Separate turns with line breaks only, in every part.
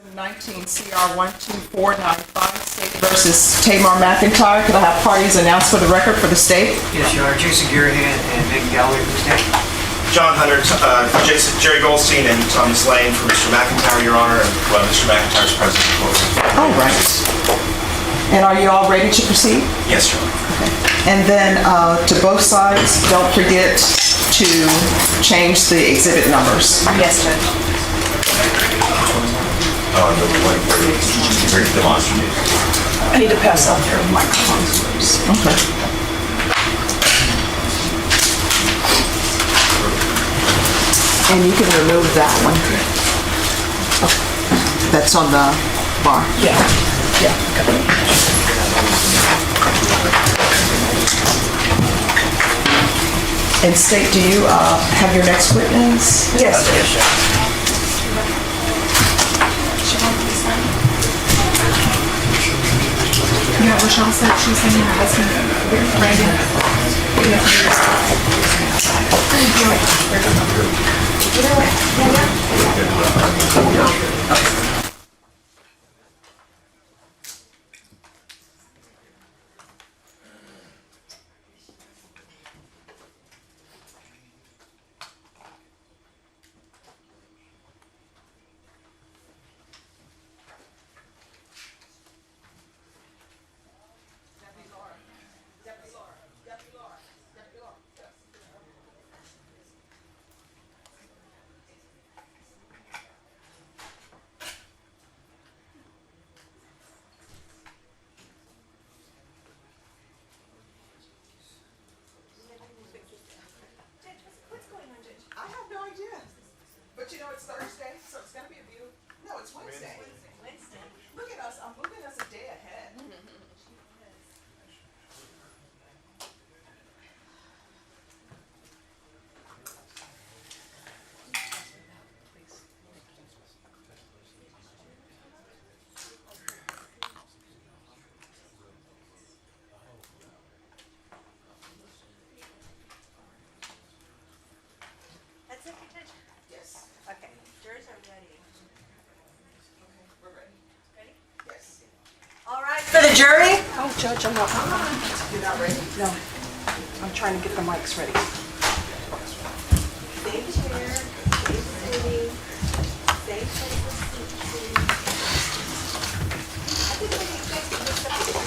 19 CR 12495, State versus Taymor McIntyre. Could I have parties announced for the record for the state?
Yes, Your Honor. Jason Garahan and Megan Galloway for the state.
John Hunter, Jerry Goldstein, and Thomas Lane for Mr. McIntyre, Your Honor, and Mr. McIntyre's present.
All right. And are you all ready to proceed?
Yes, Your Honor.
Okay. And then to both sides, don't forget to change the exhibit numbers.
Yes, Judge. I need to pass out their microphones.
Okay. And you can remove that one. That's on the bar.
Yeah, yeah.
And State, do you have your next witness?
Yes, Judge.
Yeah, Rochelle said she's sending her husband, Brandon.
I have no idea. But you know, it's Thursday, so it's gonna be a beautiful, no, it's Wednesday. Wednesday. Look at us, I'm moving us a day ahead.
That's it, Judge?
Yes.
Okay, jurors are ready.
Okay, we're ready.
Ready?
Yes.
All right, for the jury?
Oh, Judge, I'm not,
You're not ready?
no. I'm trying to get the mics ready.
Same chair, same seating, same place of seat, please. I think we can get this up to the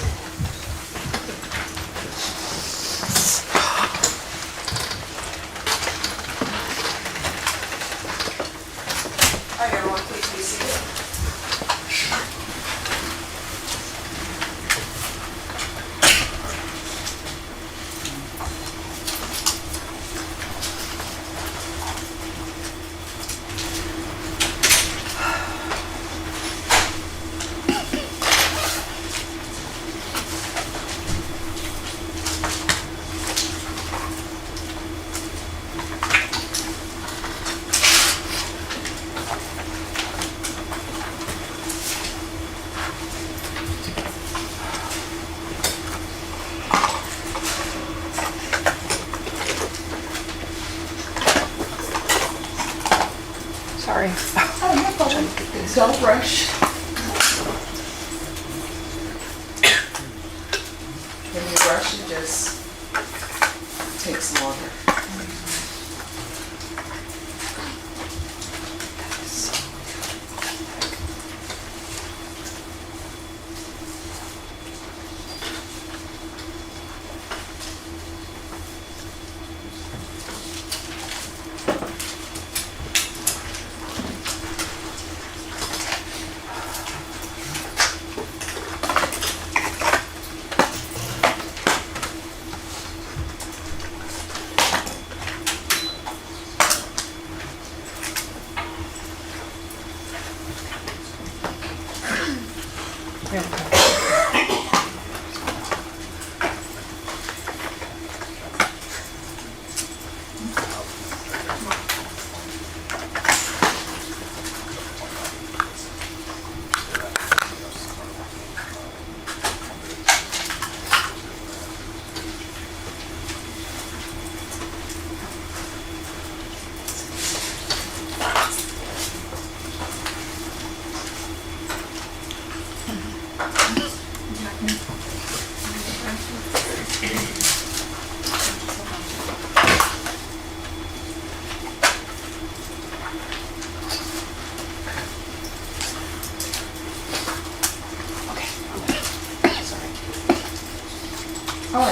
All right, everyone, please be seated.
Sorry.
Oh, no problem. Don't rush. When you rush, it just takes longer.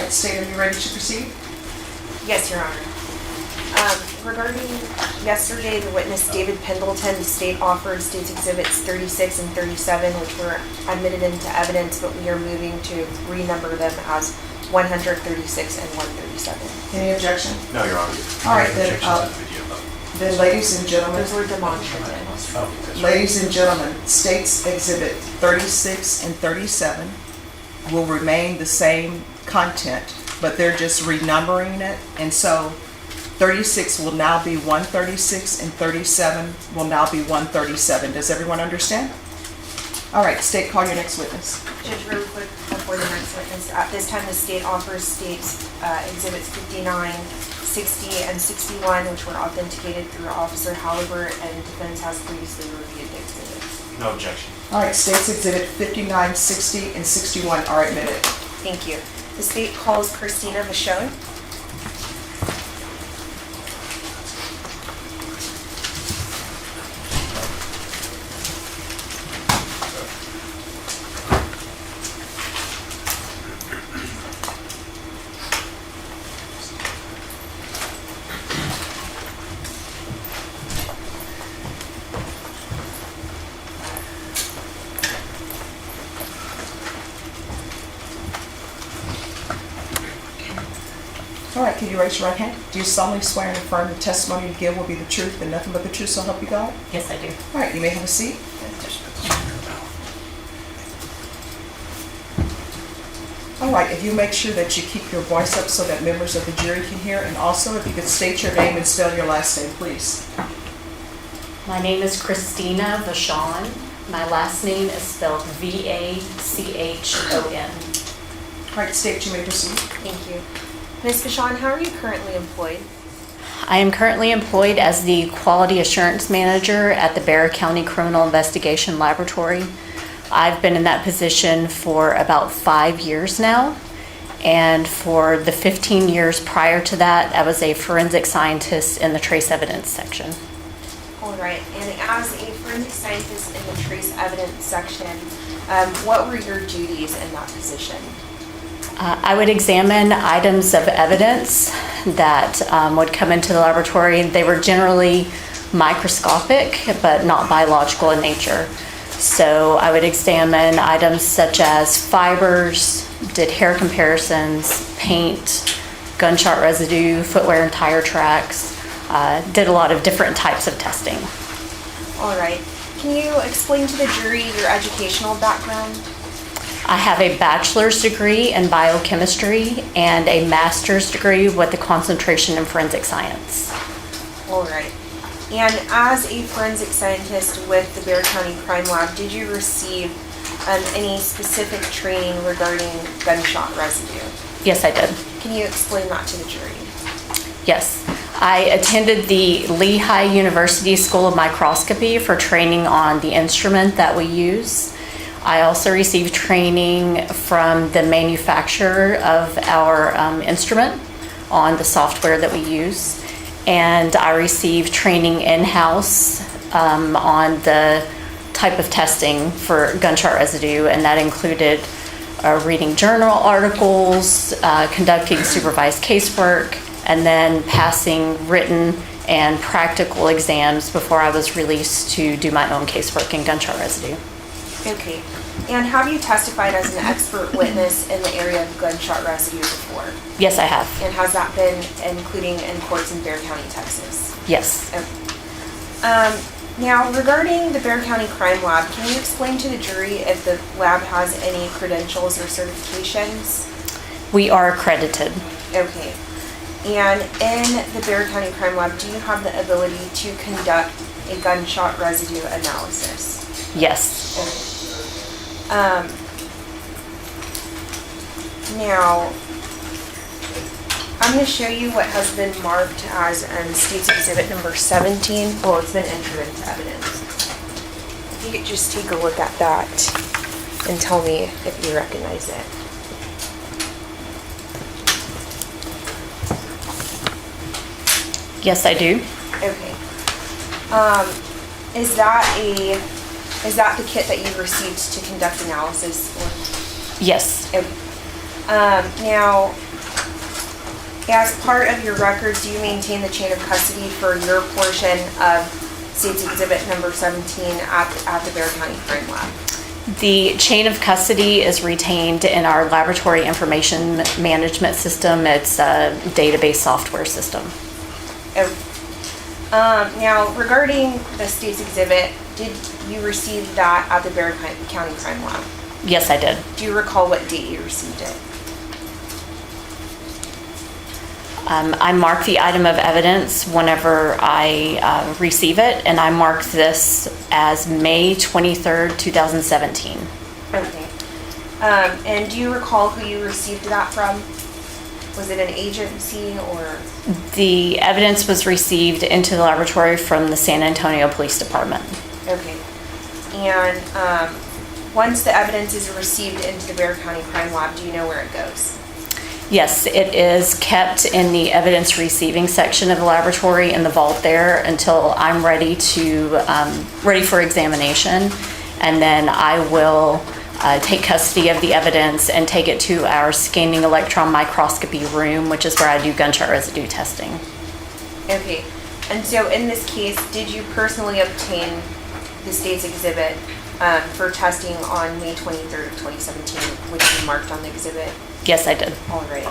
right, State, are you ready to proceed?
Yes, Your Honor. Regarding yesterday, the witness David Pendleton, the state offered State's Exhibits 36 and 37, which were admitted into evidence, but we are moving to renumber them as 136 and 137.
Any objection?
No, Your Honor.
All right, then, then ladies and gentlemen,
Those were demonstrative.
ladies and gentlemen, State's Exhibit 36 and 37 will remain the same content, but they're just renumbering it, and so 36 will now be 136 and 37 will now be 137. Does everyone understand? All right, State, call your next witness.
Judge, really quick before the next witness, at this time the state offers State's Exhibits 59, 60, and 61, which were authenticated through Officer Halliburton, and defense has previously reviewed the exhibits.
No objection.
All right, State's Exhibit 59, 60, and 61 are admitted.
Thank you. The state calls Christina Vachon.
All right, can you raise your right hand? Do you solemnly swear and affirm the testimony you give will be the truth and nothing but the truth, so help you God?
Yes, I do.
All right, you may have a seat. All right, if you make sure that you keep your voice up so that members of the jury can hear, and also if you could state your name and spell your last name, please.
My name is Christina Vachon. My last name is spelled V-A-C-H-O-N.
All right, State, you may proceed.
Thank you. Ms. Vachon, how are you currently employed?
I am currently employed as the Quality Assurance Manager at the Bexar County Criminal Investigation Laboratory. I've been in that position for about 5 years now, and for the 15 years prior to that, I was a forensic scientist in the trace evidence section.
All right, and as a forensic scientist in the trace evidence section, what were your duties in that position?
I would examine items of evidence that would come into the laboratory. They were generally microscopic, but not biological in nature. So I would examine items such as fibers, did hair comparisons, paint, gunshot residue, footwear and tire tracks, did a lot of different types of testing.
All right, can you explain to the jury your educational background?
I have a bachelor's degree in biochemistry and a master's degree with a concentration in forensic science.
All right. And as a forensic scientist with the Bexar County Crime Lab, did you receive any specific training regarding gunshot residue?
Yes, I did.
Can you explain that to the jury?
Yes. I attended the Lehigh University School of Microscopy for training on the instrument that we use. I also received training from the manufacturer of our instrument on the software that we use. And I received training in-house on the type of testing for gunshot residue, and that included reading journal articles, conducting supervised casework, and then passing written and practical exams before I was released to do my own casework in gunshot residue.
Okay. And have you testified as an expert witness in the area of gunshot residue before?
Yes, I have.
And has that been including in courts in Bexar County, Texas?
Yes.
Okay. Now, regarding the Bexar County Crime Lab, can you explain to the jury if the lab has any credentials or certifications?
We are accredited.
Okay. And in the Bexar County Crime Lab, do you have the ability to conduct a gunshot residue analysis?
Yes.
Okay. Now, I'm going to show you what has been marked as State's Exhibit number 17. Well, it's been entered into evidence. If you could just take a look at that and tell me if you recognize it.
Yes, I do.
Okay. Is that the kit that you received to conduct analysis?
Yes.
Okay. Now, As part of your records, do you maintain the chain of custody for your portion of State's Exhibit number 17 at the Bear County Crime Lab?
The chain of custody is retained in our laboratory information management system. It's a database software system.
Now, regarding the State's Exhibit, did you receive that at the Bear County Crime Lab?
Yes, I did.
Do you recall what date you received it?
I mark the item of evidence whenever I receive it, and I mark this as May 23rd, 2017.
Okay. And do you recall who you received that from? Was it an agency or?
The evidence was received into the laboratory from the San Antonio Police Department.
Okay. And once the evidence is received into the Bear County Crime Lab, do you know where it goes?
Yes, it is kept in the evidence receiving section of the laboratory in the vault there until I'm ready for examination. And then I will take custody of the evidence and take it to our scanning electron microscopy room, which is where I do gunshot residue testing.
Okay. And so in this case, did you personally obtain the State's Exhibit for testing on May 23rd, 2017, which you marked on the exhibit?
Yes, I did.
All right.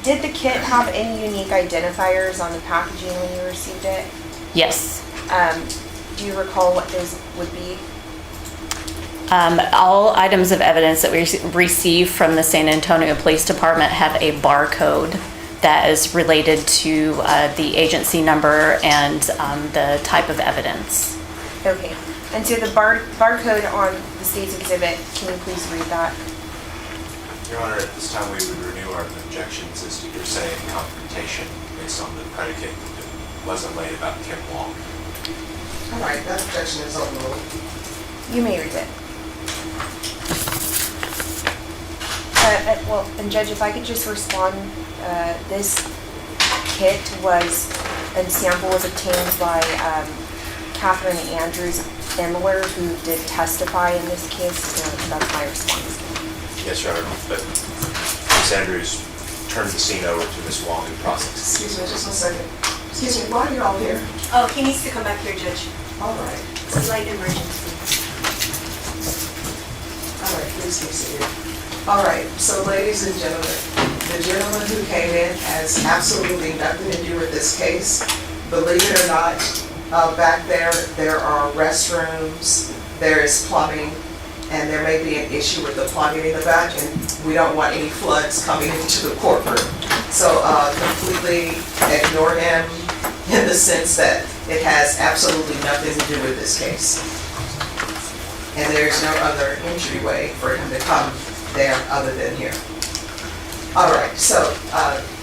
Did the kit have any unique identifiers on the packaging when you received it?
Yes.
Do you recall what those would be?
All items of evidence that we receive from the San Antonio Police Department have a barcode that is related to the agency number and the type of evidence.
Okay. And so the barcode on the State's Exhibit, can you please read that?
Your Honor, at this time we would renew our objections as to your saying confrontation based on the predicate that wasn't laid about Kim Long.
All right, that objection is overruled.
You may read it. Well, and Judge, if I could just respond, this kit and sample was obtained by Catherine Andrews Imler, who did testify in this case, so that's my response.
Yes, Your Honor, but Ms. Andrews turned the scene over to Ms. Wong in process.
Excuse me, just one second. Excuse me, why are you all here?
Oh, he needs to come back here, Judge.
All right.
It's a slight emergency.
All right, please be seated. All right, so ladies and gentlemen, the gentleman who came in has absolutely nothing to do with this case. Believe it or not, back there are restrooms, there is plumbing, and there may be an issue with the plumbing in the back, and we don't want any floods coming into the courtroom. So completely ignore him in the sense that it has absolutely nothing to do with this case. And there's no other entryway for him to come there other than here. All right, so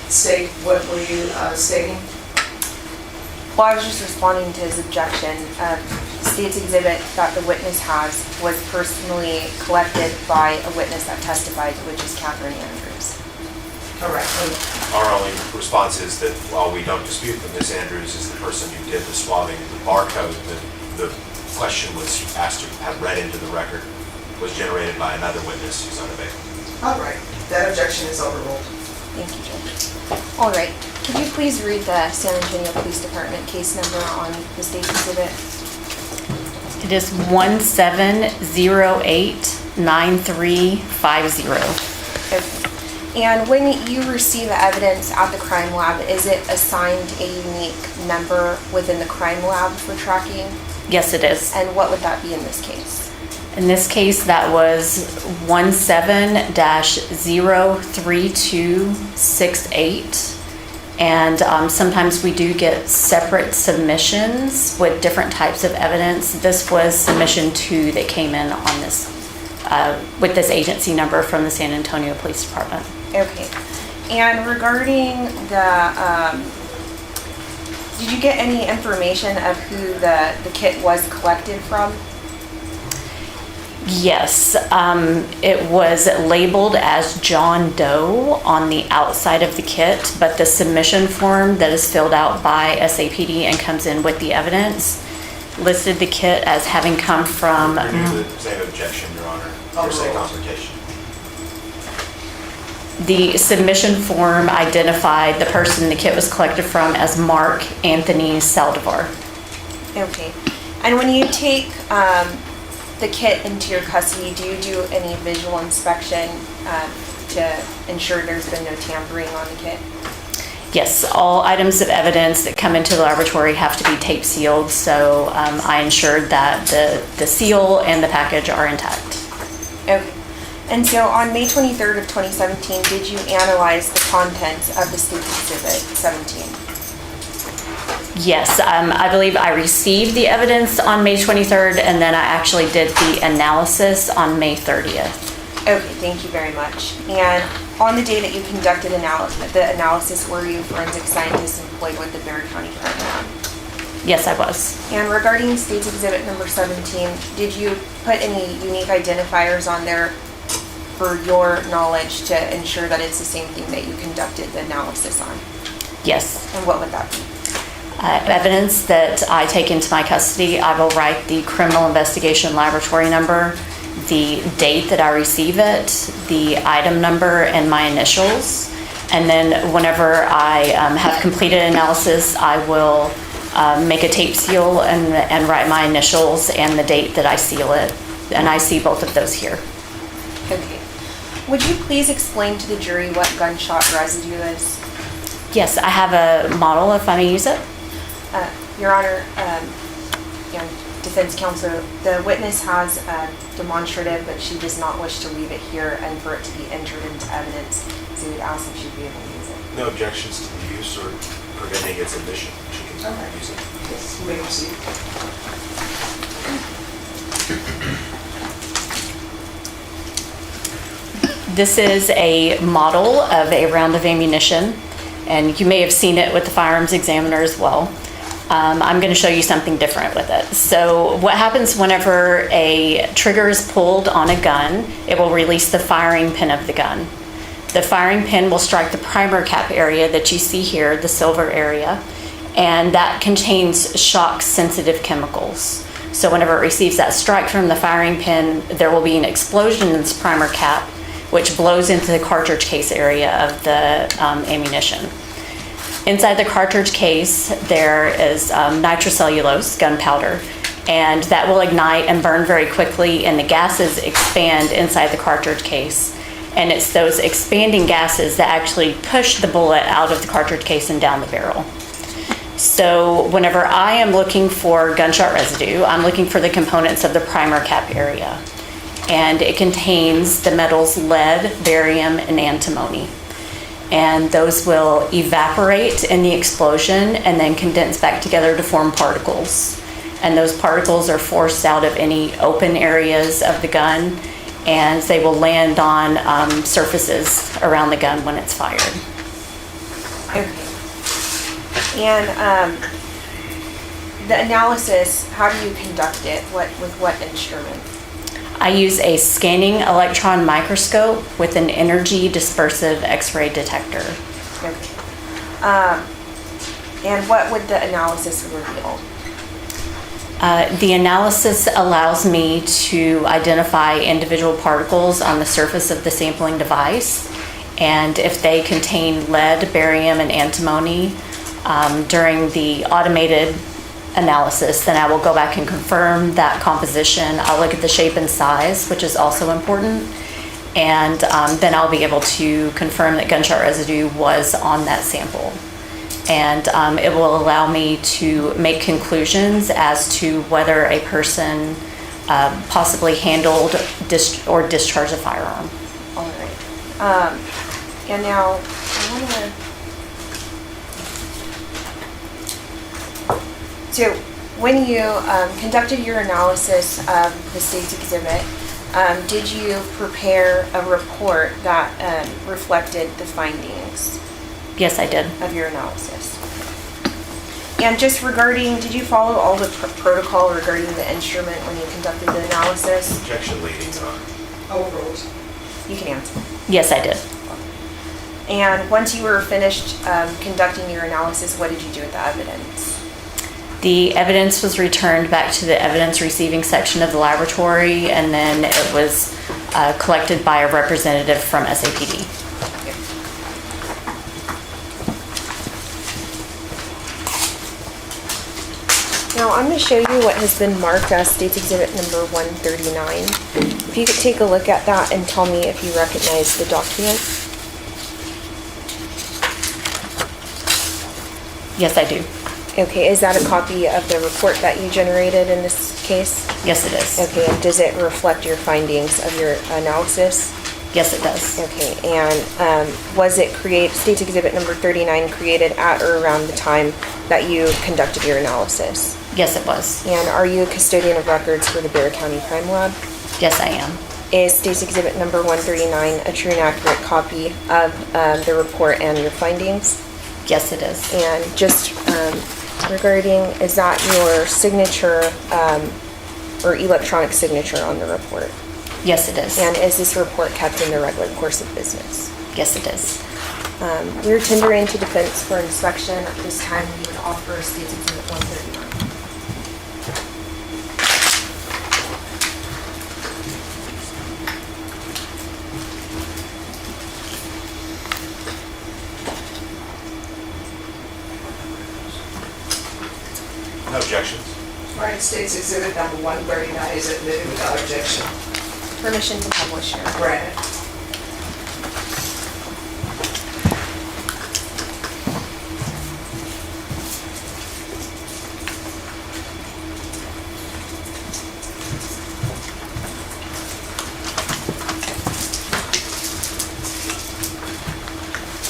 state, what were you stating?
Well, I was just responding to his objection. State's Exhibit that the witness has was personally collected by a witness that testified, which is Catherine Andrews.
Correct.
Our only response is that while we don't dispute that Ms. Andrews is the person who did the swabbing, the barcode, the question was asked to have read into the record was generated by another witness who's unavailable.
All right, that objection is overruled.
Thank you, Judge. All right, could you please read the San Antonio Police Department case number on the State's Exhibit?
It is 17089350.
Okay. And when you receive evidence at the crime lab, is it assigned a unique number within the crime lab for tracking?
Yes, it is.
And what would that be in this case?
In this case, that was 17-03268. And sometimes we do get separate submissions with different types of evidence. This was submission 2 that came in on this, with this agency number from the San Antonio Police Department.
Okay. And regarding the, did you get any information of who the kit was collected from?
Yes, it was labeled as John Doe on the outside of the kit, but the submission form that is filled out by SAPD and comes in with the evidence listed the kit as having come from...
Renew the same objection, Your Honor. Hearsay confrontation.
The submission form identified the person the kit was collected from as Mark Anthony Saldivar.
Okay. And when you take the kit into your custody, do you do any visual inspection to ensure there's been no tampering on the kit?
Yes, all items of evidence that come into the laboratory have to be tape sealed, so I ensured that the seal and the package are intact.
Okay. And so on May 23rd of 2017, did you analyze the contents of the State Exhibit 17?
Yes, I believe I received the evidence on May 23rd, and then I actually did the analysis on May 30th.
Okay, thank you very much. And on the day that you conducted the analysis, were you forensic scientist employed with the Bexar County program?
Yes, I was.
And regarding State's Exhibit number 17, did you put any unique identifiers on there for your knowledge to ensure that it's the same thing that you conducted the analysis on?
Yes.
And what would that be?
Evidence that I take into my custody, I will write the criminal investigation laboratory number, the date that I receive it, the item number, and my initials. And then whenever I have completed analysis, I will make a tape seal and write my initials and the date that I seal it. And I see both of those here.
Okay. Would you please explain to the jury what gunshot residue is?
Yes, I have a model if I may use it.
Your Honor, defense counsel, the witness has a demonstrative, but she does not wish to leave it here and for it to be entered into evidence. So we'd ask if she'd be able to use it.
No objections to the use or preventing its admission. She can use it.
Yes, we receive.
This is a model of a round of ammunition, and you may have seen it with the firearms examiner as well. I'm going to show you something different with it. So what happens whenever a trigger is pulled on a gun, it will release the firing pin of the gun. The firing pin will strike the primer cap area that you see here, the silver area, and that contains shock-sensitive chemicals. So whenever it receives that strike from the firing pin, there will be an explosion in this primer cap, which blows into the cartridge case area of the ammunition. Inside the cartridge case, there is nitrocellulose, gunpowder, and that will ignite and burn very quickly, and the gases expand inside the cartridge case. And it's those expanding gases that actually push the bullet out of the cartridge case and down the barrel. So whenever I am looking for gunshot residue, I'm looking for the components of the primer cap area. And it contains the metals lead, barium, and antimony. And those will evaporate in the explosion and then condense back together to form particles. And those particles are forced out of any open areas of the gun, and they will land on surfaces around the gun when it's fired.
Okay. And the analysis, how do you conduct it? With what instrument?
I use a scanning electron microscope with an energy dispersive X-ray detector.
Okay. And what would the analysis reveal?
The analysis allows me to identify individual particles on the surface of the sampling device, and if they contain lead, barium, and antimony during the automated analysis, then I will go back and confirm that composition. I'll look at the shape and size, which is also important, and then I'll be able to confirm that gunshot residue was on that sample. And it will allow me to make conclusions as to whether a person possibly handled or discharged a firearm.
All right. And now, I want to... So, when you conducted your analysis of the state's exhibit, did you prepare a report that reflected the findings?
Yes, I did.
Of your analysis. And just regarding, did you follow all the protocol regarding the instrument when you conducted the analysis?
Objection leading on.
Overruled.
You can answer.
Yes, I did.
And once you were finished conducting your analysis, what did you do with the evidence?
The evidence was returned back to the evidence receiving section of the laboratory, and then it was collected by a representative from SAPD.
Now, I'm going to show you what has been marked as State's Exhibit number 139. If you could take a look at that and tell me if you recognize the document.
Yes, I do.
Okay, is that a copy of the report that you generated in this case?
Yes, it is.
Okay, and does it reflect your findings of your analysis?
Yes, it does.
Okay, and was it State's Exhibit number 39 created at or around the time that you conducted your analysis?
Yes, it was.
And are you a custodian of records for the Bexar County Crime Lab?
Yes, I am.
Is State's Exhibit number 139 a true and accurate copy of the report and your findings?
Yes, it is.
And just regarding, is that your signature or electronic signature on the report?
Yes, it is.
And is this report kept in the regular course of business?
Yes, it is.
We're tendering to defense for inspection. At this time, we would offer State's Exhibit 139.
No objections.
United States Exhibit number 139 is admitted without objection.
Permission to publish here.
Granted.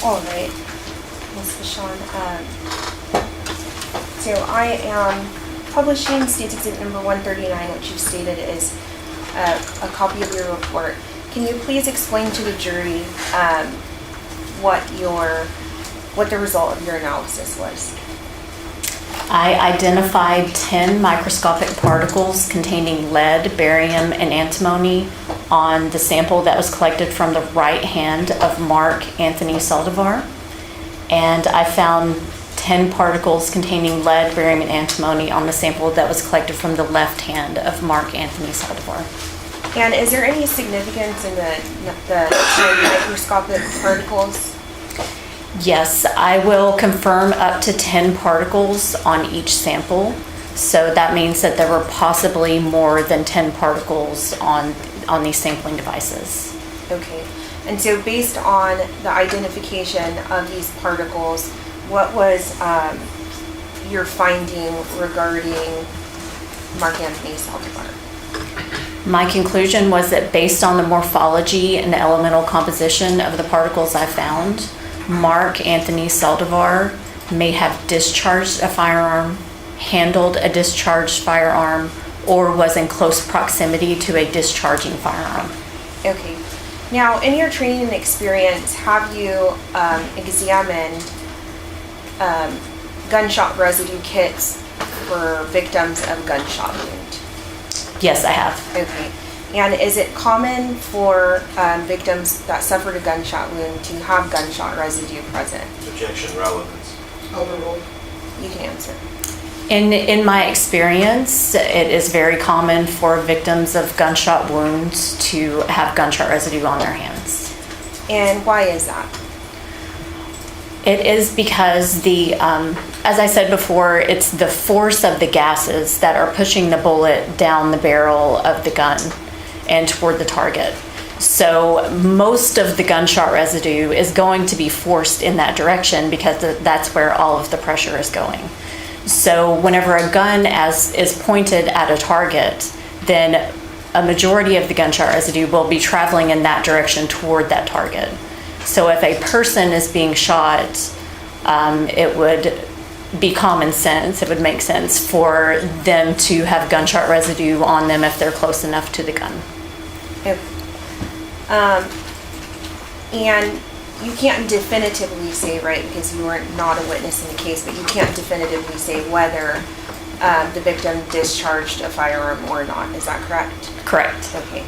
All right, Ms. Vachon. So I am publishing State's Exhibit number 139, which you've stated is a copy of your report. Can you please explain to the jury what the result of your analysis was?
I identified 10 microscopic particles containing lead, barium, and antimony on the sample that was collected from the right hand of Mark Anthony Saldivar. And I found 10 particles containing lead, barium, and antimony on the sample that was collected from the left hand of Mark Anthony Saldivar.
And is there any significance in the microscopic particles?
Yes, I will confirm up to 10 particles on each sample. So that means that there were possibly more than 10 particles on these sampling devices.
Okay. And so based on the identification of these particles, what was your finding regarding Mark Anthony Saldivar?
My conclusion was that based on the morphology and the elemental composition of the particles I found, Mark Anthony Saldivar may have discharged a firearm, handled a discharged firearm, or was in close proximity to a discharging firearm.
Okay. Now, in your training and experience, have you examined gunshot residue kits for victims of gunshot wound?
Yes, I have.
Okay. And is it common for victims that suffered a gunshot wound to have gunshot residue present?
Objection, relevance.
Overruled.
You can answer.
In my experience, it is very common for victims of gunshot wounds to have gunshot residue on their hands.
And why is that?
It is because as I said before, it's the force of the gases that are pushing the bullet down the barrel of the gun and toward the target. So most of the gunshot residue is going to be forced in that direction because that's where all of the pressure is going. So whenever a gun is pointed at a target, then a majority of the gunshot residue will be traveling in that direction toward that target. So if a person is being shot, it would be common sense, it would make sense for them to have gunshot residue on them if they're close enough to the gun.
Okay. And you can't definitively say, right, because you were not a witness in the case, but you can't definitively say whether the victim discharged a firearm or not. Is that correct?
Correct.
Okay.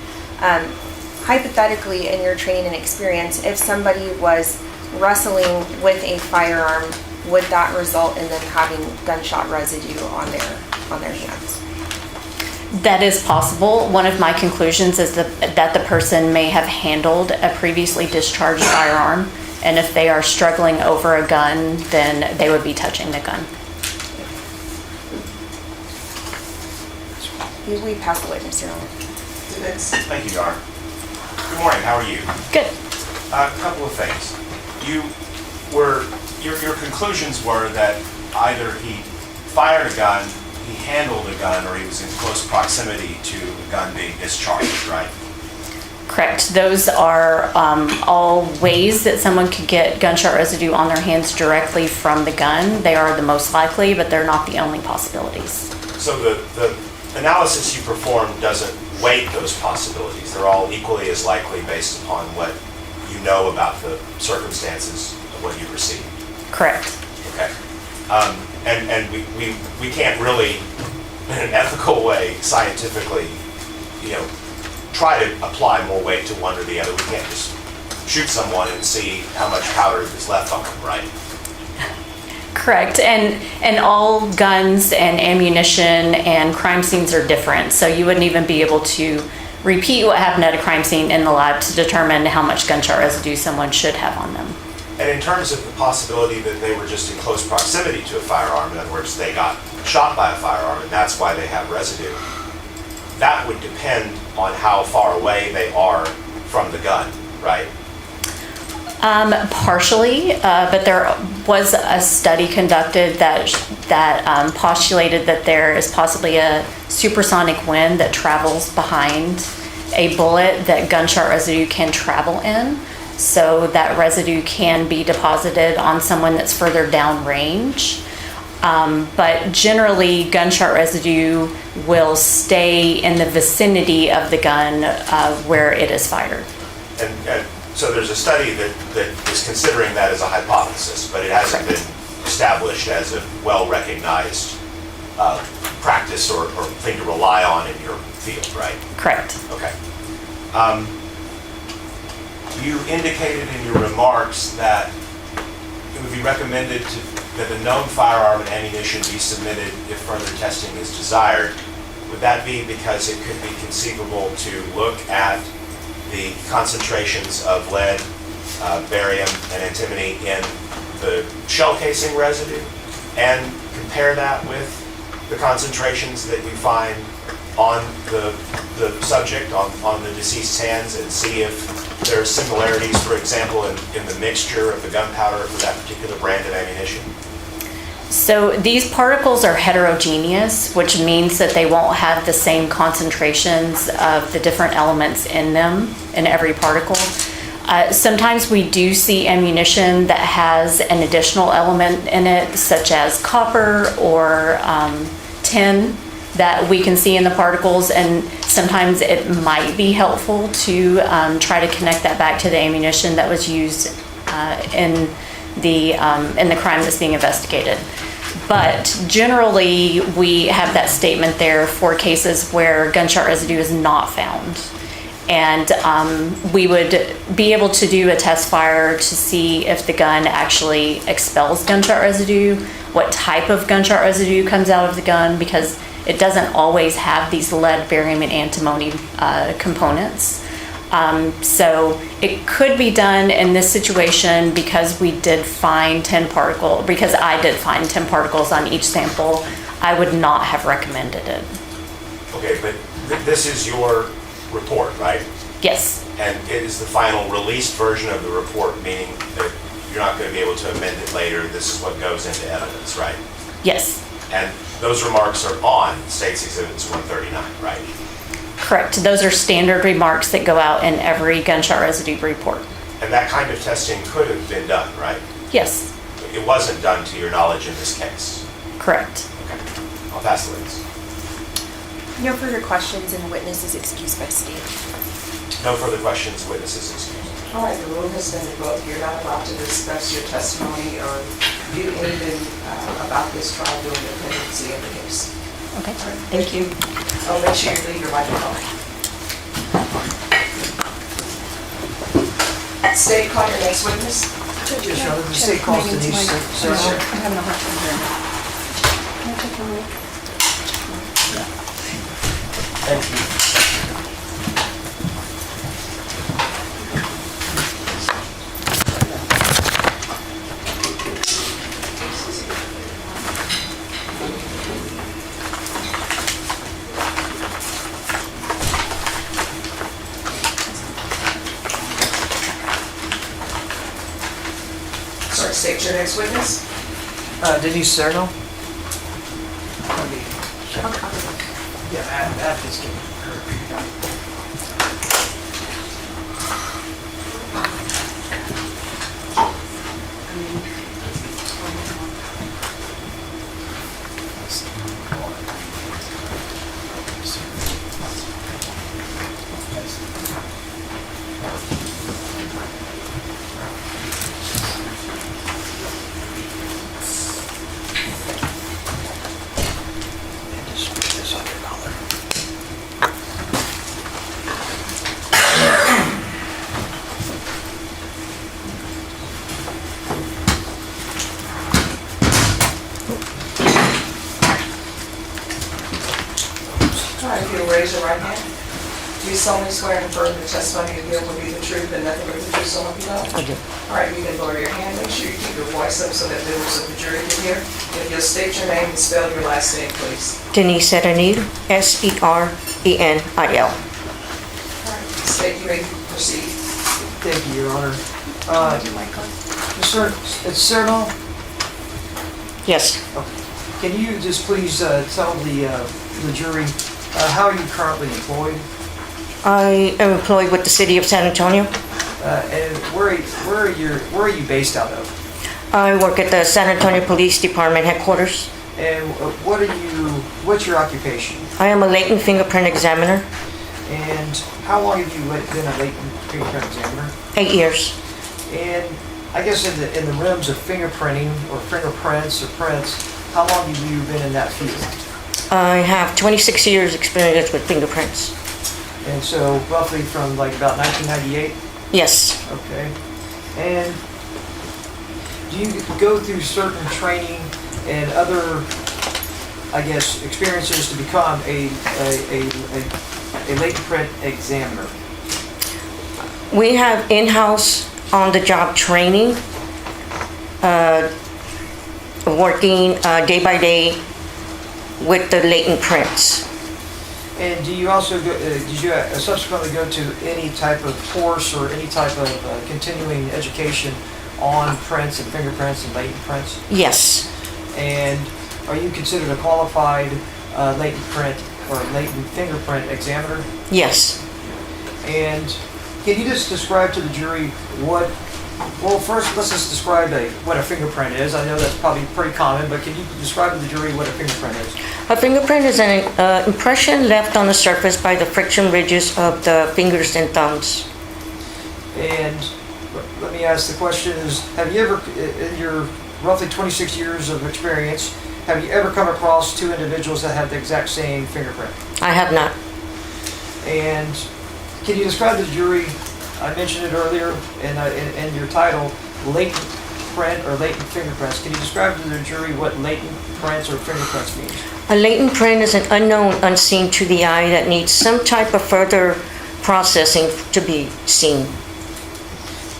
Hypothetically, in your training and experience, if somebody was wrestling with a firearm, would that result in them having gunshot residue on their hands?
That is possible. One of my conclusions is that the person may have handled a previously discharged firearm, and if they are struggling over a gun, then they would be touching the gun.
We pass the witness, Your Honor.
Thank you, Your Honor. Good morning, how are you?
Good.
A couple of things. Your conclusions were that either he fired a gun, he handled a gun, or he was in close proximity to a gun being discharged, right?
Correct. Those are all ways that someone could get gunshot residue on their hands directly from the gun. They are the most likely, but they're not the only possibilities.
So the analysis you performed doesn't weight those possibilities. They're all equally as likely based upon what you know about the circumstances of what you received.
Correct.
Okay. And we can't really, in an ethical way, scientifically, try to apply more weight to one or the other. We can't just shoot someone and see how much powder is left on them, right?
Correct. And all guns and ammunition and crime scenes are different. So you wouldn't even be able to repeat what happened at a crime scene in the lab to determine how much gunshot residue someone should have on them.
And in terms of the possibility that they were just in close proximity to a firearm, in other words, they got shot by a firearm and that's why they have residue, that would depend on how far away they are from the gun, right?
Partially, but there was a study conducted that postulated that there is possibly a supersonic wind that travels behind a bullet that gunshot residue can travel in. So that residue can be deposited on someone that's further down range. But generally, gunshot residue will stay in the vicinity of the gun where it is fired.
And so there's a study that is considering that as a hypothesis, but it hasn't been established as a well-recognized practice or thing to rely on in your field, right?
Correct.
Okay. You indicated in your remarks that it would be recommended that the known firearm and ammunition be submitted if further testing is desired. Would that be because it could be conceivable to look at the concentrations of lead, barium, and antimony in the shell casing residue and compare that with the concentrations that you find on the subject, on the deceased's hands, and see if there are similarities, for example, in the mixture of the gunpowder for that particular brand of ammunition?
So these particles are heterogeneous, which means that they won't have the same concentrations of the different elements in them, in every particle. Sometimes we do see ammunition that has an additional element in it, such as copper or tin, that we can see in the particles, and sometimes it might be helpful to try to connect that back to the ammunition that was used in the crime that's being investigated. But generally, we have that statement there for cases where gunshot residue is not found. And we would be able to do a test fire to see if the gun actually expels gunshot residue, what type of gunshot residue comes out of the gun, because it doesn't always have these lead, barium, and antimony components. So it could be done in this situation because we did find 10 particles, because I did find 10 particles on each sample. I would not have recommended it.
Okay, but this is your report, right?
Yes.
And it is the final released version of the report, meaning that you're not going to be able to amend it later. This is what goes into evidence, right?
Yes.
And those remarks are on State's Exhibits 139, right?
Correct. Those are standard remarks that go out in every gunshot residue report.
And that kind of testing could have been done, right?
Yes.
It wasn't done to your knowledge in this case.
Correct.
Okay. I'll pass the witness.
No further questions, and the witness is excused by state.
No further questions, witnesses excused.
All right, the rule has been revoked. You're not allowed to discuss your testimony or do anything about this trial during the pendency of the case.
Okay. Thank you.
Oh, make sure you leave your microphone. State, call your next witness.
Yes, Your Honor, the state calls Denise Serrano.
I'm having a hard time hearing. Can I take a look?
Thank you.
state your next witness.
Denise Serno. Yeah, add this to her. And just put this on your collar.
All right, if you'll raise your right hand. Do you solemnly swear and affirm the testimony you give will be the truth and nothing but the truth, so help you God?
I do.
All right, you can lower your hand. Make sure you keep your voice up so that members of the jury can hear. If you'll state your name and spell your last name, please.
Denise Serenil, Serenil.
All right, state, you may proceed.
Thank you, Your Honor. Sir, it's Serno.
Yes,
Can you just please tell the jury how are you currently employed?
I am employed with the city of San Antonio.
And where are you based out of?
I work at the San Antonio Police Department headquarters.
And what's your occupation?
I am a latent fingerprint examiner,
And how long have you been a latent fingerprint examiner?
8 years.
And I guess in the realms of fingerprinting or fingerprints or prints, how long have you been in that field?
I have 26 years experience with fingerprints.
And so roughly from like about 1998?
Yes,
Okay. And do you go through certain training and other, I guess, experiences to become a latent print examiner?
we have in-house on-the-job training, working day by day with the latent prints.
And do you also did you subsequently go to any type of course or any type of continuing education on prints and fingerprints and latent prints?
Yes,
And are you considered a qualified latent print or latent fingerprint examiner?
yes.
And can you just describe to the jury well, first let's just describe what a fingerprint is. I know that's probably pretty common, but can you describe to the jury what a fingerprint is?
A fingerprint is an impression left on the surface by the friction ridges of the fingers and thumbs.
And let me ask the question is, have you ever, in your roughly 26 years of experience, have you ever come across two individuals that have the exact same fingerprint?
I have not.
And can you describe to the jury, I mentioned it earlier in your title, latent print or latent fingerprints. Can you describe to the jury what latent prints or fingerprints means?
A latent print is an unknown, unseen to the eye that needs some type of further processing to be seen.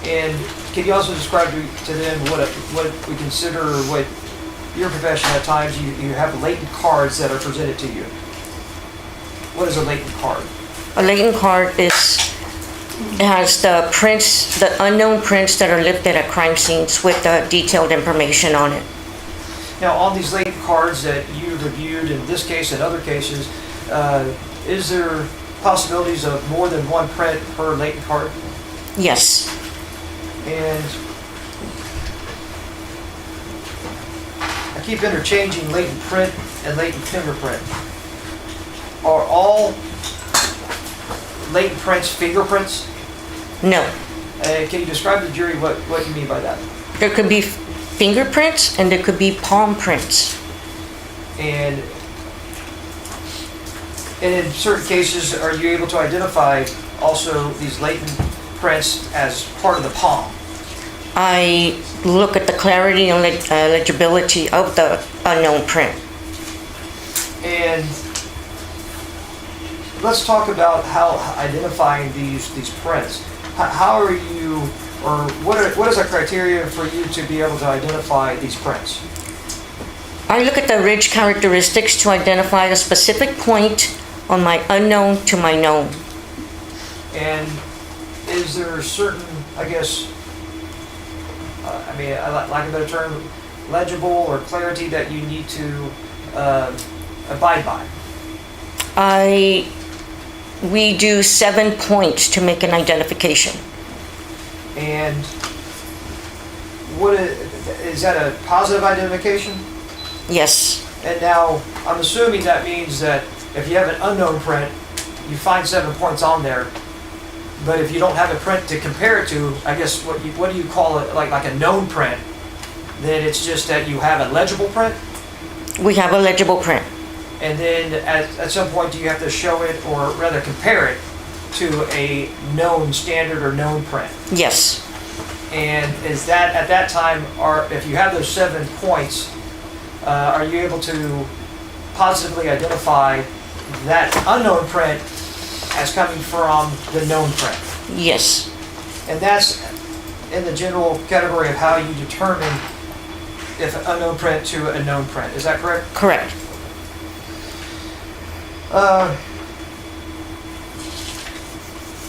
And can you also describe to them what we consider, what your profession at times, you have latent cards that are presented to you. What is a latent card?
A latent card has the prints, the unknown prints that are lifted at crime scenes with the detailed information on it.
Now, on these latent cards that you've reviewed, in this case and other cases, is there possibilities of more than one print per latent card?
Yes.
And I keep interchanging latent print and latent fingerprint. Are all latent prints fingerprints?
No.
Can you describe to the jury what you mean by that?
There could be fingerprints and there could be palm prints.
And in certain cases, are you able to identify also these latent prints as part of the palm?
I look at the clarity and legibility of the unknown print.
And let's talk about how identifying these prints. How are you, or what is a criteria for you to be able to identify these prints?
I look at the ridge characteristics to identify a specific point on my unknown to my known.
And is there certain, I guess, I mean, lack of a better term, legible or clarity that you need to abide by?
We do 7 points to make an identification.
And what is that a positive identification?
Yes,
And now, I'm assuming that means that if you have an unknown print, you find 7 points on there, but if you don't have a print to compare it to, I guess, what do you call it, like a known print, then it's just that you have a legible print,
we have a legible print.
and then at some point, do you have to show it, or rather compare it, to a known standard or known print?
Yes,
And is that, at that time, if you have those 7 points, are you able to positively identify that unknown print as coming from the known print?
yes,
And that's in the general category of how you determine if an unknown print to a known print. Is that correct?
correct.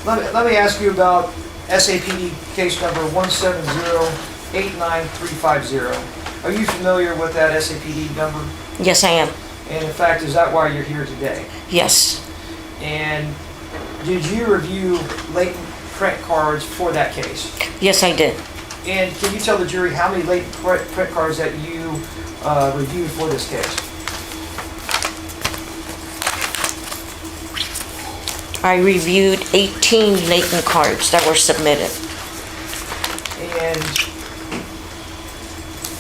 Let me ask you about SAPD case number 170-89350. Are you familiar with that SAPD number?
Yes, I am.
And in fact, is that why you're here today?
Yes,
And did you review latent print cards for that case?
yes, I did.
And can you tell the jury how many latent print cards that you reviewed for this case?
I reviewed 18 latent cards that were submitted.
And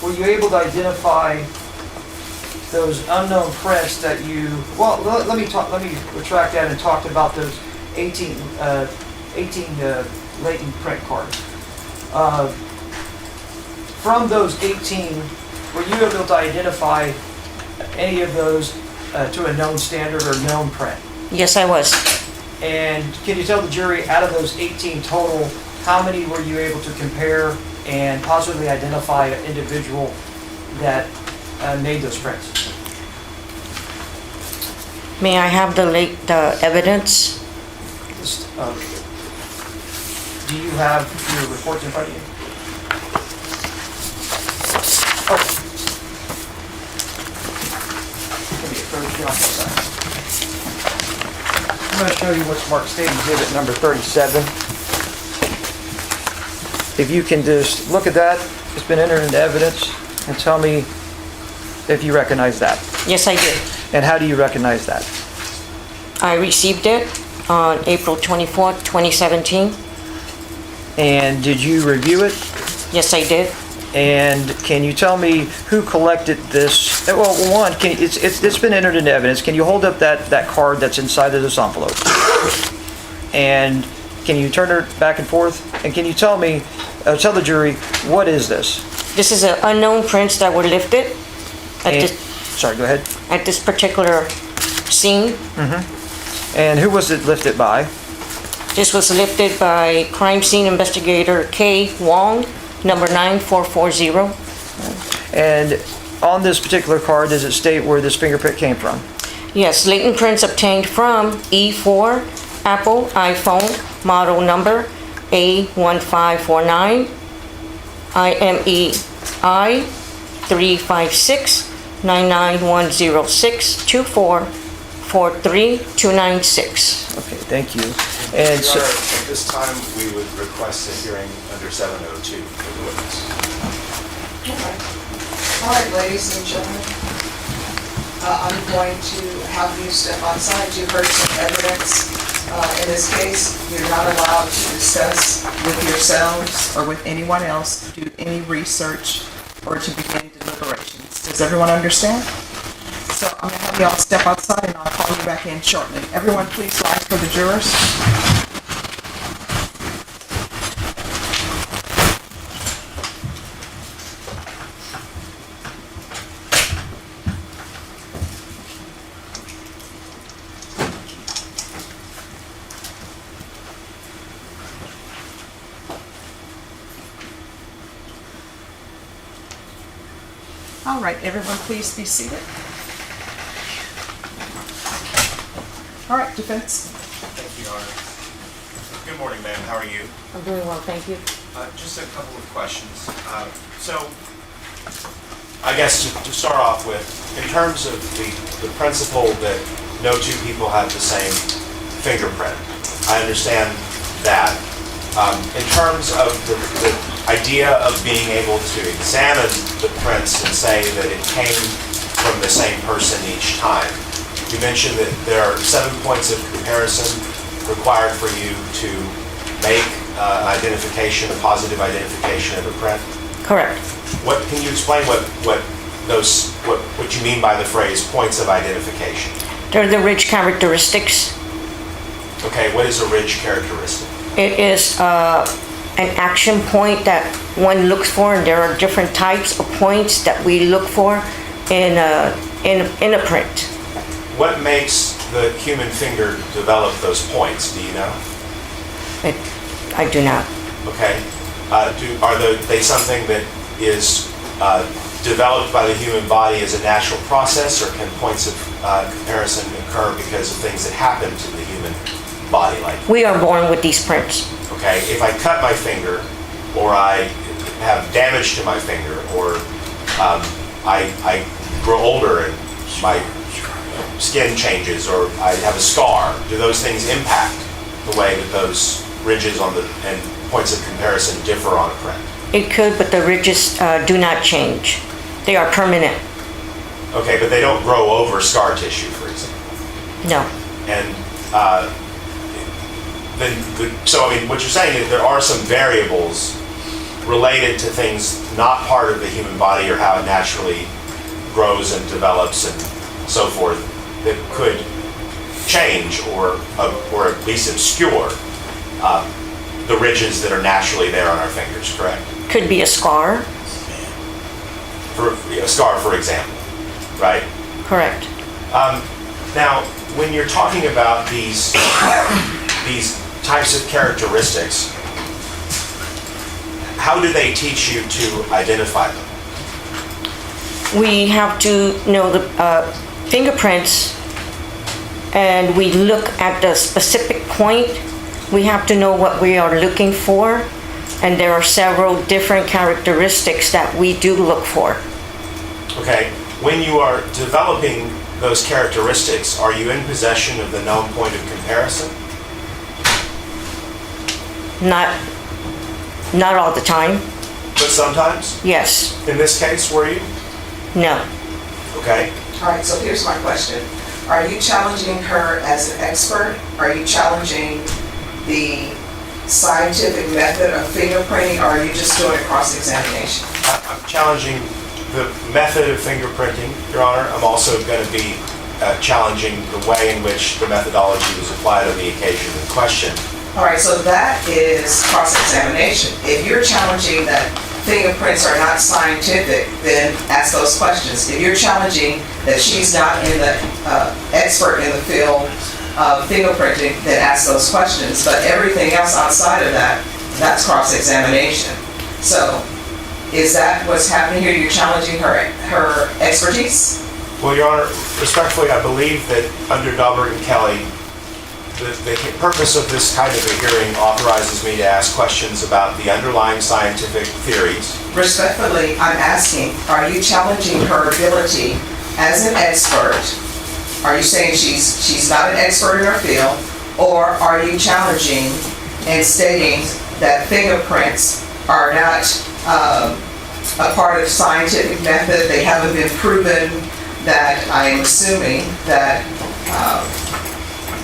were you able to identify those unknown prints that you, well, let me retract that and talk about those 18 latent print cards. From those 18, were you able to identify any of those to a known standard or known print?
Yes, I was.
And can you tell the jury, out of those 18 total, how many were you able to compare and possibly identify an individual that made those prints?
May I have the evidence?
Just, do you have your reports in front of you? Oh. Give me a photo, get off that side. I'm going to show you what's marked State Exhibit number 37. If you can just look at that, it's been entered into evidence, and tell me if you recognize that.
Yes, I did.
And how do you recognize that?
I received it on April 24th, 2017.
And did you review it?
Yes, I did.
And can you tell me who collected this? Well, one, it's been entered into evidence. Can you hold up that card that's inside of this envelope? And can you turn it back and forth? And can you tell me, tell the jury, what is this?
This is an unknown prints that were lifted
Sorry, go ahead.
at this particular scene.
And who was it lifted by?
This was lifted by crime scene investigator K. Wong, number 9440.
And on this particular card, does it state where this fingerprint came from?
Yes, latent prints obtained from E4 Apple iPhone model number A1549 IMEI 356-99106-2443-296.
Okay, thank you. And
Your
so,
Honor, at this time, we would request a hearing under 702 for the witness.
All right, ladies and gentlemen, I'm going to have you step outside. You heard some evidence. In this case, you're not allowed to discuss with yourselves or with anyone else, do any research, or to begin deliberations. Does everyone understand? So I'm going to have you all step outside and I'll call you back in shortly. Everyone please rise for the jurors. All right, everyone please be seated. All right, defense.
Thank you, Your Honor. Good morning, ma'am. How are you?
I'm doing well, thank you.
Just a couple of questions. So,
I guess to start off with, in terms of the principle that no two people have the same fingerprint, I understand that. In terms of the idea of being able to examine the prints and say that it came from the same person each time, you mentioned that there are 7 points of comparison required for you to make identification, a positive identification of a print.
Correct.
What can you explain what you mean by the phrase points of identification?
They're the ridge characteristics.
Okay, what is a ridge characteristic?
It is an action point that one looks for, and there are different types of points that we look for in a print.
What makes the human finger develop those points? Do you know?
I do not.
Okay. Are they something that is developed by the human body as a natural process, or can points of comparison occur because of things that happen to the human body? Like,
We are born with these prints.
okay, if I cut my finger, or I have damage to my finger, or I grow older and my skin changes, or I have a scar, do those things impact the way that those ridges and points of comparison differ on a print?
It could, but the ridges do not change. They are permanent.
Okay, but they don't grow over scar tissue, for example.
No.
And so I mean, what you're saying is there are some variables related to things not part of the human body or how it naturally grows and develops and so forth that could change or at least obscure the ridges that are naturally there on our fingers, correct?
Could be a scar.
For a scar, for example, right?
Correct.
Now, when you're talking about these types of characteristics, how do they teach you to identify them?
We have to know the fingerprints, and we look at the specific point. We have to know what we are looking for, and there are several different characteristics that we do look for.
Okay, when you are developing those characteristics, are you in possession of the known point of comparison?
Not all the time.
But sometimes?
Yes.
In this case, were you?
No.
Okay.
All right, so here's my question. Are you challenging her as an expert? Are you challenging the scientific method of fingerprinting, or are you just doing a cross-examination?
I'm challenging the method of fingerprinting, Your Honor. I'm also going to be challenging the way in which the methodology was applied on the occasion in question.
All right, so that is cross-examination. If you're challenging that fingerprints are not scientific, then ask those questions. If you're challenging that she's not expert in the field of fingerprinting, then ask those questions. But everything else outside of that, that's cross-examination. So is that what's happening here? You're challenging her expertise?
Well, Your Honor, respectfully, I believe that under Daubert and Kelly, the purpose of this kind of a hearing authorizes me to ask questions about the underlying scientific theories.
Respectfully, I'm asking, are you challenging her ability as an expert? Are you saying she's not an expert in her field? Or are you challenging and stating that fingerprints are not a part of scientific method? They haven't been proven, that I am assuming that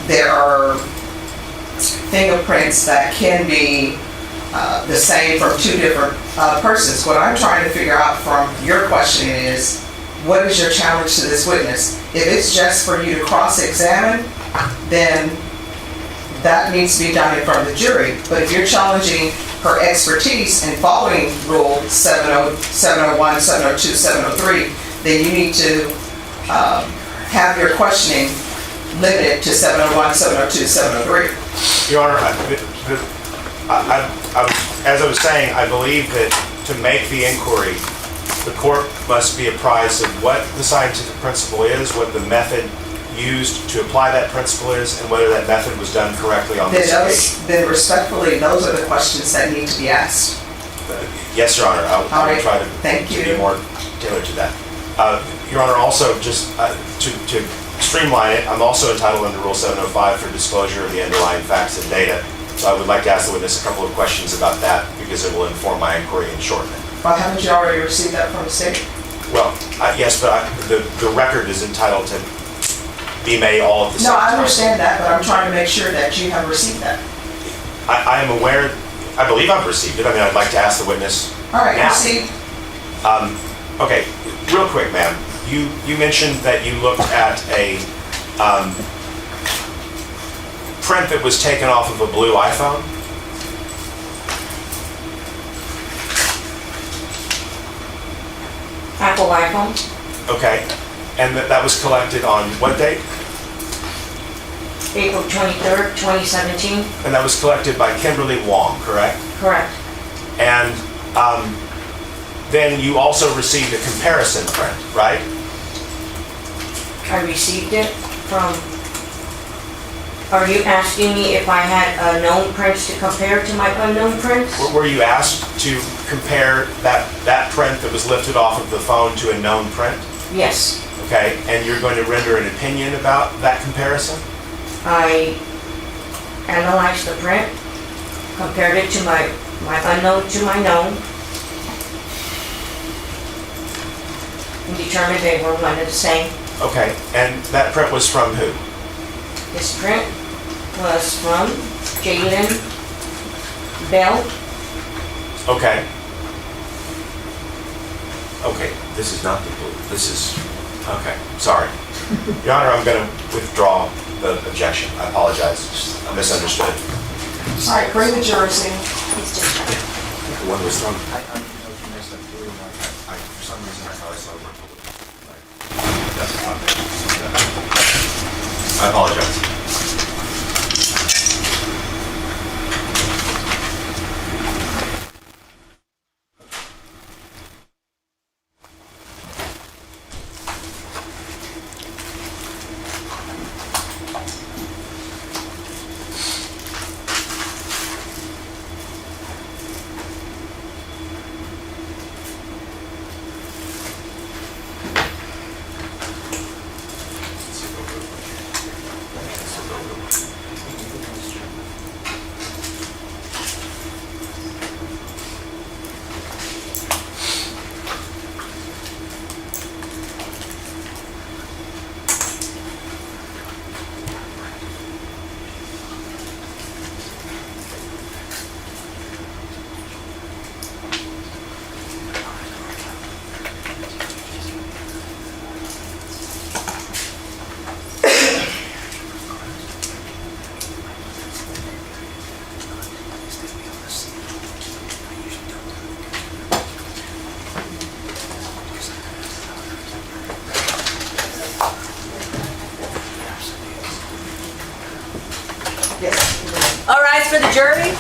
there are fingerprints that can be the same from two different persons. What I'm trying to figure out from your question is, what is your challenge to this witness? If it's just for you to cross-examine, then that needs to be done in front of the jury. But if you're challenging her expertise in following Rule 701, 702, 703, then you need to have your questioning limited to 701, 702, 703.
Your Honor, as I was saying, I believe that to make the inquiry, the court must be apprised of what the scientific principle is, what the method used to apply that principle is, and whether that method was done correctly on this occasion.
Then respectfully, those are the questions that need to be asked.
Yes, Your Honor, I
All
will
right.
try to
Thank
to
you.
be more tailored to that. Your Honor, also, just to streamline it, I'm also entitled under Rule 705 for disclosure of the underlying facts and data. So I would like to ask the witness a couple of questions about that because it will inform my inquiry and shorten it.
Well, haven't you already received that from the state?
Well, yes, but the record is entitled to be made all at the same
No,
time.
I understand that, but I'm trying to make sure that you have received that.
I am aware, I believe I've received it. I mean, I'd like to ask the witness
All right,
now.
proceed.
Okay, real quick, ma'am. You mentioned that you looked at a print that was taken off of a blue iPhone.
Apple iPhone,
Okay, and that was collected on what date?
April 23rd, 2017.
And that was collected by Kimberly Wong, correct?
Correct.
And then you also received a comparison print, right?
I received it from, are you asking me if I had known prints to compare to my unknown prints?
Were you asked to compare that print that was lifted off of the phone to a known print?
Yes.
Okay, and you're going to render an opinion about that comparison?
I analyzed the print, compared it to my unknown to my known, and determined they were one and the same.
Okay, and that print was from who?
This print was from Jalen Bell.
Okay. Okay, this is not the blue, this is, okay, sorry. Your Honor, I'm going to withdraw the objection. I apologize, I misunderstood.
All right, bring the jurors in.
The one was from...
I didn't know if you missed that blue one. For some reason, I thought I saw purple.
I apologize.
Yes.
All rise for the jury.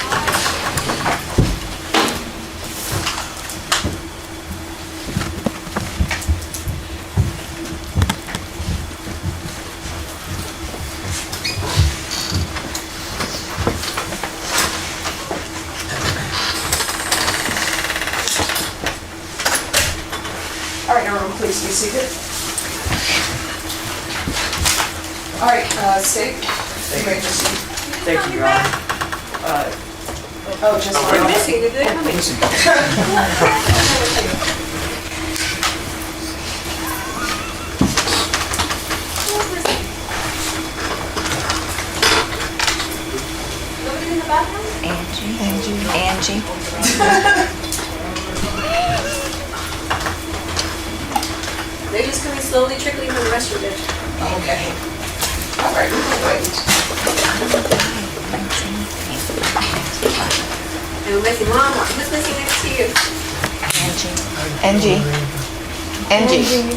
All right, everyone, please be seated. All right, State, you may proceed.
Thank you, Your Honor.
Oh, just
We're
one.
missing, they're coming.
Nobody in the bathroom?
Angie.
They're just coming slowly, trickling from the restroom.
Okay. All right, we can wait.
And we're missing Mom. Who's missing next to you?
Angie.
Angie?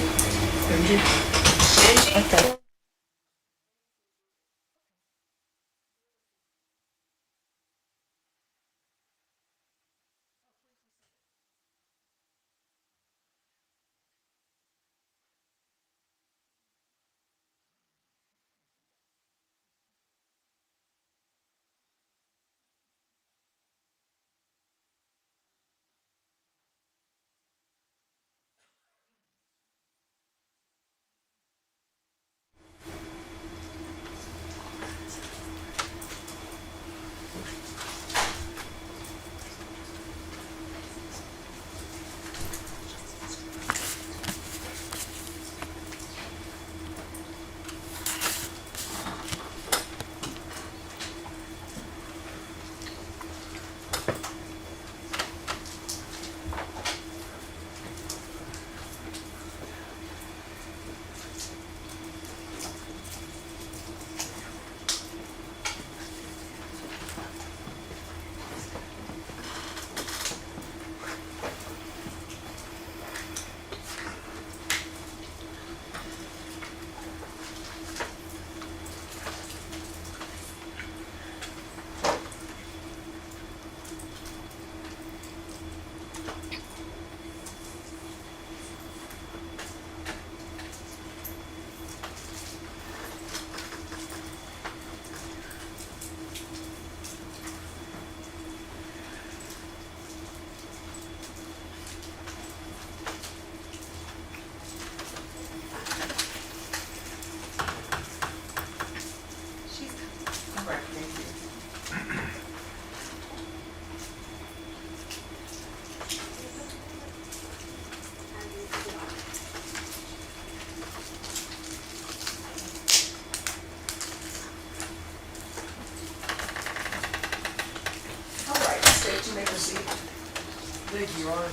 Your Honor.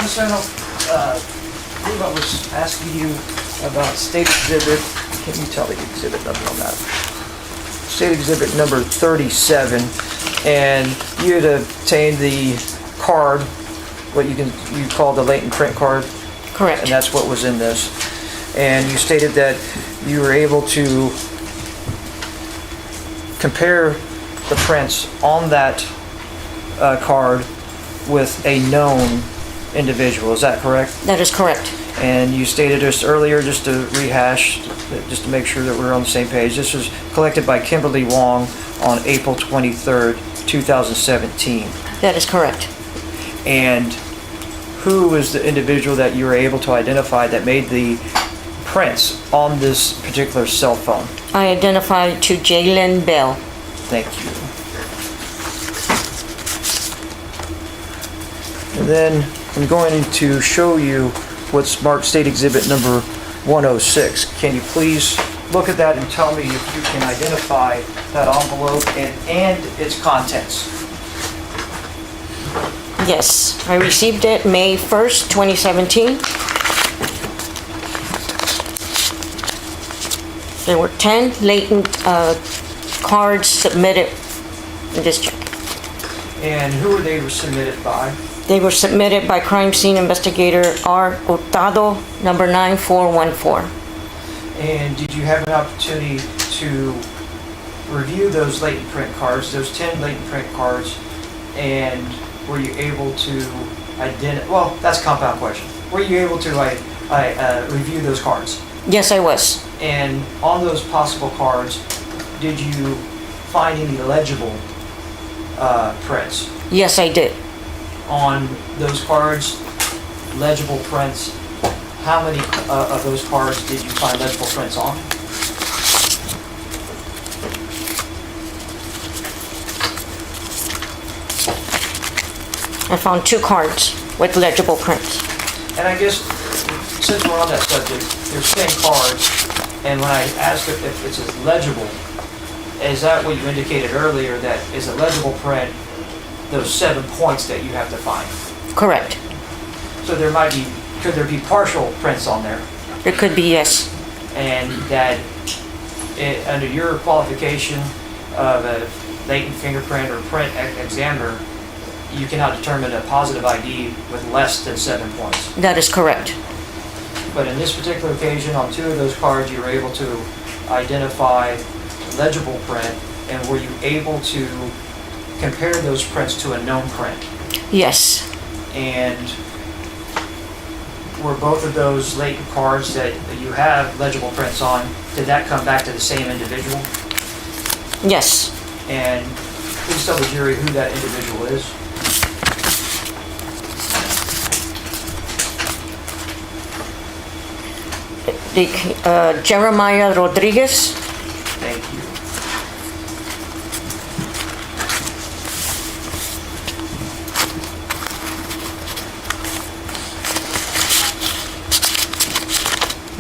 Ms. Randolph, I believe I was asking you about state exhibit, can you tell the exhibit number on that? State exhibit number 37, and you had obtained the card, what you call the latent print card?
Correct.
And that's what was in this. And you stated that you were able to compare the prints on that card with a known individual, is that correct?
That is correct.
And you stated just earlier, just to rehash, just to make sure that we're on the same page, this was collected by Kimberly Wong on April 23rd, 2017.
That is correct.
And who was the individual that you were able to identify that made the prints on this particular cell phone?
I identified to Jalen Bell.
Thank you. And then I'm going to show you what's marked state exhibit number 106. Can you please look at that and tell me if you can identify that envelope and its contents?
Yes, I received it May 1st, 2017. There were 10 latent cards submitted in this check.
And who were they submitted by?
They were submitted by Crime Scene Investigator R. Hurtado, number 9414.
And did you have an opportunity to review those latent print cards, those 10 latent print cards, and were you able to identify, well, that's a compound question. Were you able to review those cards?
Yes, I was.
And on those possible cards, did you find any legible prints?
Yes, I did.
On those cards, legible prints, how many of those cards did you find legible prints on?
I found 2 cards with legible prints.
And I guess, since we're on that subject, there's 10 cards, and when I asked if it's legible, is that what you indicated earlier, that is a legible print, those 7 points that you have to find?
Correct.
So could there be partial prints on there?
It could be, yes.
And that, under your qualification of a latent fingerprint or print examiner, you cannot determine a positive ID with less than 7 points.
That is correct.
But in this particular occasion, on 2 of those cards, you were able to identify legible print, and were you able to compare those prints to a known print?
Yes.
And were both of those latent cards that you have legible prints on, did that come back to the same individual?
Yes.
And please tell the jury who that individual is.
Jeremiah Rodriguez.
Thank you.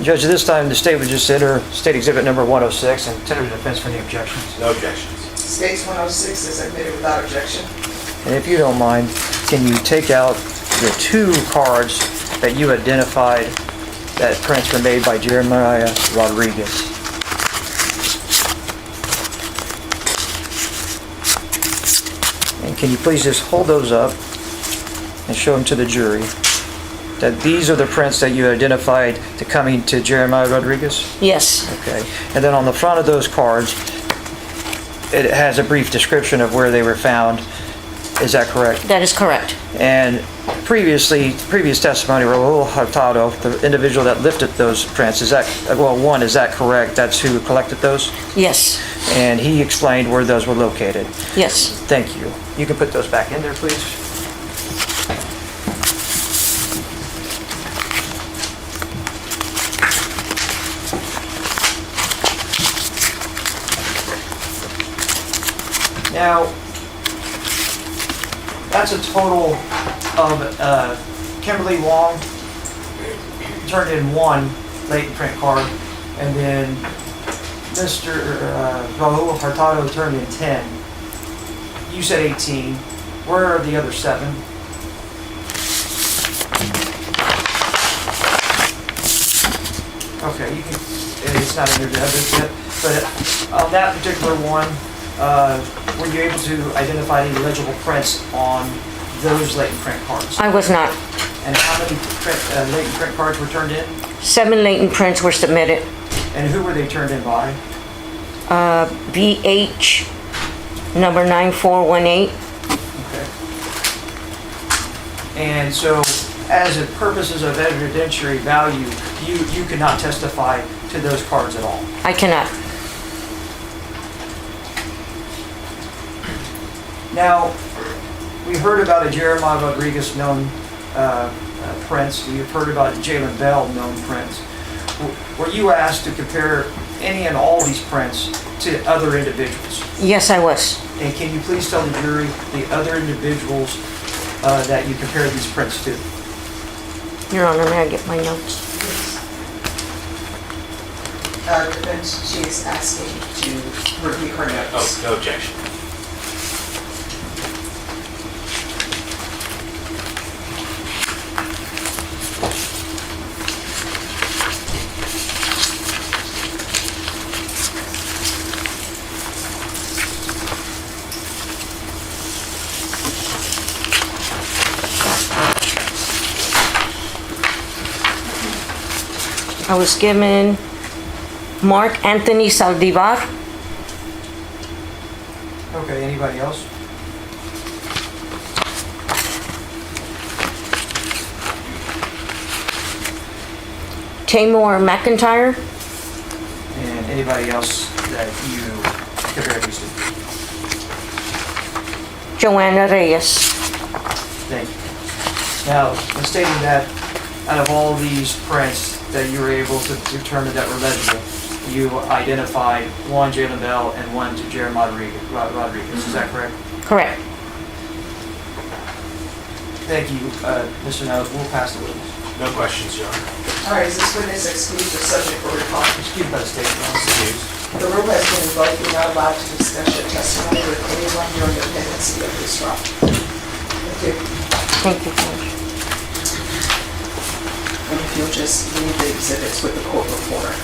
Judge, at this time, the state would just enter state exhibit number 106 and tender the defense for any objections.
No objections.
States 106 is admitted without objection.
And if you don't mind, can you take out the 2 cards that you identified that prints were made by Jeremiah Rodriguez? And can you please just hold those up and show them to the jury? That these are the prints that you identified to coming to Jeremiah Rodriguez?
Yes.
Okay. And then on the front of those cards, it has a brief description of where they were found. Is that correct?
That is correct.
And previous testimony, Raul Hurtado, the individual that lifted those prints, is that correct? That's who collected those?
Yes.
And he explained where those were located.
Yes.
Thank you. You can put those back in there, please. Now, that's a total of Kimberly Wong turned in 1 latent print card, and then Mr. Raul Hurtado turned in 10. You said 18. Where are the other 7? Okay, you can, it's not in your evidence yet, but on that particular one, were you able to identify any legible prints on those latent print cards?
I was not.
And how many latent print cards were turned in?
7 latent prints were submitted.
And who were they turned in by?
BH number 9418.
Okay. And so, as a purposes of evidentiary value, you cannot testify to those cards at all?
I cannot.
Now, we heard about a Jeremiah Rodriguez known prints. We've heard about Jalen Bell known prints. Were you asked to compare any and all these prints to other individuals?
Yes, I was.
And can you please tell the jury the other individuals that you compared these prints to?
Your Honor, may I get my notes?
Defense, she is asking to review her notes.
Oh, no objection.
I was given Mark Anthony Saldivar,
Okay, anybody else?
Taymor McIntyre,
And anybody else that you compared these to?
Joanna Reyes.
Thank you. Now, in stating that, out of all these prints that you were able to determine that were legible, you identified one Jalen Bell and one to Jeremiah Rodriguez. Is that correct?
Correct.
Thank you, Mr. Nels. We'll pass the witness.
No questions, Your Honor.
All right, is this witness excused or subject for recall?
Excuse by the state.
Excused.
The rule has been invoked, you're not allowed to discuss your testimony with anyone during the pendency of this trial. Thank you.
Thank you, Judge.
And if you'll just leave the exhibits with the court reporter.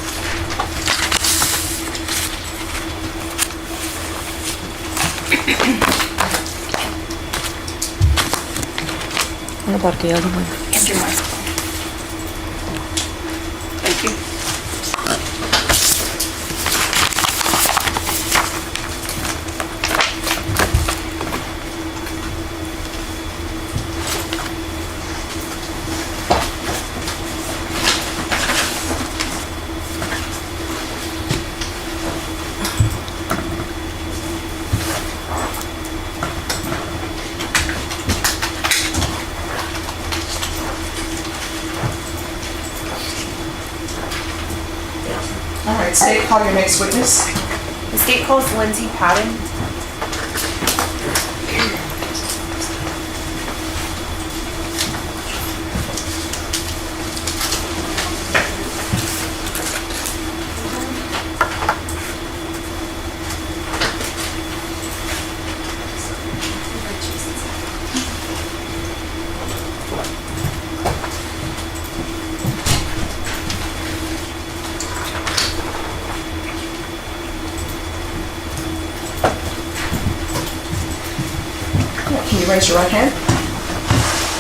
What about the other one?
And your microphone. Thank you.
All right, state, call your next witness.
The state calls Lindsay Patton.
Can you raise your right hand?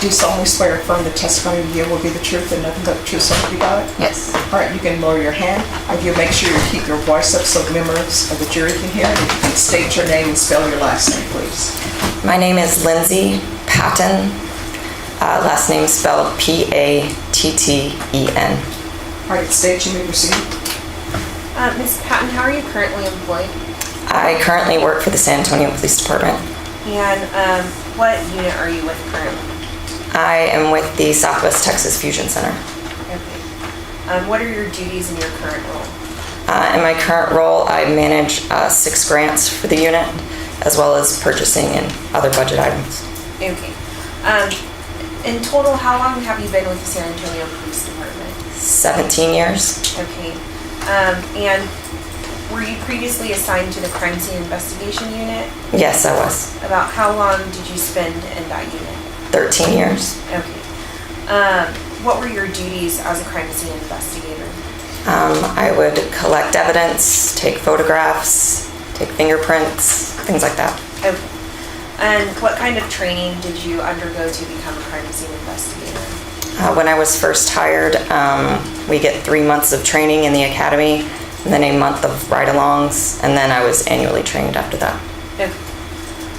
Do you solemnly swear or affirm the testimony you give will be the truth and nothing but the truth, so help you God?
Yes.
All right, you can lower your hand. If you'll make sure you keep your voice up so members of the jury can hear, and if you can state your name and spell your last name, please.
My name is Lindsay Patton. Last name spelled Patten.
All right, state, you may proceed.
Ms. Patton, how are you currently employed?
I currently work for the San Antonio Police Department.
And what unit are you with currently?
I am with the Southwest Texas Fusion Center.
Okay. What are your duties in your current role?
In my current role, I manage 6 grants for the unit, as well as purchasing and other budget items.
Okay. In total, how long have you been with the San Antonio Police Department?
17 years.
Okay. And were you previously assigned to the crime scene investigation unit?
Yes, I was.
About how long did you spend in that unit?
13 years.
Okay. What were your duties as a crime scene investigator?
I would collect evidence, take photographs, take fingerprints, things like that.
Okay. And what kind of training did you undergo to become a crime scene investigator?
When I was first hired, we get 3 months of training in the academy, and then a month of ride-alongs, and then I was annually trained after that.
Okay.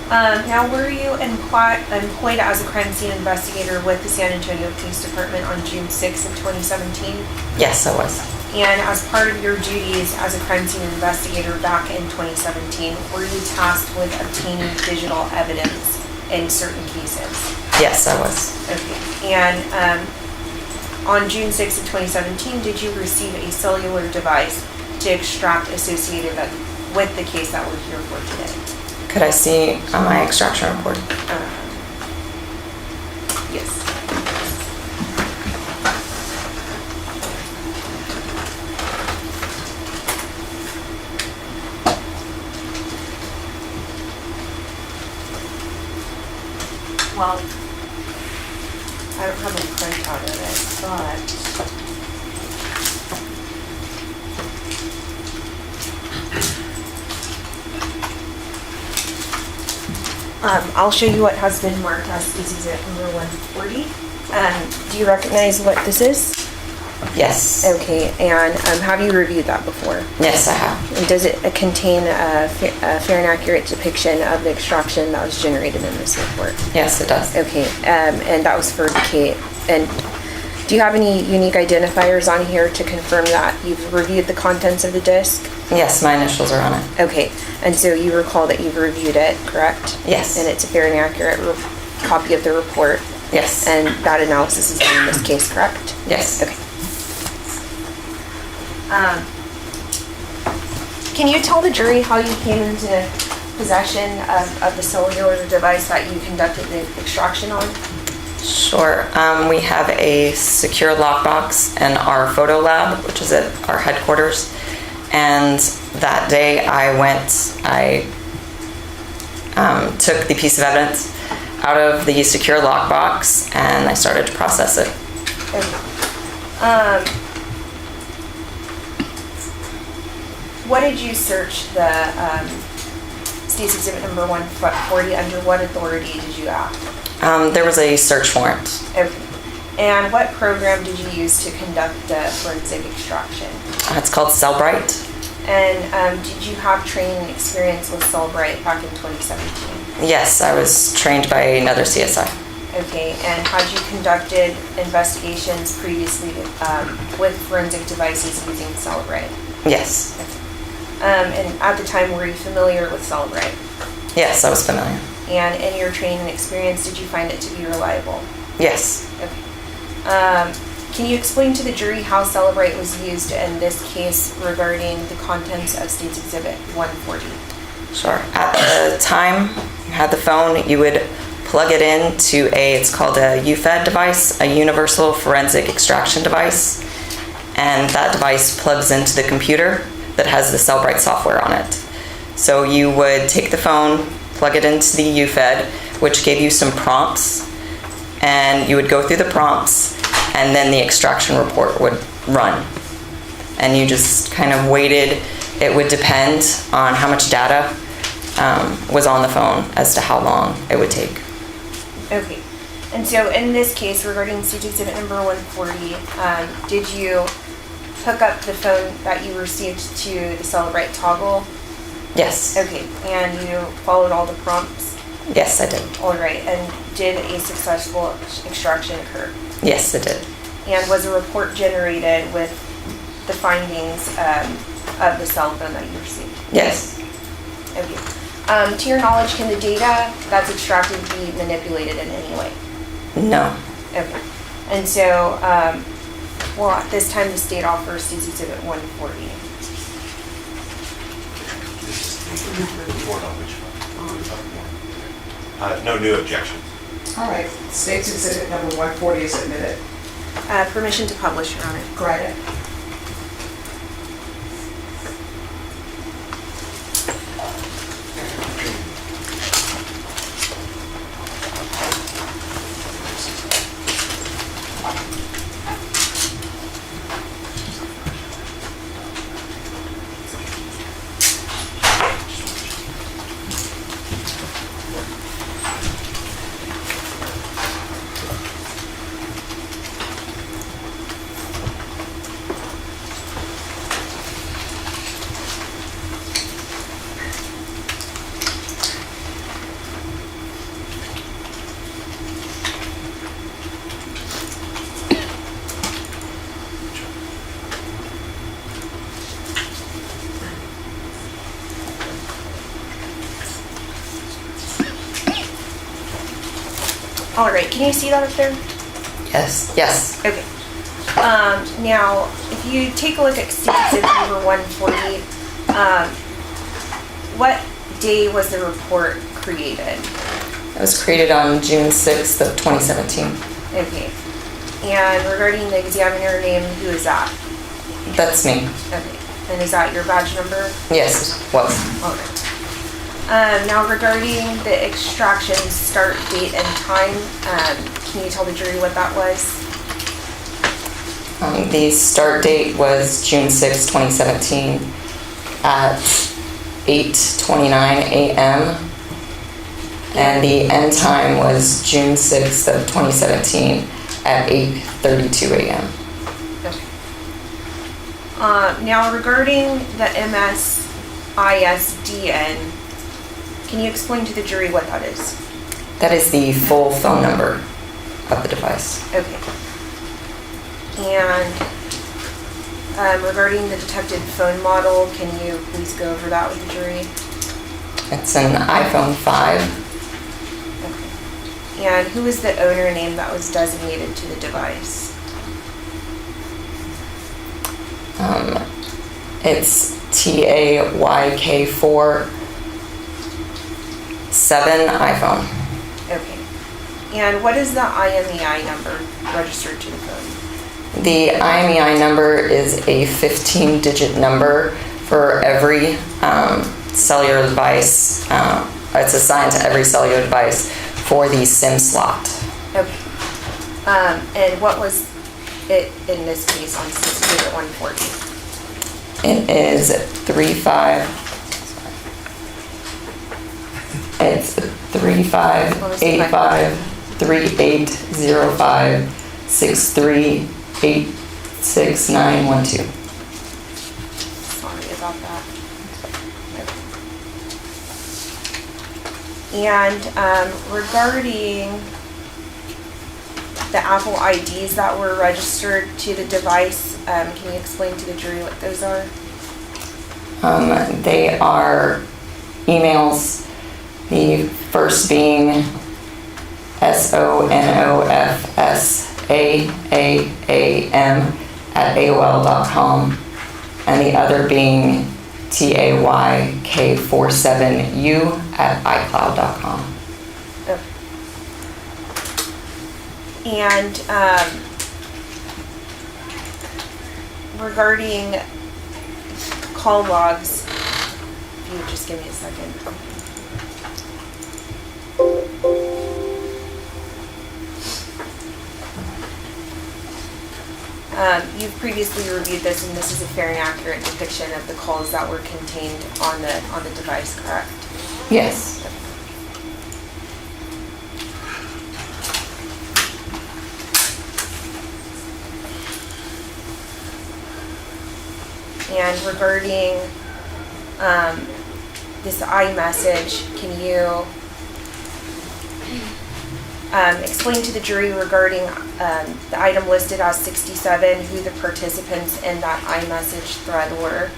Now, were you employed as a crime scene investigator with the San Antonio Police Department on June 6th of 2017?
Yes, I was.
And as part of your duties as a crime scene investigator back in 2017, were you tasked with obtaining digital evidence in certain cases?
Yes, I was.
Okay. And on June 6th of 2017, did you receive a cellular device to extract associated with the case that we're here for today?
Could I see my extraction report?
Yes. Well, I don't have a printout of it, but I'll show you what has been marked as exhibit number 140. Do you recognize what this is?
Yes.
Okay, and have you reviewed that before?
Yes, I have.
And does it contain a fair and accurate depiction of the extraction that was generated in this report?
Yes, it does.
Okay, and that was for Kate. And do you have any unique identifiers on here to confirm that you've reviewed the contents of the disc?
Yes, my initials are on it.
Okay, and so you recall that you've reviewed it, correct?
Yes.
And it's a fair and accurate copy of the report?
Yes.
And that analysis is done in this case, correct?
Yes.
Okay. Can you tell the jury how you came into possession of the cellular device that you conducted the extraction on?
Sure. We have a secure lockbox in our photo lab, which is at our headquarters. And that day I took the piece of evidence out of the secure lockbox and I started to process it.
Okay. What did you search the State's Exhibit number 140 under? What authority did you act?
There was a search warrant.
Okay. And what program did you use to conduct the forensic extraction?
It's called Cellbrite.
And did you have training and experience with Cellbrite back in 2017?
Yes, I was trained by another CSI.
Okay, and had you conducted investigations previously with forensic devices using Cellbrite?
Yes.
Okay. And at the time, were you familiar with Cellbrite?
Yes, I was familiar.
And in your training and experience, did you find it to be reliable?
Yes.
Okay. Can you explain to the jury how Cellbrite was used in this case regarding the contents of State's Exhibit 140?
Sure. At the time you had the phone, you would plug it into it's called a UFED device, a Universal Forensic Extraction Device. And that device plugs into the computer that has the Cellbrite software on it. So you would take the phone, plug it into the UFED, which gave you some prompts, and you would go through the prompts, and then the extraction report would run. And you just kind of waited. It would depend on how much data was on the phone as to how long it would take.
Okay. And so in this case, regarding State Exhibit number 140, did you hook up the phone that you received to the Cellbrite toggle?
Yes.
Okay. And you followed all the prompts?
Yes, I did.
All right. And did a successful extraction occur?
Yes, it did.
And was a report generated with the findings of the cell phone that you received?
Yes.
Okay. To your knowledge, can the data that's extracted be manipulated in any way?
No.
Okay. And so, well, at this time, the state offers State's Exhibit 140.
No new objection.
All right, State's Exhibit number 140 is admitted.
Permission to publish, Your Honor.
Granted.
All right, can you see that up there?
Yes, yes.
Okay. Now, if you take a look at state exhibit number 140, what day was the report created?
It was created on June 6th of 2017.
Okay. And regarding the examiner name, who is that?
That's me.
Okay. And is that your badge number?
Yes, it was.
All right. Now regarding the extraction start date and time, can you tell the jury what that was?
The start date was June 6, 2017 at 8:29 a.m. And the end time was June 6th of 2017 at 8:32 a.m.
Okay. Now regarding the MSISDN, can you explain to the jury what that is?
That is the full phone number of the device.
Okay. And regarding the detected phone model, can you please go over that with the jury?
It's an iPhone 5.
Okay. And who is the owner name that was designated to the device?
It's Tay-K 7 iPhone.
Okay. And what is the IMEI number registered to the phone?
The IMEI number is a 15-digit number for every cellular device. It's assigned to every cellular device for the SIM slot.
Okay. And what was it in this case on Exhibit 140?
It is 3585380563869112.
Sorry about that. Okay. And regarding the Apple IDs that were registered to the device, can you explain to the jury what those are?
They are emails, the first being sonofsaam@aol.com, and the other being tayk47u@icloud.com.
Okay. And regarding call logs, if you would just give me a second. You've previously reviewed this, and this is a fair and accurate depiction of the calls that were contained on the device, correct?
Yes.
And regarding this iMessage, can you explain to the jury regarding the item listed as 67, who the participants in that iMessage thread were?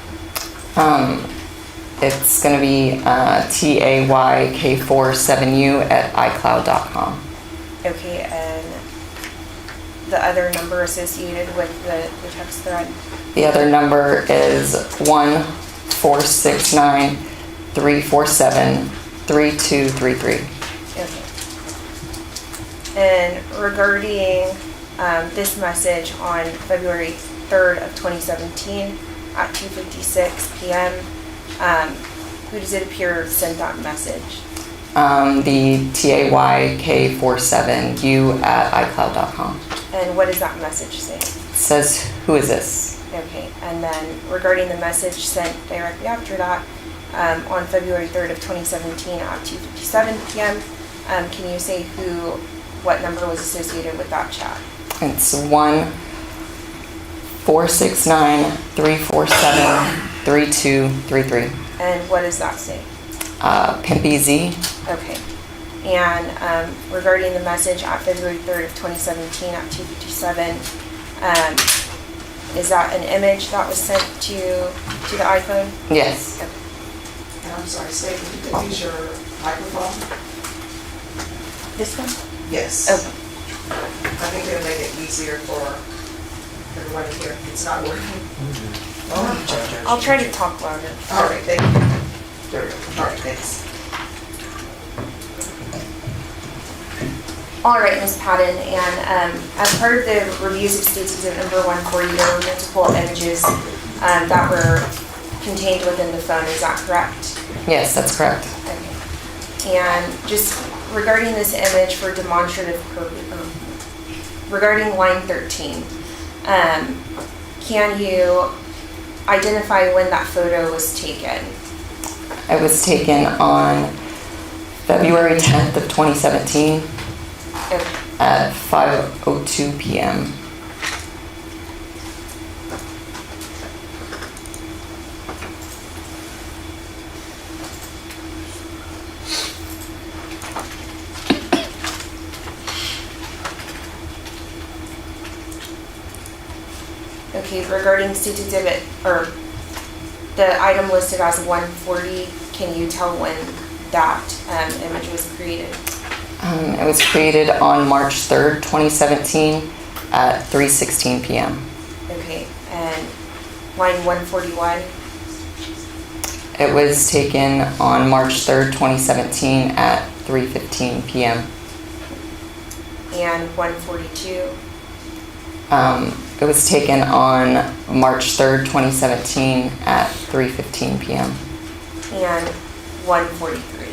It's going to be tayk47u@icloud.com.
Okay, and the other number associated with the text thread?
The other number is 1-469-347-3233.
Okay. And regarding this message on February 3rd of 2017 at 2:56 p.m., who does it appear sent that message?
The tayk47u@icloud.com.
And what does that message say?
It says, "Who is this?"
Okay, and then regarding the message sent directly after that, on February 3rd of 2017 at 2:57 p.m., can you say what number was associated with that chat?
It's 1-469-347-3233.
And what does that say?
Pimpy Z.
Okay. And regarding the message at February 3rd of 2017 at 2:57, is that an image that was sent to the iPhone?
Yes.
Okay.
And I'm sorry, Stacey, you could use your microphone?
This one?
Yes.
Okay.
I think it'll make it easier for everyone to hear if it's not working.
I'll try to talk louder.
All right, thank you. There we go. All right, thanks.
All right, Ms. Patton, and as part of the reviews of State's Exhibit number 140, there were multiple images that were contained within the phone, is that correct?
Yes, that's correct.
Okay. And just regarding this image for demonstrative purpose, regarding line 13, can you identify when that photo was taken?
It was taken on February 10th of 2017
Okay.
at 5:02 p.m.
Okay, regarding State's Exhibit, or the item listed as 140, can you tell when that image was created?
It was created on March 3rd, 2017 at 3:16 p.m.
Okay, and line 141,
It was taken on March 3rd, 2017 at 3:15 p.m.
and 142,
It was taken on March 3rd, 2017 at 3:15 p.m.
and 143.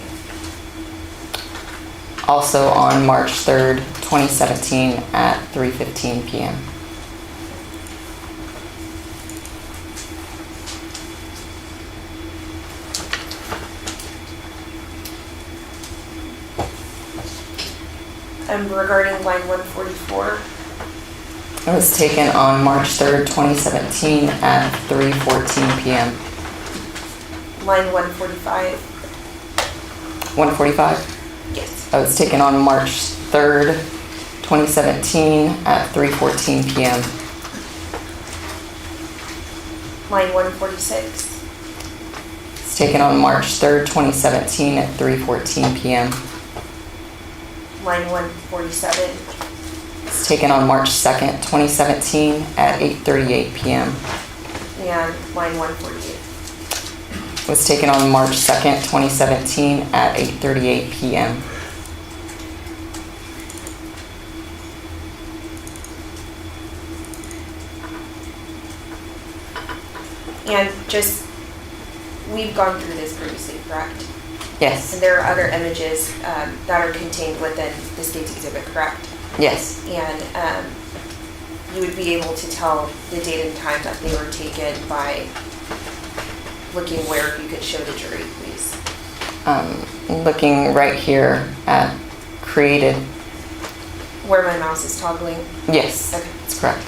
Also on March 3rd, 2017 at 3:15 p.m.
Regarding line 144,
It was taken on March 3rd, 2017 at 3:14 p.m.
line 145,
1:45?
yes.
It was taken on March 3rd, 2017 at 3:14 p.m.
Line 146,
It's taken on March 3rd, 2017 at 3:14 p.m.
line 147,
It's taken on March 2nd, 2017 at 8:38 p.m.
and line 148.
It was taken on March 2nd, 2017 at 8:38 p.m.
And just, we've gone through this previously, correct?
Yes,
And there are other images that are contained within the State's Exhibit, correct?
yes,
And you would be able to tell the date and time that they were taken by looking where, if you could show the jury, please.
Looking right here at created,
Where my mouse is toggling.
yes,
Okay,
that's correct.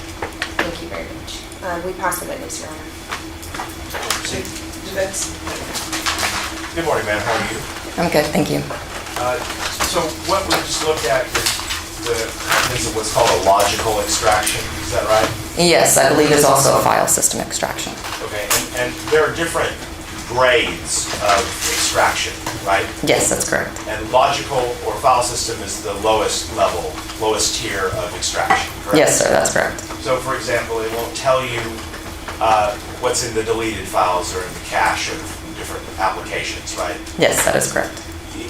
thank you very much. We pass the witness, Your Honor.
Defense?
Good morning, ma'am. How are you?
I'm good, thank you.
So what we just looked at is is what's called a logical extraction. Is that right?
Yes, I believe it's also a file system extraction.
Okay. And there are different grades of extraction, right?
Yes, that's correct.
And logical or file system is the lowest level, lowest tier of extraction, correct?
Yes, sir, that's correct.
So for example, it won't tell you what's in the deleted files or in the cache of different applications, right?
Yes, that is correct.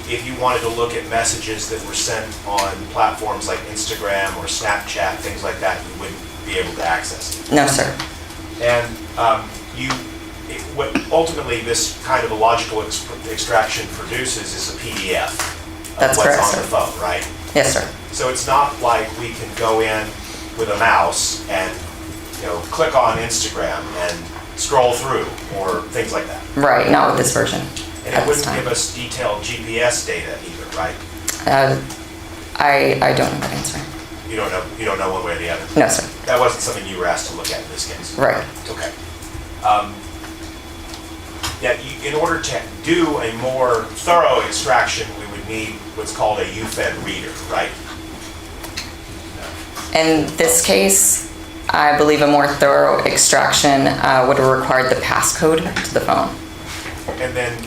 If you wanted to look at messages that were sent on platforms like Instagram or Snapchat, things like that, you wouldn't be able to access it.
No, sir.
And what ultimately this kind of a logical extraction produces is a PDF
That's
of
correct,
what's on
sir.
the phone, right?
Yes, sir.
So it's not like we can go in with a mouse and, click on Instagram and scroll through or things like that.
Right, not with this version.
And
at
it
this
wouldn't
time.
give us detailed GPS data either, right?
I don't know that answer.
You don't know one way or the other?
No, sir.
That wasn't something you were asked to look at in this case?
Right.
Okay. In order to do a more thorough extraction, we would need what's called a UFED reader, right?
In this case, I believe a more thorough extraction would have required the passcode to the phone.
And then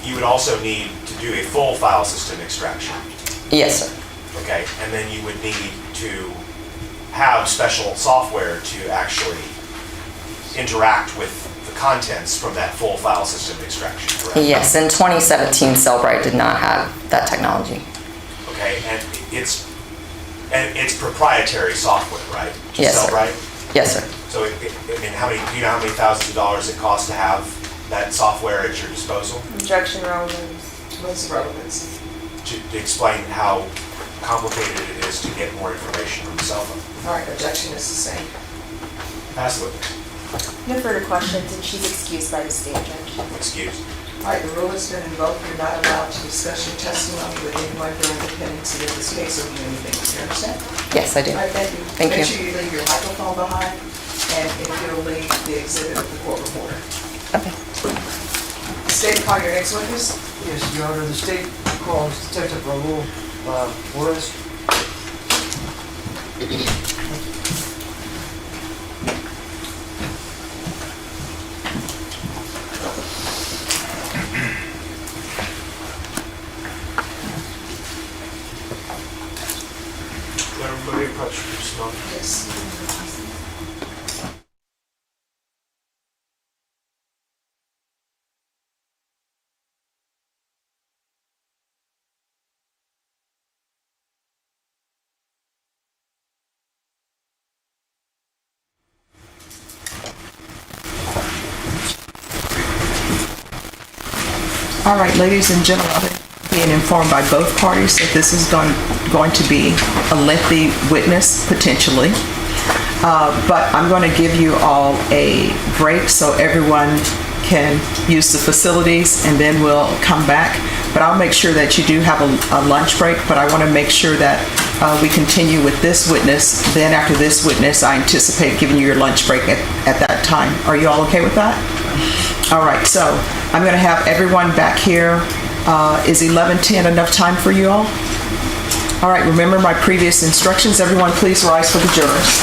you would also need to do a full file system extraction.
Yes, sir.
okay? And then you would need to have special software to actually interact with the contents from that full file system extraction, correct?
Yes, in 2017, Cellbrite did not have that technology.
Okay, and it's proprietary software, right? To
Yes, sir.
Cellbrite?
Yes, sir.
So, I mean, do you know how many thousands of dollars it costs to have that software at your disposal?
Objection relevance.
What's the relevance?
To explain how complicated it is to get more information from the cell phone.
All right, objection is the same.
Pass the witness.
No further questions, and she's excused by the state judge.
Excused.
All right, the rule has been invoked. You're not allowed to discuss your testimony with anyone during the pendency of this case or do anything. Do you understand?
Yes, I do.
All right, thank you.
Thank
Make
you.
sure you leave your microphone behind, and if you'll leave the exhibit with the court reporter.
Okay.
State, call your next witness.
Yes, Your Honor, the state calls Detective Raul Flores.
Let everybody approach you, smell.
Yes. All right, ladies and gentlemen, being informed by both parties that this is going to be a lengthy witness, potentially. But I'm going to give you all a break so everyone can use the facilities, and then we'll come back. But I'll make sure that you do have a lunch break, but I want to make sure that we continue with this witness. Then after this witness, I anticipate giving you your lunch break at that time. Are you all okay with that? All right, so I'm going to have everyone back here. Is 11:10 enough time for you all? All right, remember my previous instructions. Everyone please rise for the jurors.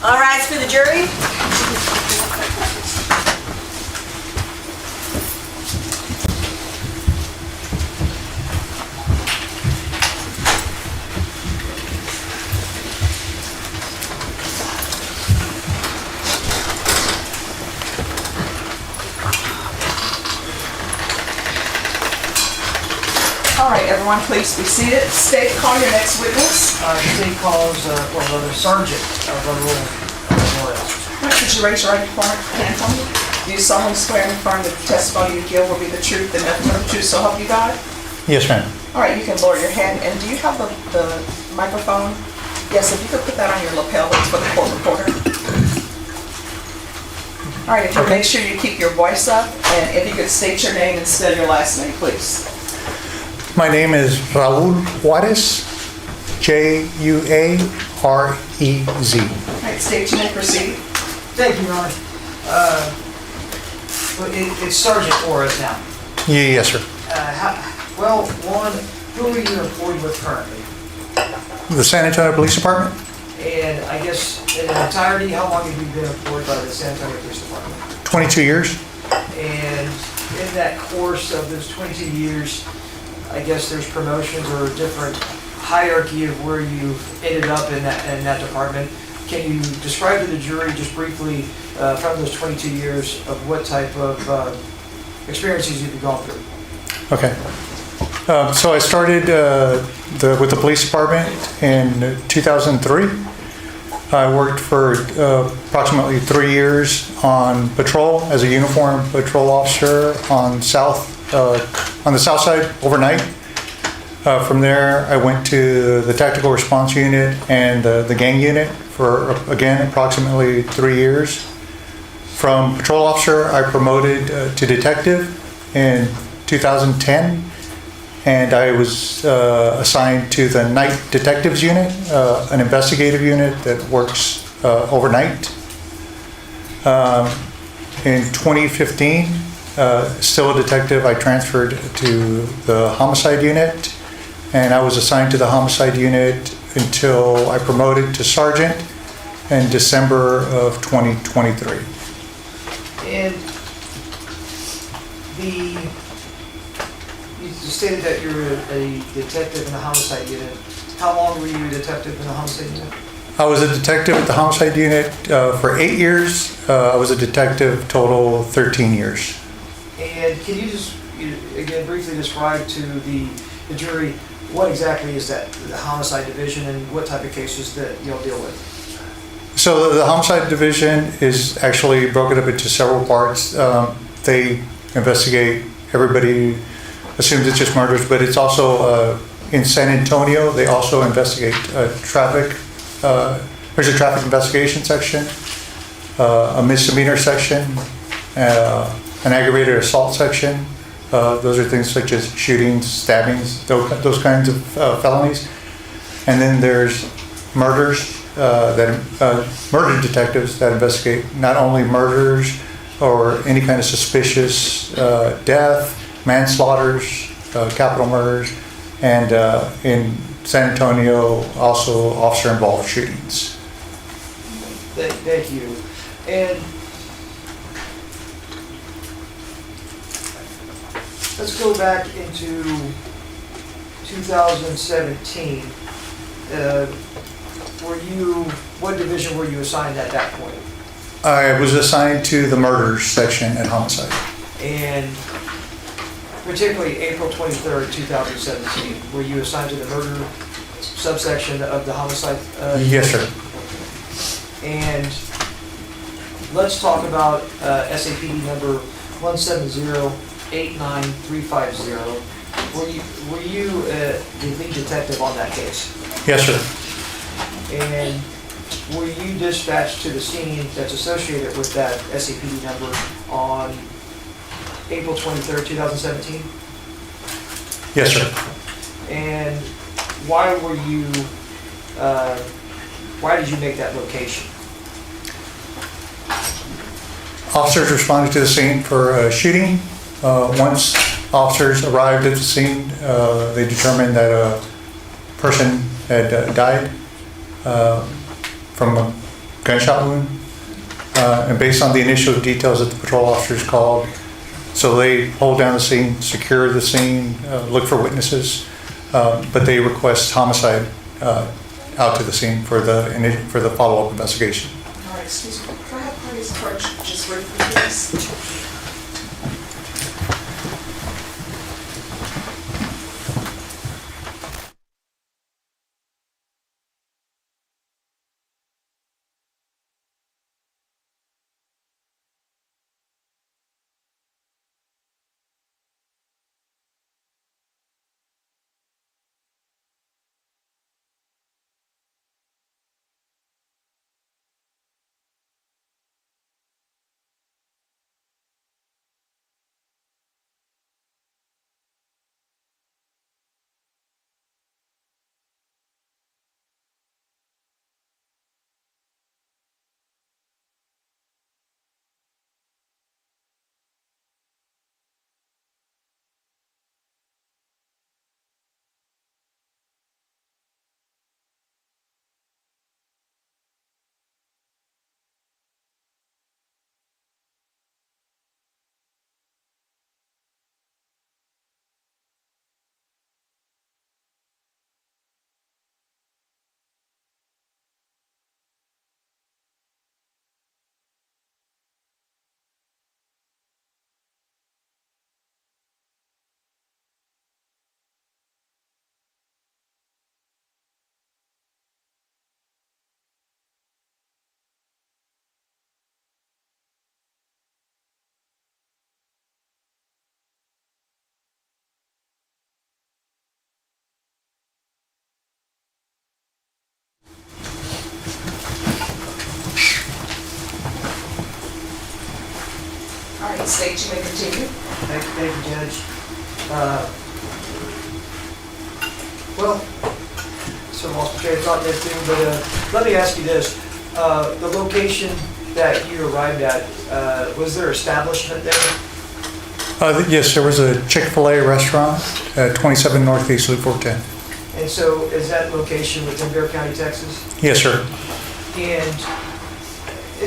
All rise for the jury.
All right, everyone, please be seated. State, call your next witness.
State calls, the sergeant of the rural Royals.
All right, could you raise your right hand for me? Do you solemnly swear and affirm that the testimony you give will be the truth and nothing but the truth, so help you God?
Yes, ma'am.
All right, you can lower your hand. And do you have the microphone? Yes, if you could put that on your lapel, it's for the court reporter. All right, if you make sure you keep your voice up, and if you could state your name and spell your last name, please.
My name is Raul Juarez, Juarez.
All right, state your name, proceed.
Thank you, Your Honor. It's Sergeant Juarez now.
Yes, sir.
One, who are you employed with currently?
The San Antonio Police Department?
And I guess in entirety, how long have you been employed by the San Antonio Police Department?
22 years.
And in that course of those 22 years, I guess there's promotions or a different hierarchy of where you ended up in that department. Can you describe to the jury just briefly from those 22 years of what type of experiences you've gone through?
Okay. So I started with the police department in 2003. I worked for approximately 3 years on patrol as a uniformed patrol officer on the south side overnight. From there, I went to the tactical response unit and the gang unit for, again, approximately 3 years. From patrol officer, I promoted to detective in 2010, and I was assigned to the night detectives unit, an investigative unit that works overnight. In 2015, still a detective, I transferred to the homicide unit, and I was assigned to the homicide unit until I promoted to sergeant in December of 2023.
And you stated that you're a detective in the homicide unit. How long were you a detective in the homicide unit?
I was a detective at the homicide unit for 8 years. I was a detective total 13 years.
And can you just, again, briefly describe to the jury what exactly is that, the homicide division, and what type of cases that you'll deal with?
So the homicide division is actually broken up into several parts. They investigate, everybody assumes it's just murders, but it's also in San Antonio, they also investigate traffic. There's a traffic investigation section, a misdemeanor section, an aggravated assault section. Those are things such as shootings, stabbings, those kinds of felonies. And then there's murders, murder detectives that investigate not only murders or any kind of suspicious death, manslaughters, capital murders, and in San Antonio, also officer-involved shootings.
Thank you. And let's go back into 2017. What division were you assigned at that point?
I was assigned to the murders section at homicide.
And particularly April 23rd, 2017, were you assigned to the murder subsection of the homicide?
Yes, sir.
And let's talk about SAPD number 170-89350. Were you the lead detective on that case?
Yes, sir.
And were you dispatched to the scene that's associated with that SAPD number on April 23rd, 2017?
Yes, sir.
And why did you make that location?
Officers responded to the scene for a shooting. Once officers arrived at the scene, they determined that a person had died from a gunshot wound. And based on the initial details that the patrol officers called, so they hold down the scene, secure the scene, look for witnesses, but they request homicide out to the scene for the follow-up investigation.
All right, excuse me, can I have parties clerk just read for this? All right, State, you may continue.
Thank you, Judge. Well, so lost my train of thought there too, but let me ask you this. The location that you arrived at, was there establishment there?
Yes, there was a Chick-fil-A restaurant at 27 Northeast Loop 410.
And so is that location within Bear County, Texas?
Yes, sir.
And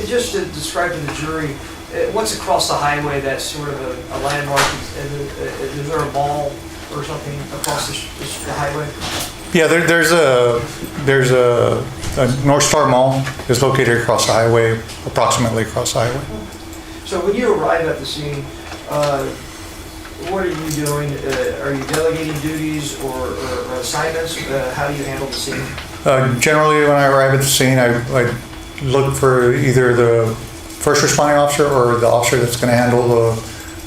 just to describe to the jury, what's across the highway that's sort of a landmark? Is there a mall or something across the highway?
Yeah, there's a North Star Mall is located across the highway, approximately across the highway.
So when you arrive at the scene, what are you doing? Are you delegating duties or assignments? How do you handle the scene?
Generally, when I arrive at the scene, I look for either the first responding officer or the officer that's going to handle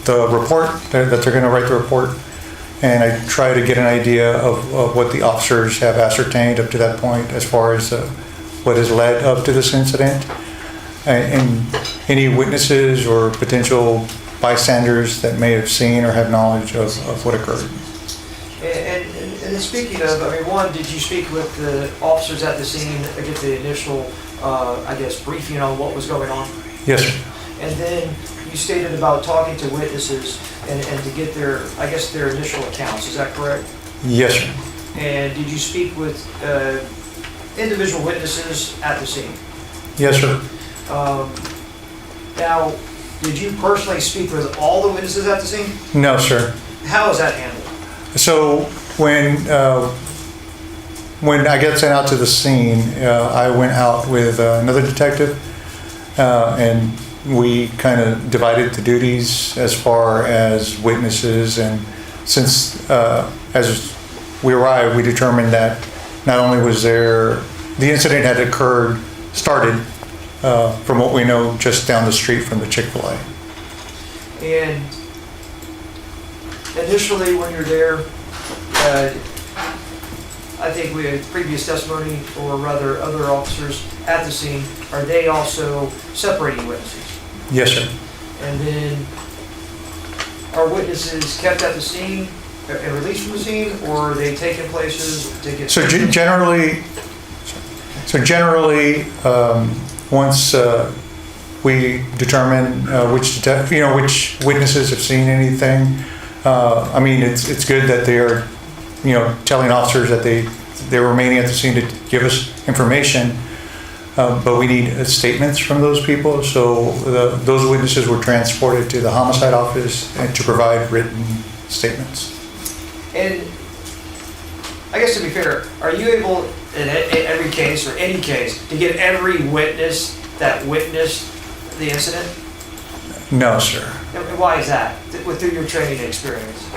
the report, that they're going to write the report. And I try to get an idea of what the officers have ascertained up to that point as far as what has led up to this incident. And any witnesses or potential bystanders that may have seen or have knowledge of what occurred.
And speaking of, I mean, one, did you speak with the officers at the scene, get the initial, I guess, briefing on what was going on?
Yes, sir.
And then you stated about talking to witnesses and to get their, I guess, their initial accounts. Is that correct?
Yes, sir.
And did you speak with individual witnesses at the scene?
Yes, sir.
Now, did you personally speak with all the witnesses at the scene?
No, sir.
How is that handled?
So when I got sent out to the scene, I went out with another detective, and we kind of divided the duties as far as witnesses. And since as we arrived, we determined that not only was the incident had started from what we know just down the street from the Chick-fil-A.
And initially, when you're there, I think we had previous testimony, or rather other officers at the scene, are they also separating witnesses?
Yes, sir.
And then are witnesses kept at the scene and released from the scene, or are they taken places to get...
So generally, once we determine which witnesses have seen anything, I mean, it's good that they are, telling officers that they're remaining at the scene to give us information. but we need statements from those people. So those witnesses were transported to the homicide office and to provide written statements.
And I guess to be fair, are you able in every case or any case to get every witness that witnessed the incident?
No, sir.
And why is that, through your training experience?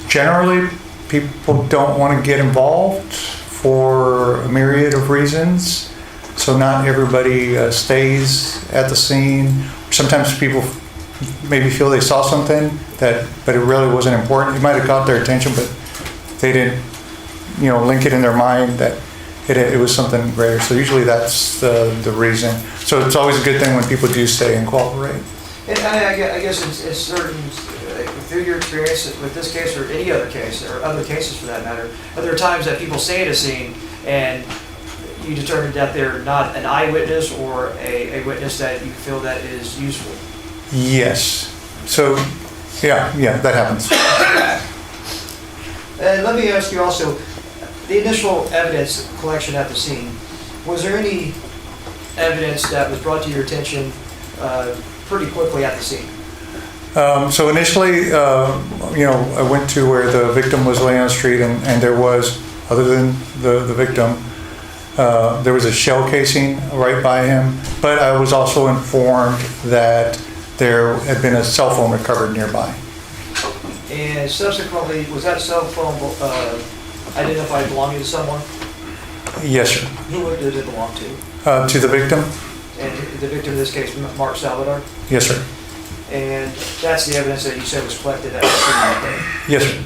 Generally, people don't want to get involved for a myriad of reasons. So not everybody stays at the scene. Sometimes people maybe feel they saw something but it really wasn't important. It might have caught their attention, but they didn't, link it in their mind that it was something greater. So usually that's the reason. So it's always a good thing when people do stay and cooperate.
And I guess it's certain, through your experience with this case or any other case, or other cases for that matter, are there times that people stay at a scene and you determine that they're not an eyewitness or a witness that you feel that is useful?
Yes. So, yeah, that happens.
And let me ask you also, the initial evidence collection at the scene, was there any evidence that was brought to your attention pretty quickly at the scene?
So initially, I went to where the victim was laying on the street, and there was, other than the victim, there was a shell casing right by him. But I was also informed that there had been a cell phone recovered nearby.
And subsequently, was that cell phone identified belonging to someone?
Yes, sir.
Who did it belong to?
To the victim?
And the victim in this case, Mark Salvador?
Yes, sir.
And that's the evidence that you said was collected at the scene that day?
Yes, sir.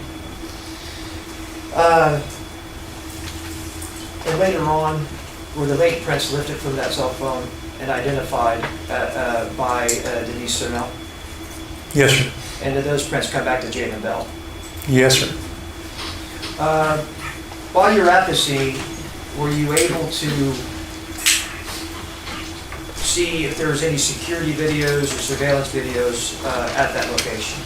And later on, were the latent prints lifted from that cell phone and identified by Denise Surnell?
Yes, sir.
And did those prints come back to Jalen Bell?
Yes, sir.
While you were at the scene, were you able to see if there was any security videos or surveillance videos at that location?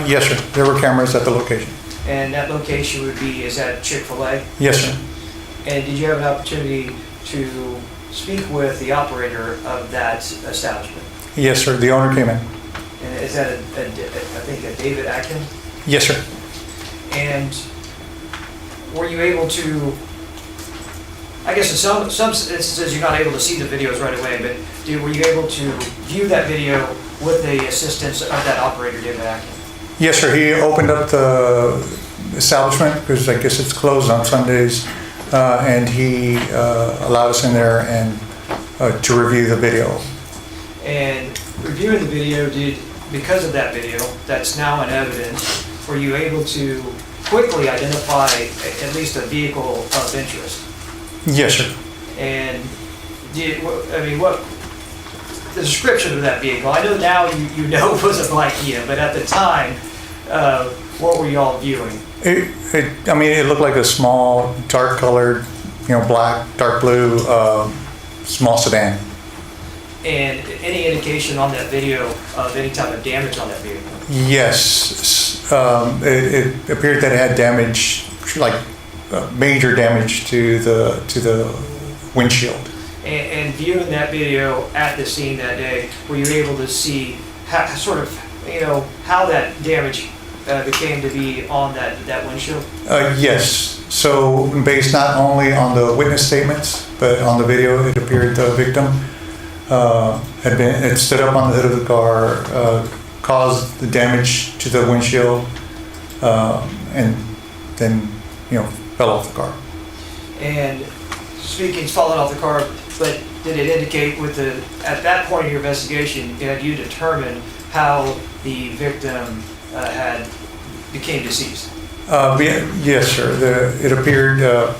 Yes, sir. There were cameras at the location.
And that location is that Chick-fil-A?
Yes, sir.
And did you have an opportunity to speak with the operator of that establishment?
Yes, sir. The owner came in.
And is that I think a David Atkin?
Yes, sir.
And were you able to, I guess in some instances you're not able to see the videos right away, but were you able to view that video with the assistance of that operator, David Atkin?
Yes, sir. He opened up the establishment because I guess it's closed on Sundays, and he allowed us in there and to review the video.
And reviewing the video, because of that video that's now in evidence, were you able to quickly identify at least a vehicle of interest?
Yes, sir.
And what the description of that vehicle? I know now you know it was a black Kia, but at the time, what were y'all viewing?
It looked like a small, dark-colored, black, dark blue, small sedan.
And any indication on that video of any type of damage on that vehicle?
Yes, it appeared that it had damage, like major damage to the windshield.
And viewing that video at the scene that day, were you able to see how that damage became to be on that windshield?
Yes. So based not only on the witness statements, but on the video, it appeared the victim had stood up on the hood of the car, caused the damage to the windshield, and then fell off the car.
And speaking, falling off the car, but did it indicate at that point in your investigation, had you determined how the victim became deceased?
Yes, sir. It appeared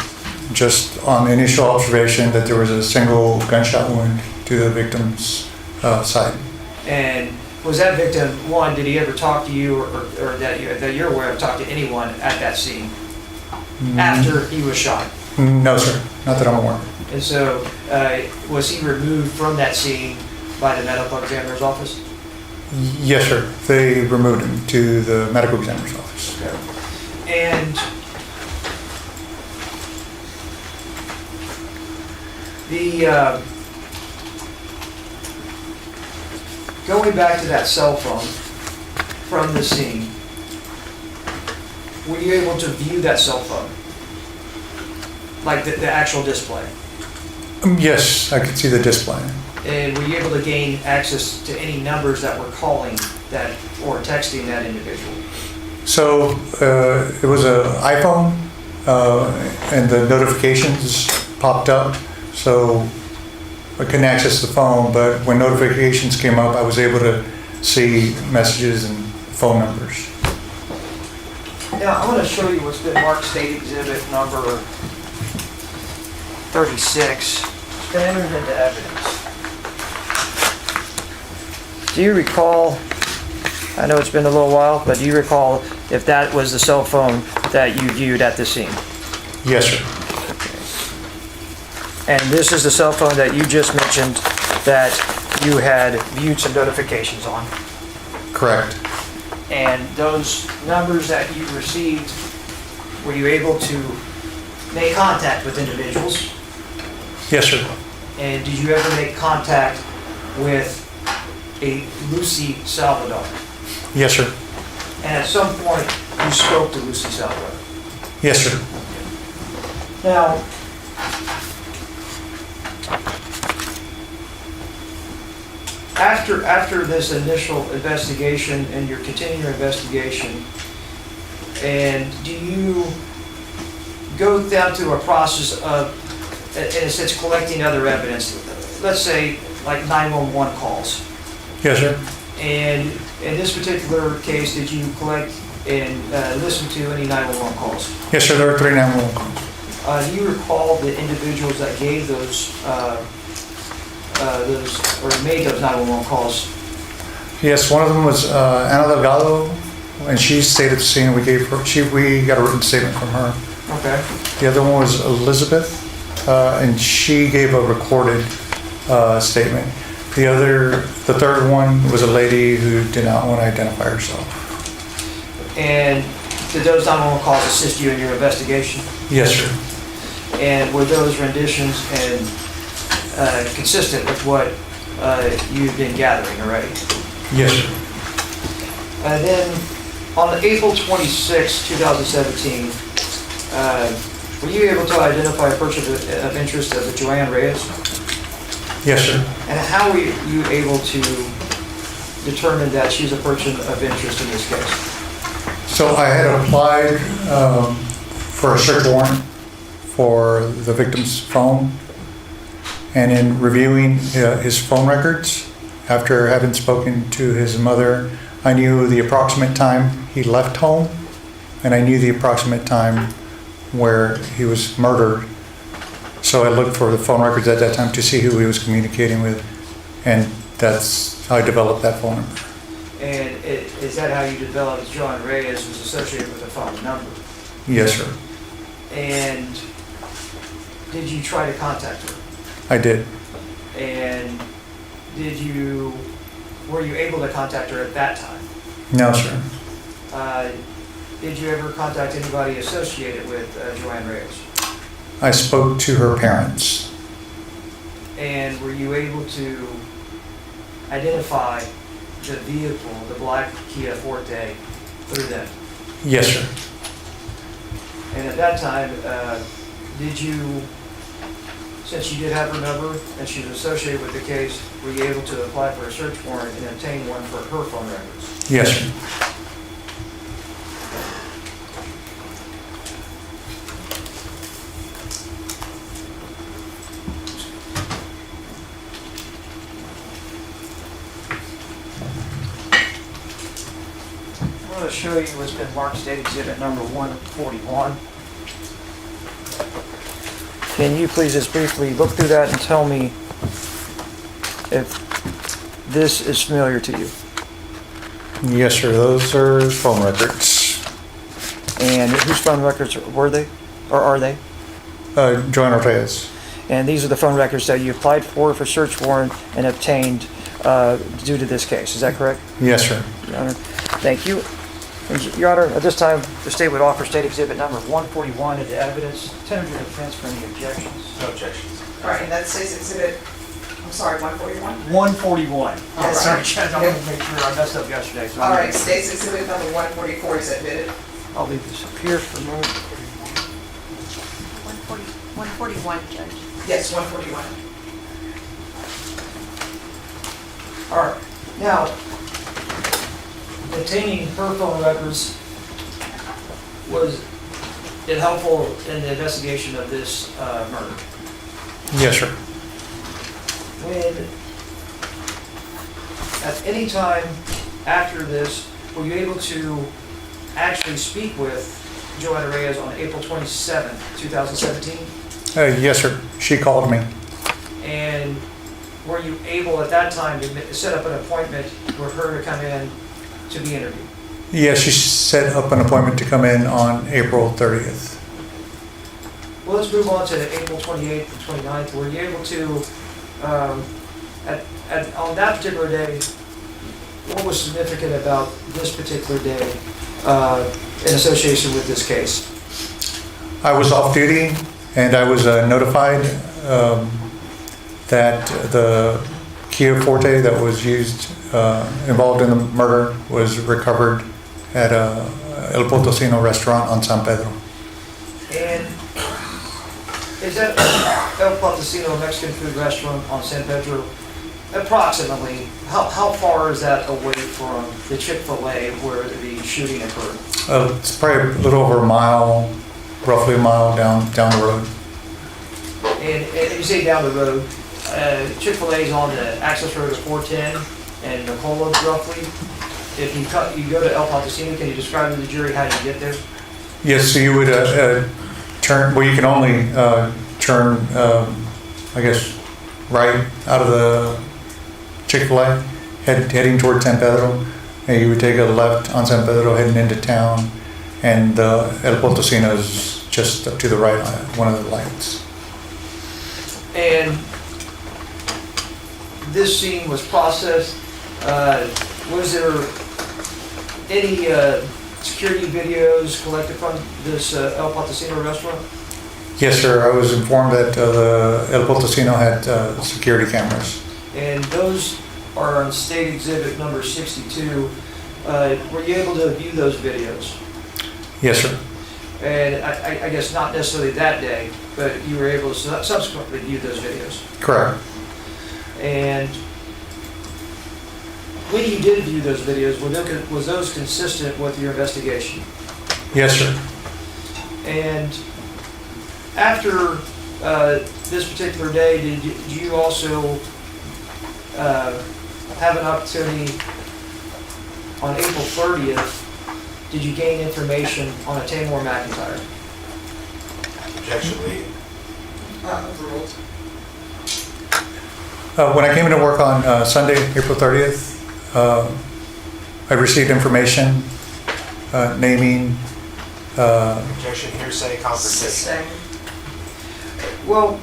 just on initial observation that there was a single gunshot wound to the victim's side.
And was that victim, did he ever talk to you or that you're aware of, talk to anyone at that scene after he was shot?
No, sir. Not that I'm aware of.
And so, was he removed from that scene by the medical examiner's office?
Yes, sir. They removed him to the medical examiner's office.
And Going back to that cell phone from the scene, were you able to view that cell phone? Like the actual display?
Yes, I could see the display.
And were you able to gain access to any numbers that were calling that or texting that individual?
So it was an iPhone, and the notifications popped up. So I couldn't access the phone, but when notifications came up, I was able to see messages and phone numbers.
Now, I want to show you what's been marked State Exhibit number 36. It's been entered into evidence. Do you recall, I know it's been a little while, but do you recall if that was the cell phone that you viewed at the scene?
Yes, sir.
And this is the cell phone that you just mentioned that you had viewed some notifications on.
Correct.
And those numbers that you received, were you able to make contact with individuals?
Yes, sir.
And did you ever make contact with a Lucy Salvador?
Yes, sir.
And at some point, you spoke to Lucy Salvador?
Yes, sir.
Now, after this initial investigation and your continuing investigation, and do you go down to a process of, in a sense, collecting other evidence? Let's say like 911 calls.
Yes, sir.
And in this particular case, did you collect and listen to any 911 calls?
Yes, sir. There were 3 911 calls.
Do you recall the individuals that gave those or made those 911 calls?
Yes, one of them was Ana Delgado, and she stayed at the scene. We got a written statement from her.
Okay.
The other one was Elizabeth, and she gave a recorded statement. The third one was a lady who did not want to identify herself.
And did those 911 calls assist you in your investigation?
Yes, sir.
And were those renditions and consistent with what you've been gathering already?
Yes, sir.
And then on April 26, 2017, were you able to identify a person of interest as a Joanne Reyes?
Yes, sir.
And how were you able to determine that she's a person of interest in this case?
So I had applied for a search warrant for the victim's phone, and in reviewing his phone records, after having spoken to his mother, I knew the approximate time he left home, and I knew the approximate time where he was murdered. So I looked for the phone records at that time to see who he was communicating with, and that's how I developed that phone number.
And is that how you developed Joanne Reyes was associated with the phone number?
Yes, sir.
And did you try to contact her?
I did.
And were you able to contact her at that time?
No, sir.
Did you ever contact anybody associated with Joanne Reyes?
I spoke to her parents.
And were you able to identify the vehicle, the black Kia Forte, through them?
Yes, sir.
And at that time, did you, since you did have her number and she was associated with the case, were you able to apply for a search warrant and obtain one for her phone records?
Yes, sir.
I'm going to show you what's been marked State Exhibit number 141. Can you please just briefly look through that and tell me if this is familiar to you?
Yes, sir. Those are phone records.
And whose phone records were they, or are they?
Joanne Ortez.
And these are the phone records that you applied for search warrant and obtained due to this case. Is that correct?
Yes, sir.
Your Honor, thank you. Your Honor, at this time, the state would offer state exhibit number 141 into evidence. Tender to defense for any objections.
No objections.
All right, and that stays exhibit, I'm sorry, 141?
141.
All right.
Sorry, Judge, I wanted to make sure I messed up yesterday. So
All right, stays exhibit number 144 is admitted.
I'll leave this up here for a moment.
141, Judge.
Yes, 141.
All right, now, obtaining her phone records, was it helpful in the investigation of this murder?
Yes, sir.
When, at any time after this, were you able to actually speak with Joanna Reyes on April 27th, 2017?
Yes, sir. She called me.
And were you able at that time to set up an appointment for her to come in to be interviewed?
Yes, she set up an appointment to come in on April 30th.
Well, let's move on to April 28th and 29th. Were you able to, on that particular day, what was significant about this particular day in association with this case?
I was off duty and I was notified that the Kia Forte that was used, involved in the murder, was recovered at a El Potosino restaurant on San Pedro.
And is that El Potosino Mexican food restaurant on San Pedro, approximately, how far is that away from the Chick-fil-A where the shooting occurred?
It's probably a little over a mile, roughly a mile down the road.
And you say down the road, Chick-fil-A is on the access road to 410 and Nicola roughly. If you go to El Potosino, can you describe to the jury how you get there?
Yes, so you would turn, well, you can only turn, I guess, right out of the Chick-fil-A, heading toward San Pedro. And you would take a left on San Pedro heading into town, and El Potosino is just up to the right, one of the lights.
And this scene was processed. Was there any security videos collected from this El Potosino restaurant?
Yes, sir. I was informed that the El Potosino had security cameras.
And those are on state exhibit number 62. Were you able to view those videos?
Yes, sir.
And I guess not necessarily that day, but you were able to subsequently view those videos.
Correct.
And when you did view those videos, was those consistent with your investigation?
Yes, sir.
And after this particular day, did you also have an opportunity on April 30th? Did you gain information on a Taymor McIntyre?
Objection, Lee.
Overruled.
When I came into work on Sunday, April 30th, I received information naming.
Objection, hearsay, confrontation.
Well,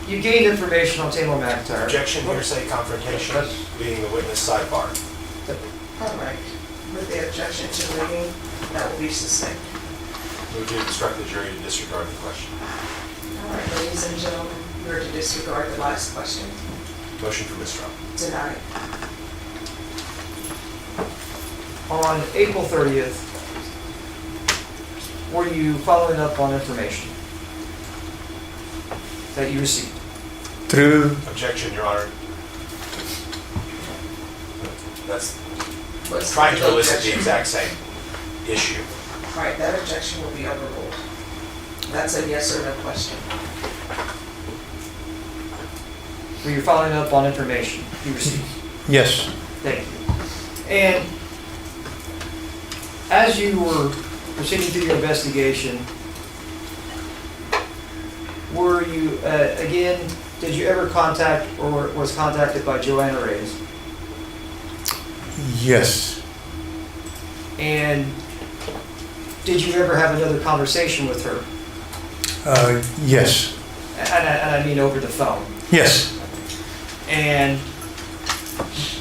you gained information on Taymor McIntyre.
Objection, hearsay, confrontation, leading the witness sidebar.
All right. With the objection to leading, that will be sustained.
Move to instruct the jury to disregard the question.
All right, ladies and gentlemen, you are to disregard the last question.
Motion for mistrial.
Denied.
On April 30th, were you following up on information that you received?
Through.
Objection, Your Honor. That's
What's
trying to
the
elicit the
objection?
exact same issue.
All right, that objection will be overruled. That's a yes or no question.
Were you following up on information you received?
Yes.
Thank you. And as you were proceeding through your investigation, were you, again, did you ever contact or was contacted by Joanna Reyes?
Yes.
And did you ever have another conversation with her?
Yes.
And I mean over the phone.
Yes.
And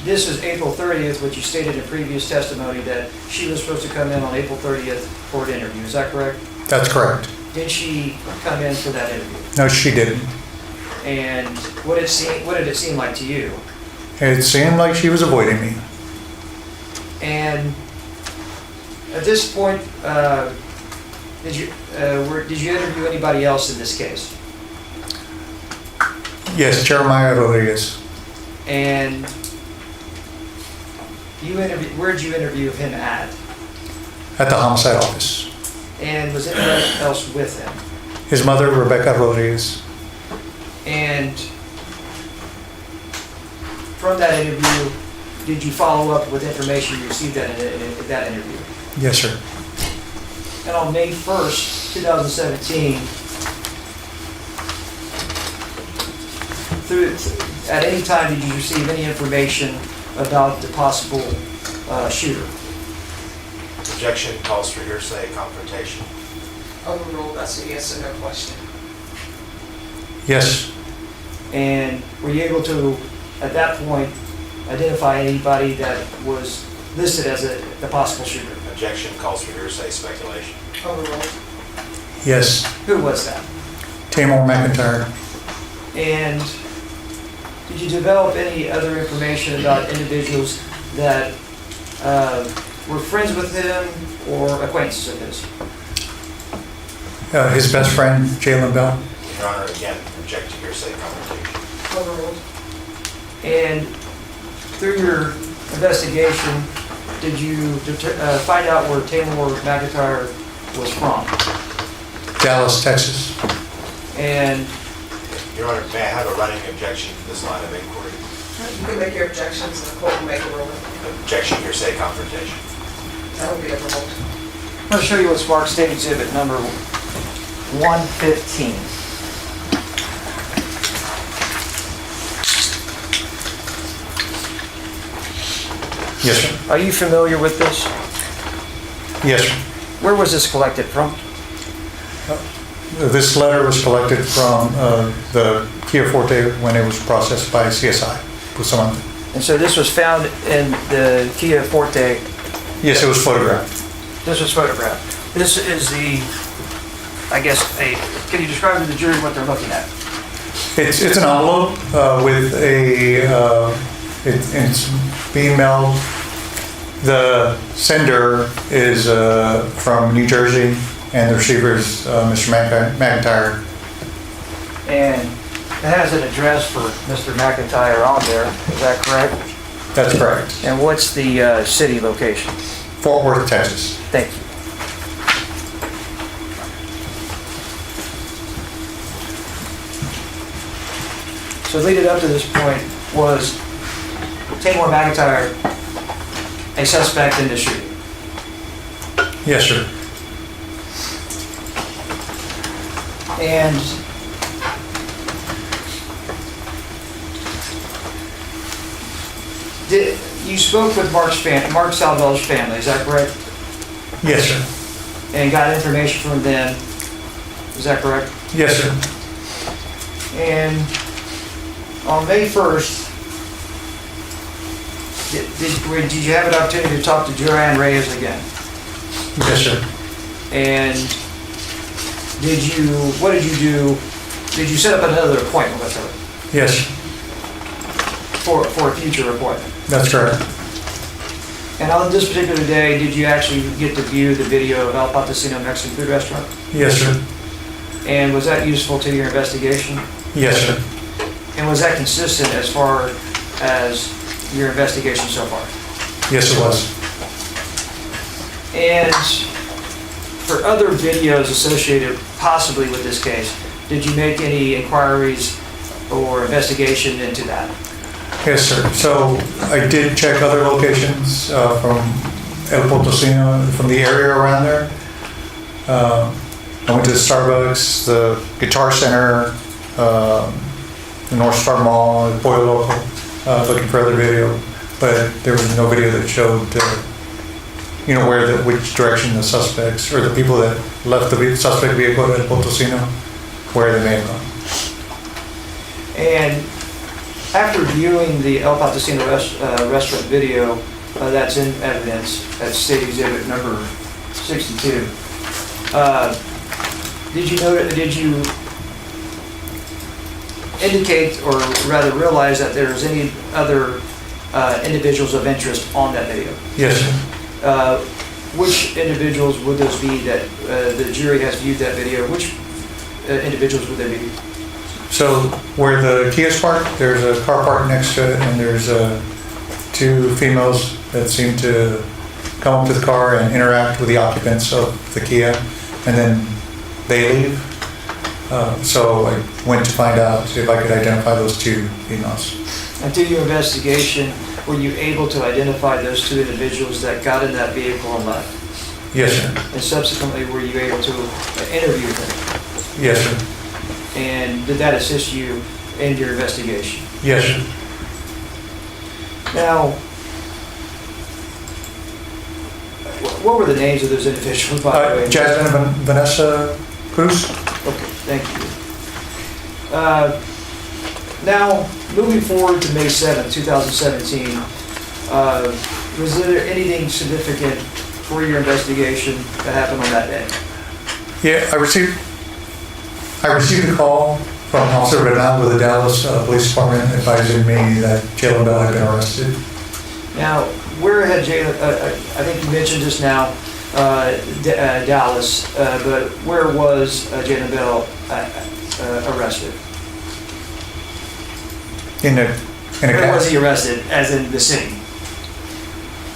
this is April 30th, which you stated in previous testimony that she was supposed to come in on April 30th for an interview. Is that correct?
That's correct.
Did she come in for that interview?
No, she didn't.
And what did it seem like to you?
It seemed like she was avoiding me.
And at this point, did you interview anybody else in this case?
Yes, Jeremiah Rodriguez.
And where did you interview him at?
At the homicide office.
And was anyone else with him?
His mother, Rebecca Rodriguez.
And from that interview, did you follow up with information you received at that interview?
Yes, sir.
And on May 1st, 2017, at any time did you receive any information about the possible shooter?
Objection calls for hearsay confrontation.
Overruled, that's a yes or no question.
Yes.
And were you able to, at that point, identify anybody that was listed as the possible shooter?
Objection calls for hearsay speculation.
Overruled.
Yes.
Who was that?
Taymor McIntyre.
And did you develop any other information about individuals that were friends with him or acquaintances of his?
His best friend, Jalen Bell.
Your Honor, again, object to hearsay confrontation.
Overruled.
And through your investigation, did you find out where Taymor McIntyre was from?
Dallas, Texas.
And
Your Honor, may I have a running objection to this line of inquiry?
You can make your objections and the court will make a ruling.
Objection, hearsay confrontation.
That will be overruled.
I'm going to show you what's marked State Exhibit number 115.
Yes, sir.
Are you familiar with this?
Yes, sir.
Where was this collected from?
This letter was collected from the Kia Forte when it was processed by CSI. Bustamante.
And so this was found in the Kia Forte.
Yes, it was photographed.
This was photographed. This is I guess, can you describe to the jury what they're looking at?
It's an envelope with it's being mailed. The sender is from New Jersey, and the receiver is Mr. McIntyre.
And it has an address for Mr. McIntyre on there, is that correct?
That's correct.
And what's the city location?
Fort Worth, Texas.
Thank you. So leading up to this point, was Taymor McIntyre a suspect in the shooting?
Yes, sir.
And you spoke with Mark Salvell's family, is that correct?
Yes, sir.
And got information from them, is that correct?
Yes, sir.
And on May 1st, did you have an opportunity to talk to Joanne Reyes again?
Yes, sir.
And what did you do? Did you set up another appointment with her
Yes,
for a future appointment?
that's correct.
And on this particular day, did you actually get to view the video of El Potosino Mexican food restaurant?
Yes, sir.
And was that useful to your investigation?
Yes, sir.
And was that consistent as far as your investigation so far?
Yes, it was.
And for other videos associated possibly with this case, did you make any inquiries or investigation into that?
Yes, sir. So I did check other locations from El Potosino, from the area around there. I went to the Starbucks, the Guitar Center, the North Star Mall, the Pollo Loco, looking for other video, but there was no video that showed, which direction the suspects or the people that left the suspect vehicle at El Potosino, where they may have gone.
And After viewing the El Patrocino restaurant video that's in evidence, that's state exhibit number 62, did you indicate, or rather realize, that there's any other individuals of interest on that video?
Yes, sir.
Which individuals would those be that the jury has viewed that video? Which individuals would they be?
So where the Kia is parked, there's a car parked next to it, and there's two females that seem to come up to the car and interact with the occupants of the Kia, and then they leave. So I went to find out if I could identify those two females.
And through your investigation, were you able to identify those two individuals that got in that vehicle and left?
Yes, sir.
And subsequently, were you able to interview them?
Yes, sir.
And did that assist you in your investigation?
Yes, sir.
Now, what were the names of those individuals, by the way?
Jasmine and Vanessa Cruz.
Okay, thank you. Now, moving forward to May 7th, 2017, was there anything significant for your investigation that happened on that day?
Yeah, I received a call from Officer Bernal with the Dallas Police Department advising me that Jalen Bell had been arrested.
Now, where had Jalen, I think you mentioned just now Dallas, but where was Jalen Bell arrested? Where was he arrested, as in the city?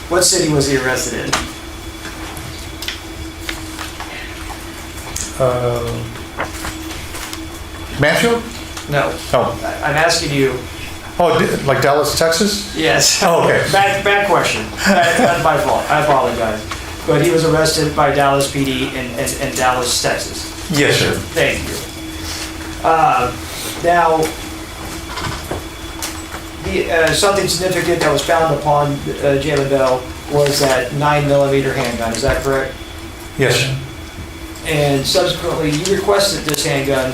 What city was he arrested in?
Mansfield?
No.
Oh.
I'm asking you.
Oh, like Dallas, Texas?
Yes.
Oh, okay.
Bad question. That's my fault. I apologize. But he was arrested by Dallas PD in Dallas, Texas.
Yes, sir.
Thank you. Now, something significant that was found upon Jalen Bell was that 9mm handgun. Is that correct?
Yes, sir.
And subsequently, you requested this handgun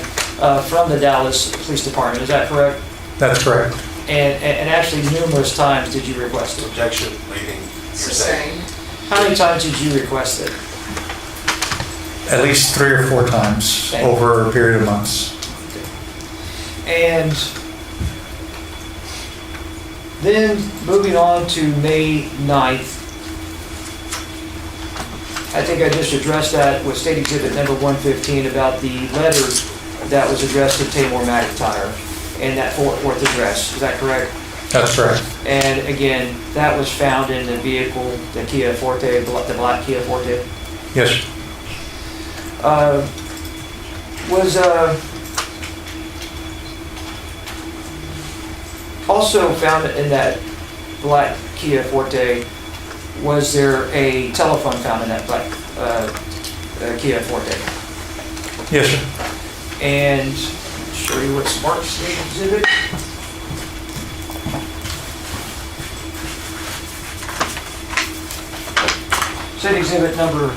from the Dallas Police Department. Is that correct?
That's correct.
And actually, numerous times did you request it?
Objection, leaving.
Sustained.
How many times did you request it?
At least 3 or 4 times over a period of months.
And then moving on to May 9th, I think I just addressed that with State Exhibit number 115 about the letter that was addressed to Taymor McIntyre and that Fort Worth address. Is that correct?
That's correct.
And again, that was found in the vehicle, the Kia Forte, the black Kia Forte.
Yes.
Also found in that black Kia Forte, was there a telephone found in that black Kia Forte?
Yes, sir.
And I'll show you what Smart State Exhibit. State Exhibit number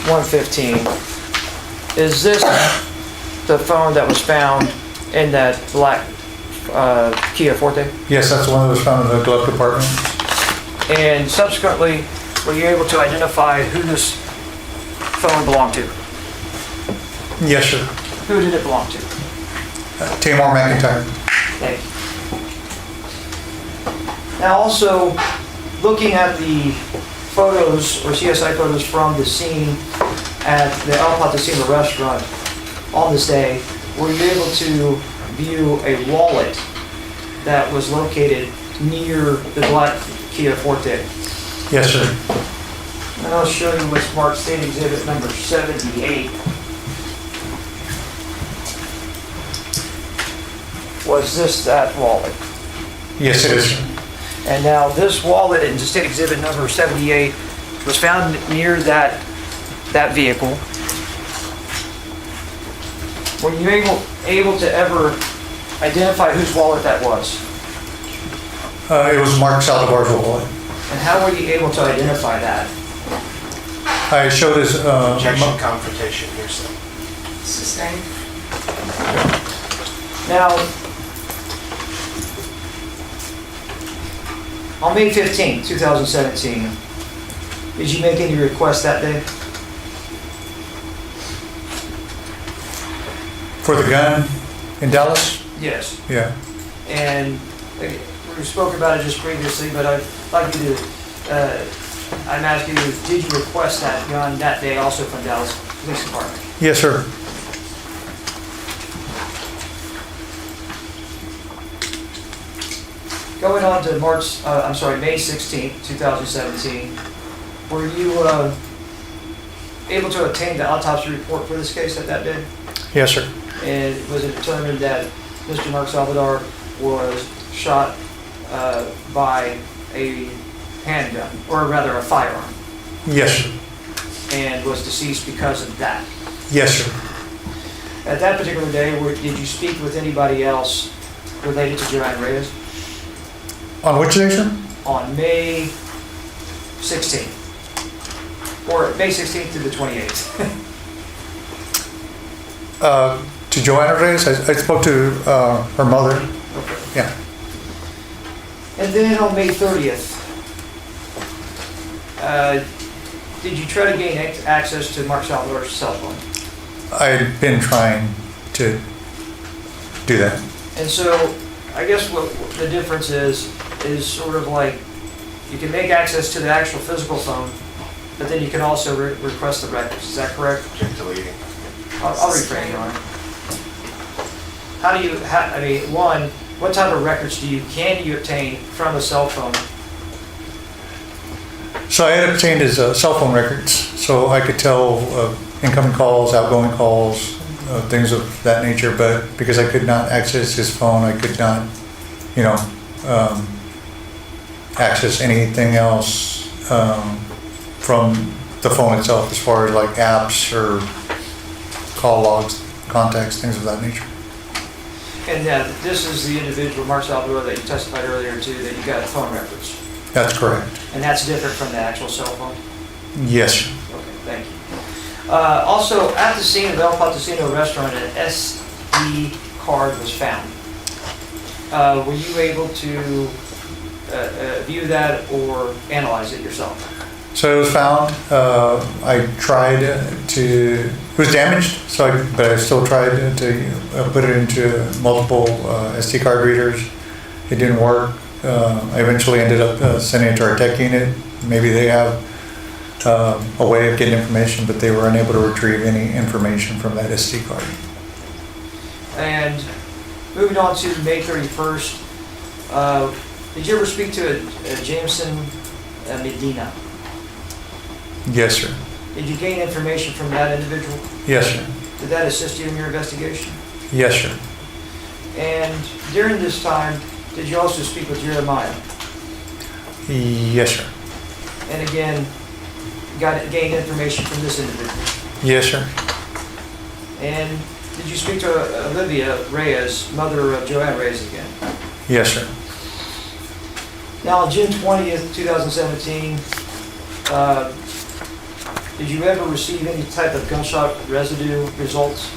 115. Is this the phone that was found in that black Kia Forte?
Yes, that's the one that was found in the glove compartment.
And subsequently, were you able to identify who this phone belonged to?
Yes, sir.
Who did it belong to?
Taymor McIntyre.
Thank you. Now also, looking at the photos or CSI photos from the scene at the El Patrocino restaurant on this day, were you able to view a wallet that was located near the black Kia Forte?
Yes, sir.
And I'll show you what's marked State Exhibit number 78. Was this that wallet?
Yes, it is.
And now this wallet in State Exhibit number 78 was found near that vehicle. Were you able to ever identify whose wallet that was?
It was Mark Saldivar's wallet.
And how were you able to identify that?
I showed his...
Objection, confrontation, hearsay.
Sustained.
Now, On May 15th, 2017, did you make any requests that day?
For the gun in Dallas?
Yes.
Yeah.
And we spoke about it just previously, but I'd like you to, I'm asking you, did you request that gun that day also from Dallas Police Department?
Yes, sir.
Going on to May 16th, 2017, were you able to obtain the autopsy report for this case at that day?
Yes, sir.
And was it determined that Mr. Mark Salvador was shot by a handgun, or rather a firearm,
Yes, sir.
and was deceased because of that?
Yes, sir.
At that particular day, did you speak with anybody else related to Joanne Reyes?
On which day, sir?
On May 16th, or May 16th to the 28th.
To Joanna Reyes, I spoke to her mother.
Okay.
Yeah.
And then on May 30th, did you try to gain access to Mark Salvador's cell phone?
I've been trying to do that.
And so, I guess what the difference is sort of like, you can make access to the actual physical phone, but then you can also request the records, is that correct?
Object to deleting.
I'll reframe it on. How do you, I mean, one, what type of records can you obtain from a cell phone?
So I had obtained his cell phone records, so I could tell incoming calls, outgoing calls, things of that nature, but because I could not access his phone, I could not, access anything else from the phone itself as far as like apps or call logs, contacts, things of that nature.
And this is the individual, Mark Salvador, that you testified earlier to, that you got phone records.
That's correct.
And that's different from the actual cell phone?
Yes, sir.
Okay, thank you. Also, at the scene of El Patacino restaurant, an SD card was found. Were you able to view that or analyze it yourself?
So it was found. I tried to. It was damaged, but I still tried to put it into multiple SD card readers. It didn't work. I eventually ended up sending it to our tech unit. Maybe they have a way of getting information, but they were unable to retrieve any information from that SD card.
And moving on to May 31st, did you ever speak to a Jameson Medina?
Yes, sir.
Did you gain information from that individual?
Yes, sir.
Did that assist you in your investigation?
Yes, sir.
And during this time, did you also speak with Jeremiah?
Yes, sir.
And again, gained information from this individual?
Yes, sir.
And did you speak to Olivia Reyes, mother of Joanne Reyes again?
Yes, sir.
Now, on June 20th, 2017, did you ever receive any type of gunshot residue results?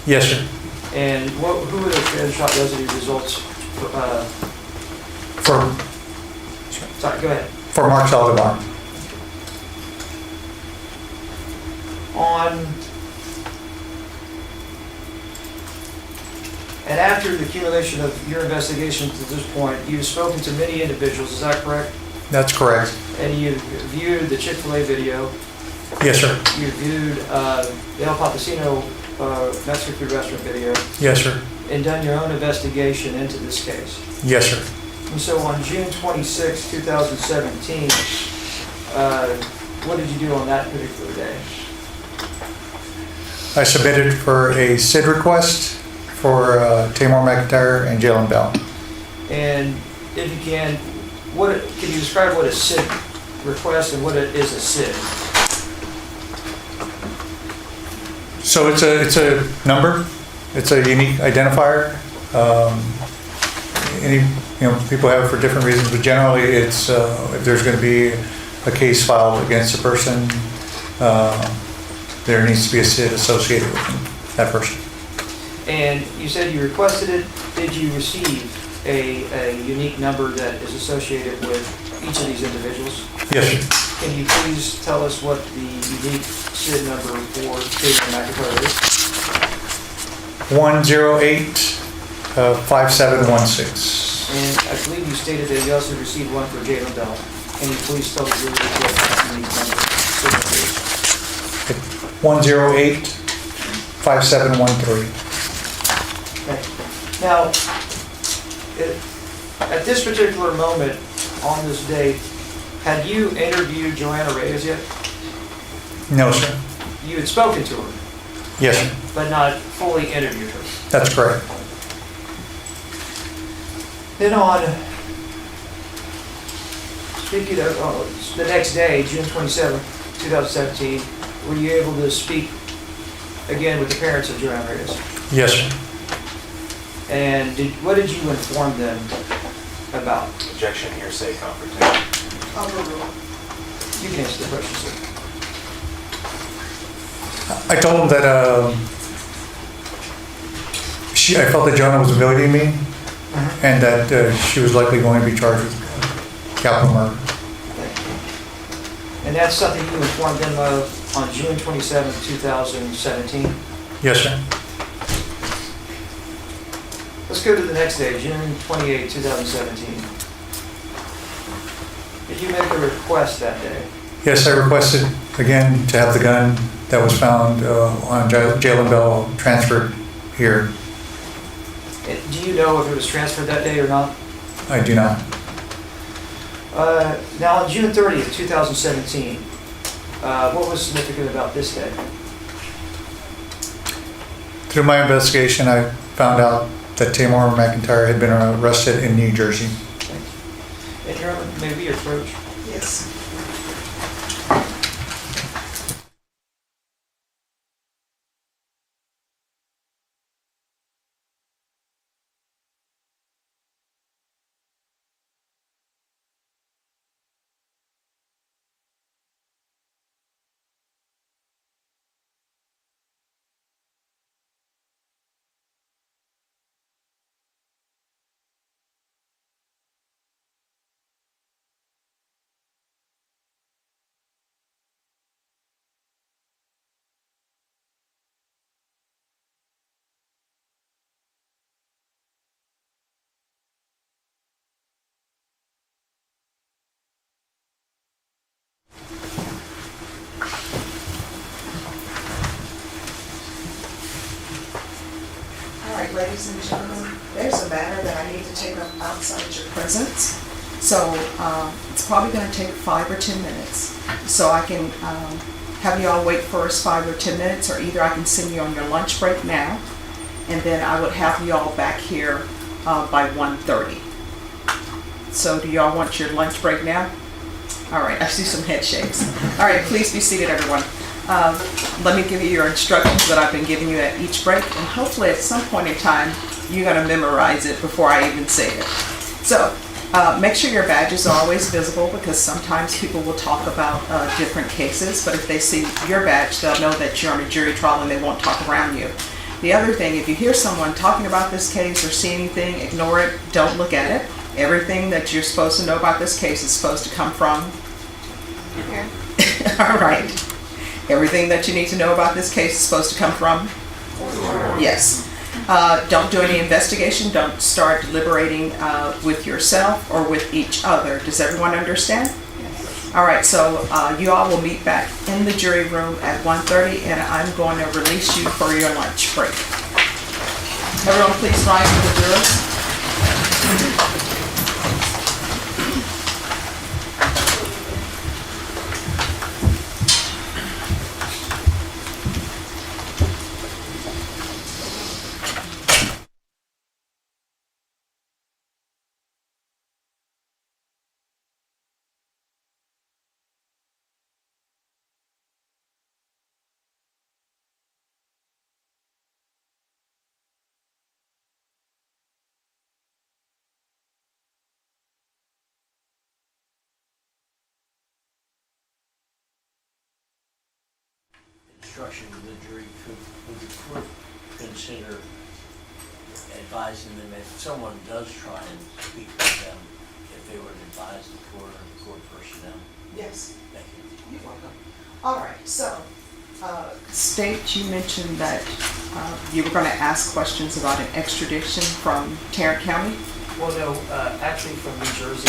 Yes, sir.
And who were the gunshot residue results? Sorry, go ahead.
For Mark Salvador.
And after the accumulation of your investigation to this point, you've spoken to many individuals, is that correct?
That's correct.
And you viewed the Chick-fil-A video.
Yes, sir.
You viewed the El Patacino Mexican food restaurant video.
Yes, sir.
And done your own investigation into this case.
Yes, sir.
And so on June 26, 2017, what did you do on that particular day?
I submitted for a SID request for Taymor McIntyre and Jalen Bell.
And if you can you describe what a SID request and what is a SID?
So it's a number. It's a unique identifier. People have it for different reasons, but generally it's if there's going to be a case filed against a person, there needs to be a SID associated with that person.
And you said you requested it. Did you receive a unique number that is associated with each of these individuals?
Yes, sir.
Can you please tell us what the unique SID number for Taymor McIntyre is?
108-5716.
And I believe you stated that you also received one for Jalen Bell. Can you please tell the jury what that unique number signatures?
108-5713.
Okay. Now, at this particular moment, on this day, had you interviewed Joanna Reyes yet?
No, sir.
You had spoken to her,
Yes, sir.
but not fully interviewed her.
That's correct.
Then on, speaking of, the next day, June 27th, 2017, were you able to speak again with the parents of Joanna Reyes?
Yes, sir.
And what did you inform them about?
Objection, hearsay, confrontation.
You can answer the question, sir.
I told him that I felt that Joanna was avoiding me, and that she was likely going to be charged with capital murder.
And that's something you informed them of on June 27th, 2017?
Yes, sir.
Let's go to the next day, June 28th, 2017. Did you make a request that day?
Yes, I requested again to have the gun that was found on Jalen Bell transferred here.
Do you know if it was transferred that day or not?
I do not.
Now, on June 30th, 2017, what was significant about this day?
Through my investigation, I found out that Taymor McIntyre had been arrested in New Jersey.
And your, maybe your approach?
Yes. All right, ladies and gentlemen, there's a matter that I need to take up outside your presence. So it's probably going to take 5 or 10 minutes. So I can have you all wait for us 5 or 10 minutes, or either I can send you on your lunch break now, and then I would have you all back here by 1:30. So do y'all want your lunch break now? All right, I see some head shakes. All right, please be seated, everyone. Let me give you your instructions that I've been giving you at each break, and hopefully at some point in time, you're gonna memorize it before I even say it. So, make sure your badges are always visible, because sometimes people will talk about different cases, but if they see your badge, they'll know that you're on a jury trial and they won't talk around you. The other thing, if you hear someone talking about this case or see anything, ignore it, don't look at it. Everything that you're supposed to know about this case is supposed to come from here. All right. Everything that you need to know about this case is supposed to come from? Yes. Don't do any investigation. Don't start deliberating with yourself or with each other. Does everyone understand? Yes. All right, so you all will meet back in the jury room at 1:30, and I'm going to release you for your lunch break. Everyone, please rise for the jurors.
Instruction, the jury could, would the court consider advising them if someone does try and speak with them, if they would advise the court or the court personnel.
Yes.
Thank you.
You're welcome. All right, so, State, you mentioned that you were going to ask questions about an extradition from Tarrant County.
Well, no, actually from New Jersey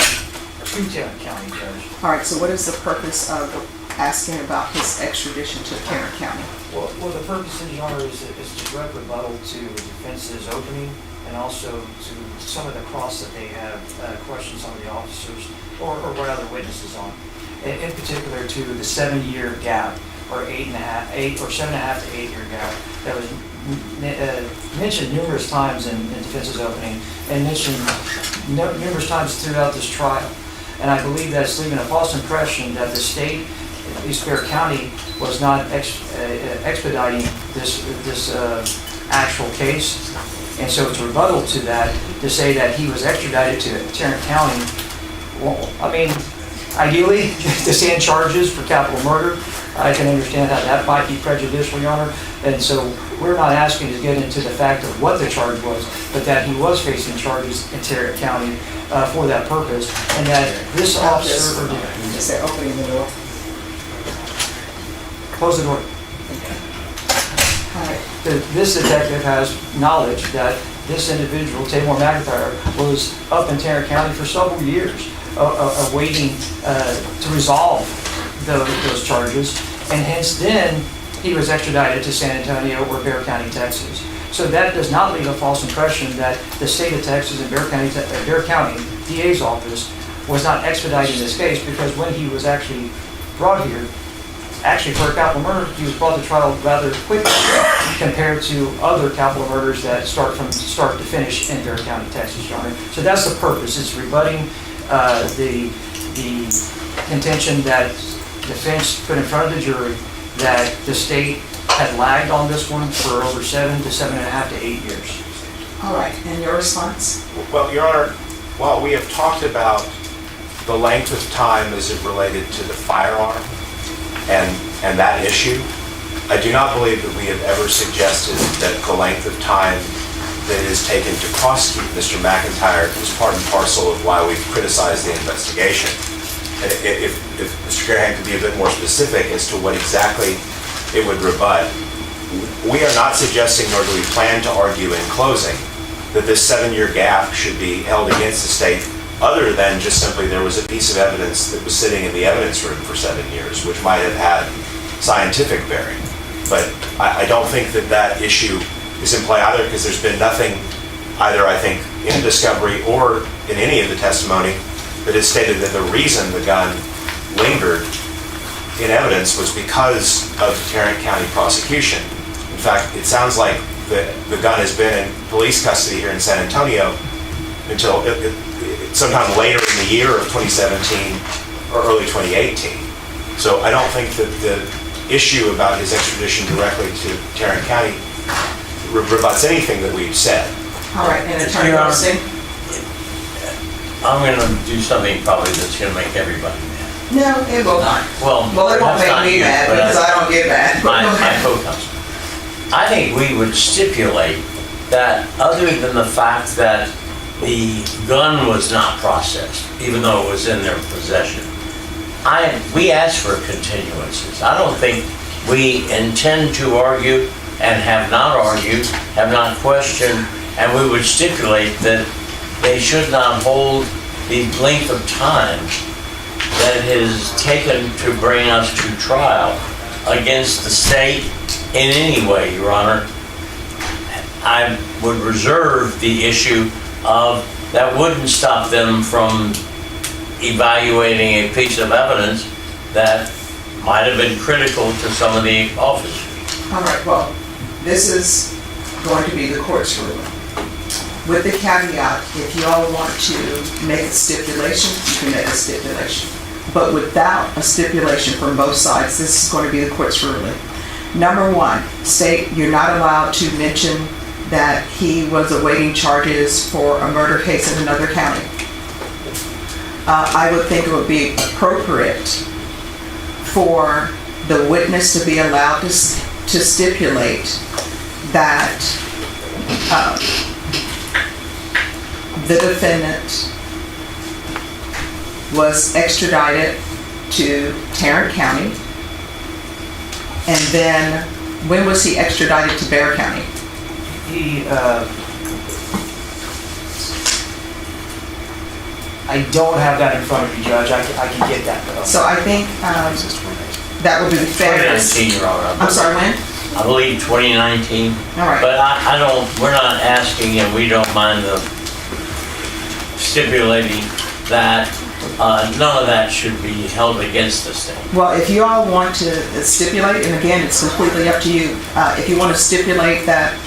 to Tarrant County, Judge.
All right, so what is the purpose of asking about his extradition to Tarrant County?
Well, the purpose of the honor is to direct rebuttal to the defense's opening and also to some of the cross that they have questioned some of the officers or what other witnesses on. In particular to the 7-year gap or 7.5 to 8 year gap that was mentioned numerous times in defense's opening and mentioned numerous times throughout this trial. And I believe that it's leaving a false impression that the state, at least Bexar County, was not expediting this actual case. And so it's a rebuttal to that to say that he was extradited to Tarrant County. Well, I mean, ideally, to stand charges for capital murder, I can understand how that might be prejudicial, Your Honor. And so we're not asking to get into the fact of what the charge was, but that he was facing charges in Tarrant County for that purpose, and that this officer...
Is that opening the door?
Close the door.
All right.
This detective has knowledge that this individual, Taymor McIntyre, was up in Tarrant County for several years, waiting to resolve those charges, and hence then he was extradited to San Antonio or Bexar County, Texas. So that does not leave a false impression that the state of Texas and Bexar County DA's office was not expediting this case, because when he was actually brought here, actually for a capital murder, he was brought to trial rather quickly compared to other capital murders that start from start to finish in Bexar County, Texas, Your Honor. So that's the purpose. It's rebutting the contention that defense put in front of the jury that the state had lagged on this one for over 7 to 7.5 to 8 years.
All right, and your response?
Well, Your Honor, while we have talked about the length of time as it related to the firearm and that issue, I do not believe that we have ever suggested that the length of time that is taken to prosecute Mr. McIntyre is part and parcel of why we've criticized the investigation. And if Mr. Graham could be a bit more specific as to what exactly it would rebut, we are not suggesting, nor do we plan to argue in closing, that this 7-year gap should be held against the state, other than just simply there was a piece of evidence that was sitting in the evidence room for 7 years, which might have had scientific bearing. But I don't think that that issue is in play either, because there's been nothing either, I think, in discovery or in any of the testimony that has stated that the reason the gun lingered in evidence was because of the Tarrant County prosecution. In fact, it sounds like the gun has been in police custody here in San Antonio until sometime later in the year of 2017 or early 2018. So I don't think that the issue about his extradition directly to Tarrant County rebuts anything that we've said.
All right, and Attorney Goldstein?
I'm going to do something probably that's going to make everybody mad.
No, it will not.
Well,
it won't make me mad because I don't get mad.
My co-counsel. I think we would stipulate that other than the fact that the gun was not processed, even though it was in their possession, we asked for continuances. I don't think we intend to argue and have not argued, have not questioned, and we would stipulate that they should not hold the length of time that it has taken to bring us to trial against the state in any way, Your Honor. I would reserve the issue of that wouldn't stop them from evaluating a piece of evidence that might have been critical to some of the officers.
All right, well, this is going to be the court's ruling. With the caveat, if you all want to make a stipulation, you can make a stipulation. But without a stipulation from both sides, this is going to be the court's ruling. Number one, state you're not allowed to mention that he was awaiting charges for a murder case in another county. I would think it would be appropriate for the witness to be allowed to stipulate that the defendant was extradited to Tarrant County. And then, when was he extradited to Bexar County?
I don't have that in front of me, Judge. I can get that though.
So I think that would be fairest.
2019, Your Honor.
I'm sorry, when?
I believe 2019.
All right.
But I don't, we're not asking, and we don't mind the stipulating that none of that should be held against us then.
Well, if you all want to stipulate, and again, it's completely up to you, if you want to stipulate that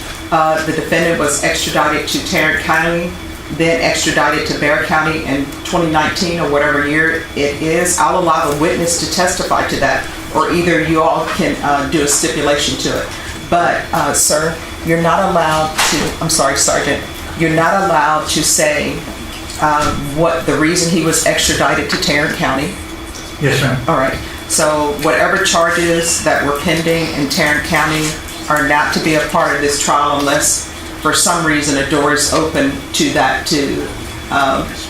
the defendant was extradited to Tarrant County, then extradited to Bexar County in 2019 or whatever year it is, I'll allow the witness to testify to that, or either you all can do a stipulation to it. But, sir, you're not allowed to, I'm sorry, Sergeant, you're not allowed to say what the reason he was extradited to Tarrant County.
Yes, ma'am.
All right. So whatever charges that were pending in Tarrant County are not to be a part of this trial unless for some reason a door is open to that to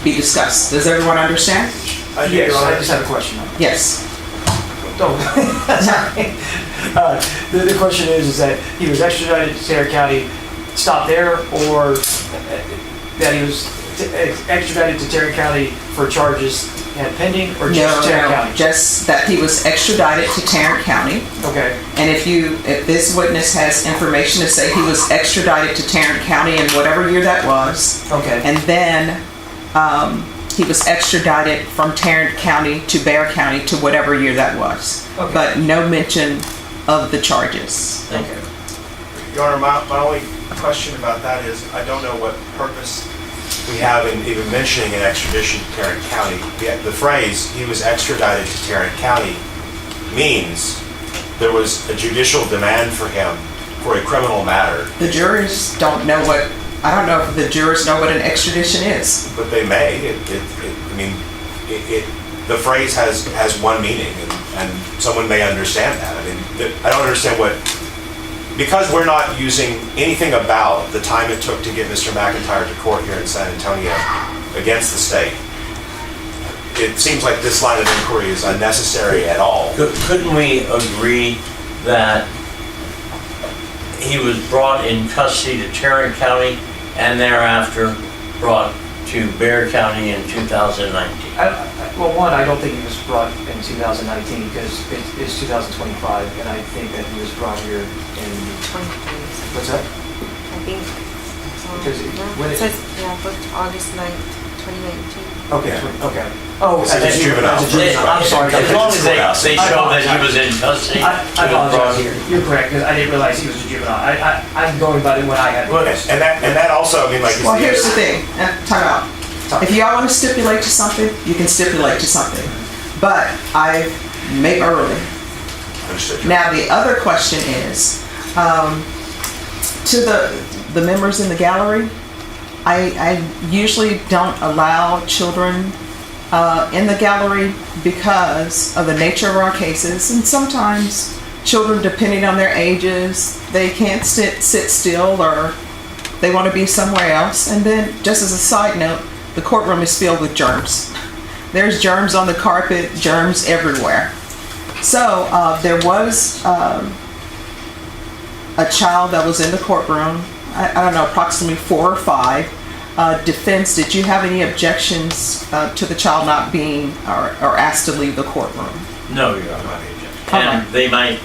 be discussed. Does everyone understand?
Yes, I just have a question.
Yes.
Oh, sorry. The question is that he was extradited to Tarrant County, stopped there, or that he was extradited to Tarrant County for charges had pending, or just Tarrant County?
Just that he was extradited to Tarrant County.
Okay.
And if this witness has information to say he was extradited to Tarrant County in whatever year that was.
Okay.
And then he was extradited from Tarrant County to Bexar County to whatever year that was.
Okay.
But no mention of the charges.
Thank you.
Your Honor, my only question about that is, I don't know what purpose we have in even mentioning an extradition to Tarrant County. The phrase, he was extradited to Tarrant County, means there was a judicial demand for him for a criminal matter.
The jurors don't know what, I don't know if the jurors know what an extradition is.
But they may. The phrase has one meaning, and someone may understand that. I mean, I don't understand what, because we're not using anything about the time it took to get Mr. McIntyre to court here in San Antonio against the state, it seems like this line of inquiry is unnecessary at all.
Couldn't we agree that he was brought in custody to Tarrant County and thereafter brought to Bexar County in 2019?
Well, one, I don't think he was brought in 2019 because it's 2025, and I think that he was brought here in
2020.
What's that?
I think.
Because when
it says, booked August 9th, 2019.
Okay. Oh,
This is juvenile.
I'm sorry.
As long as they show that he was in custody.
I apologize. You're correct, because I didn't realize he was a juvenile. I'm going by what I had.
Well, and that also, I mean, like.
Well, here's the thing, time out. If y'all want to stipulate to something, you can stipulate to something. But I make early.
Understood.
Now, the other question is, to the members in the gallery, I usually don't allow children in the gallery because of the nature of our cases. And sometimes children, depending on their ages, they can't sit still or they want to be somewhere else. And then, just as a side note, the courtroom is filled with germs. There's germs on the carpet, germs everywhere. So there was a child that was in the courtroom, I don't know, approximately 4 or 5. Defense, did you have any objections to the child not being or asked to leave the courtroom?
No, Your Honor. And they might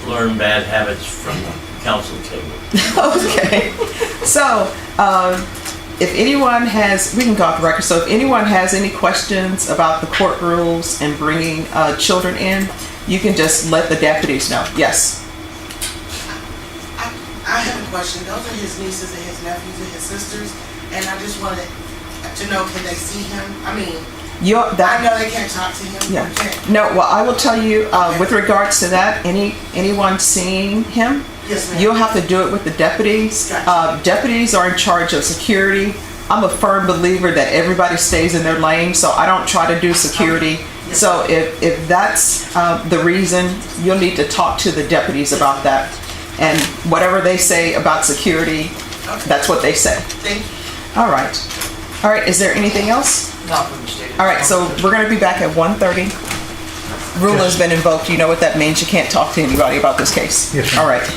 learn bad habits from the counsel table.
Okay. So, if anyone has, we can go off the record, so if anyone has any questions about the court rules and bringing children in, you can just let the deputies know. Yes?
I have a question. Those are his nieces and his nephews and his sisters, and I just wanted to know, can they see him? I mean, I know they can't talk to him.
Yeah. No, well, I will tell you, with regards to that, anyone seeing him,
yes, ma'am,
you'll have to do it with the deputies.
Gotcha.
Deputies are in charge of security. I'm a firm believer that everybody stays in their lane, so I don't try to do security.
Okay. Yes.
So if that's the reason, you'll need to talk to the deputies about that. And whatever they say about security,
Okay.
that's what they say.
Thank you.
All right. All right, is there anything else?
Not from the state.
All right, so we're gonna be back at 1:30. Rule has been invoked. You know what that means. You can't talk to anybody about this case.
Yes, ma'am.
All right.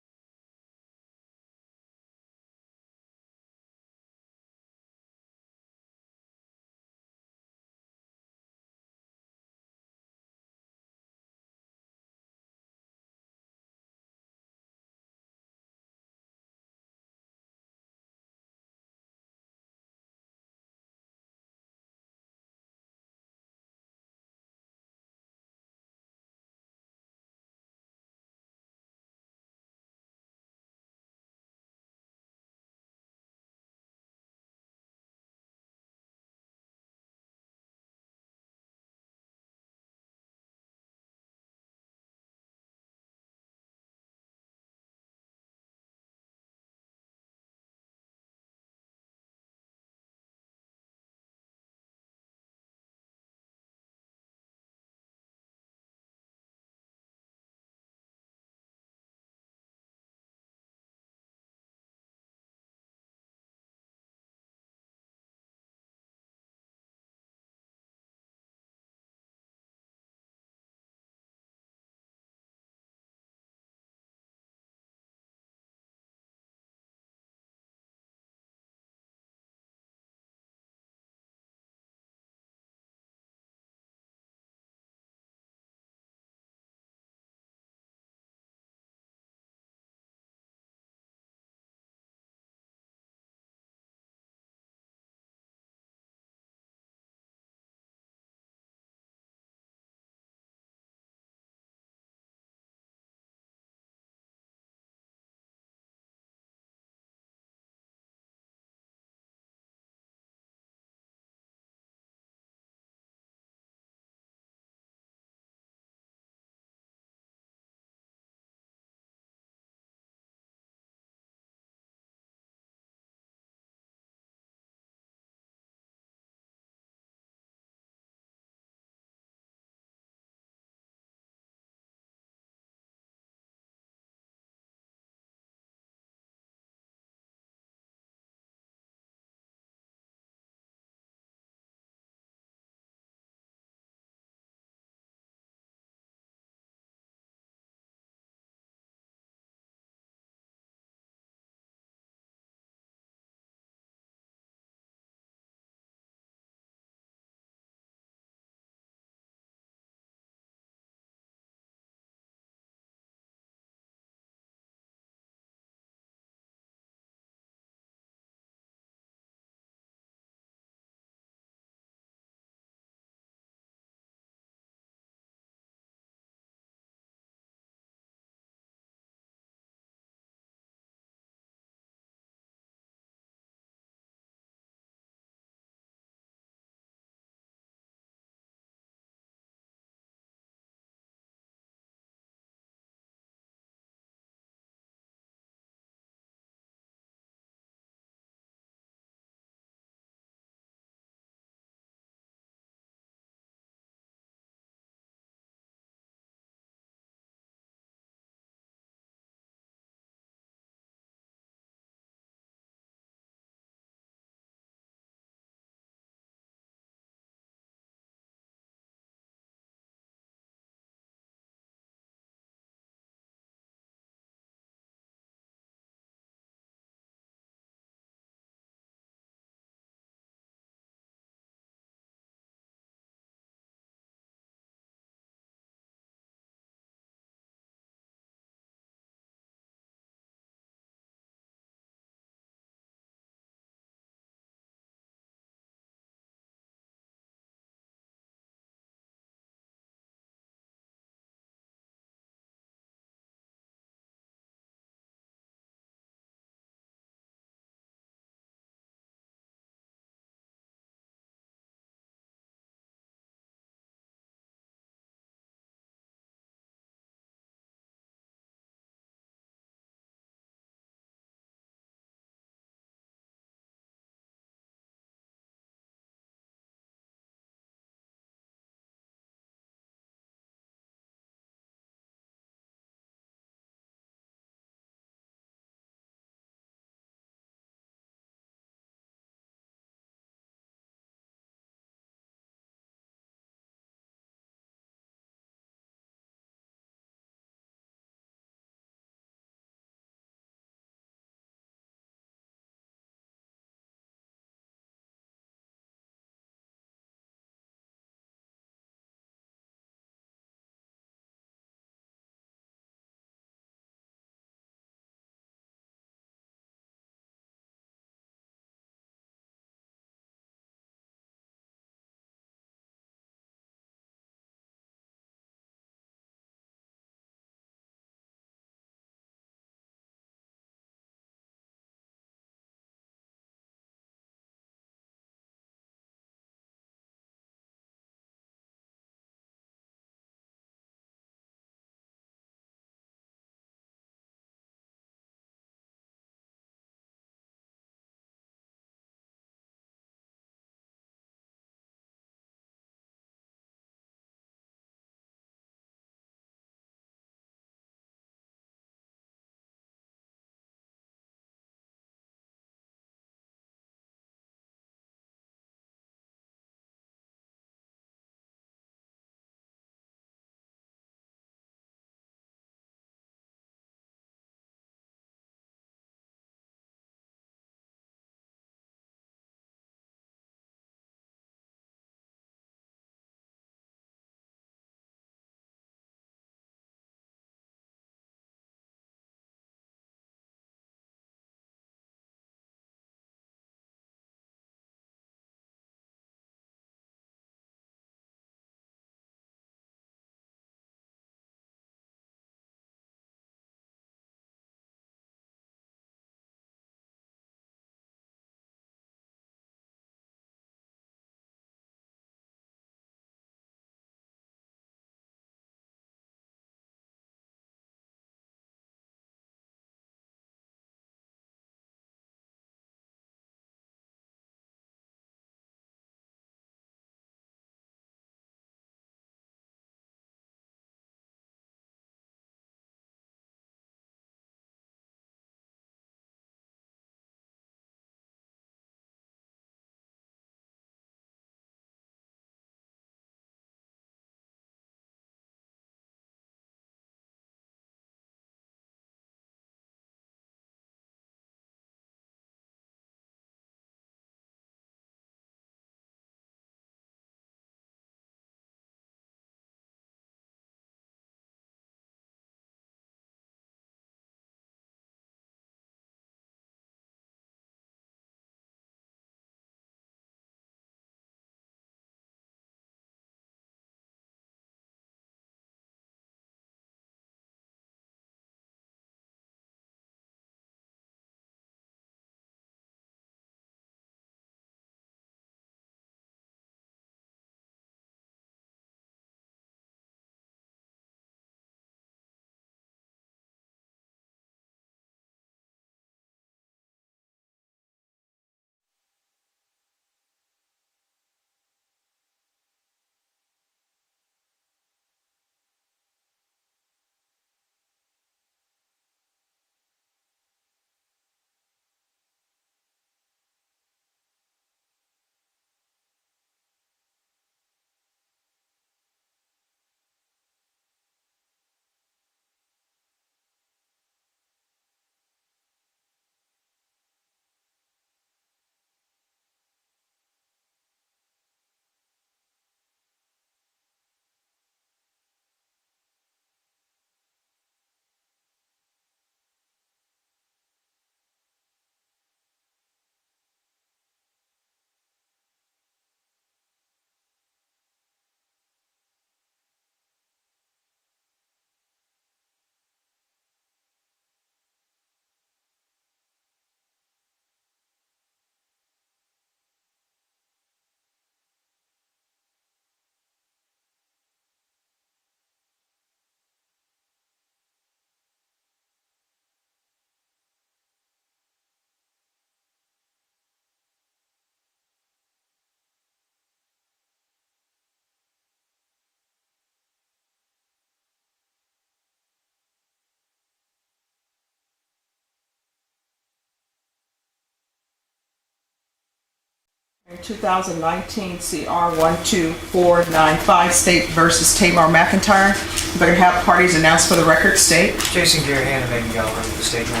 In 2019 CR 12495, State versus Taymor McIntyre. If I can have parties announced for the record, State.
Jason Garahan and Megan Gallagher with the state one.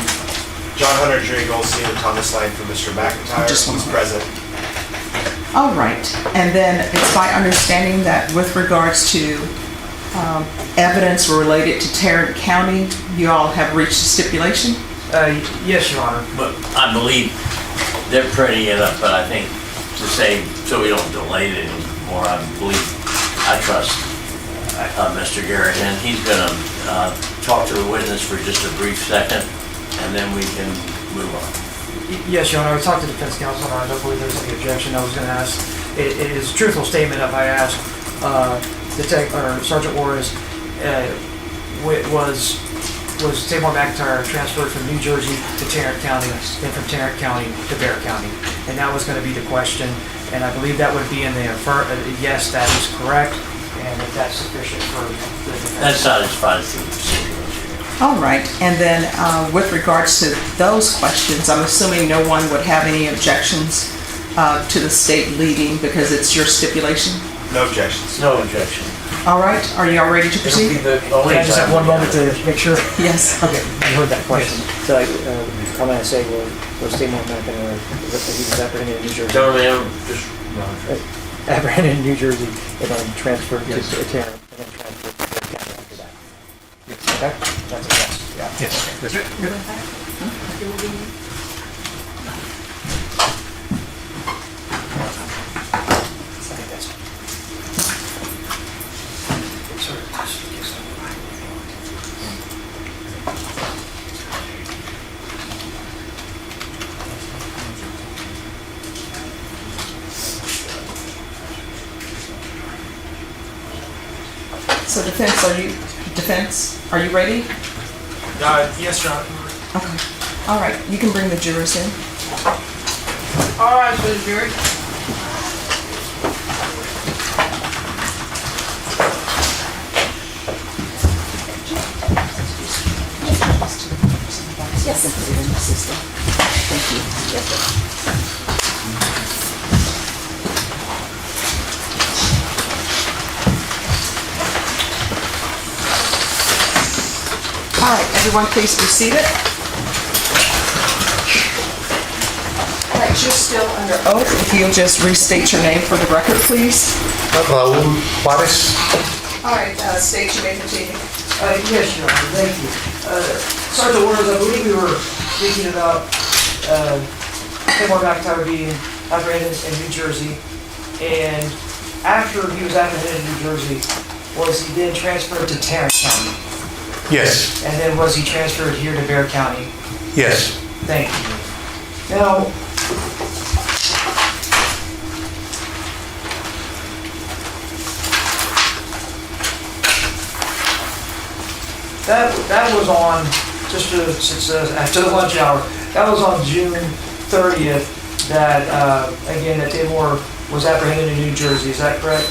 John Hunter, Jerry Goldstein, and Thomas Lang for Mr. McIntyre. He's present.
All right, and then it's my understanding that with regards to evidence related to Tarrant County, you all have reached a stipulation?
Yes, Your Honor.
But I believe they're printing it up, but I think to say, so we don't delay it anymore, I trust Mr. Garrett, and he's gonna talk to the witness for just a brief second, and then we can move on.
Yes, Your Honor, I talked to defense counsel, and I don't believe there's any objection. I was gonna ask, it is a truthful statement if I ask, Sergeant Juarez, was Taymor McIntyre transferred from New Jersey to Tarrant County, then from Tarrant County to Bear County? And that was going to be the question, and I believe that would be in the yes, that is correct, and if that's sufficient for the defense.
That satisfies the situation.
All right, and then with regards to those questions, I'm assuming no one would have any objections to the state leading because it's your stipulation?
No objections.
No objection.
All right, are you all ready to proceed?
Can I just have one moment to make sure?
Yes.
Okay, I heard that question. So I comment and say, was Taymor McIntyre, he was apprehended in New Jersey?
Don't remember, just.
Apprehended in New Jersey and then transferred to Tarrant and then transferred to Bear County after that. Okay, that's a yes. Yeah.
Yes.
So defense, are you ready?
Yes, Your Honor.
Okay. All right, you can bring the jurors in.
All right, so the jury.
Yes. Thank you. Yes, sir. All right, everyone please be seated. All right, you're still under oath. If you'll just restate your name for the record, please.
Raul Juarez.
All right, state your name, continue.
Yes, Your Honor, thank you. Sergeant Juarez, I believe we were speaking about Taymor McIntyre being apprehended in New Jersey, and after he was apprehended in New Jersey, was he then transferred to Tarrant County?
Yes.
And then was he transferred here to Bear County?
Yes.
Thank you. Now, that was on, just after the lunch hour, that was on June 30th that, again, that Taymor was apprehended in New Jersey, is that correct?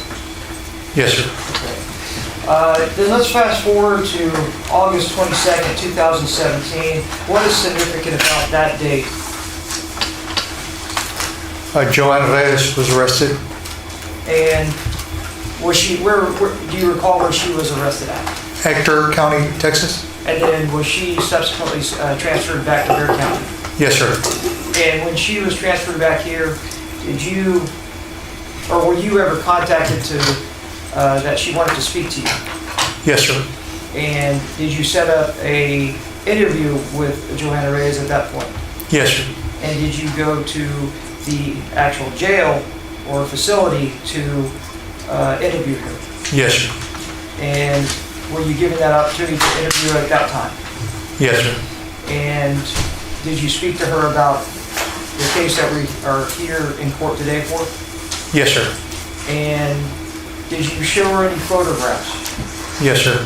Yes, sir.
Then let's fast forward to August 22nd, 2017. What is significant about that date?
Joanna Reyes was arrested.
And was she, where do you recall where she was arrested at?
Hector County, Texas.
And then was she subsequently transferred back to Bear County?
Yes, sir.
And when she was transferred back here, did you, or were you ever contacted to, that she wanted to speak to you?
Yes, sir.
And did you set up a interview with Joanna Reyes at that point?
Yes, sir.
And did you go to the actual jail or facility to interview her?
Yes, sir.
And were you given that opportunity to interview her at that time?
Yes, sir.
And did you speak to her about the case that we are here in court today for?
Yes, sir.
And did you show her any photographs?
Yes, sir.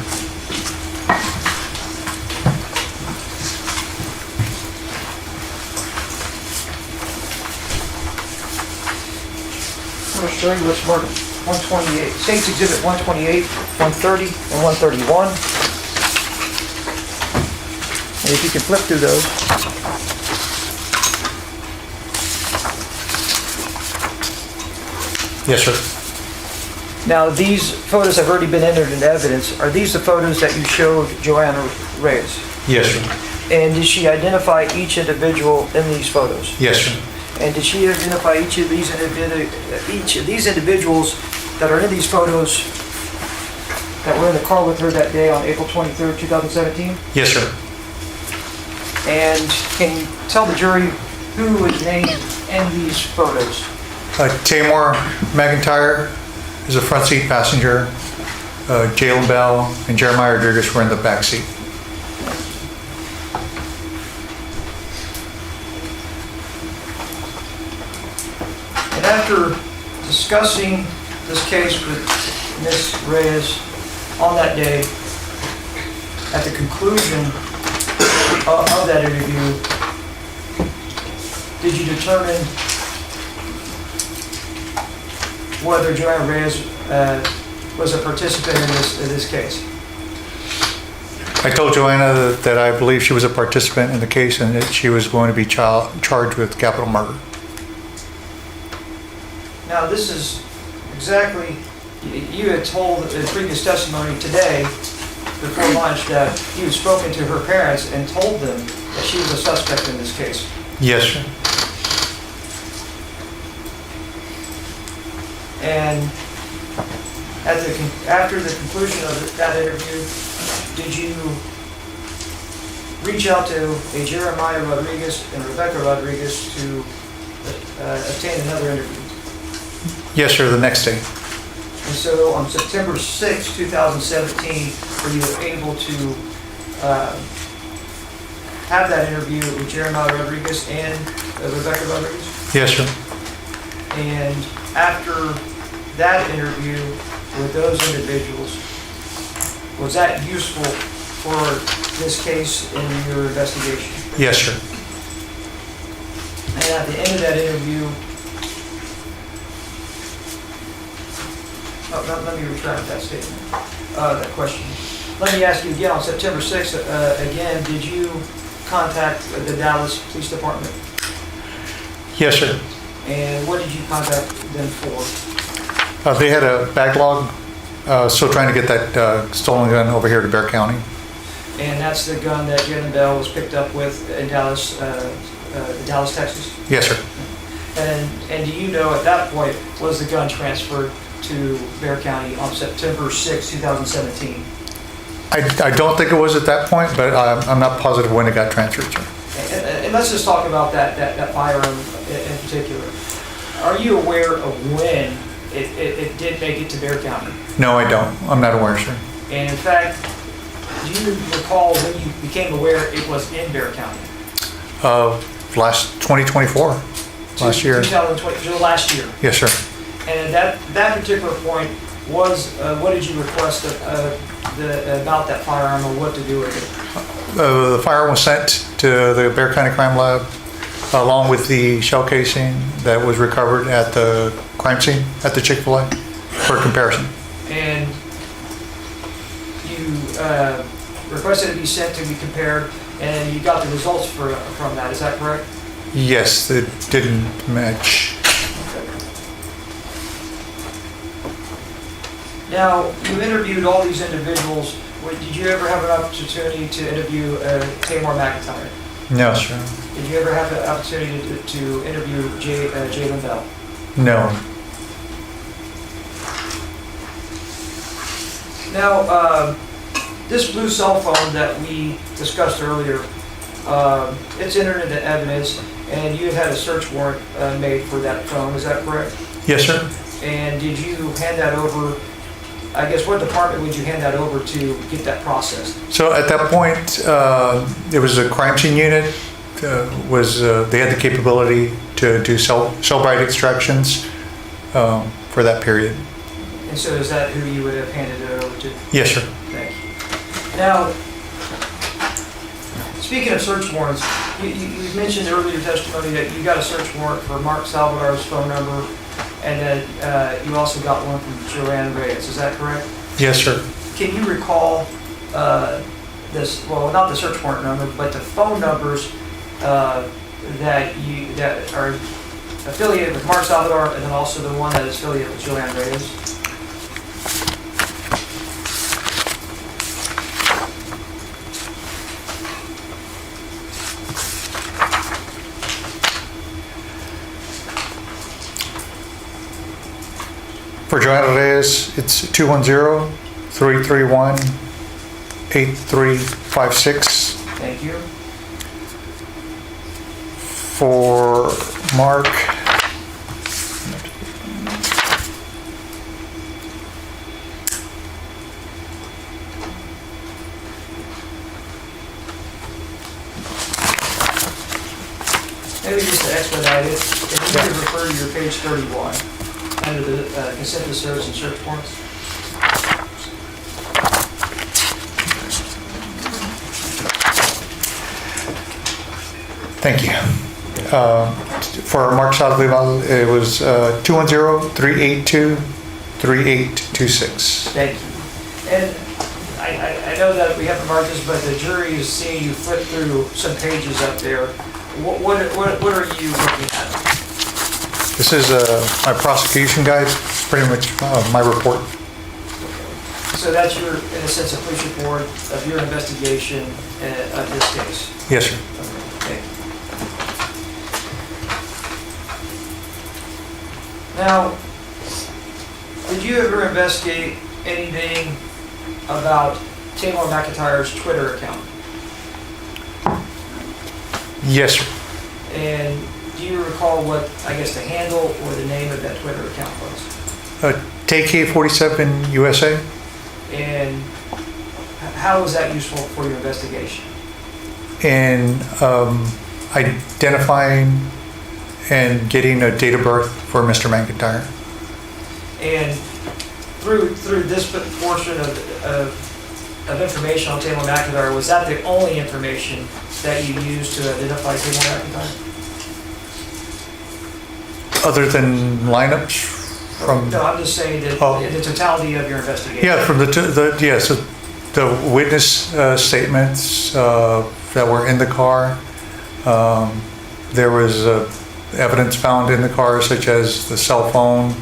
I'm going to show you what's marked 128. State's Exhibit 128, 130, and 131. And if you can flip through those.
Yes, sir.
Now, these photos have already been entered into evidence. Are these the photos that you showed Joanna Reyes?
Yes, sir.
And did she identify each individual in these photos?
Yes, sir.
And did she identify each of these individuals that are in these photos that were in the car with her that day on April 23rd, 2017?
Yes, sir.
And can you tell the jury who was named in these photos?
Taymor McIntyre is a front seat passenger. Jalen Bell and Jeremiah Rodriguez were in the back seat.
And after discussing this case with Ms. Reyes on that day, at the conclusion of that interview, did you determine whether Joanna Reyes was a participant in this case?
I told Joanna that I believe she was a participant in the case and that she was going to be charged with capital murder.
Now, this is exactly, you had told in previous testimony today, before lunch, that you had spoken to her parents and told them that she was a suspect in this case.
Yes, sir.
And after the conclusion of that interview, did you reach out to a Jeremiah Rodriguez and Rebecca Rodriguez to obtain another interview?
Yes, sir, the next day.
And so on September 6, 2017, were you able to have that interview with Jeremiah Rodriguez and Rebecca Rodriguez?
Yes, sir.
And after that interview with those individuals, was that useful for this case in your investigation?
Yes, sir.
And at the end of that interview, let me retract that statement, that question. Let me ask you again, on September 6th, again, did you contact the Dallas Police Department?
Yes, sir.
And what did you contact them for?
They had a backlog, still trying to get that stolen gun over here to Bexar County.
And that's the gun that Jalen Bell was picked up with in Dallas, Dallas, Texas?
Yes, sir.
And do you know at that point, was the gun transferred to Bexar County on September 6, 2017?
I don't think it was at that point, but I'm not positive when it got transferred, sir.
And let's just talk about that firearm in particular. Are you aware of when it did make it to Bexar County?
No, I don't. I'm not aware, sir.
And in fact, do you recall when you became aware it was in Bexar County?
Last 2024, last year.
2020, so last year.
Yes, sir.
And at that particular point was, what did you request about that firearm or what to do with it?
The firearm was sent to the Bexar County Crime Lab along with the shell casing that was recovered at the crime scene at the Chick-fil-A for comparison.
And you requested it be sent to be compared, and you got the results from that, is that correct?
Yes, it didn't match.
Now, you interviewed all these individuals. Did you ever have an opportunity to interview Taymor McIntyre?
No, sir.
Did you ever have the opportunity to interview Jalen Bell?
No.
Now, this blue cell phone that we discussed earlier, it's entered into evidence, and you had a search warrant made for that phone, is that correct?
Yes, sir.
And did you hand that over, I guess, what department would you hand that over to get that processed?
So at that point, it was a crime scene unit. They had the capability to do cell bite extractions for that period.
And so is that who you would have handed it over to?
Yes, sir.
Thank you. Now, speaking of search warrants, you mentioned earlier testimony that you got a search warrant for Mark Salvador's phone number, and that you also got one from Joanne Reyes. Is that correct?
Yes, sir.
Can you recall this? Well, not the search warrant number, but the phone numbers that are affiliated with Mark Salvador, and then also the one that is affiliated with Joanne Reyes.
For Joanna Reyes, it's 210-331-8356.
Thank you.
For Mark,
Maybe just to expedite it, if you could refer to your page 31, under the consent to service and search warrants.
thank you. For Mark Saldivar, it was 210-382-3826.
Thank you. And I know that we have to mark this, but the jury is seeing you flip through some pages up there. What are you looking at?
This is my prosecution guide. It's pretty much my report.
So that's your, in a sense, a police report of your investigation of this case?
Yes, sir.
Okay. Now, did you ever investigate anything about Taymor McIntyre's Twitter account?
Yes, sir.
And do you recall what, I guess, the handle or the name of that Twitter account was?
Tay-K 47 USA.
And how was that useful for your investigation?
In identifying and getting a date of birth for Mr. McIntyre.
And through this portion of information on Taymor McIntyre, was that the only information that you used to identify Taymor McIntyre?
Other than lineups from...
No, I'm just saying that in the totality of your investigation.
Yeah, from the witness statements that were in the car. There was evidence found in the car, such as the cell phone,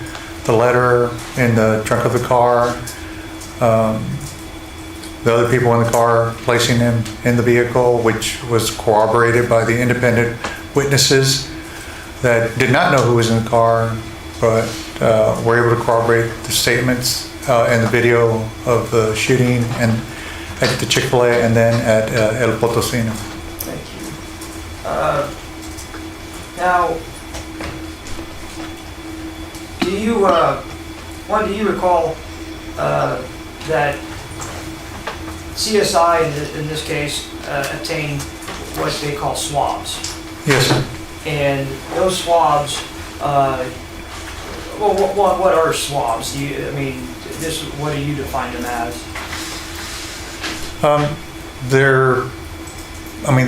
the letter in the trunk of the car, the other people in the car placing him in the vehicle, which was corroborated by the independent witnesses that did not know who was in the car, but were able to corroborate the statements and the video of the shooting and at the Chick-fil-A and then at El Potosino.
Thank you. Now, do you recall that CSI in this case obtained what they call swabs?
Yes, sir.
And those swabs, what are swabs? What do you define them as?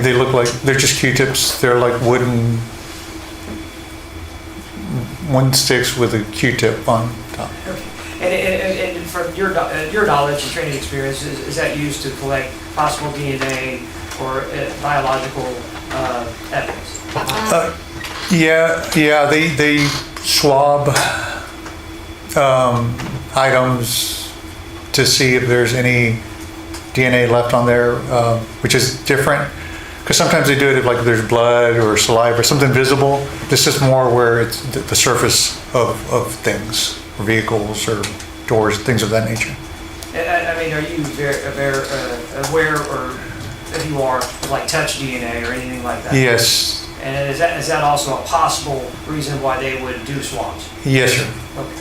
They look like, they're just Q-tips. They're like wooden sticks with a Q-tip on top.
Okay. And from your knowledge and training experience, is that used to collect possible DNA or biological evidence?
They swab items to see if there's any DNA left on there, which is different. Because sometimes they do it if like there's blood or saliva or something visible. This is more where it's the surface of things, or vehicles or doors, things of that nature.
Are you very aware, or if you are, like touch DNA or anything like that?
Yes.
And is that also a possible reason why they would do swabs?
Yes, sir.
Okay.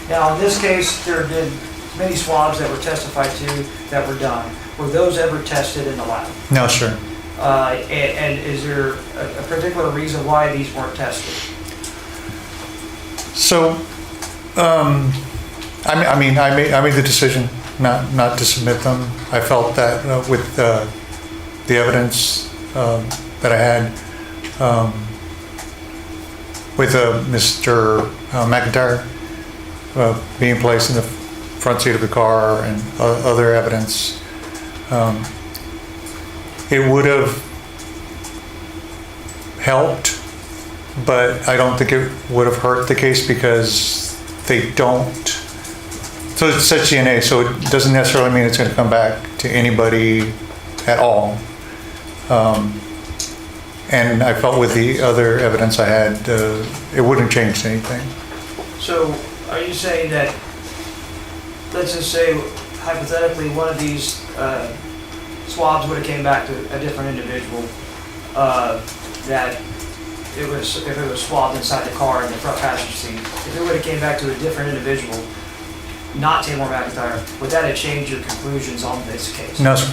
Now, in this case, there have been many swabs that were testified to that were done. Were those ever tested in the lab?
No, sir.
And is there a particular reason why these weren't tested?
So, I made the decision not to submit them. I felt that with the evidence that I had with Mr. McIntyre being placed in the front seat of the car and other evidence, it would have helped but I don't think it would have hurt the case because they don't. So it's such DNA, so it doesn't necessarily mean it's going to come back to anybody at all. And I felt with the other evidence I had, it wouldn't change anything.
So are you saying that, let's just say hypothetically, one of these swabs would have came back to a different individual, that if it was swabbed inside the car in the front passenger seat, if it would have came back to a different individual, not Taymor McIntyre, would that have changed your conclusions on this case?
No, sir.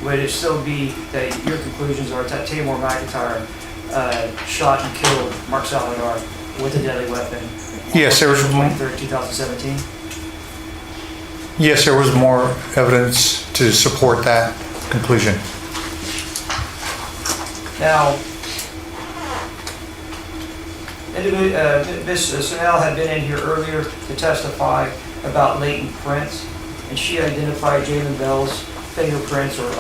Would it still be that your conclusions are that Taymor McIntyre shot and killed Mark Salvador with a deadly weapon?
Yes, there was
on 23rd, 2017?
Yes, there was more evidence to support that conclusion.
Now, Ms. Snell had been in here earlier to testify about latent prints, and she identified Jalen Bell's fingerprints or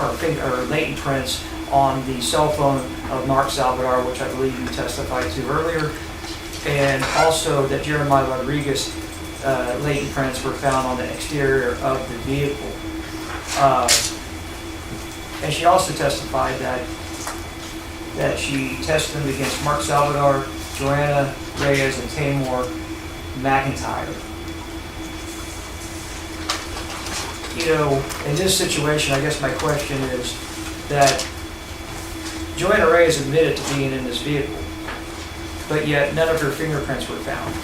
latent prints on the cell phone of Mark Salvador, which I believe you testified to earlier, and also that Jeremiah Rodriguez latent prints were found on the exterior of the vehicle. And she also testified that she tested them against Mark Salvador, Joanna Reyes, and Taymor McIntyre. You know, in this situation, I guess my question is that Joanna Reyes admitted to being in this vehicle, but yet none of her fingerprints were found.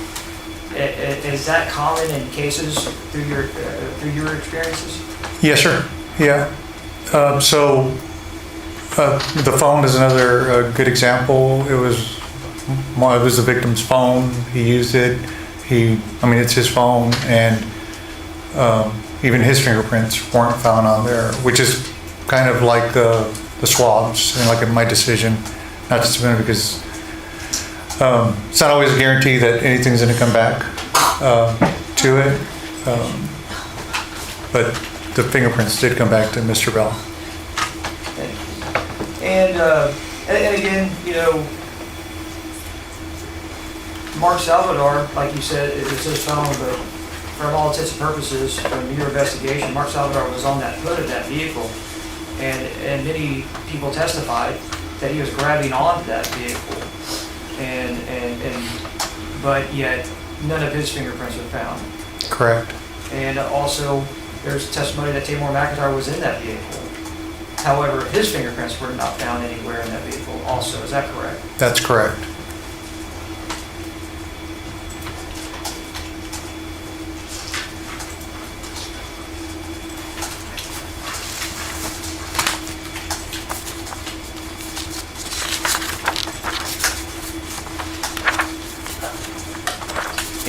Is that common in cases through your experiences?
Yes, sir. Yeah. So the phone is another good example. It was the victim's phone. He used it. It's his phone, and even his fingerprints weren't found on there, which is kind of like the swabs and like in my decision not to submit it because it's not always a guarantee that anything's going to come back to it. But the fingerprints did come back to Mr. Bell.
And again, you know, Mark Salvador, like you said, it was his phone, but from all intents and purposes, from your investigation, Mark Salvador was on that hood of that vehicle, and many people testified that he was grabbing onto that vehicle, but yet none of his fingerprints were found.
Correct.
And also, there's testimony that Taymor McIntyre was in that vehicle. However, his fingerprints were not found anywhere in that vehicle also. Is that correct?
That's correct.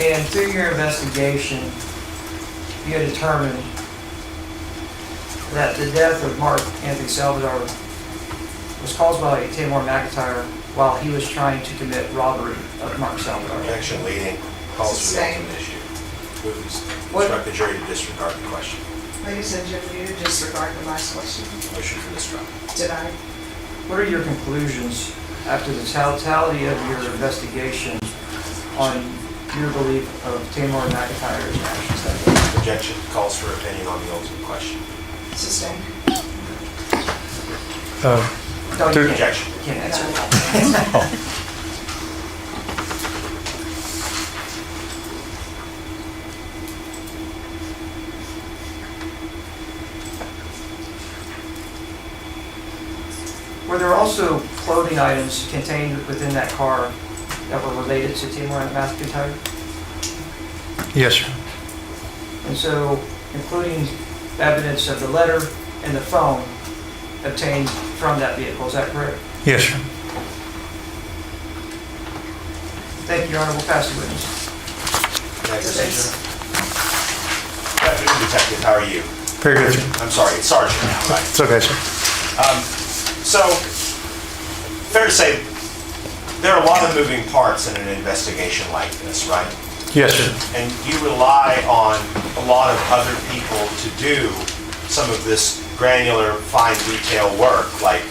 And through your investigation, you had determined that the death of Mark Anthony Salvador was caused by Taymor McIntyre while he was trying to commit robbery of Mark Salvador.
Objection leading calls for the ultimate issue. Instruct the jury to disregard the question.
Ladies and gentlemen, you disregard the last question.
Motion for disregard.
Denied.
What are your conclusions after the totality of your investigation on your belief of Taymor McIntyre's actions that day?
Objection calls for opinion on the ultimate question.
Sustained.
No, you can't.
Objection.
You can't answer that. Were there also clothing items contained within that car that were related to Taymor McIntyre?
Yes, sir.
And so, including evidence of the letter and the phone obtained from that vehicle, is that correct?
Yes, sir.
Thank you, Your Honor. We'll pass the witness.
Good afternoon, Detective. How are you?
Very good, sir.
I'm sorry, it's Sergeant now, right?
It's okay, sir.
So, fair to say, there are a lot of moving parts in an investigation like this, right?
Yes, sir.
And you rely on a lot of other people to do some of this granular, fine detail work, like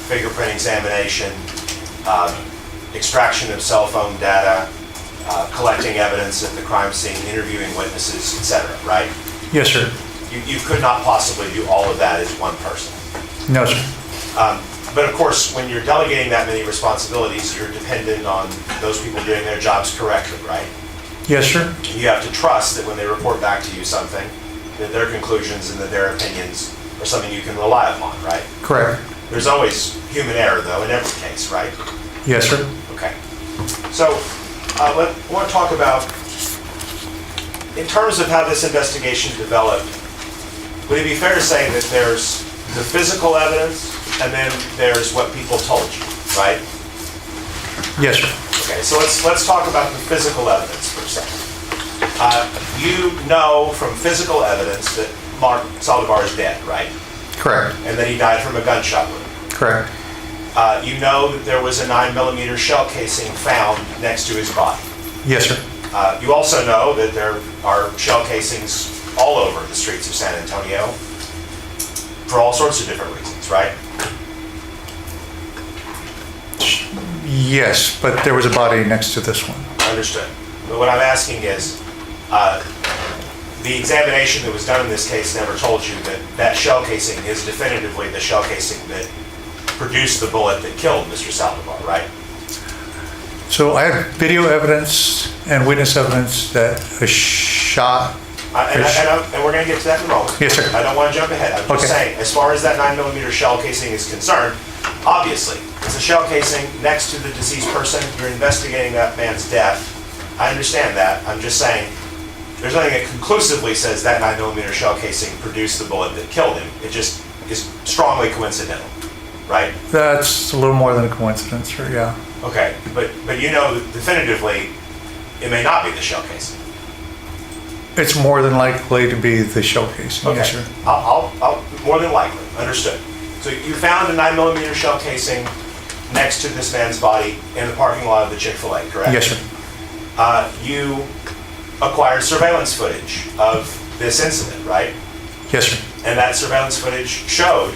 fingerprint examination, extraction of cell phone data, collecting evidence at the crime scene, interviewing witnesses, etc., right?
Yes, sir.
You could not possibly do all of that as one person.
No, sir.
But of course, when you're delegating that many responsibilities, you're dependent on those people doing their jobs correctly, right?
Yes, sir.
You have to trust that when they report back to you something, that their conclusions and that their opinions are something you can rely upon, right?
Correct.
There's always human error, though, in every case, right?
Yes, sir.
Okay. So, I want to talk about, in terms of how this investigation developed, would it be fair to say that there's the physical evidence and then there's what people told you, right?
Yes, sir.
Okay, so let's talk about the physical evidence for a second. You know from physical evidence that Mark Saldivar is dead, right?
Correct.
And that he died from a gunshot wound.
Correct.
You know that there was a 9mm shell casing found next to his body.
Yes, sir.
You also know that there are shell casings all over the streets of San Antonio for all sorts of different reasons, right?
Yes, but there was a body next to this one.
Understood. But what I'm asking is, the examination that was done in this case never told you that that shell casing is definitively the shell casing that produced the bullet that killed Mr. Saldivar, right?
So I have video evidence and witness evidence that a shot.
And we're going to get to that in a moment.
Yes, sir.
I don't want to jump ahead. I'm just saying, as far as that 9mm shell casing is concerned, obviously, it's a shell casing next to the deceased person. You're investigating that man's death. I understand that. I'm just saying, there's nothing that conclusively says that 9mm shell casing produced the bullet that killed him. It just is strongly coincidental, right?
That's a little more than a coincidence, sir, yeah.
Okay, but you know definitively it may not be the shell casing.
It's more than likely to be the shell casing,
Okay.
yes, sir.
I'll more than likely, understood. So you found a 9mm shell casing next to this man's body in the parking lot of the Chick-fil-A, correct?
Yes, sir.
You acquired surveillance footage of this incident, right?
Yes, sir.
And that surveillance footage showed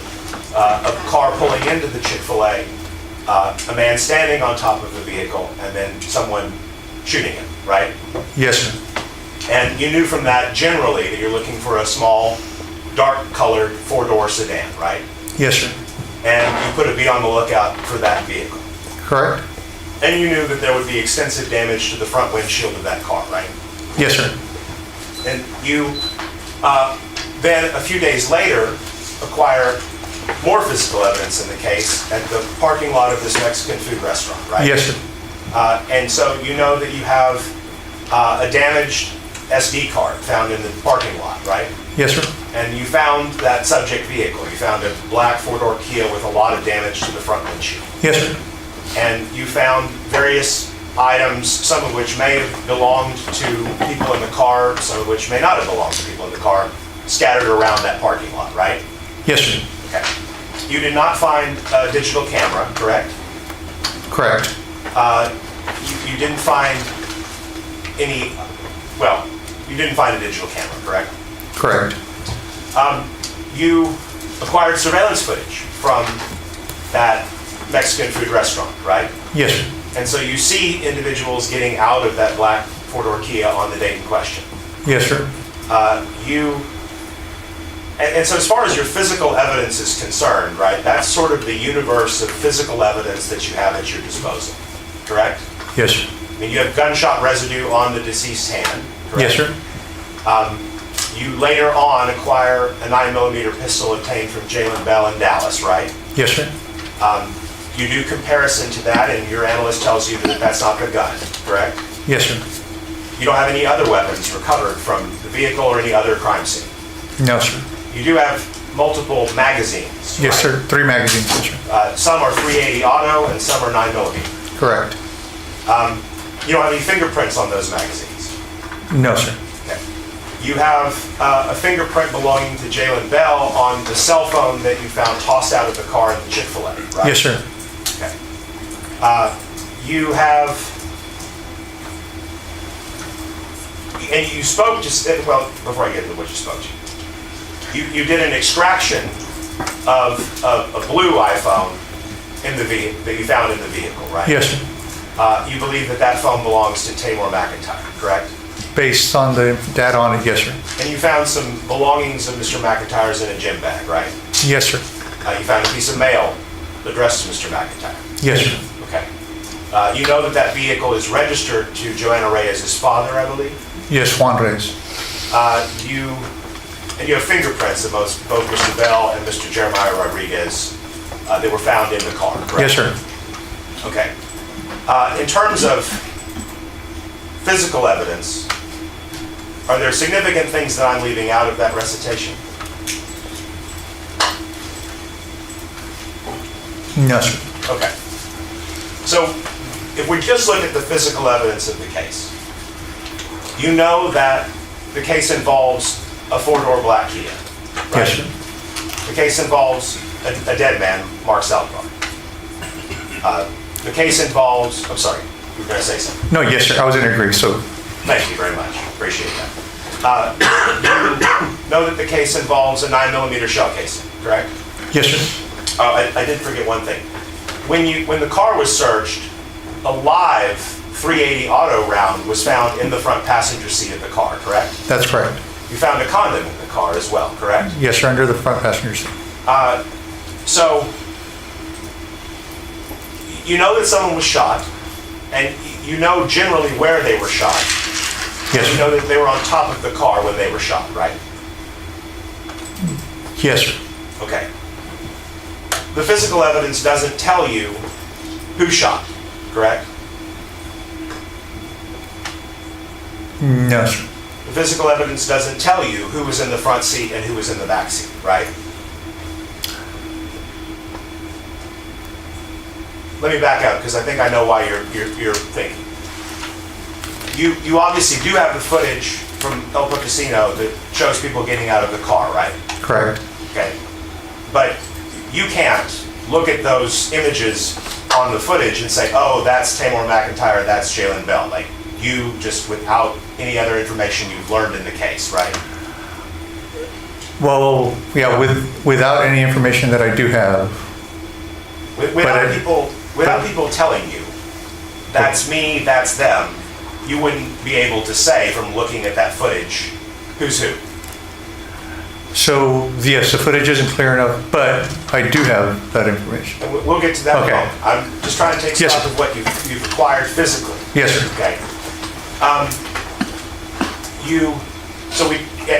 a car pulling into the Chick-fil-A, a man standing on top of the vehicle, and then someone shooting him, right?
Yes, sir.
And you knew from that generally that you're looking for a small, dark-colored four-door sedan, right?
Yes, sir.
And you put a be on the lookout for that vehicle.
Correct?
And you knew that there would be extensive damage to the front windshield of that car, right?
Yes, sir.
And you then, a few days later, acquire more physical evidence in the case at the parking lot of this Mexican food restaurant, right?
Yes, sir.
And so you know that you have a damaged SD card found in the parking lot, right?
Yes, sir.
And you found that subject vehicle. You found a black four-door Kia with a lot of damage to the front windshield.
Yes, sir.
And you found various items, some of which may have belonged to people in the car, some of which may not have belonged to people in the car, scattered around that parking lot, right?
Yes, sir.
Okay. You did not find a digital camera, correct?
Correct.
You didn't find any, well, you didn't find a digital camera, correct?
Correct.
You acquired surveillance footage from that Mexican food restaurant, right?
Yes, sir.
And so you see individuals getting out of that black four-door Kia on the date in question.
Yes, sir.
And so as far as your physical evidence is concerned, right, that's sort of the universe of physical evidence that you have at your disposal, correct?
Yes, sir.
I mean, you have gunshot residue on the deceased's hand, correct?
Yes, sir.
You later on acquire a 9mm pistol obtained from Jalen Bell in Dallas, right?
Yes, sir.
You do comparison to that, and your analyst tells you that that's not the gun, correct?
Yes, sir.
You don't have any other weapons recovered from the vehicle or any other crime scene?
No, sir.
You do have multiple magazines,
Yes,
right?
sir. 3 magazines, yes, sir.
Some are 380 auto and some are 9mm.
Correct.
You don't have any fingerprints on those magazines?
No, sir.
Okay. You have a fingerprint belonging to Jalen Bell on the cell phone that you found tossed out of the car in the Chick-fil-A, right?
Yes, sir.
Okay. You have, and you spoke to, well, before I get into what you spoke to, you did an extraction of a blue iPhone in the that you found in the vehicle, right?
Yes, sir.
You believe that that phone belongs to Taymor McIntyre, correct?
Based on the data on it, yes, sir.
And you found some belongings of Mr. McIntyre's in a gym bag, right?
Yes, sir.
You found a piece of mail addressed to Mr. McIntyre.
Yes, sir.
Okay. You know that that vehicle is registered to Joanna Reyes' father, I believe?
Yes, Juan Reyes.
You have fingerprints of both Mr. Bell and Mr. Jeremiah Rodriguez that were found in the car, correct?
Yes, sir.
Okay. In terms of physical evidence, are there significant things that I'm leaving out of that recitation?
No, sir.
Okay. So if we just look at the physical evidence of the case, you know that the case involves a four-door black Kia, right?
Yes, sir.
The case involves a dead man, Mark Salazar. The case involves, I'm sorry, you were going to say something.
No, yes, sir. I was in agreement, so.
Thank you very much. Appreciate that. You know that the case involves a 9mm shell casing, correct?
Yes, sir.
I did forget one thing. When the car was searched, a live .380 auto round was found in the front passenger seat of the car, correct?
That's correct.
You found a condom in the car as well, correct?
Yes, sir, under the front passenger seat.
So, you know that someone was shot, and you know generally where they were shot.
Yes,
You know that they were on top of the car when they were shot, right?
Yes, sir.
Okay. The physical evidence doesn't tell you who shot, correct?
No, sir.
The physical evidence doesn't tell you who was in the front seat and who was in the back seat, right? Let me back up because I think I know why you're thinking. You obviously do have the footage from El Casino that shows people getting out of the car, right?
Correct.
Okay. But you can't look at those images on the footage and say, oh, that's Taymor McIntyre, that's Jalen Bell. Like, you just, without any other information you've learned in the case, right?
Well, yeah, without any information that I do have.
Without people telling you, that's me, that's them, you wouldn't be able to say from looking at that footage, who's who.
So, yes, the footage isn't clear enough, but I do have that information.
And we'll get to that in a
Okay.
moment. I'm just trying to take
Yes,
stock
sir.
of what you've acquired physically.
Yes, sir.
Okay.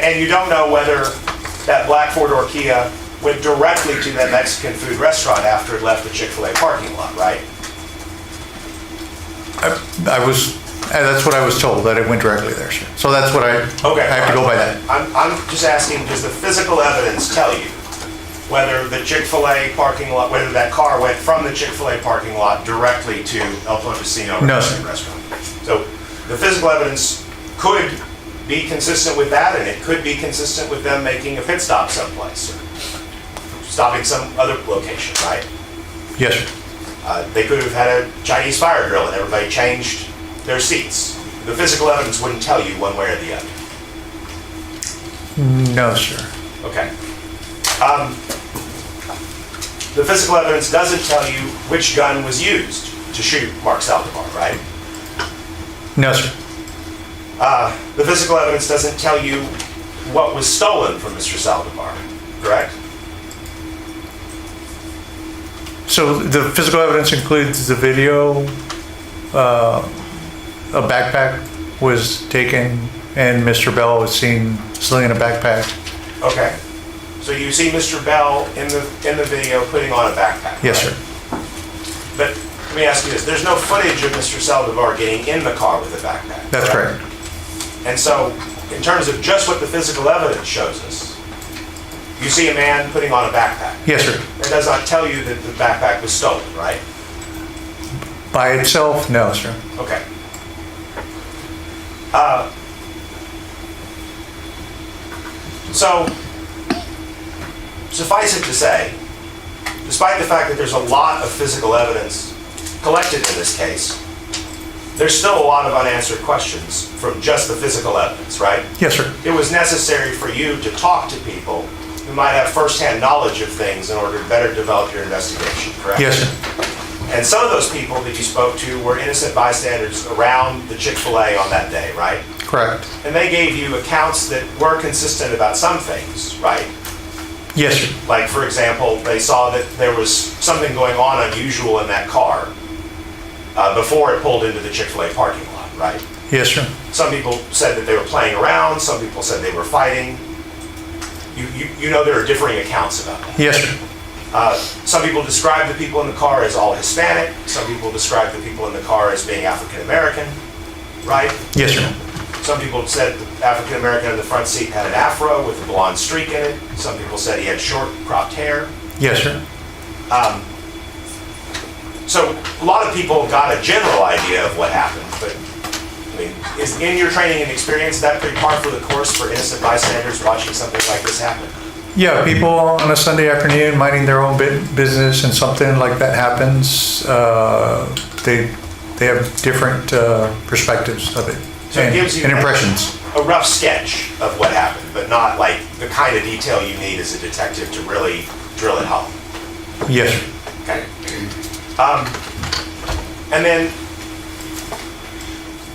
And you don't know whether that black four-door Kia went directly to that Mexican food restaurant after it left the Chick-fil-A parking lot, right?
That's what I was told, that it went directly there, sir. So that's what I have to go by that.
I'm just asking, does the physical evidence tell you whether the Chick-fil-A parking lot, whether that car went from the Chick-fil-A parking lot directly to El Casino
No, sir.
restaurant? So the physical evidence could be consistent with that, and it could be consistent with them making a pit stop someplace, or stopping some other location, right?
Yes, sir.
They could have had a Chinese fire drill and everybody changed their seats. The physical evidence wouldn't tell you one way or the other.
No, sir.
Okay. The physical evidence doesn't tell you which gun was used to shoot Mark Saldivar, right?
No, sir.
The physical evidence doesn't tell you what was stolen from Mr. Saldivar, correct?
So the physical evidence includes the video, a backpack was taken, and Mr. Bell was seen slinging a backpack.
Okay. So you see Mr. Bell in the video putting on a backpack.
Yes,
right?
sir.
But let me ask you this: there's no footage of Mr. Saldivar getting in the car with a backpack.
That's correct.
And so, in terms of just what the physical evidence shows us, you see a man putting on a backpack.
Yes, sir.
It does not tell you that the backpack was stolen, right?
By itself, no, sir.
Okay. So, suffice it to say, despite the fact that there's a lot of physical evidence collected in this case, there's still a lot of unanswered questions from just the physical evidence, right?
Yes, sir.
It was necessary for you to talk to people who might have firsthand knowledge of things in order to better develop your investigation, correct?
Yes, sir.
And some of those people that you spoke to were innocent bystanders around the Chick-fil-A on that day, right?
Correct.
And they gave you accounts that were consistent about some things, right?
Yes, sir.
Like, for example, they saw that there was something going on unusual in that car before it pulled into the Chick-fil-A parking lot, right?
Yes, sir.
Some people said that they were playing around. Some people said they were fighting. You know there are differing accounts about that.
Yes, sir.
Some people describe the people in the car as all Hispanic. Some people describe the people in the car as being African American, right?
Yes, sir.
Some people said the African American in the front seat had an afro with a blonde streak in it. Some people said he had short cropped hair.
Yes, sir.
So a lot of people got a general idea of what happened, but I mean, is in your training and experience that pretty par for the course for innocent bystanders watching something like this happen?
Yeah, people on a Sunday afternoon minding their own business and something like that happens, they have different perspectives of it.
So it gives you
and impressions.
a rough sketch of what happened, but not like the kind of detail you need as a detective to really drill it home.
Yes, sir.
Okay. And then,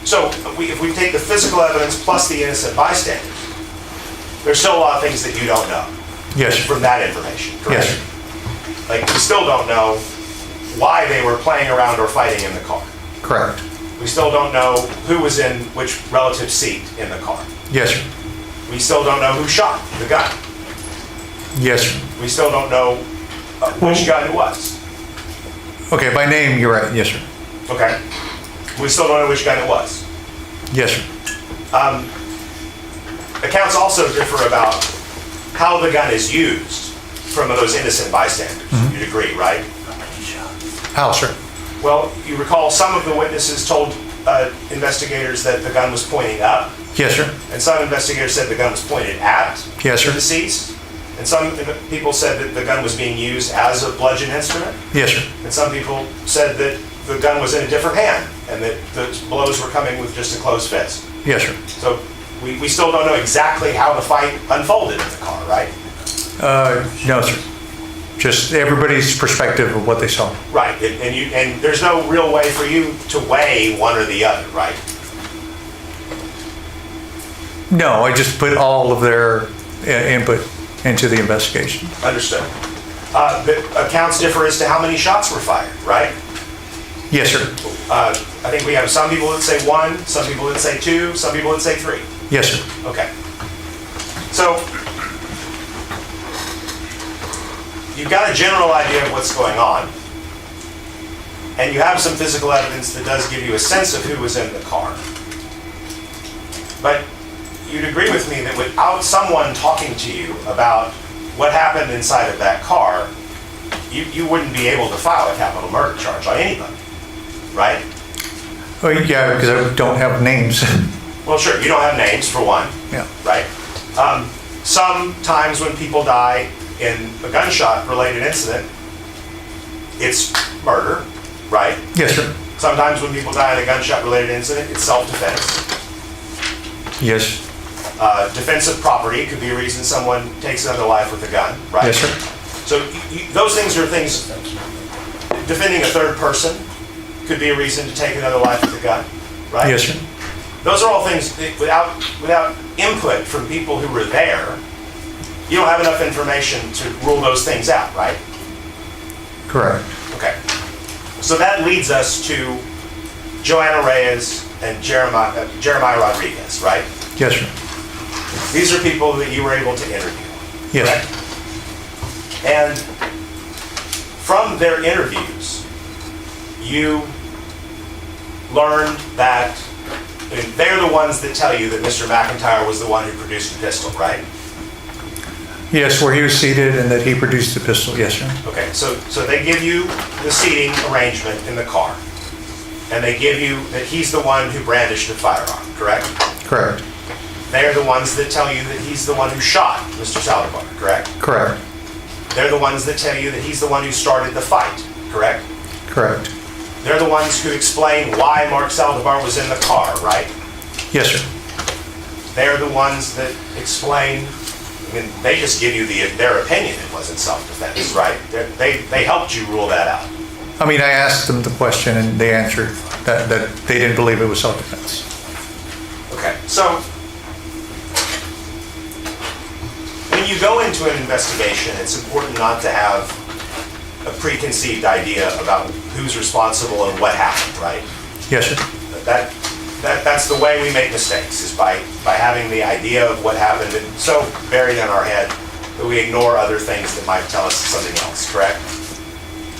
so if we take the physical evidence plus the innocent bystanders, there's still a lot of things that you don't know.
Yes, sir.
From that information, correct?
Yes, sir.
Like, we still don't know why they were playing around or fighting in the car.
Correct.
We still don't know who was in which relative seat in the car.
Yes, sir.
We still don't know who shot the gun.
Yes, sir.
We still don't know which gun it was.
Okay, by name, you're right. Yes, sir.
Okay. We still don't know which gun it was.
Yes, sir.
Accounts also differ about how the gun is used from those innocent bystanders.
Mm-hmm.
You'd agree, right?
How, sir?
Well, you recall some of the witnesses told investigators that the gun was pointing up.
Yes, sir.
And some investigators said the gun was pointed at
Yes, sir.
the deceased. And some people said that the gun was being used as a bludgeon instrument.
Yes, sir.
And some people said that the gun was in a different hand and that the blows were coming with just a closed fist.
Yes, sir.
So we still don't know exactly how the fight unfolded in the car, right?
No, sir. Just everybody's perspective of what they saw.
Right, and there's no real way for you to weigh one or the other, right?
No, I just put all of their input into the investigation.
Understood. The accounts differ as to how many shots were fired, right?
Yes, sir.
I think we have some people that say 1, some people that say 2, some people that say 3.
Yes, sir.
Okay. So, you've got a general idea of what's going on, and you have some physical evidence that does give you a sense of who was in the car. But you'd agree with me that without someone talking to you about what happened inside of that car, you wouldn't be able to file a capital murder charge on anybody, right?
Oh, yeah, because I don't have names.
Well, sure, you don't have names, for one.
Yeah.
Right? Sometimes when people die in a gunshot-related incident, it's murder, right?
Yes, sir.
Sometimes when people die in a gunshot-related incident, it's self-defense.
Yes.
Defense of property could be a reason someone takes another life with a gun, right?
Yes, sir.
So those things are things. Defending a third person could be a reason to take another life with a gun, right?
Yes, sir.
Those are all things that without input from people who were there, you don't have enough information to rule those things out, right?
Correct.
Okay. So that leads us to Joanna Reyes and Jeremiah Rodriguez, right?
Yes, sir.
These are people that you were able to interview.
Yes.
Correct? And from their interviews, you learned that they're the ones that tell you that Mr. McIntyre was the one who produced the pistol, right?
Yes, where he was seated and that he produced the pistol. Yes, sir.
Okay, so they give you the seating arrangement in the car, and they give you that he's the one who brandished the firearm, correct?
Correct.
They're the ones that tell you that he's the one who shot Mr. Saldivar, correct?
Correct.
They're the ones that tell you that he's the one who started the fight, correct?
Correct.
They're the ones who explain why Mark Saldivar was in the car, right?
Yes, sir.
They're the ones that explain, I mean, they just give you their opinion it wasn't self-defense, right? They helped you rule that out.
I mean, I asked them the question and they answered that they didn't believe it was self-defense.
Okay, so when you go into an investigation, it's important not to have a preconceived idea about who's responsible and what happened, right?
Yes, sir.
That's the way we make mistakes, is by having the idea of what happened and so buried in our head that we ignore other things that might tell us something else, correct?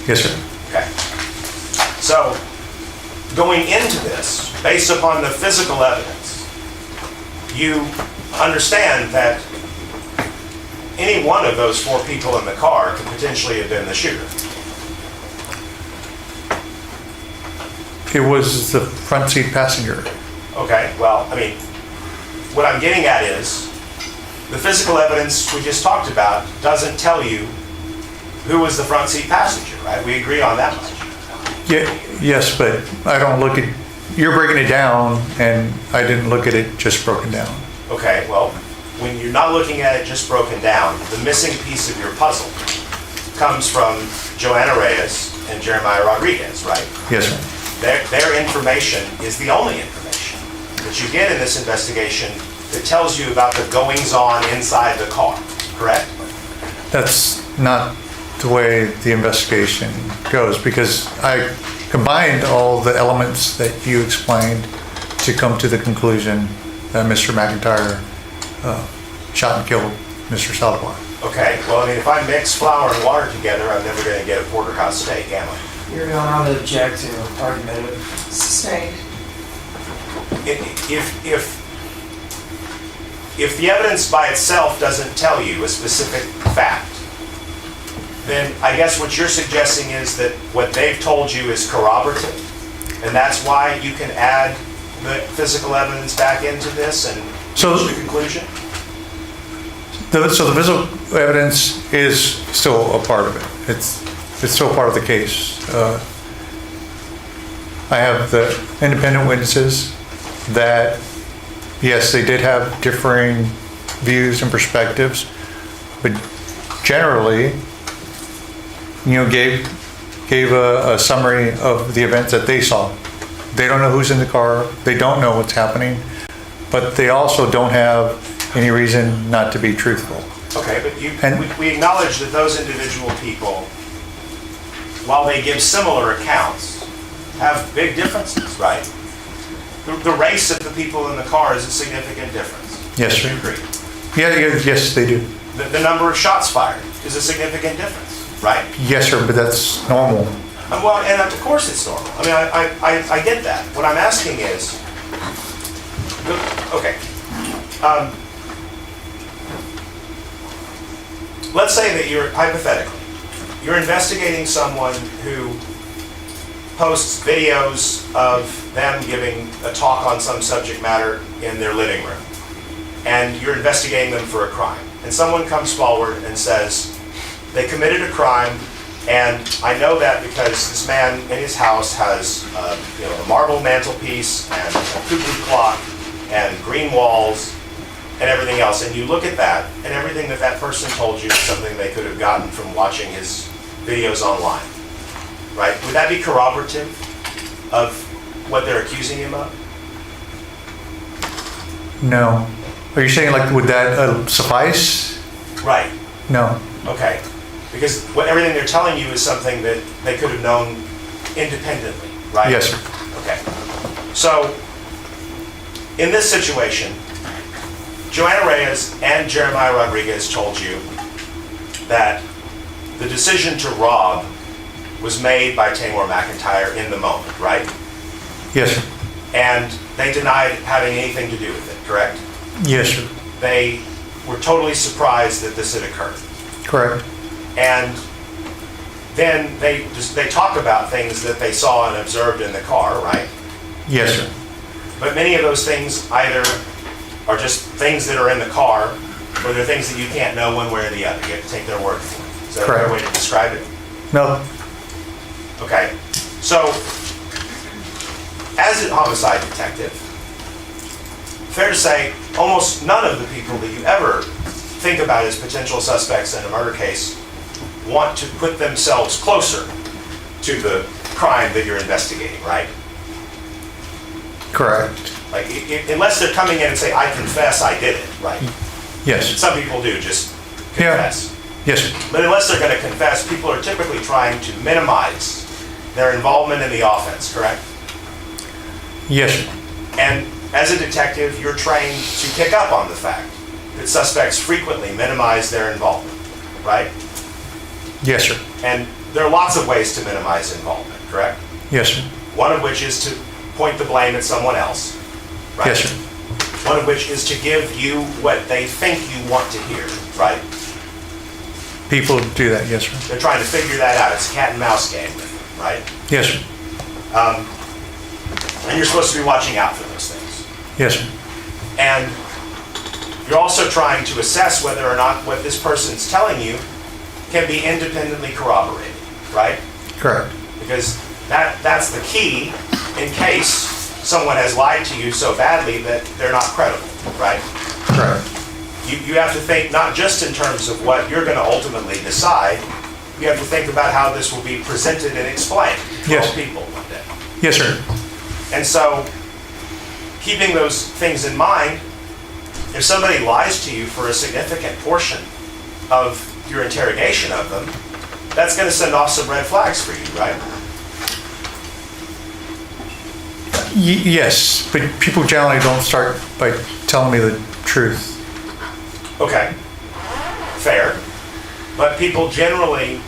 Yes, sir.
Okay. So, going into this, based upon the physical evidence, you understand that any one of those 4 people in the car could potentially have been the shooter.
It was the front seat passenger.
Okay, well, I mean, what I'm getting at is, the physical evidence we just talked about doesn't tell you who was the front seat passenger, right? We agree on that much.
Yeah, yes, but I don't look at, you're breaking it down and I didn't look at it just broken down.
Okay, well, when you're not looking at it just broken down, the missing piece of your puzzle comes from Joanna Reyes and Jeremiah Rodriguez, right?
Yes, sir.
Their information is the only information that you get in this investigation that tells you about the goings-on inside the car, correct?
That's not the way the investigation goes, because I combined all the elements that you explained to come to the conclusion that Mr. McIntyre shot and killed Mr. Southwell.
Okay, well, I mean, if I mix flour and water together, I'm never going to get a porterhouse steak, am I?
You're going on to object to argumentative.
Sustained.
If the evidence by itself doesn't tell you a specific fact, then I guess what you're suggesting is that what they've told you is corroborative, and that's why you can add the physical evidence back into this and reach the conclusion?
So the physical evidence is still a part of it. It's still part of the case. I have the independent witnesses that, yes, they did have differing views and perspectives, but generally, gave a summary of the events that they saw. They don't know who's in the car, they don't know what's happening, but they also don't have any reason not to be truthful.
Okay, but we acknowledge that those individual people, while they give similar accounts, have big differences, right? The race of the people in the car is a significant difference.
Yes, sir.
Do you agree?
Yes, they do.
The number of shots fired is a significant difference, right?
Yes, sir, but that's normal.
Well, and of course it's normal. I mean, I get that. What I'm asking is, okay, let's say that hypothetically, you're investigating someone who posts videos of them giving a talk on some subject matter in their living room, and you're investigating them for a crime. And someone comes forward and says, they committed a crime, and I know that because this man in his house has a marble mantelpiece and a cuckoo clock and green walls and everything else. And you look at that, and everything that person told you is something they could have gotten from watching his videos online, right? Would that be corroborative of what they're accusing him of?
No. Are you saying, would that suffice?
Right.
No.
Okay. Because everything they're telling you is something that they could have known independently, right?
Yes, sir.
Okay. So, in this situation, Joanna Reyes and Jeremiah Rodriguez told you that the decision to rob was made by Taymor McIntyre in the moment, right?
Yes, sir.
And they denied having anything to do with it, correct?
Yes, sir.
They were totally surprised that this had occurred.
Correct.
And then they talk about things that they saw and observed in the car, right?
Yes, sir.
But many of those things either are just things that are in the car, or they're things that you can't know one way or the other. You have to take their word for it. Is that a fair way to describe it?
No.
Okay. So, as a homicide detective, fair to say, almost none of the people that you ever think about as potential suspects in a murder case want to put themselves closer to the crime that you're investigating, right?
Correct.
Like, unless they're coming in and say, I confess I did it, right?
Yes.
Some people do just confess.
Yes, sir.
But unless they're going to confess, people are typically trying to minimize their involvement in the offense, correct?
Yes, sir.
And as a detective, you're trained to pick up on the fact that suspects frequently minimize their involvement, right?
Yes, sir.
And there are lots of ways to minimize involvement, correct?
Yes, sir.
One of which is to point the blame at someone else, right?
Yes, sir.
One of which is to give you what they think you want to hear, right?
People do that, yes, sir.
They're trying to figure that out. It's a cat and mouse game with them, right?
Yes, sir.
And you're supposed to be watching out for those things.
Yes, sir.
And you're also trying to assess whether or not what this person's telling you can be independently corroborated, right?
Correct.
Because that's the key in case someone has lied to you so badly that they're not credible, right?
Correct.
You have to think not just in terms of what you're going to ultimately decide, you have to think about how this will be presented and explained to
Yes.
all people one day.
Yes, sir.
And so, keeping those things in mind, if somebody lies to you for a significant portion of your interrogation of them, that's going to send off some red flags for you, right?
Yes, but people generally don't start by telling me the truth.
Okay, fair. But people generally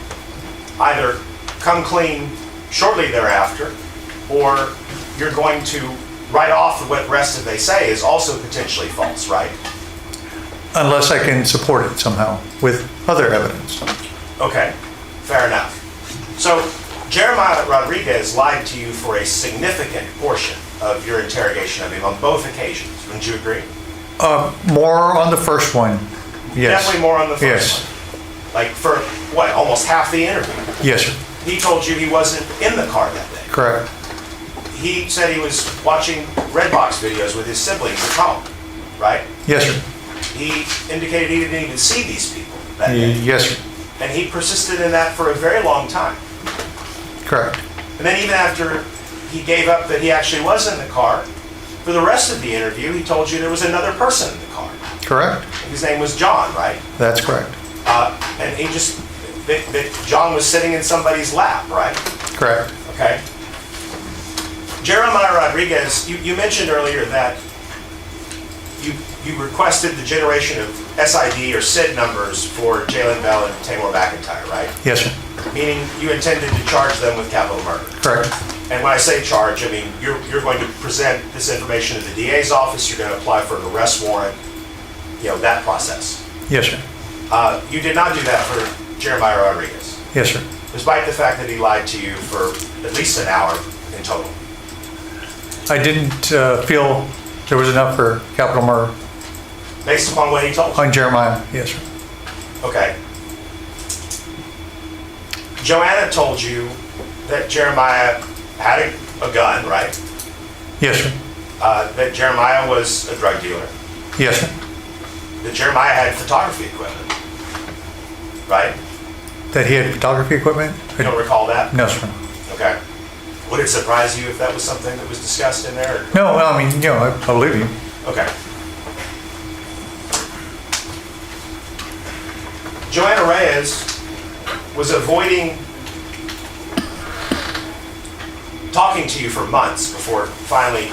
either come clean shortly thereafter, or you're going to write off what the rest of they say is also potentially false, right?
Unless I can support it somehow with other evidence.
Okay, fair enough. So Jeremiah Rodriguez lied to you for a significant portion of your interrogation of him on both occasions. Wouldn't you agree?
More on the first one, yes.
Definitely more on the
Yes.
first one. Like for, what, almost half the interview?
Yes, sir.
He told you he wasn't in the car that day.
Correct.
He said he was watching Redbox videos with his siblings at home, right?
Yes, sir.
He indicated he didn't even see these people that day.
Yes, sir.
And he persisted in that for a very long time.
Correct.
And then even after he gave up that he actually was in the car, for the rest of the interview, he told you there was another person in the car.
Correct.
His name was John, right?
That's correct.
And he just, that John was sitting in somebody's lap, right?
Correct.
Okay. Jeremiah Rodriguez, you mentioned earlier that you requested the generation of SID or SID numbers for Jalen Bell and Taymor McIntyre, right?
Yes, sir.
Meaning you intended to charge them with capital murder.
Correct.
And when I say charge, I mean you're going to present this information to the DA's office, you're going to apply for an arrest warrant, that process.
Yes, sir.
You did not do that for Jeremiah Rodriguez,
Yes, sir.
despite the fact that he lied to you for at least an hour in total.
I didn't feel there was enough for capital murder.
Based upon what he told you?
On Jeremiah, yes, sir.
Okay. Joanna told you that Jeremiah had a gun, right?
Yes, sir.
That Jeremiah was a drug dealer.
Yes, sir.
That Jeremiah had photography equipment, right?
That he had photography equipment?
You don't recall that?
No, sir.
Okay. Would it surprise you if that was something that was discussed in there?
No, I mean, I believe you.
Okay. Joanna Reyes was avoiding talking to you for months before finally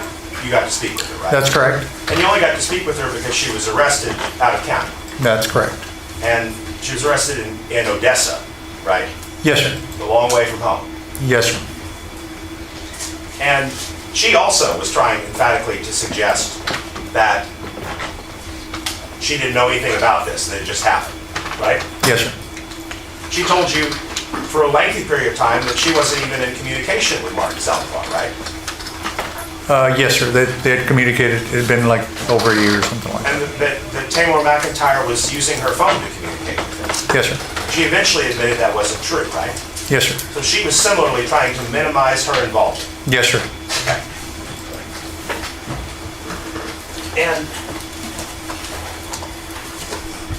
you got to speak with her, right?
That's correct.
And you only got to speak with her because she was arrested out of county.
That's correct.
And she was arrested in Odessa, right?
Yes, sir.
A long way from home.
Yes, sir.
And she also was trying emphatically to suggest that she didn't know anything about this, that it just happened, right?
Yes, sir.
She told you for a lengthy period of time that she wasn't even in communication with Mark Salazar, right?
Yes, sir. They had communicated. It had been like over a year or something like that.
And that Taymor McIntyre was using her phone to communicate with him.
Yes, sir.
She eventually admitted that wasn't true, right?
Yes, sir.
So she was similarly trying to minimize her involvement.
Yes, sir.
Okay. And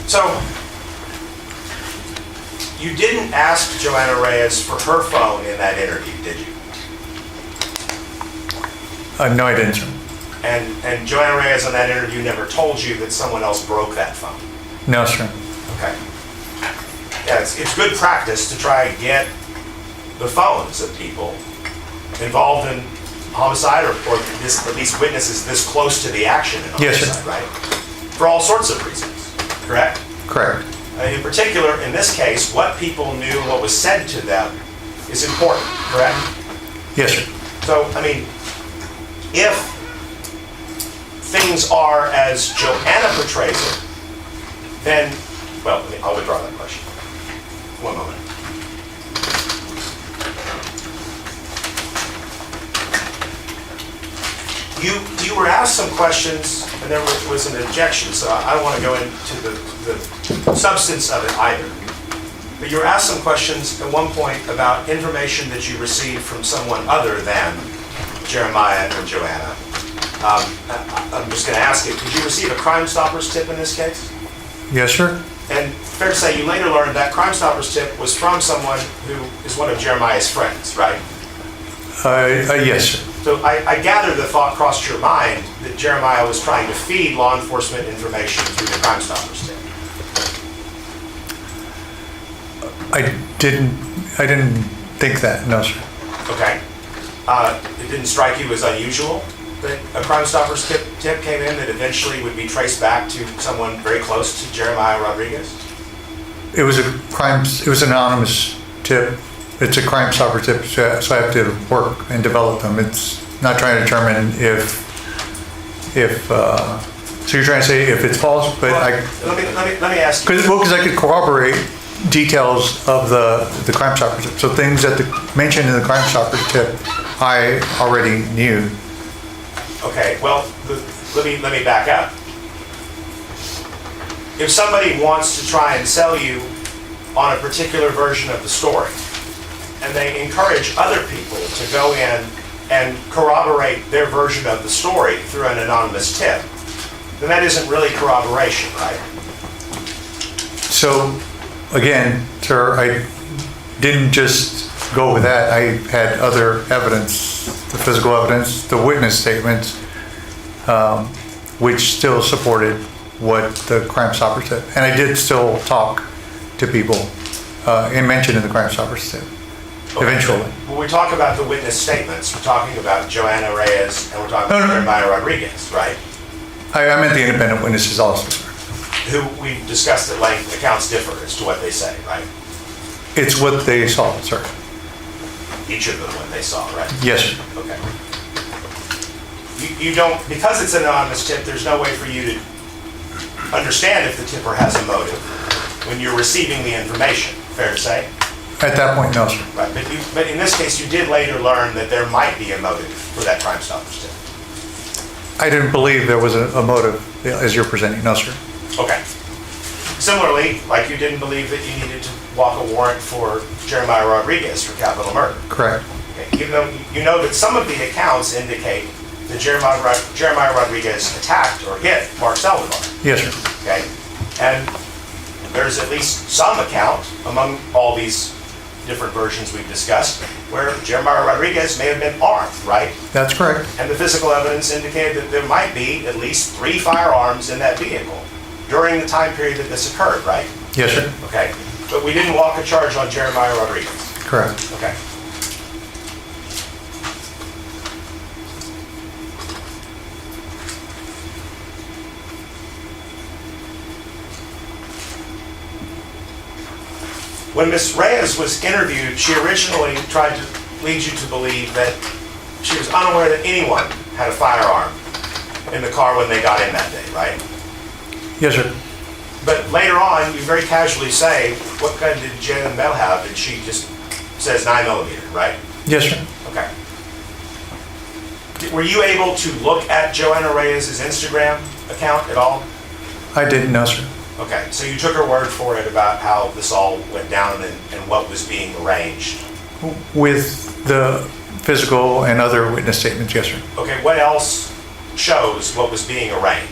so You didn't ask Joanna Reyes for her phone in that interview, did you?
No, I didn't, sir.
And Joanna Reyes in that interview never told you that someone else broke that phone?
No, sir.
Okay. Yeah, it's good practice to try and get the phones of people involved in homicide or this, at least witnesses this close to the action in homicide,
Yes, sir.
right? For all sorts of reasons, correct?
Correct.
In particular, in this case, what people knew, what was said to them is important, correct?
Yes, sir.
So, I mean, if things are as Joanna portrays it, then, well, I'll withdraw that question. One moment. You were asked some questions, and there was an objection, so I don't want to go into the substance of it either. But you were asked some questions at one point about information that you received from someone other than Jeremiah or Joanna. I'm just going to ask you, did you receive a Crime Stoppers tip in this case?
Yes, sir.
And fair to say, you later learned that Crime Stoppers tip was from someone who is one of Jeremiah's friends, right?
Yes, sir.
So I gather the thought crossed your mind that Jeremiah was trying to feed law enforcement information through the Crime Stoppers tip.
I didn't think that, no, sir.
Okay. It didn't strike you as unusual that a Crime Stoppers tip came in that eventually would be traced back to someone very close to Jeremiah Rodriguez?
It was an anonymous tip. It's a Crime Stopper tip, so I have to work and develop them. It's not trying to determine so you're trying to say if it's false, but
well, let me ask you.
Because I could corroborate details of the Crime Stopper tip. So things that mentioned in the Crime Stopper tip, I already knew.
Okay, well, let me back up. If somebody wants to try and sell you on a particular version of the story, and they encourage other people to go in and corroborate their version of the story through an anonymous tip, then that isn't really corroboration, right?
So, again, sir, I didn't just go with that. I had other evidence, the physical evidence, the witness statements, which still supported what the Crime Stoppers said. And I did still talk to people and mention in the Crime Stoppers tip.
Okay.
Eventually.
When we talk about the witness statements, we're talking about Joanna Reyes and we're talking about Jeremiah Rodriguez, right?
I meant the independent witnesses also, sir.
Who we've discussed at length, accounts differ as to what they say, right?
It's what they saw, sir.
Each of them what they saw, right?
Yes, sir.
Okay. You don't, because it's an anonymous tip, there's no way for you to understand if the tipper has a motive when you're receiving the information, fair to say?
At that point, no, sir.
Right, but in this case, you did later learn that there might be a motive for that Crime Stoppers tip.
I didn't believe there was a motive as you're presenting, no, sir.
Okay. Similarly, like you didn't believe that you needed to walk a warrant for Jeremiah Rodriguez for capital murder.
Correct.
Okay. Even though you know that some of the accounts indicate that Jeremiah Rodriguez attacked or hit Mark Saldivar.
Yes, sir.
Okay. And there's at least some account among all these different versions we've discussed where Jeremiah Rodriguez may have been armed, right?
That's correct.
And the physical evidence indicated that there might be at least 3 firearms in that vehicle during the time period that this occurred, right?
Yes, sir.
Okay. But we didn't walk a charge on Jeremiah Rodriguez.
Correct.
Okay. When Ms. Reyes was interviewed, she originally tried to lead you to believe that she was unaware that anyone had a firearm in the car when they got in that day, right?
Yes, sir.
But later on, you very casually say, what gun did Jen Bell have? And she just says 9mm, right?
Yes, sir.
Okay. Were you able to look at Joanna Reyes' Instagram account at all?
I didn't know, sir.
Okay, so you took her word for it about how this all went down and what was being arranged?
With the physical and other witness statements, yes, sir.
Okay, what else shows what was being arranged?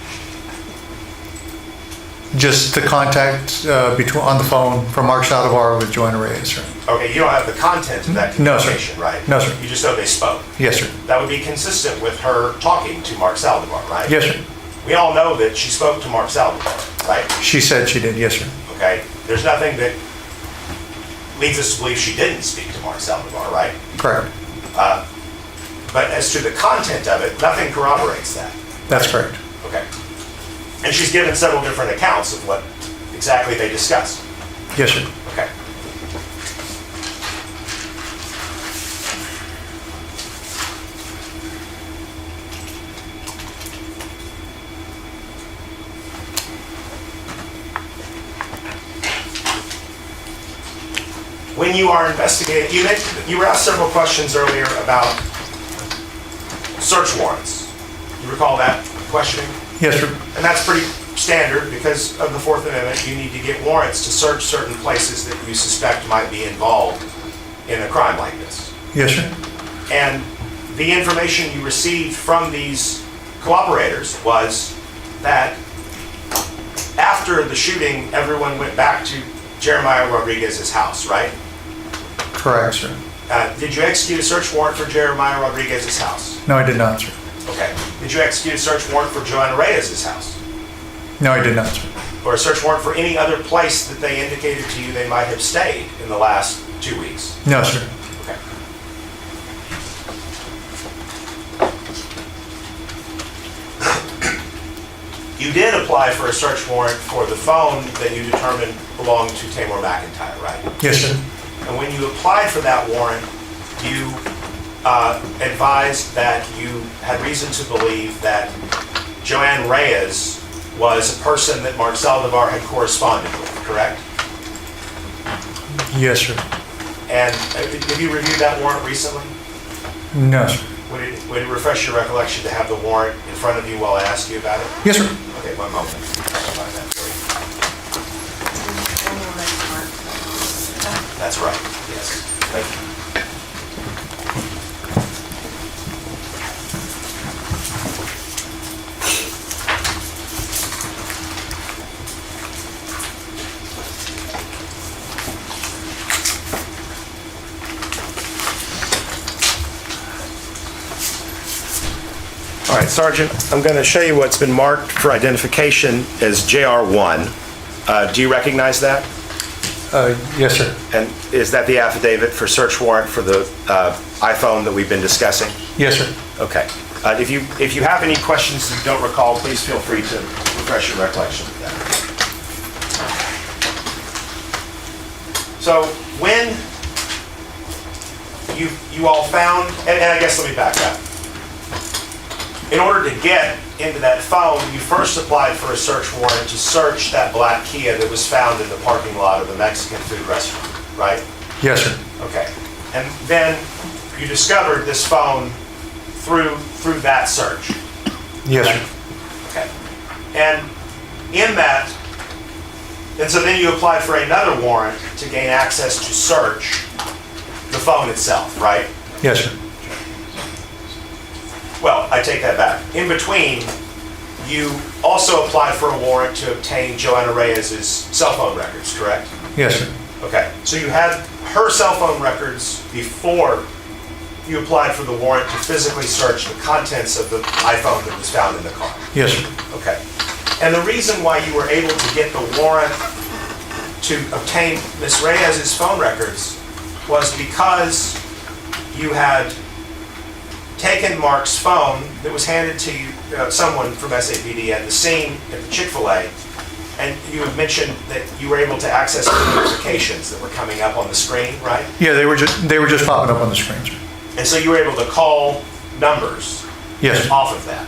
Just the contact on the phone from Mark Saldivar with Joanna Reyes, sir.
Okay, you don't have the content of that
No, sir.
communication, right?
No, sir.
You just know they spoke.
Yes, sir.
That would be consistent with her talking to Mark Saldivar, right?
Yes, sir.
We all know that she spoke to Mark Saldivar, right?
She said she did, yes, sir.
Okay, there's nothing that leads us to believe she didn't speak to Mark Saldivar, right?
Correct.
But as to the content of it, nothing corroborates that.
That's correct.
Okay. And she's given several different accounts of what exactly they discussed.
Yes, sir.
Okay. When you are investigating, you were asked several questions earlier about search warrants. You recall that questioning?
Yes, sir.
And that's pretty standard because of the Fourth Amendment. You need to get warrants to search certain places that you suspect might be involved in a crime like this.
Yes, sir.
And the information you received from these cooperators was that after the shooting, everyone went back to Jeremiah Rodriguez's house, right?
Correct, sir.
Did you execute a search warrant for Jeremiah Rodriguez's house?
No, I did not, sir.
Okay. Did you execute a search warrant for Joanna Reyes's house?
No, I did not, sir.
Or a search warrant for any other place that they indicated to you they might have stayed in the last 2 weeks?
No, sir.
Okay. You did apply for a search warrant for the phone that you determined belonged to Taymor McIntyre, right?
Yes, sir.
And when you applied for that warrant, you advised that you had reason to believe that Joanne Reyes was a person that Mark Saldivar had corresponded with, correct?
Yes, sir.
And have you reviewed that warrant recently?
No, sir.
Would it refresh your recollection to have the warrant in front of you while I ask you about it?
Yes, sir.
Okay, one moment. I'll find that for you. That's right, yes. Thank you. All right, Sergeant, I'm going to show you what's been marked for identification as JR1. Do you recognize that?
Yes, sir.
And is that the affidavit for search warrant for the iPhone that we've been discussing?
Yes, sir.
Okay. If you have any questions that you don't recall, please feel free to refresh your recollection of that. So when you all found, and I guess let me back up. In order to get into that phone, you first applied for a search warrant to search that black Kia that was found in the parking lot of the Mexican food restaurant, right?
Yes, sir.
Okay. And then you discovered this phone through that search.
Yes, sir.
Okay. And in that, and so then you applied for another warrant to gain access to search the phone itself, right?
Yes, sir.
Well, I take that back. In between, you also applied for a warrant to obtain Joanna Reyes's cell phone records, correct?
Yes, sir.
Okay. So you had her cell phone records before you applied for the warrant to physically search the contents of the iPhone that was found in the car.
Yes, sir.
Okay. And the reason why you were able to get the warrant to obtain Ms. Reyes's phone records was because you had taken Mark's phone that was handed to you, someone from SAPD at the scene at the Chick-fil-A, and you had mentioned that you were able to access the notifications that were coming up on the screen, right?
Yeah, they were just popping up on the screen, sir.
And so you were able to call numbers
Yes.
off of that.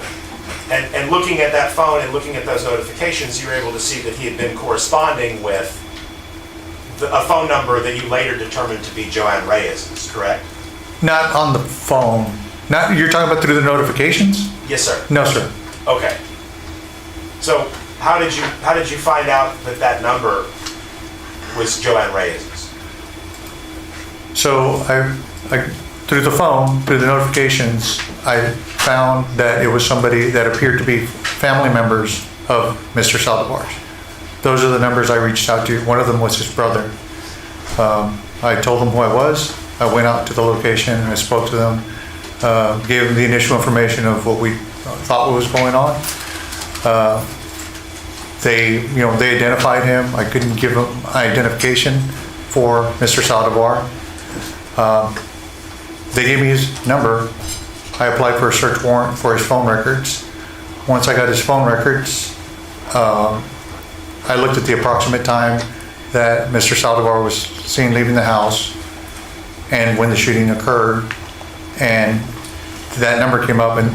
And looking at that phone and looking at those notifications, you were able to see that he had been corresponding with a phone number that you later determined to be Joanne Reyes's, correct?
Not on the phone. Not, you're talking about through the notifications?
Yes, sir.
No, sir.
Okay. So how did you find out that that number was Joanne Reyes's?
So I through the phone, through the notifications, I found that it was somebody that appeared to be family members of Mr. Saldivar's. those are the numbers I reached out to. One of them was his brother. I told them who I was. I went out to the location and I spoke to them, gave them the initial information of what we thought was going on. They identified him. I couldn't give them identification for Mr. Saldivar. They gave me his number. I applied for a search warrant for his phone records. Once I got his phone records, I looked at the approximate time that Mr. Saldivar was seen leaving the house and when the shooting occurred, and that number came up, and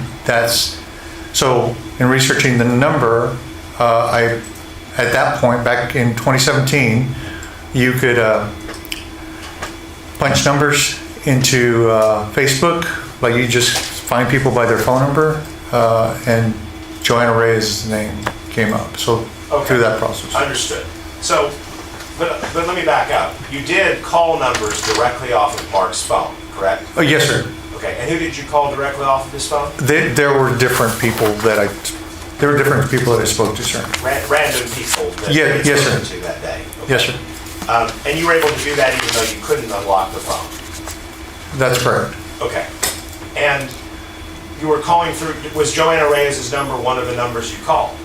so in researching the number, at that point, back in 2017, you could punch numbers into Facebook, like you just find people by their phone number, and Joanna Reyes' name came up, so through that process.
Understood. So, but let me back up. You did call numbers directly off of Mark's phone, correct?
Oh, yes, sir.
Okay, and who did you call directly off of his phone?
There were different people that I spoke to, sir.
Random people that
Yeah,
you
yes,
spoke
sir.
to that day? Okay.
Yes, sir.
And you were able to do that even though you couldn't unlock the phone?
That's correct.
Okay. And you were calling through, was Joanna Reyes' number one of the numbers you called?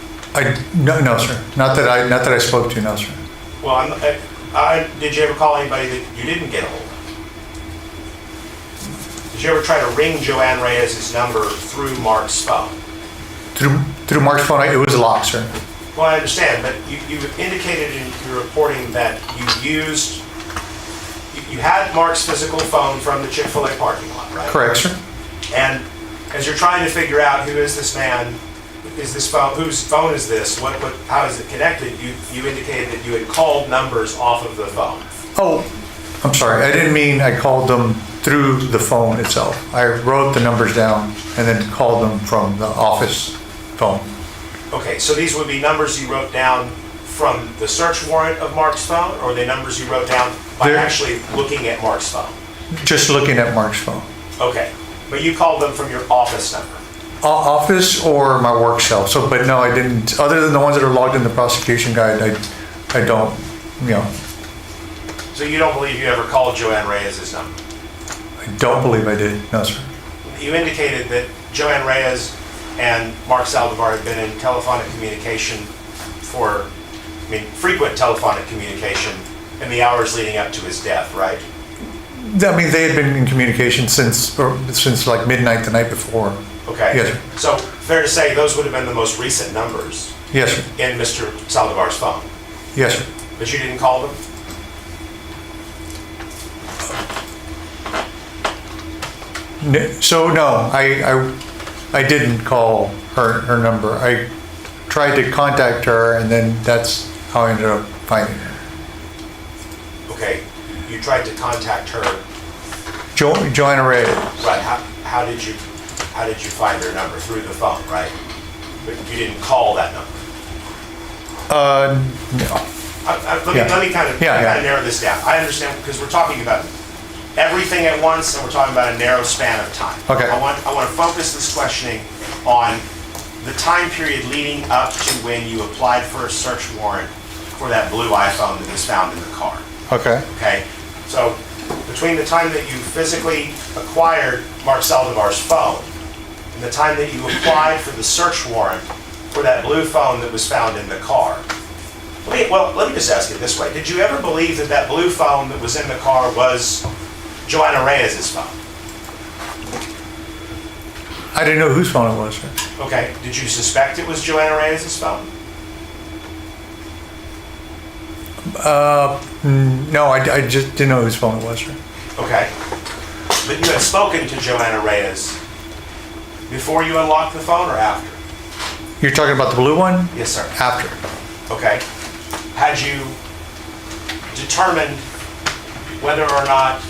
No, sir. Not that I spoke to, no, sir.
Well, did you ever call anybody that you didn't get a hold of? Did you ever try to ring Joanne Reyes' number through Mark's phone?
Through Mark's phone, it was locked, sir.
Well, I understand, but you indicated in your reporting that you had Mark's physical phone from the Chick-fil-A parking lot, right?
Correct, sir.
And as you're trying to figure out who is this man, is this phone, whose phone is this, how is it connected, you indicated that you had called numbers off of the phone.
Oh, I'm sorry. I didn't mean I called them through the phone itself. I wrote the numbers down and then called them from the office phone.
Okay, so these would be numbers you wrote down from the search warrant of Mark's phone, or are they numbers you wrote down by actually looking at Mark's phone?
Just looking at Mark's phone.
Okay, but you called them from your office number?
Office or my work cell. But no, I didn't. Other than the ones that are logged in the prosecution guide, I don't,
So you don't believe you ever called Joanne Reyes' number?
I don't believe I did. No, sir.
You indicated that Joanne Reyes and Mark Saldivar had been in telephonic communication frequent telephonic communication in the hours leading up to his death, right?
I mean, they had been in communication since like midnight the night before.
Okay.
Yes, sir.
So fair to say those would have been the most recent numbers?
Yes, sir.
In Mr. Saldivar's phone?
Yes, sir.
But you didn't call them?
So no, I didn't call her number. I tried to contact her, and then that's how I ended up finding her.
Okay, you tried to contact her.
Joanna Reyes.
Right. How did you find her number? Through the phone, right? But you didn't call that number.
No.
Let me kind of narrow this down. I understand because we're talking about everything at once, and we're talking about a narrow span of time.
Okay.
I want to focus this questioning on the time period leading up to when you applied for a search warrant for that blue iPhone that was found in the car.
Okay.
Okay. So between the time that you physically acquired Mark Saldivar's phone and the time that you applied for the search warrant for that blue phone that was found in the car. Let me just ask it this way. Did you ever believe that that blue phone that was in the car was Joanna Reyes' phone?
I didn't know whose phone it was, sir.
Okay. Did you suspect it was Joanna Reyes' phone?
No, I just didn't know whose phone it was, sir.
Okay. But you had spoken to Joanna Reyes before you unlocked the phone or after?
You're talking about the blue one?
Yes, sir.
After.
Okay. Had you determined whether or not,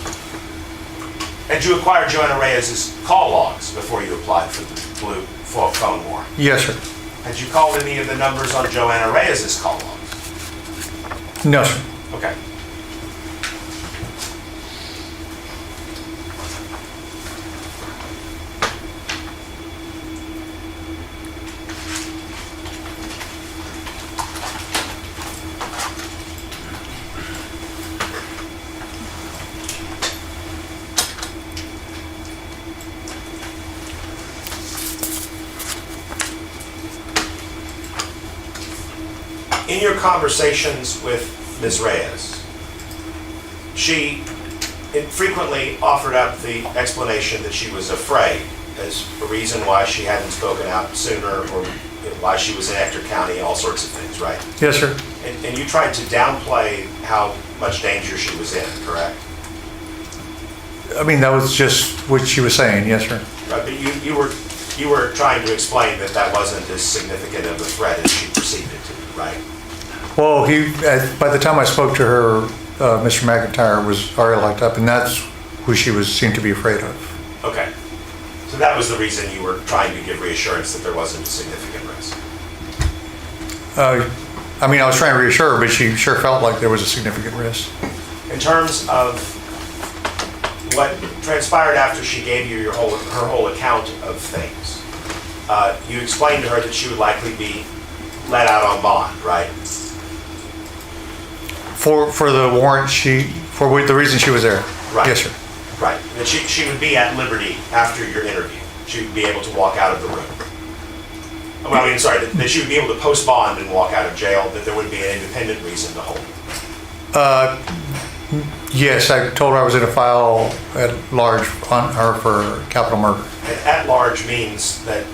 had you acquired Joanna Reyes' call logs before you applied for the blue phone warrant?
Yes, sir.
Had you called any of the numbers on Joanna Reyes' call logs?
No, sir.
Okay. in your conversations with Ms. Reyes, she frequently offered up the explanation that she was afraid as a reason why she hadn't spoken out sooner, or why she was in Ector County, all sorts of things, right?
Yes, sir.
And you tried to downplay how much danger she was in, correct?
I mean, that was just what she was saying, yes, sir.
Right, but you were trying to explain that that wasn't as significant of a threat as she perceived it to be, right?
Well, by the time I spoke to her, Mr. McIntyre was already locked up, and that's who she seemed to be afraid of.
Okay. So that was the reason you were trying to give reassurance that there wasn't a significant risk.
I mean, I was trying to reassure her, but she sure felt like there was a significant risk.
In terms of what transpired after she gave you her whole account of things, you explained to her that she would likely be let out on bond, right?
For the warrant, for the reason she was there.
Right.
Yes, sir.
Right. That she would be at liberty after your interview. She would be able to walk out of the room. Well, I mean, sorry, that she would be able to post bond and walk out of jail, that there would be an independent reason to hold her.
Yes, I told her I was in a file at large on her for capital murder.
And at large means that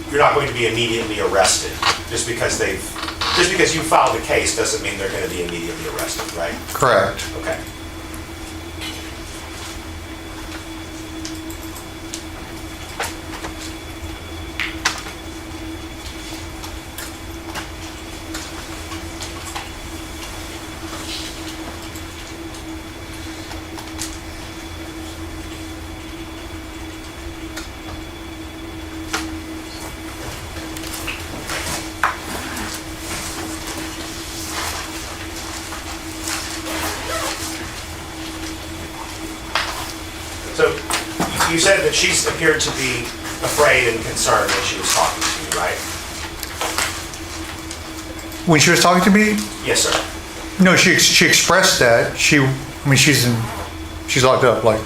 you're not going to be immediately arrested. Just because you filed the case doesn't mean they're going to be immediately arrested, right?
Correct.
Okay. So you said that she's appeared to be afraid and concerned when she was talking to you, right?
When she was talking to me?
Yes, sir.
No, she expressed that. She's locked up. Like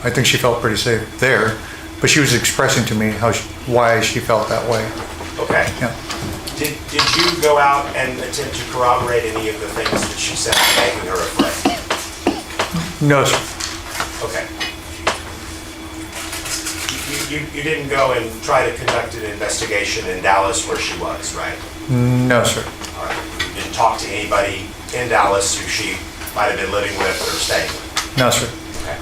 I think she felt pretty safe there, but she was expressing to me why she felt that way.
Okay.
Yeah.
Did you go out and attempt to corroborate any of the things that she said making her afraid?
No, sir.
Okay. You didn't go and try to conduct an investigation in Dallas where she was, right?
No, sir.
All right. You didn't talk to anybody in Dallas who she might have been living with or staying with?
No, sir.
Okay.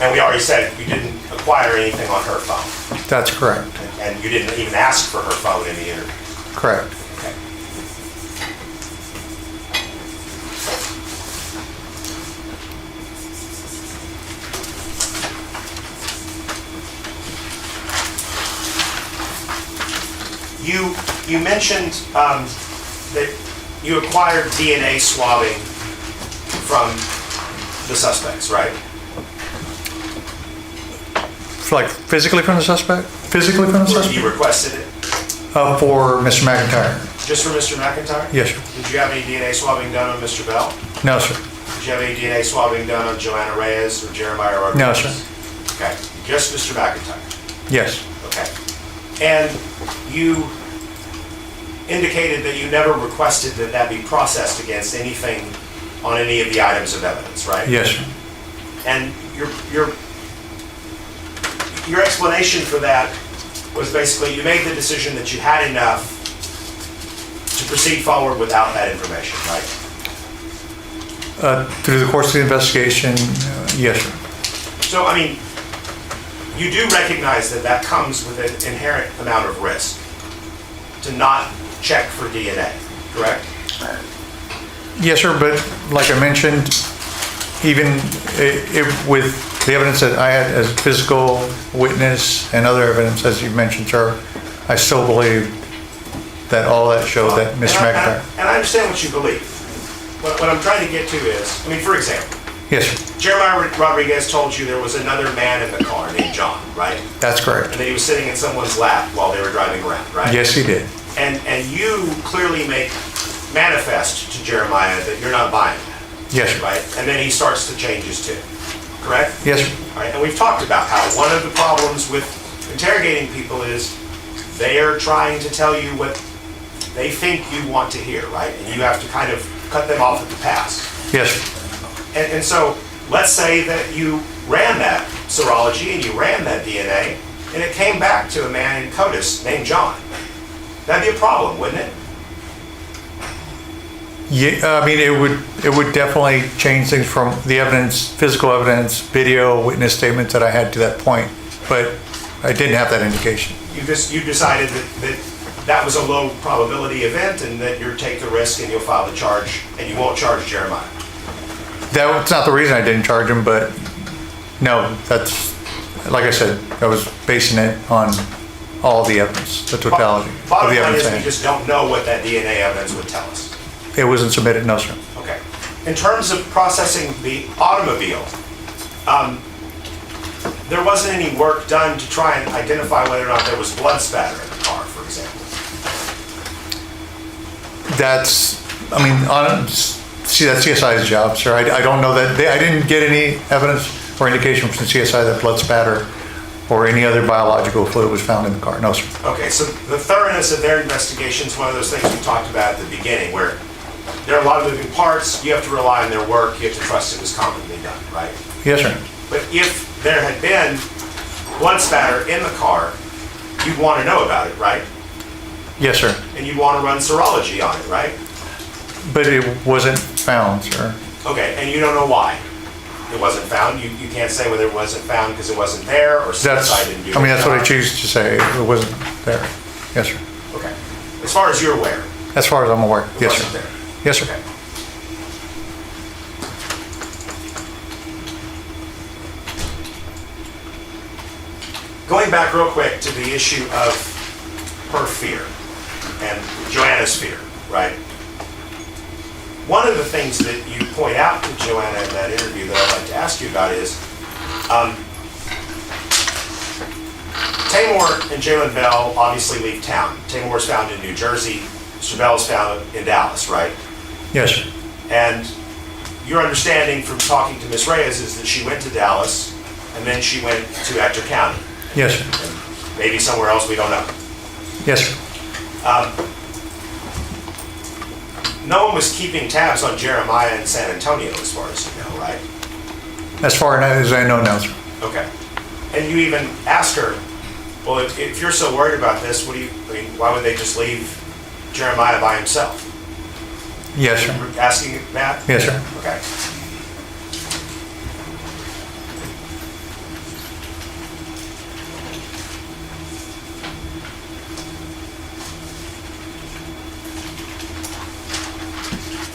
And we already said you didn't acquire anything on her phone.
That's correct.
And you didn't even ask for her phone in the interview.
Correct.
Okay. You mentioned that you acquired DNA swabbing from the suspects, right?
Like physically from the suspect? Physically from the suspect?
You requested it?
For Mr. McIntyre.
Just for Mr. McIntyre?
Yes, sir.
Did you have any DNA swabbing done on Mr. Bell?
No, sir.
Did you have any DNA swabbing done on Joanna Reyes or Jeremiah Rodriguez?
No, sir.
Okay, just Mr. McIntyre?
Yes.
Okay. And you indicated that you never requested that that be processed against anything on any of the items of evidence, right?
Yes, sir.
And your explanation for that was basically you made the decision that you had enough to proceed forward without that information, right?
Through the course of the investigation, yes, sir.
So, I mean, you do recognize that that comes with an inherent amount of risk to not check for DNA, correct?
Yes, sir, but like I mentioned, even with the evidence that I had as physical witness and other evidence, as you mentioned, sir, I still believe that all that showed that Mr. McIntyre.
And I understand what you believe. What I'm trying to get to is, I mean, for example,
Yes, sir.
Jeremiah Rodriguez told you there was another man in the car named John, right?
That's correct.
And that he was sitting in someone's lap while they were driving around, right?
Yes, he did.
And you clearly make manifest to Jeremiah that you're not buying that.
Yes, sir.
Right? And then he starts to change his tune, correct?
Yes, sir.
All right, and we've talked about how one of the problems with interrogating people is they are trying to tell you what they think you want to hear, right? And you have to kind of cut them off at the pass.
Yes, sir.
And so let's say that you ran that serology and you ran that DNA, and it came back to a man in CODIS named John. That'd be a problem, wouldn't it?
Yeah, I mean, it would definitely change things from the evidence, physical evidence, video, witness statements that I had to that point, but I didn't have that indication.
You decided that was a low probability event and that you'll take the risk and you'll file the charge and you won't charge Jeremiah.
That's not the reason I didn't charge him, but no, that's, like I said, I was basing it on all the evidence, the totality of
Bottom
the
line
evidence.
is we just don't know what that DNA evidence would tell us.
It wasn't submitted, no, sir.
Okay. In terms of processing the automobile, there wasn't any work done to try and identify whether or not there was blood spatter in the car, for example.
That's, I mean, see, that's CSI's job, sir. I don't know that, I didn't get any evidence or indication from CSI that blood spatter or any other biological fluid was found in the car, no, sir.
Okay, so the thoroughness of their investigation is one of those things we talked about at the beginning, where there are a lot of moving parts, you have to rely on their work, you have to trust it was competently done, right?
Yes, sir.
But if there had been blood spatter in the car, you'd want to know about it, right?
Yes, sir.
And you'd want to run serology on it, right?
But it wasn't found, sir.
Okay, and you don't know why it wasn't found? You can't say whether it wasn't found because it wasn't there or CSI didn't do it?
I mean, that's what I choose to say, it wasn't there. Yes, sir.
Okay. As far as you're aware?
As far as I'm aware,
It
yes,
wasn't
sir.
there.
Yes, sir.
Okay. Going back real quick to the issue of her fear and Joanna's fear, right? One of the things that you point out to Joanna in that interview that I'd like to ask you about is Taymor and Jalen Bell obviously leave town. Taymor is found in New Jersey. Mr. Bell is found in Dallas, right?
Yes, sir.
And your understanding from talking to Ms. Reyes is that she went to Dallas and then she went to Ector County.
Yes, sir.
And maybe somewhere else we don't know.
Yes, sir.
No one was keeping tabs on Jeremiah in San Antonio as far as you know, right?
As far as I know now, sir.
Okay. And you even asked her, well, if you're so worried about this, why would they just leave Jeremiah by himself?
Yes, sir.
You were asking that?
Yes, sir.
Okay.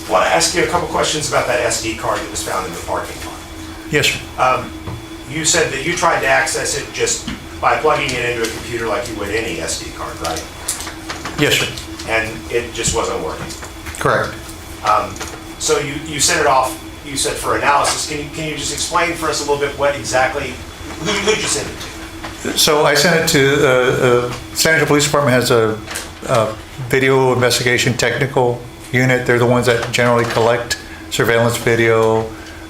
I want to ask you a couple questions about that SD card that was found in the parking lot.
Yes, sir.
You said that you tried to access it just by plugging it into a computer like you would any SD card, right?
Yes, sir.
And it just wasn't working.
Correct.
So you sent it off, you said for analysis. Can you just explain for us a little bit what exactly, who did you send it to?
So I sent it to, San Angelo Police Department has a video investigation technical unit. They're the ones that generally collect surveillance video.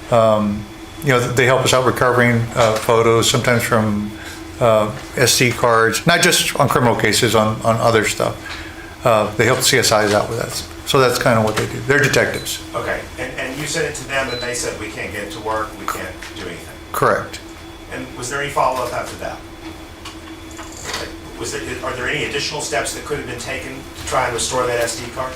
They help us out recovering photos, sometimes from SD cards, not just on criminal cases, on other stuff. They help CSIs out with that. So that's kind of what they do. They're detectives.
Okay, and you sent it to them and they said, we can't get it to work, we can't do anything.
Correct.
And was there any follow-up after that? Are there any additional steps that could have been taken to try and restore that SD card?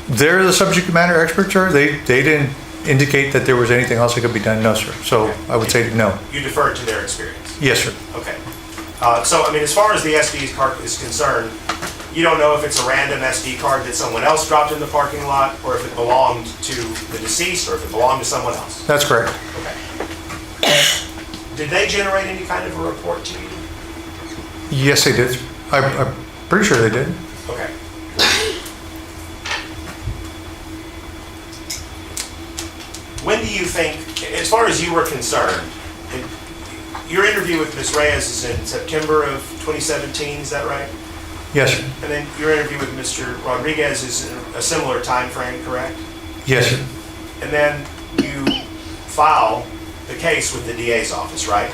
They're the subject matter experts, sir. They didn't indicate that there was anything else that could be done, no, sir. So okay. I would say no.
You deferred to their experience?
Yes, sir.
Okay. So, I mean, as far as the SD card is concerned, you don't know if it's a random SD card that someone else dropped in the parking lot, or if it belonged to the deceased, or if it belonged to someone else?
That's correct.
Okay. Did they generate any kind of a report to you?
Yes, they did. I'm pretty sure they did.
Okay. When do you think, as far as you were concerned, your interview with Ms. Reyes is in September of 2017, is that right?
Yes, sir.
And then your interview with Mr. Rodriguez is in a similar time frame, correct?
Yes, sir.
And then you file the case with the DA's office, right?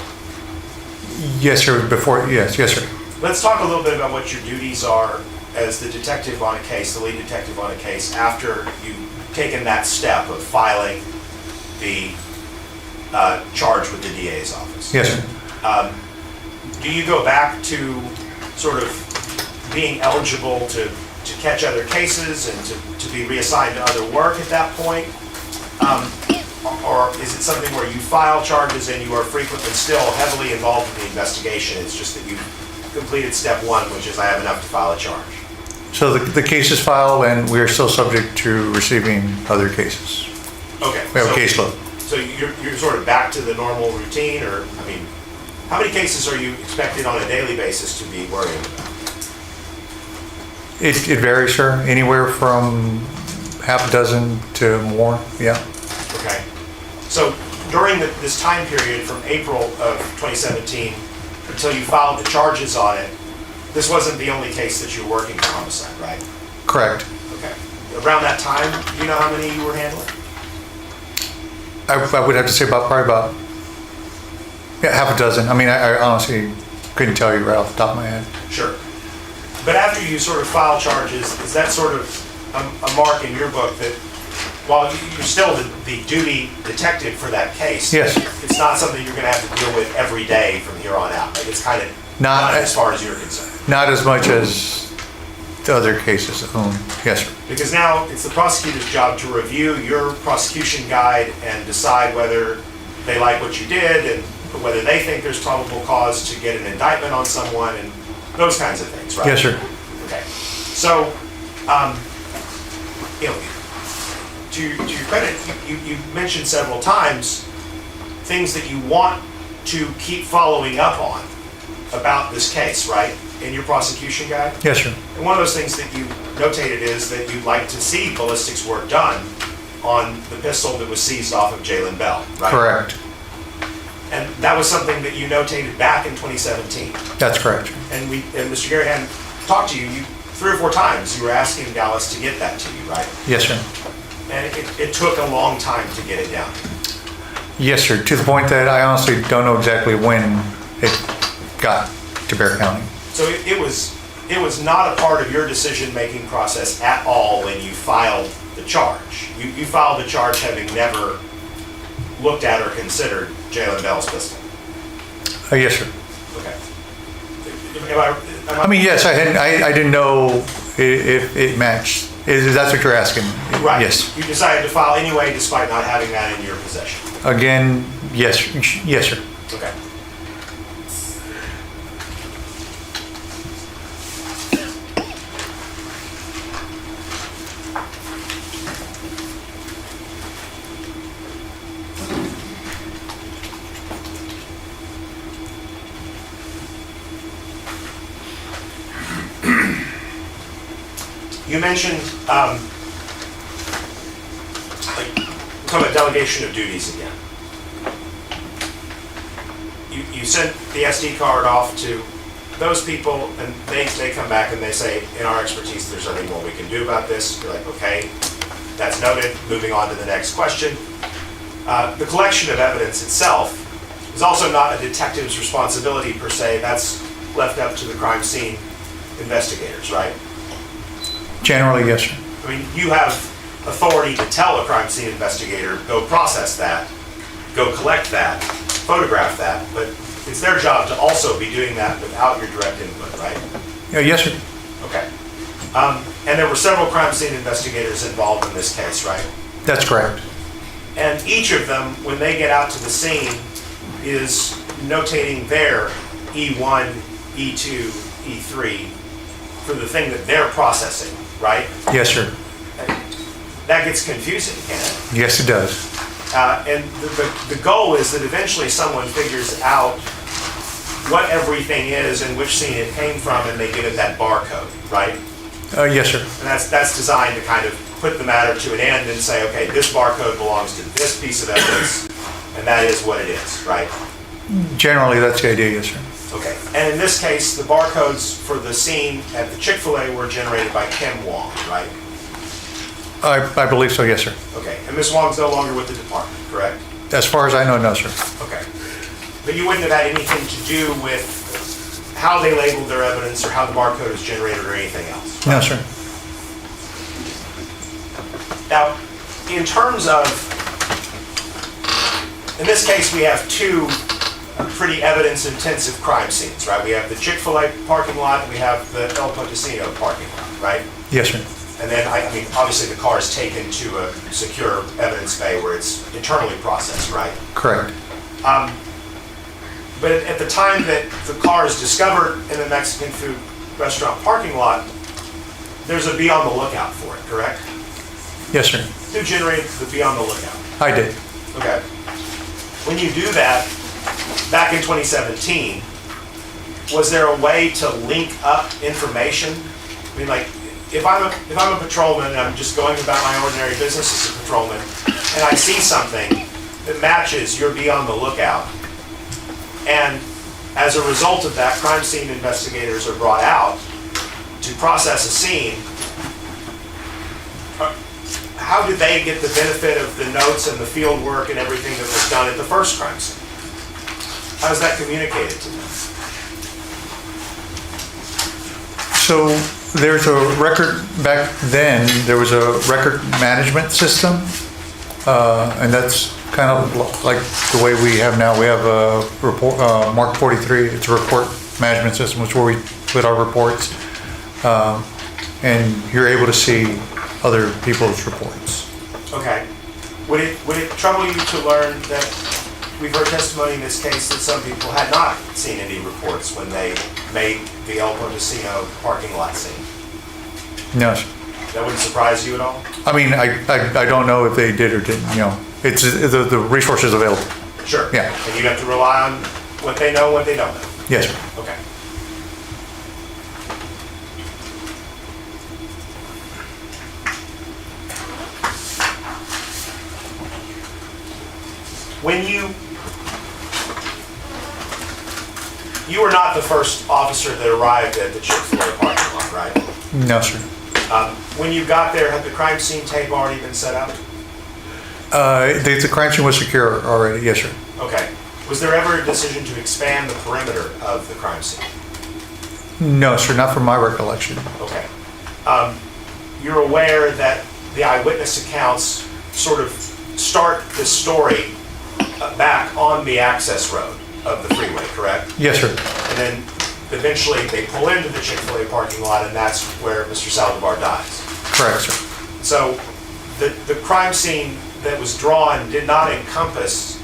Yes, sir. Yes, sir.
Let's talk a little bit about what your duties are as the detective on a case, the lead detective on a case, after you've taken that step of filing the charge with the DA's office?
Yes, sir.
Do you go back to sort of being eligible to catch other cases and to be reassigned to other work at that point? Or is it something where you file charges and you are frequently still heavily involved in the investigation? It's just that you've completed step one, which is I have enough to file a charge.
So the case is filed and we are still subject to receiving other cases.
Okay.
We have a caseload.
So you're sort of back to the normal routine, or, I mean, how many cases are you expected on a daily basis to be worrying about?
It varies, sir. Anywhere from half a dozen to more, yeah.
Okay. So during this time period from April of 2017 until you filed the charges on it, this wasn't the only case that you were working for homicide, right?
Correct.
Okay. Around that time, do you know how many you were handling?
I would have to say probably about half a dozen. I mean, I honestly couldn't tell you right off the top of my head.
Sure. But after you sort of file charges, is that sort of a mark in your book that while you're still the duty detective for that case,
yes,
it's not something you're going to have to deal with every day from here on out? Like, it's kind of not as far as you're concerned.
Not as much as the other cases. Yes, sir.
Because now it's the prosecutor's job to review your prosecution guide and decide whether they like what you did and whether they think there's probable cause to get an indictment on someone and those kinds of things, right?
Yes, sir.
Okay. So, you know, to your credit, you mentioned several times things that you want to keep following up on about this case, right? In your prosecution guide?
Yes, sir.
And one of those things that you notated is that you'd like to see ballistics work done on the pistol that was seized off of Jalen Bell, right?
Correct.
And that was something that you notated back in 2017.
That's correct.
And Mr. Garahan talked to you 3 or 4 times. You were asking Dallas to get that to you, right?
Yes, sir.
And it took a long time to get it down.
Yes, sir. To the point that I honestly don't know exactly when it got to Bear County.
So it was not a part of your decision-making process at all when you filed the charge. You filed the charge having never looked at or considered Jalen Bell's pistol.
Yes, sir.
Okay.
I mean, yes, I didn't know if it matched. That's what you're asking?
Right.
Yes.
You decided to file anyway despite not having that in your possession.
Again, yes, yes, sir.
Okay. You mentioned, like, we're talking about delegation of duties again. You sent the SD card off to those people, and they come back and they say, in our expertise, there's nothing more we can do about this. You're like, okay, that's noted. Moving on to the next question. The collection of evidence itself is also not a detective's responsibility per se. That's left up to the crime scene investigators, right?
Generally, yes, sir.
I mean, you have authority to tell a crime scene investigator, go process that, go collect that, photograph that, but it's their job to also be doing that without your direct input, right?
Yes, sir.
Okay. And there were several crime scene investigators involved in this case, right?
That's correct.
And each of them, when they get out to the scene, is notating their E1, E2, E3 for the thing that they're processing, right?
Yes, sir.
That gets confusing, can it?
Yes, it does.
And the goal is that eventually someone figures out what everything is and which scene it came from, and they give it that barcode, right?
Yes, sir.
And that's designed to kind of put the matter to an end and say, okay, this barcode belongs to this piece of evidence, and that is what it is, right?
Generally, that's the idea, yes, sir.
Okay. And in this case, the barcodes for the scene at the Chick-fil-A were generated by Kim Wong, right?
I believe so, yes, sir.
Okay. And Ms. Wong's no longer with the department, correct?
As far as I know, no, sir.
Okay. But you wouldn't have had anything to do with how they labeled their evidence or how the barcode is generated or anything else?
No, sir.
Now, in terms of, in this case, we have two pretty evidence-intensive crime scenes, right? We have the Chick-fil-A parking lot and we have the El Potosino parking lot, right?
Yes, sir.
And then, I mean, obviously the car is taken to a secure evidence bay where it's internally processed, right?
Correct.
But at the time that the car is discovered in the Mexican food restaurant parking lot, there's a be on the lookout for it, correct?
Yes, sir.
Who generated the be on the lookout?
I did.
Okay. When you do that, back in 2017, was there a way to link up information? I mean, like, if I'm a patrolman and I'm just going about my ordinary business as a patrolman, and I see something that matches your be on the lookout, and as a result of that, crime scene investigators are brought out to process a scene, how did they get the benefit of the notes and the field work and everything that was done at the first crime scene? How is that communicated to them?
So there's a record, back then, there was a record management system, and that's kind of like the way we have now. We have a report, Mark 43, it's a report management system, which is where we put our reports, and you're able to see other people's reports.
Okay. Would it trouble you to learn that we've heard testimony in this case that some people had not seen any reports when they made the El Potosino parking lot scene?
No, sir.
That wouldn't surprise you at all?
I mean, I don't know if they did or didn't, you know. It's the resources available.
Sure.
Yeah.
And you have to rely on what they know, what they don't know.
Yes, sir.
Okay. When you were not the first officer that arrived at the Chick-fil-A parking lot, right?
No, sir.
When you got there, had the crime scene tape already been set up?
The crime scene was secure already, yes, sir.
Okay. Was there ever a decision to expand the perimeter of the crime scene?
No, sir, not from my recollection.
Okay. You're aware that the eyewitness accounts sort of start the story back on the access road of the freeway, correct?
Yes, sir.
And then eventually they pull into the Chick-fil-A parking lot and that's where Mr. Saldivar dies.
Correct, sir.
So the crime scene that was drawn did not encompass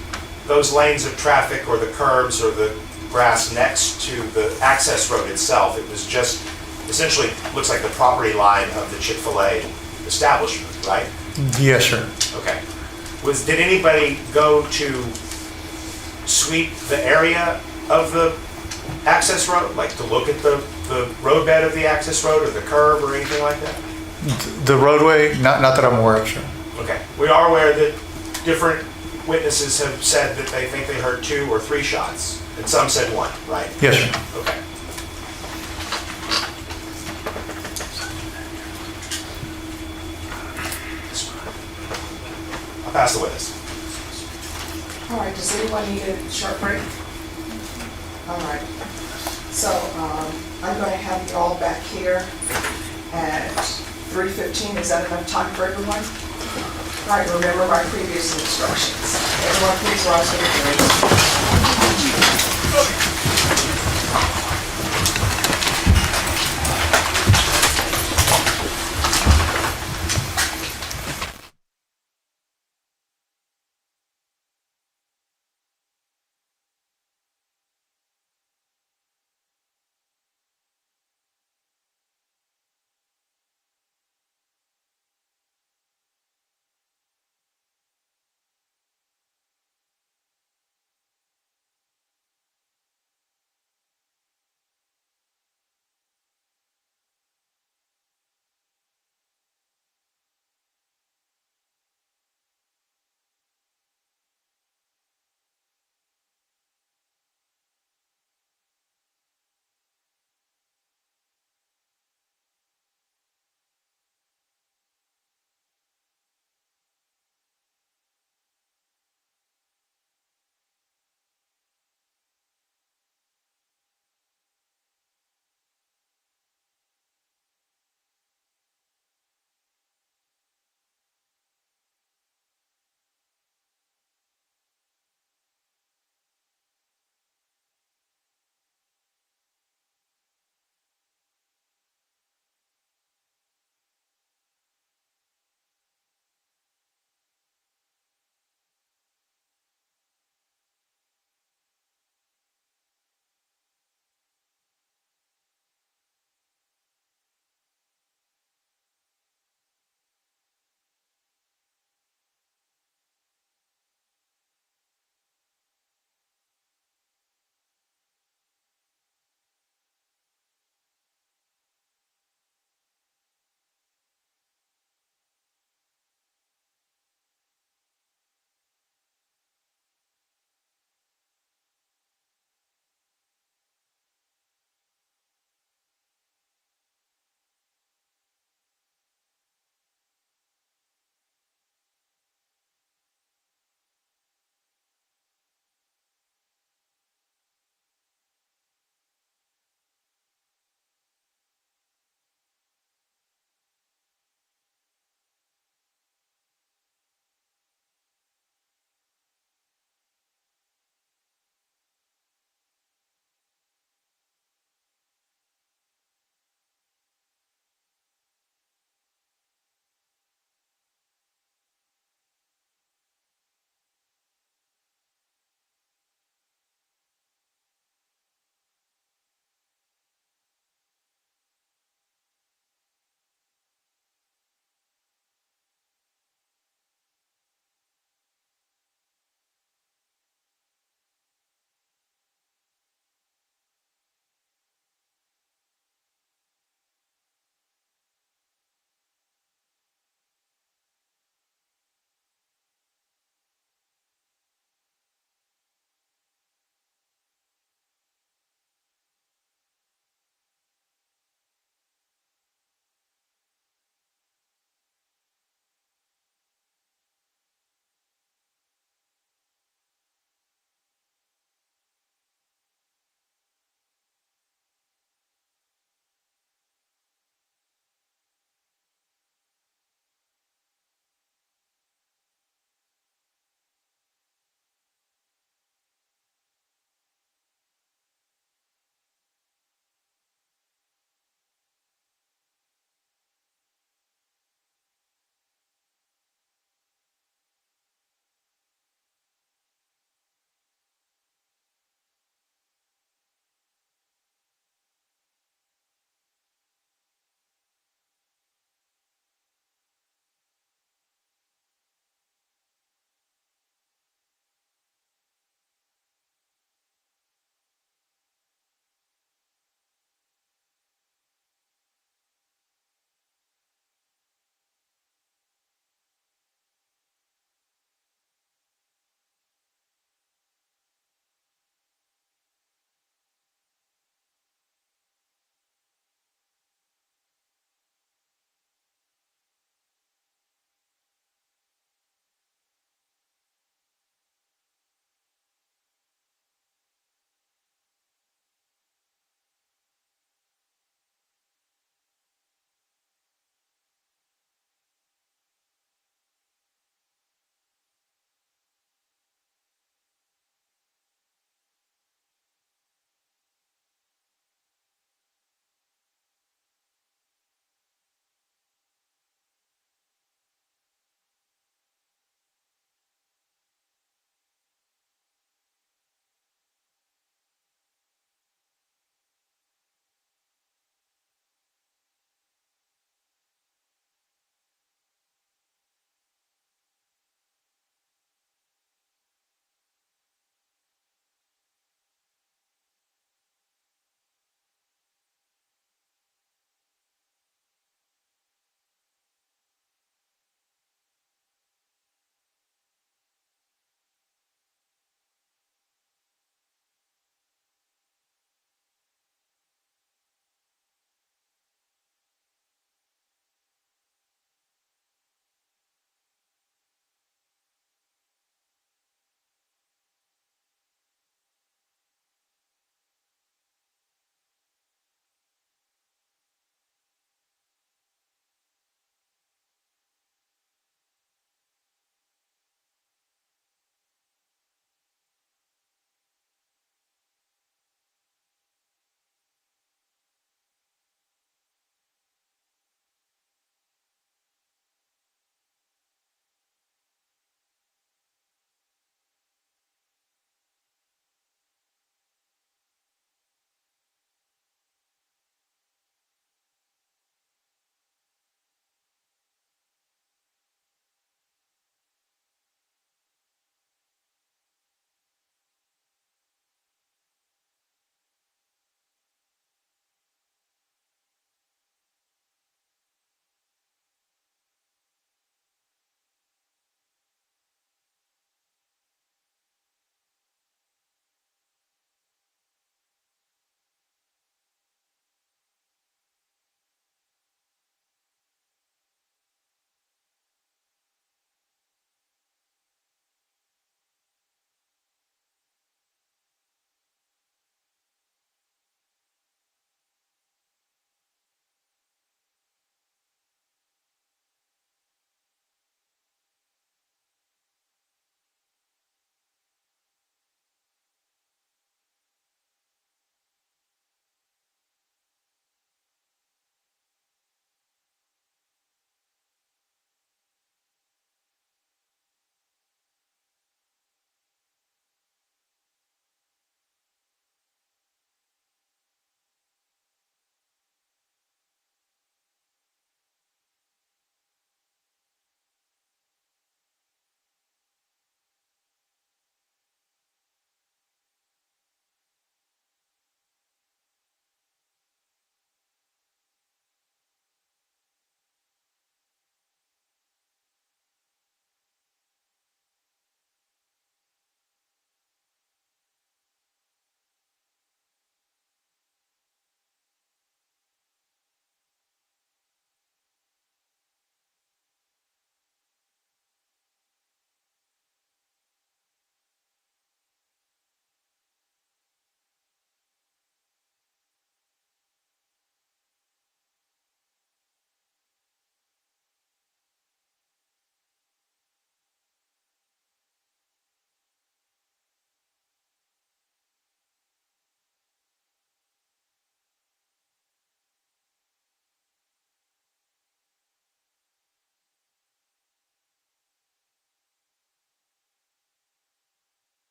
those lanes of traffic or the curbs or the grass next to the access road itself. It was just essentially looks like the property line of the Chick-fil-A establishment, right?
Yes, sir.
Okay. Did anybody go to sweep the area of the access road, like to look at the roadbed of the access road or the curb or anything like that?
The roadway, not that I'm aware of, sir.
Okay. We are aware that different witnesses have said that they think they heard 2 or 3 shots, and some said 1, right?
Yes, sir.
Okay. I'll pass the witness.
All right, does anyone need a short break? All right. So I'm going to have you all back here at 3:15. Is that enough time for everyone? All right, remember my previous instructions. Everyone please rise to the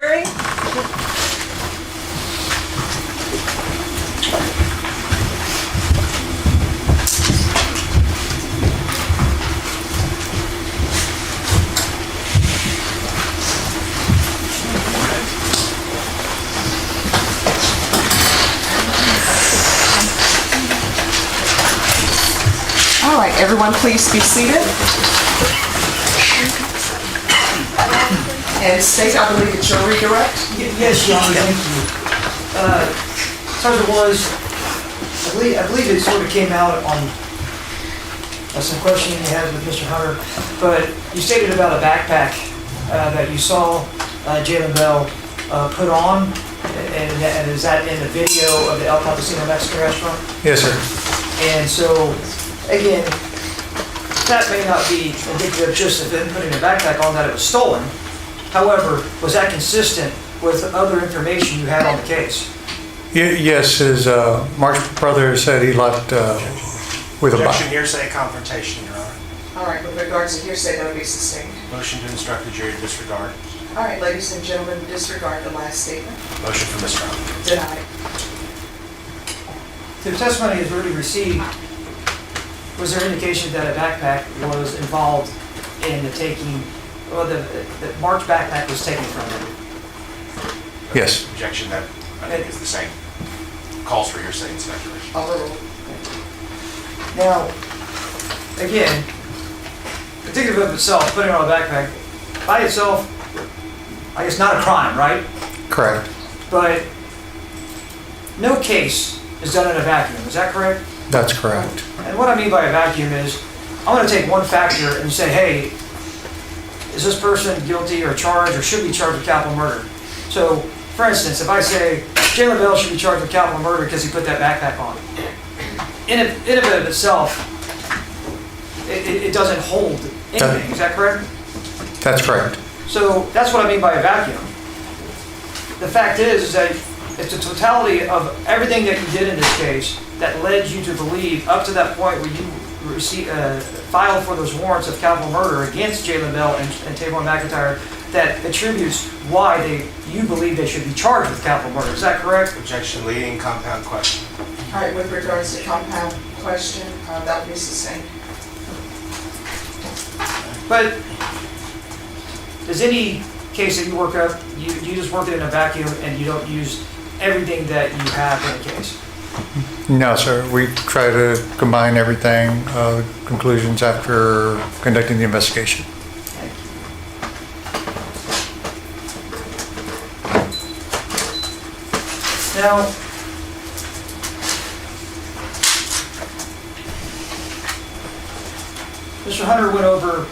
Jury? All right, everyone, please be seated. And state, I believe it's your redirect?
Yes, Your Honor, thank you. Sergeant was, I believe it sort of came out on some questioning you had with Mr. Hunter, but you stated about a backpack that you saw Jalen Bell put on, and is that in the video of the El Campesino Mexican restaurant?
Yes, sir.
And so, again, that may not be indicative just of him putting a backpack on, that it was stolen. However, was that consistent with other information you had on the case?
Yes, his Mark's brother said he left with a
Objection, hearsay, confrontation, Your Honor.
All right, with regards to hearsay, that will be sustained.
Motion to instruct the jury to disregard.
All right, ladies and gentlemen, disregard the last statement.
Motion for mistrial.
Denied.
The testimony is already received. Was there indication that a backpack was involved in the taking, or that Mark's backpack was taken from him?
Yes.
Objection, that I think is the same. Calls for hearsay and speculation.
Overruled.
Now, again, the ticket of itself, putting on a backpack, by itself, I guess not a crime, right?
Correct.
But no case is done in a vacuum, is that correct?
That's correct.
And what I mean by a vacuum is, I'm going to take one factor and say, hey, is this person guilty or charged or should be charged with capital murder? So, for instance, if I say Jalen Bell should be charged with capital murder because he put that backpack on, in and of itself, it doesn't hold anything, is that correct?
That's correct.
So that's what I mean by a vacuum. The fact is that it's the totality of everything that you did in this case that led you to believe up to that point where you filed for those warrants of capital murder against Jalen Bell and Taymor McIntyre that attributes why you believe they should be charged with capital murder. Is that correct?
Objection, leading compound question.
All right, with regards to compound question, that will be sustained.
But is any case that you work up, you just work it in a vacuum and you don't use everything that you have in a case?
No, sir. We try to combine everything, conclusions after conducting the investigation.
Now, Mr. Hunter went over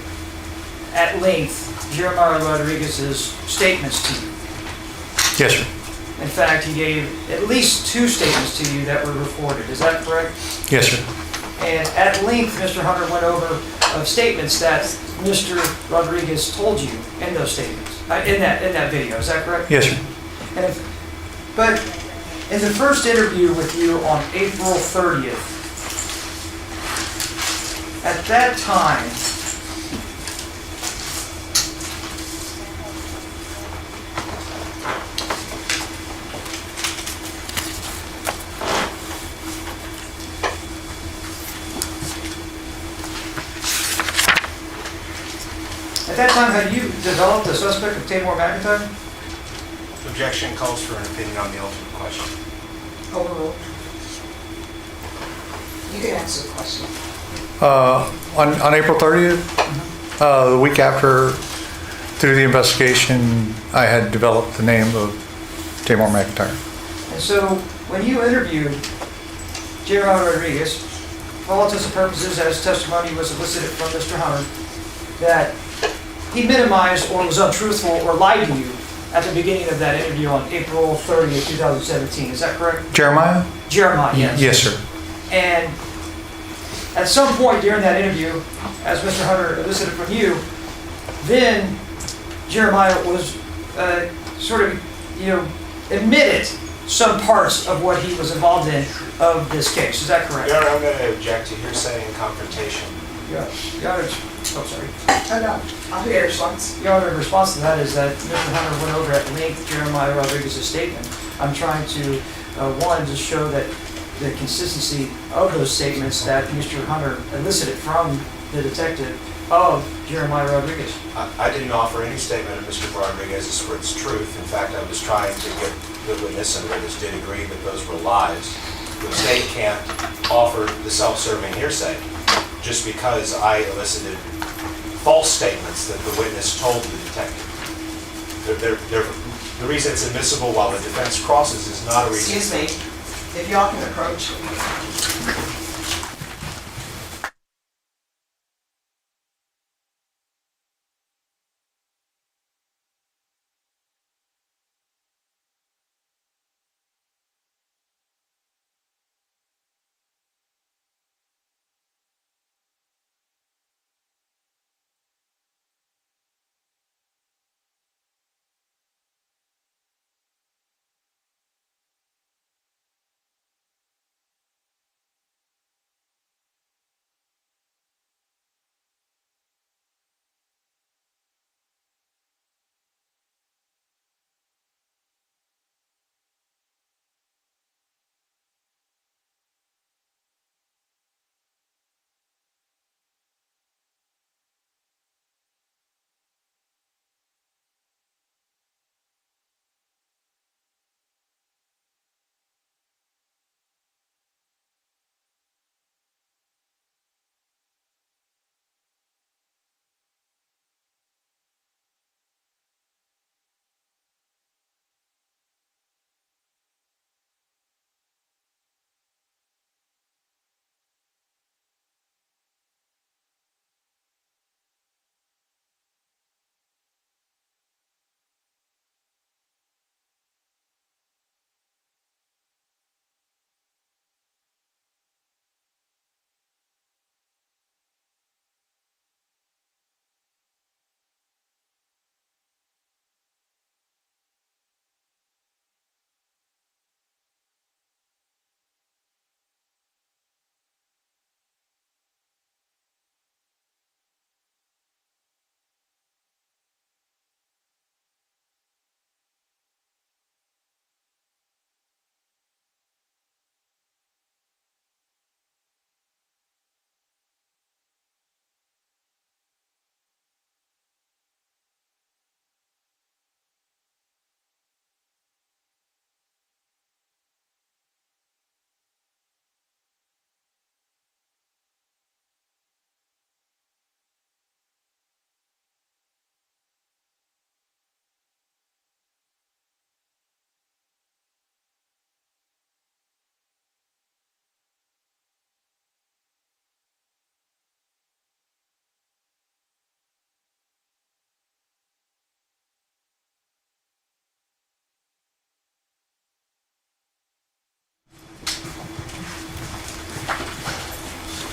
at length Jeremiah Rodriguez's statements to you.
Yes, sir.
In fact, he gave at least 2 statements to you that were recorded. Is that correct?
Yes, sir.
And at length, Mr. Hunter went over of statements that Mr. Rodriguez told you in those statements, in that video. Is that correct?
Yes, sir.
But in the first interview with you on April 30th, at that time, had you developed a suspect of Taymor McIntyre?
Objection, calls for an opinion on the ultimate question.
Overruled. You can answer the question.
On April 30th, the week after, through the investigation, I had developed the name of Taymor McIntyre.
And so, when you interviewed Jeremiah Rodriguez, for all intents and purposes, as testimony was elicited from Mr. Hunter, that he minimized or was untruthful or lied to you at the beginning of that interview on April 30th, 2017. Is that correct?
Jeremiah?
Jeremiah, yes.
Yes, sir.
And at some point during that interview, as Mr. Hunter elicited from you, then Jeremiah was admitted some parts of what he was involved in of this case. Is that correct?
Your Honor, I'm going to object to hearsay and confrontation.
Your Honor, oh, sorry.
Oh, no, I'll hear your response.
Your Honor, in response to that is that Mr. Hunter went over at length Jeremiah Rodriguez's statement. I'm trying to, one, just show that the consistency of those statements that Mr. Hunter elicited from the detective of Jeremiah Rodriguez.
I didn't offer any statement of Mr. Rodriguez's for its truth. In fact, I was trying to get the witness, and the witness did agree that those were lies. The state can't offer the self-serving hearsay just because I elicited false statements that the witness told the detective. The reason it's admissible while the defense crosses is not a reason.
Excuse me, if y'all can approach.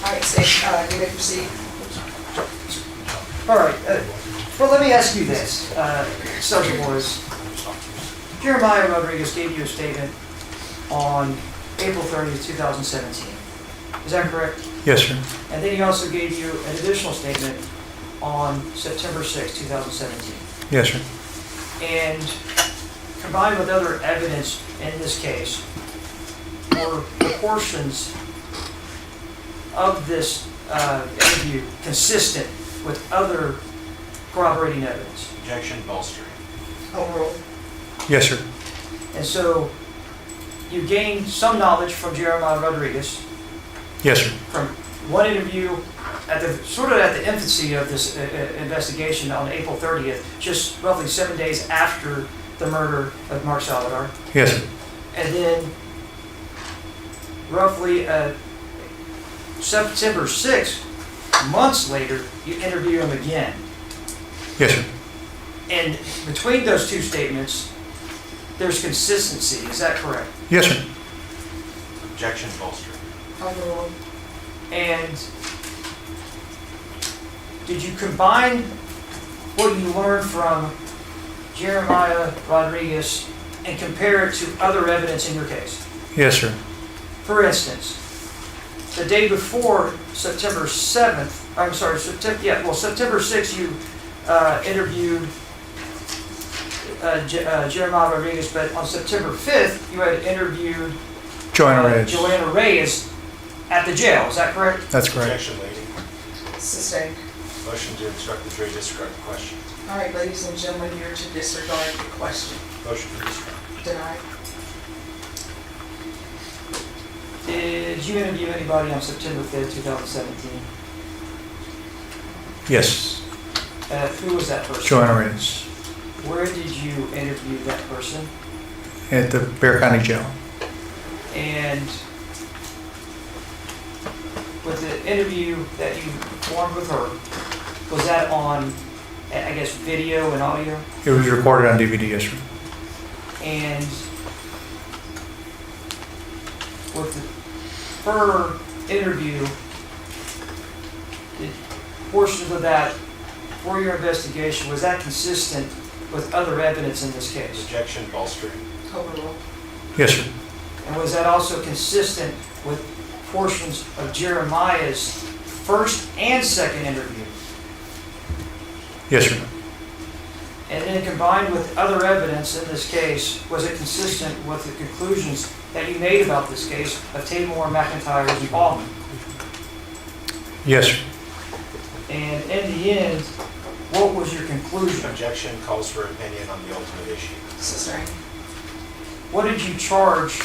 All right, State, you may proceed.
All right, well, let me ask you this, Sergeant Morris. Jeremiah Rodriguez gave you a statement on April 30th, 2017. Is that correct?
Yes, sir.
And then he also gave you an additional statement on September 6th, 2017.
Yes, sir.
And combined with other evidence in this case, were the portions of this interview consistent with other corroborating evidence?
Objection, bolstering.
Overruled.
Yes, sir.
And so you gained some knowledge from Jeremiah Rodriguez
Yes, sir.
from one interview at the sort of at the infancy of this investigation on April 30th, just roughly 7 days after the murder of Mark Salvador.
Yes, sir.
And then roughly September 6th, months later, you interview him again.
Yes, sir.
And between those two statements, there's consistency. Is that correct?
Yes, sir.
Objection, bolstering.
Overruled.
And did you combine what you learned from Jeremiah Rodriguez and compare it to other evidence in your case?
Yes, sir.
For instance, the day before September 7th, I'm sorry, September 6th, you interviewed Jeremiah Rodriguez, but on September 5th, you had interviewed Joanna Reyes at the jail. Is that correct?
That's correct.
Objection, lady.
Sustained.
Motion to instruct the jury to disregard the question.
All right, ladies and gentlemen, you're to disregard the question.
Motion to disregard.
Denied.
Did you interview anybody on September 5th, 2017?
Yes,
Who was that person?
Joanna Reyes
Where did you interview that person?
at the Bear County Jail.
And with the interview that you performed with her, was that on, I guess, video and audio?
It was recorded on DVD, yes, sir.
And with her interview, did portions of that for your investigation, was that consistent with other evidence in this case?
Objection, bolstered.
Overruled.
Yes, sir.
And was that also consistent with portions of Jeremiah's first and second interview?
Yes, sir.
And then combined with other evidence in this case, was it consistent with the conclusions that you made about this case of Taymor McIntyre's involvement?
Yes, sir.
And in the end, what was your conclusion?
Objection calls for opinion on the ultimate issue.
Sustained.
What did you charge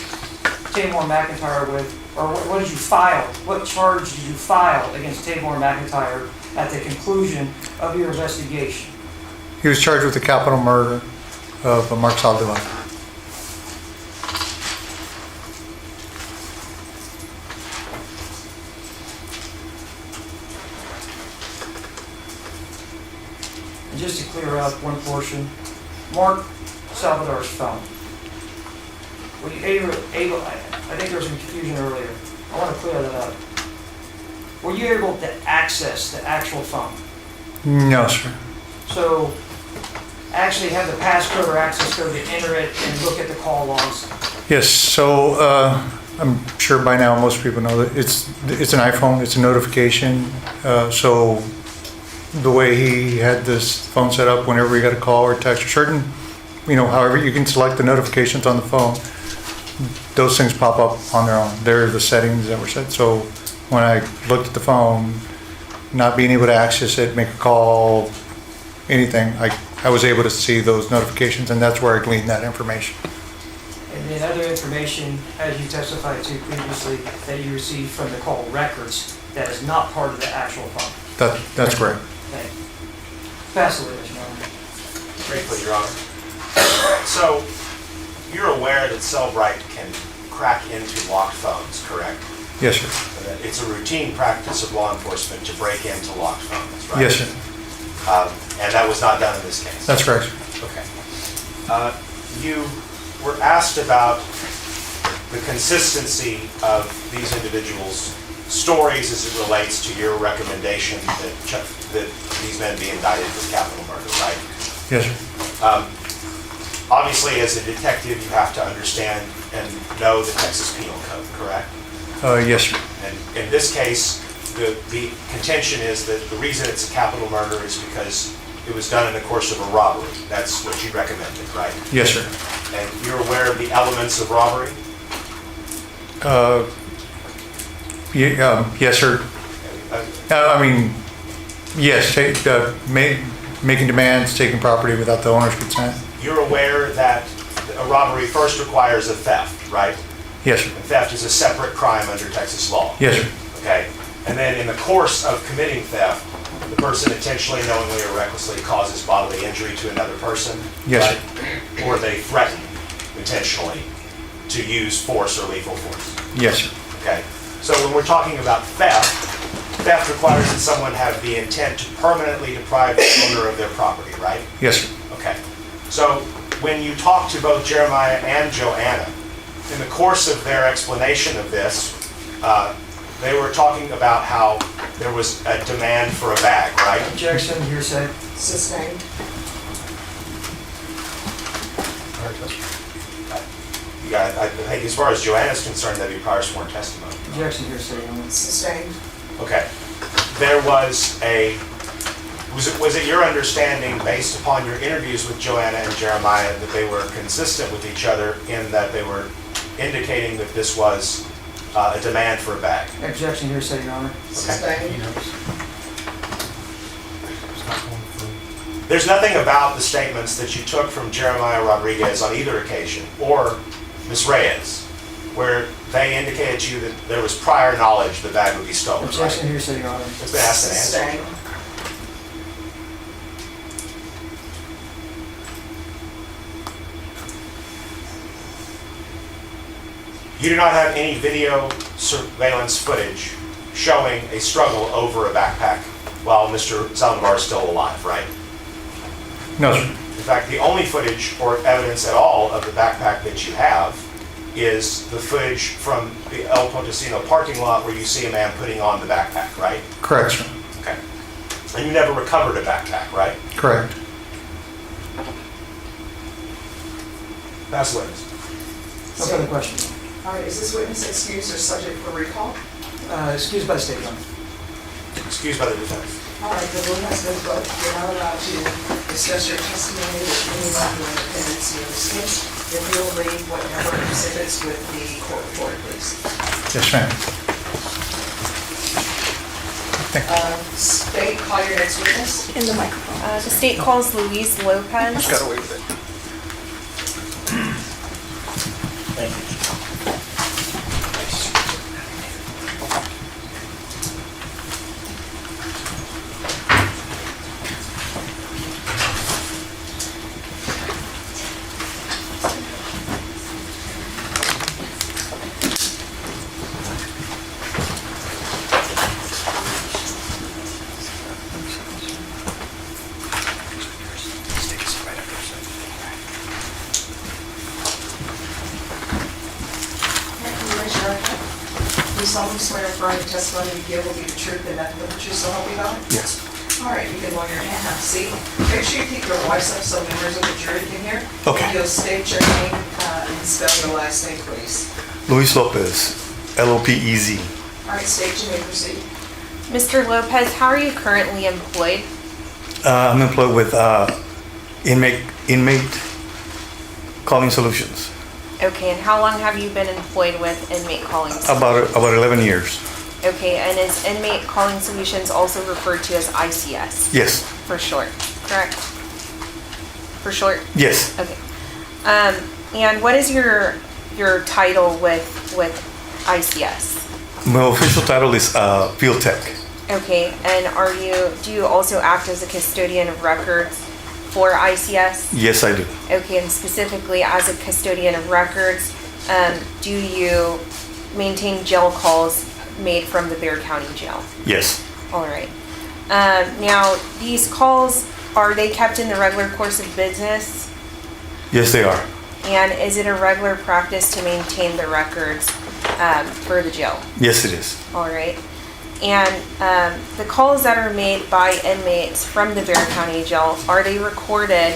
Taymor McIntyre with, or what did you file? What charge did you file against Taymor McIntyre at the conclusion of your investigation?
He was charged with the capital murder of Mark Saldivar.
And just to clear up one portion, Mark Salvador's phone. Were you able, I think there was some confusion earlier. I want to clear that up. Were you able to access the actual phone?
No, sir.
So actually have the passcode or access code to enter it and look at the call logs?
Yes, so I'm sure by now most people know that it's an iPhone, it's a notification. So the way he had this phone set up, whenever he got a call or text, or certain, however you can select the notifications on the phone, those things pop up on their own. They're the settings that were set. So when I looked at the phone, not being able to access it, make a call, anything, I was able to see those notifications, and that's where I gleaned that information.
And then other information, as you testified to previously, that you received from the call records that is not part of the actual phone.
That's correct.
Thank you. Pass away, Mr. Norman.
Briefly, Your Honor. So, you're aware that Cellbrite can crack into locked phones, correct?
Yes, sir.
It's a routine practice of law enforcement to break into locked phones, right?
Yes, sir.
And that was not done in this case?
That's correct.
Okay. You were asked about the consistency of these individuals' stories as it relates to your recommendation that these men be indicted for capital murder, right?
Yes, sir.
Obviously, as a detective, you have to understand and know the Texas Penal Code, correct?
Yes, sir.
And in this case, the contention is that the reason it's a capital murder is because it was done in the course of a robbery. That's what you recommended, right?
Yes, sir.
And you're aware of the elements of robbery?
Yes, sir. Yes, making demands, taking property without the owner's consent.
You're aware that a robbery first requires a theft, right?
Yes, sir.
And theft is a separate crime under Texas law.
Yes, sir.
Okay? And then in the course of committing theft, the person intentionally, knowingly, or recklessly causes bodily injury to another person.
Yes,
right? Or they threaten intentionally to use force or lethal force.
Yes, sir.
Okay? So when we're talking about theft, theft requires that someone have the intent to permanently deprive the owner of their property, right?
Yes, sir.
Okay. So when you talk to both Jeremiah and Joanna, in the course of their explanation of this, they were talking about how there was a demand for a bag, right?
Objection, hearsay.
Sustained.
I think as far as Joanna's concerned, that'd be prior sworn testimony.
Objection here, City Owner.
Sustained.
Okay. There was was it your understanding, based upon your interviews with Joanna and Jeremiah, that they were consistent with each other in that they were indicating that this was a demand for a bag?
Objection here, City Owner.
Sustained.
There's nothing about the statements that you took from Jeremiah Rodriguez on either occasion, or Ms. Reyes, where they indicated to you that there was prior knowledge the bag would be stolen, right?
Objection here, City Owner.
It's been asked and answered.
Sustained.
You do not have any video surveillance footage showing a struggle over a backpack while Mr. Saldivar is still alive, right?
No, sir.
In fact, the only footage or evidence at all of the backpack that you have is the footage from the El Pontesino parking lot where you see a man putting on the backpack, right?
Correct, sir.
Okay. And you never recovered a backpack, right?
Correct.
That's the witness.
No further questions.
All right, is this witness excused or subject for recall?
Excused by the State Owner.
Excused by the defense.
All right, the room has been booked. You're not allowed to discuss your testimony with anyone during the pendency of this case. If you'll read whatever exhibits with the court reporter, please.
Yes, ma'am.
State, call your next witness.
In the microphone.
The state calls Luis Lopez.
Got away with it.
Thank you.
Do you solemnly swear or affirm the testimony you give will be the truth and nothing but the truth, so help you God?
Yes.
All right, you can lower your hand, have a seat. Make sure you keep your voice up so members of the jury can hear.
Okay.
You'll state your name and spell your last name, please.
Luis Lopez, Lopez.
All right, state you may proceed.
Mr. Lopez, how are you currently employed?
I'm employed with inmate calling solutions.
Okay, and how long have you been employed with Inmate Calling Solutions?
About 11 years.
Okay, and is Inmate Calling Solutions also referred to as ICS?
Yes.
For short, correct? For short?
Yes.
Okay. And what is your title with ICS?
My official title is field tech.
Okay, and do you also act as a custodian of records for ICS?
Yes, I do.
Okay, and specifically as a custodian of records, do you maintain jail calls made from the Bexar County Jail?
Yes.
All right. Now, these calls, are they kept in the regular course of business?
Yes, they are.
And is it a regular practice to maintain the records for the jail?
Yes, it is.
All right. And the calls that are made by inmates from the Bexar County Jail, are they recorded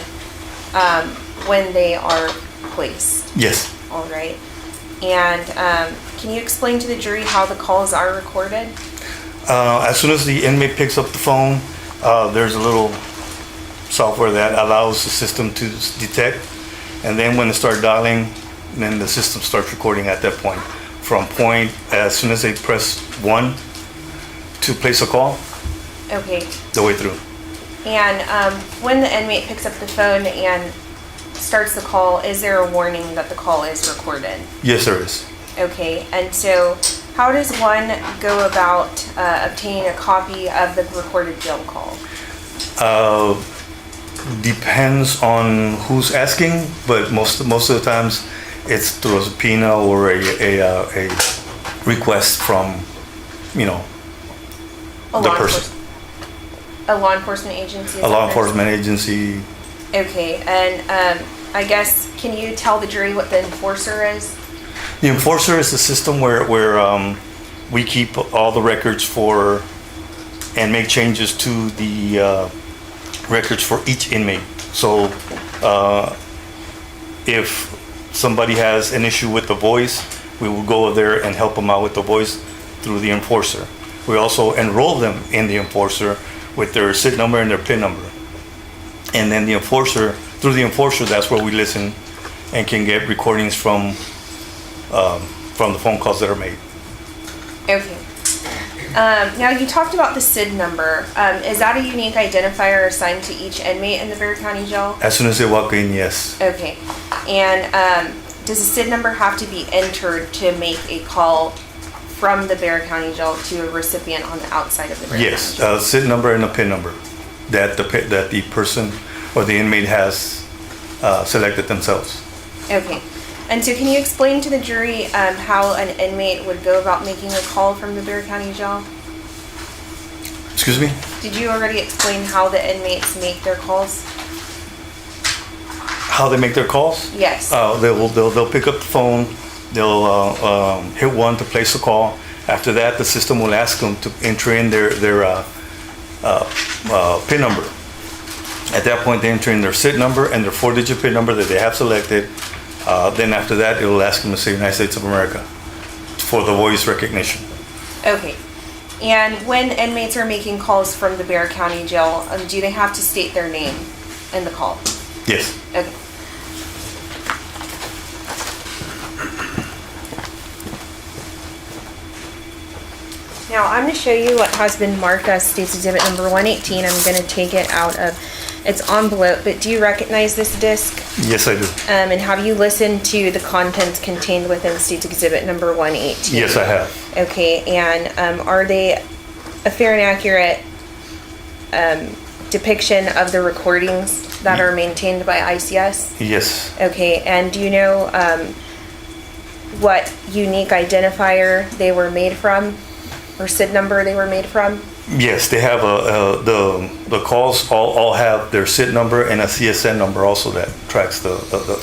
when they are placed?
Yes.
All right. And can you explain to the jury how the calls are recorded?
As soon as the inmate picks up the phone, there's a little software that allows the system to detect. And then when they start dialing, then the system starts recording at that point. From point, as soon as they press 1 to place a call,
Okay.
the way through.
And when the inmate picks up the phone and starts the call, is there a warning that the call is recorded?
Yes, there is.
Okay, and so how does one go about obtaining a copy of the recorded jail call?
Depends on who's asking, but most of the times it's through a subpoena or a request from, the person.
A law enforcement agency?
A law enforcement agency.
Okay, and I guess, can you tell the jury what the enforcer is?
The enforcer is the system where we keep all the records for and make changes to the records for each inmate. So if somebody has an issue with the voice, we will go there and help them out with the voice through the enforcer. We also enroll them in the enforcer with their SID number and their PIN number. And then the enforcer, through the enforcer, that's where we listen and can get recordings from the phone calls that are made.
Okay. Now you talked about the SID number. Is that a unique identifier assigned to each inmate in the Bexar County Jail?
As soon as they walk in, yes.
Okay. And does the SID number have to be entered to make a call from the Bexar County Jail to a recipient on the outside of the Bexar
Yes,
County Jail?
SID number and a PIN number that the person or the inmate has selected themselves.
Okay. And so can you explain to the jury how an inmate would go about making a call from the Bexar County Jail?
Excuse me?
Did you already explain how the inmates make their calls?
How they make their calls?
Yes.
They'll pick up the phone, they'll hit 1 to place a call. After that, the system will ask them to enter in their PIN number. At that point, they enter in their SID number and their 4-digit PIN number that they have selected. Then after that, it will ask them to say United States of America for the voice recognition.
Okay. And when inmates are making calls from the Bexar County Jail, do they have to state their name in the call?
Yes.
Okay. Now I'm going to show you what has been marked as State's Exhibit number 118. I'm going to take it out of its envelope, but do you recognize this disc?
Yes, I do.
And have you listened to the contents contained within State's Exhibit number 118?
Yes, I have.
Okay, and are they a fair and accurate depiction of the recordings that are maintained by ICS?
Yes.
Okay, and do you know what unique identifier they were made from, or SID number they were made from?
Yes, they have the calls all have their SID number and a CSN number also that tracks the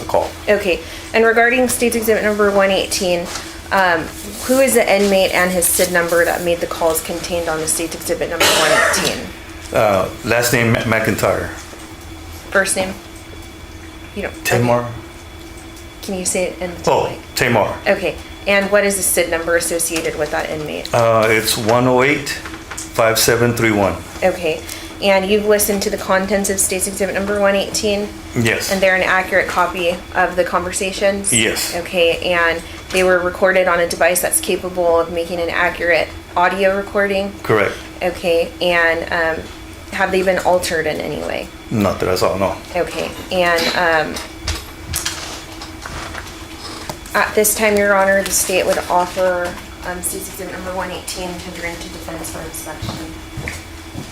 call.
Okay, and regarding State's Exhibit number 118, who is the inmate and his SID number that made the calls contained on the State's Exhibit number 118?
Last name McIntyre.
First name? You don't.
Taymor.
Okay. Can you say it in the
Oh, Taymor.
Okay, and what is the SID number associated with that inmate?
It's 108-5731.
Okay, and you've listened to the contents of State's Exhibit number 118?
Yes.
And they're an accurate copy of the conversations?
Yes.
Okay, and they were recorded on a device that's capable of making an accurate audio recording?
Correct.
Okay, and have they been altered in any way?
Not that I saw, no.
Okay, and at this time, Your Honor, the state would offer State's Exhibit number 118 to bring to defense for inspection.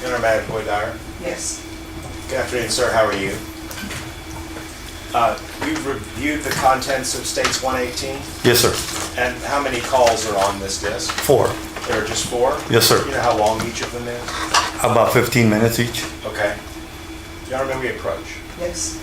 Your Honor, Madam Boyd Dyer.
Yes.
Good afternoon, sir. How are you? You've reviewed the contents of States 118?
Yes, sir.
And how many calls are on this disc?
4.
There are just 4?
Yes, sir.
You know how long each of them is?
About 15 minutes each.
Okay. Your Honor, may we approach?
Yes.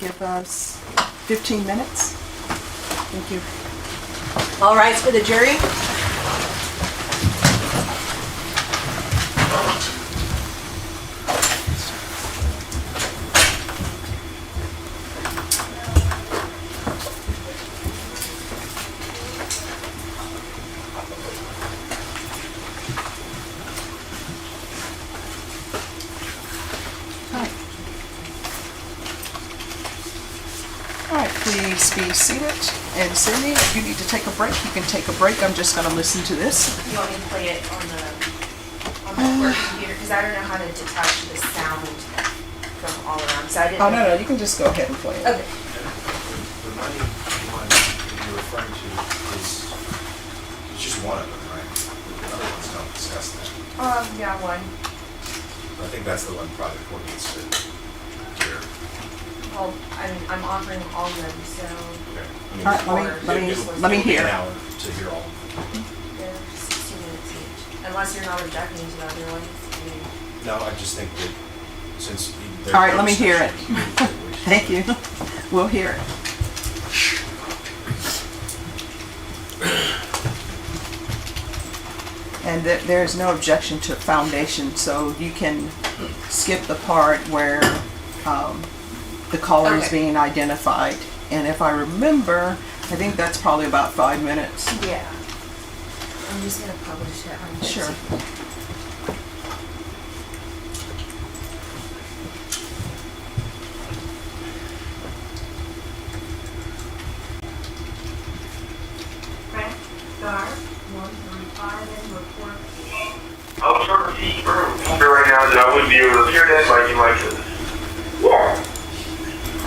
Give us 15 minutes. Thank you.
All rise for the jury.
All right, please be seated. And Cindy, if you need to take a break, you can take a break. I'm just going to listen to this.
You want me to play it on the work computer? Because I don't know how to detach the sound from all around. So I didn't.
Oh, no, you can just go ahead and play it.
Okay.
The money one that you're referring to is just one of them, right? The other ones don't discuss that.
Yeah, one.
I think that's the one probably the court needs to hear.
Well, I'm offering all of them, so
Okay.
All right, let me hear.
An hour to hear all of them.
they're 60 minutes each. Unless you're not objecting to the other ones.
No, I just think that since.
All right, let me hear it. Thank you. We'll hear it. And there is no objection to foundation, so you can skip the part where the caller is being identified. And if I remember, I think that's probably about 5 minutes.
Yeah. I'm just going to publish it on
Sure.
I'm trying to see right now that I wouldn't be able to hear that like you might could. Yeah.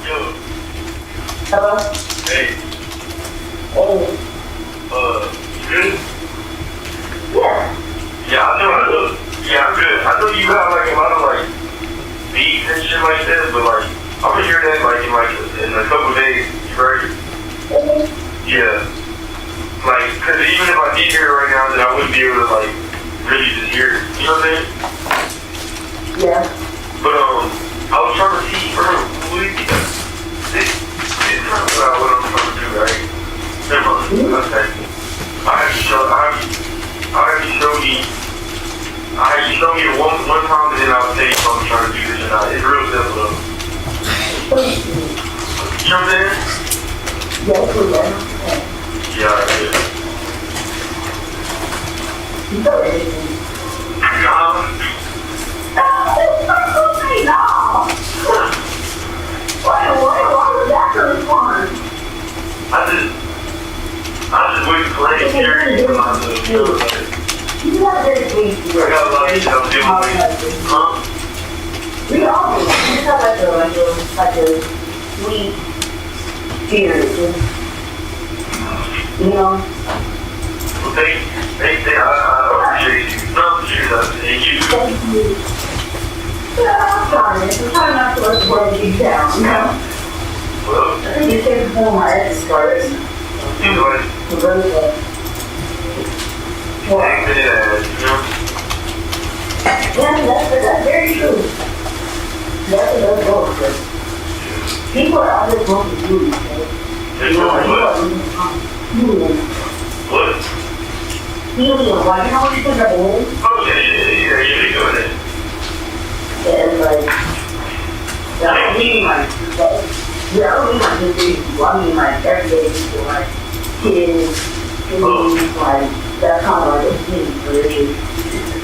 Yo. Hello? Hey. Oh. Good? Yeah. Yeah, I know. Yeah, I'm good. I know you have like a lot of like beats and shit like that, but like I'm gonna hear that like in a couple days, right? Yeah. Like, cause even if I did hear it right now, then I wouldn't be able to like really just hear it. You know what I'm saying? Yeah. But I was trying to see this kind of what I'm trying to do, right? Never mind. Okay. I had you show me one time and then I'll tell you if I'm trying to do this or not. It's real simple. You know what I'm saying? Yeah, I did. I just wait to play it here and for myself. I got a lot of shit I'm dealing with. Huh?
We all do. It's not like a sweet spirit. You know?
Well, thank I appreciate you. No, thank you.
Thank you. Yeah, I'm trying. I'm trying not to let the world keep down, you know?
Well,
I think you take the my essence first.
You know what?
Yeah, that's very true. That's book. People are always going to do these things.
What?
Helium, like, you know what you think of the moon?
Oh, yeah, you're doing it.
Yeah, it's like, I don't mean like good people. I mean like everyday people, like kids, like, that's kind of like a thing for their kids.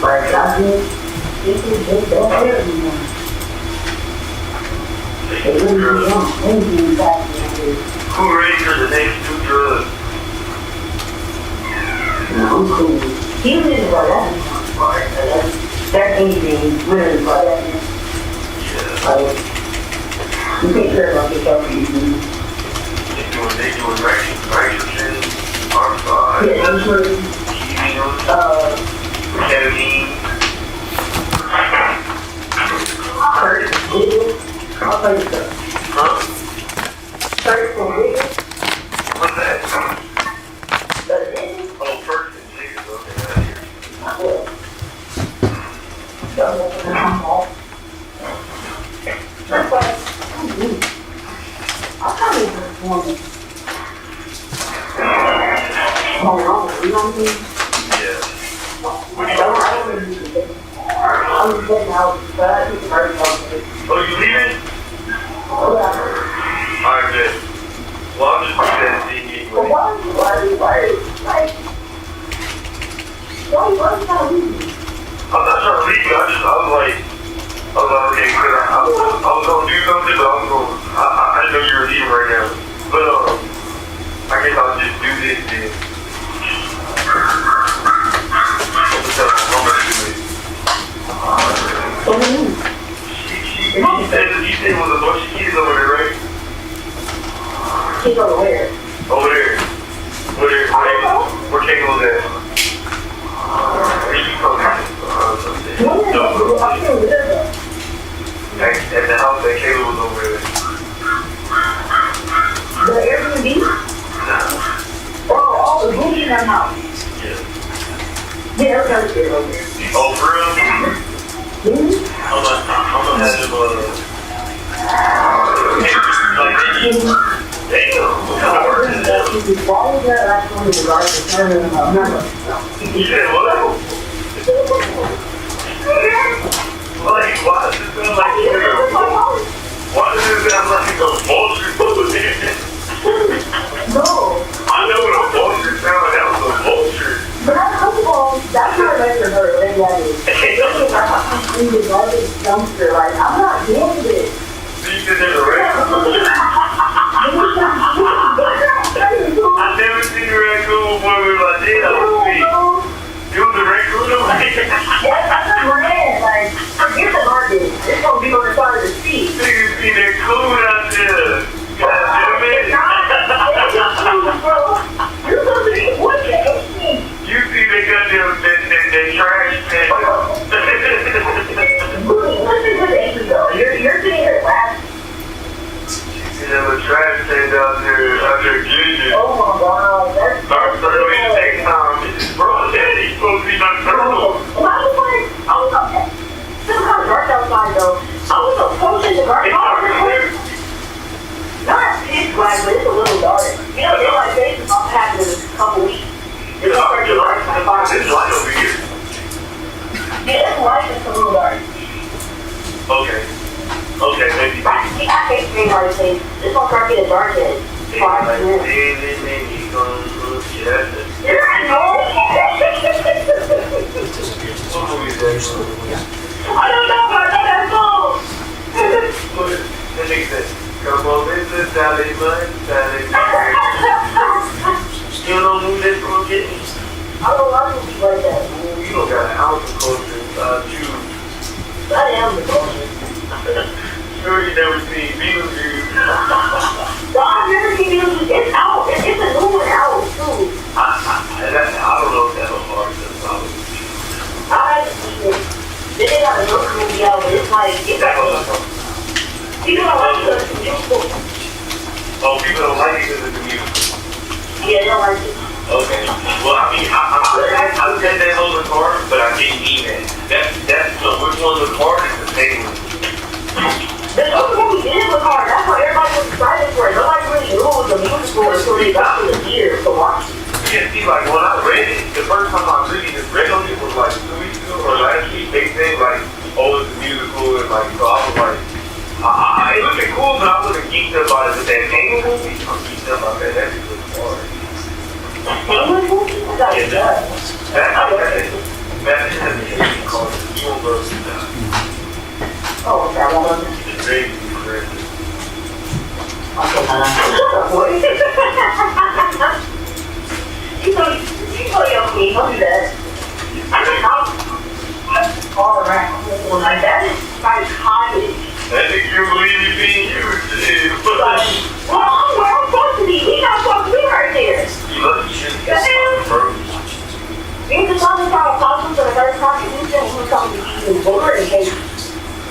Like, I think people just don't have anymore. They really don't. Anything back there.
Who ready for the next new drug?
No, I'm cool. Even if it's like that, that's anything really like that.
Yeah.
Like, you take care about yourself, you do.
They doing nitrogen, oxide, helium, ketamine.
I'll tell you stuff.
Huh?
What's
that?
The
oh, first and niggas, okay, I hear.
I'll tell you this morning. You know what I mean?
Yeah.
I'm just getting out, but I think it's very positive.
Oh, you leaving?
Oh, yeah.
Alright, good. Well, I'm just looking at the TV.
But why are you trying to leave me?
I'm not trying to leave you. I was like, okay, good. I was gonna do something, but I didn't know you were leaving right now.
He's over where?
Over there. Where Kayla's at? Where she from? At the house that Kayla was over there.
The Airbnb? Oh, the booty in that house.
Yeah.
Yeah, that's how it's over there.
Oh, for real? I'm gonna have him, damn, what kind of work is that?
Why is that actually the right to turn in a member?
You said what? Like, why does it sound like why does it sound like a vulture?
No.
I know what a vulture sounds like. That was a vulture.
But first of all, that's not right for her, maybe that is. I'm the garbage dumpster, like, I'm not doing this.
So you said there's a raccoon? I've never seen a raccoon before, but if I did, I would see. It was a raccoon?
Yeah, that's a brand, like, forget the garbage. It's gonna be on the side of the seat.
Niggas see that coon out there. God damn it.
You're supposed to be watching.
You see they got them, that trash can.
Listen to this, though. You're sitting here laughing.
You see them trash cans out there glitching.
Oh my God, that's
Start early in the daytime. Bro, daddy's supposed to be nocturnal.
Well, I was like, still kind of dark outside though. I was approaching the garden. Not pitch black, but it's a little dark. You know, daylight savings is happening in a couple weeks. It's dark to dark by 5.
It's light over here.
Yeah, it's light, it's a little dark.
Okay, maybe.
I hate daylight savings. It's gonna start getting dark at 5 p.m. You're right, no.
What movie is that?
I don't know, but I know that song.
That nigga said, come on, Mr. Sally Mud, Sally Mud. You don't move this from getting.
I don't like movies like that.
You don't got an ounce of culture inside you.
I am the culture.
Sure you never seen Beetlejuice.
No, I've never seen Beetlejuice. It's out. It's a new one out, too.
I don't know if that's a hard to solve.
I haven't seen it. Then they got a new movie out, but it's like, people don't like it because it's musical.
Oh, people don't like it because it's a musical.
Yeah, they don't like it.
Okay. Well, I mean, I said that on the card, but I didn't mean that. Which one's the card is the same.
The other movie is the card. That's why everybody was excited for it. Nobody really knew it was a musical until they got to the theater to watch it.
Yeah, see, like, when I read it, the first time I really just read on it was like 2 weeks ago or last week. They said, like, oh, it's a musical, and like, so I was like, it would be cool, but I wasn't geeked up about it. But that Taymor movie, I'm geeked up about that. That's a good part.
Taymor movie?
Yeah, that's called You Won't Love Me Now.
Oh, okay, I won't love it.
It's very correct.
You know me, don't do that. I just all around. Like, that is psychotic.
That nigga can't believe you being used.
Well, I'm where I'm supposed to be. He's not supposed to be right there.
You lucky you shouldn't get something first.
He's just talking about possum for the first time. He said he was talking to you boring case.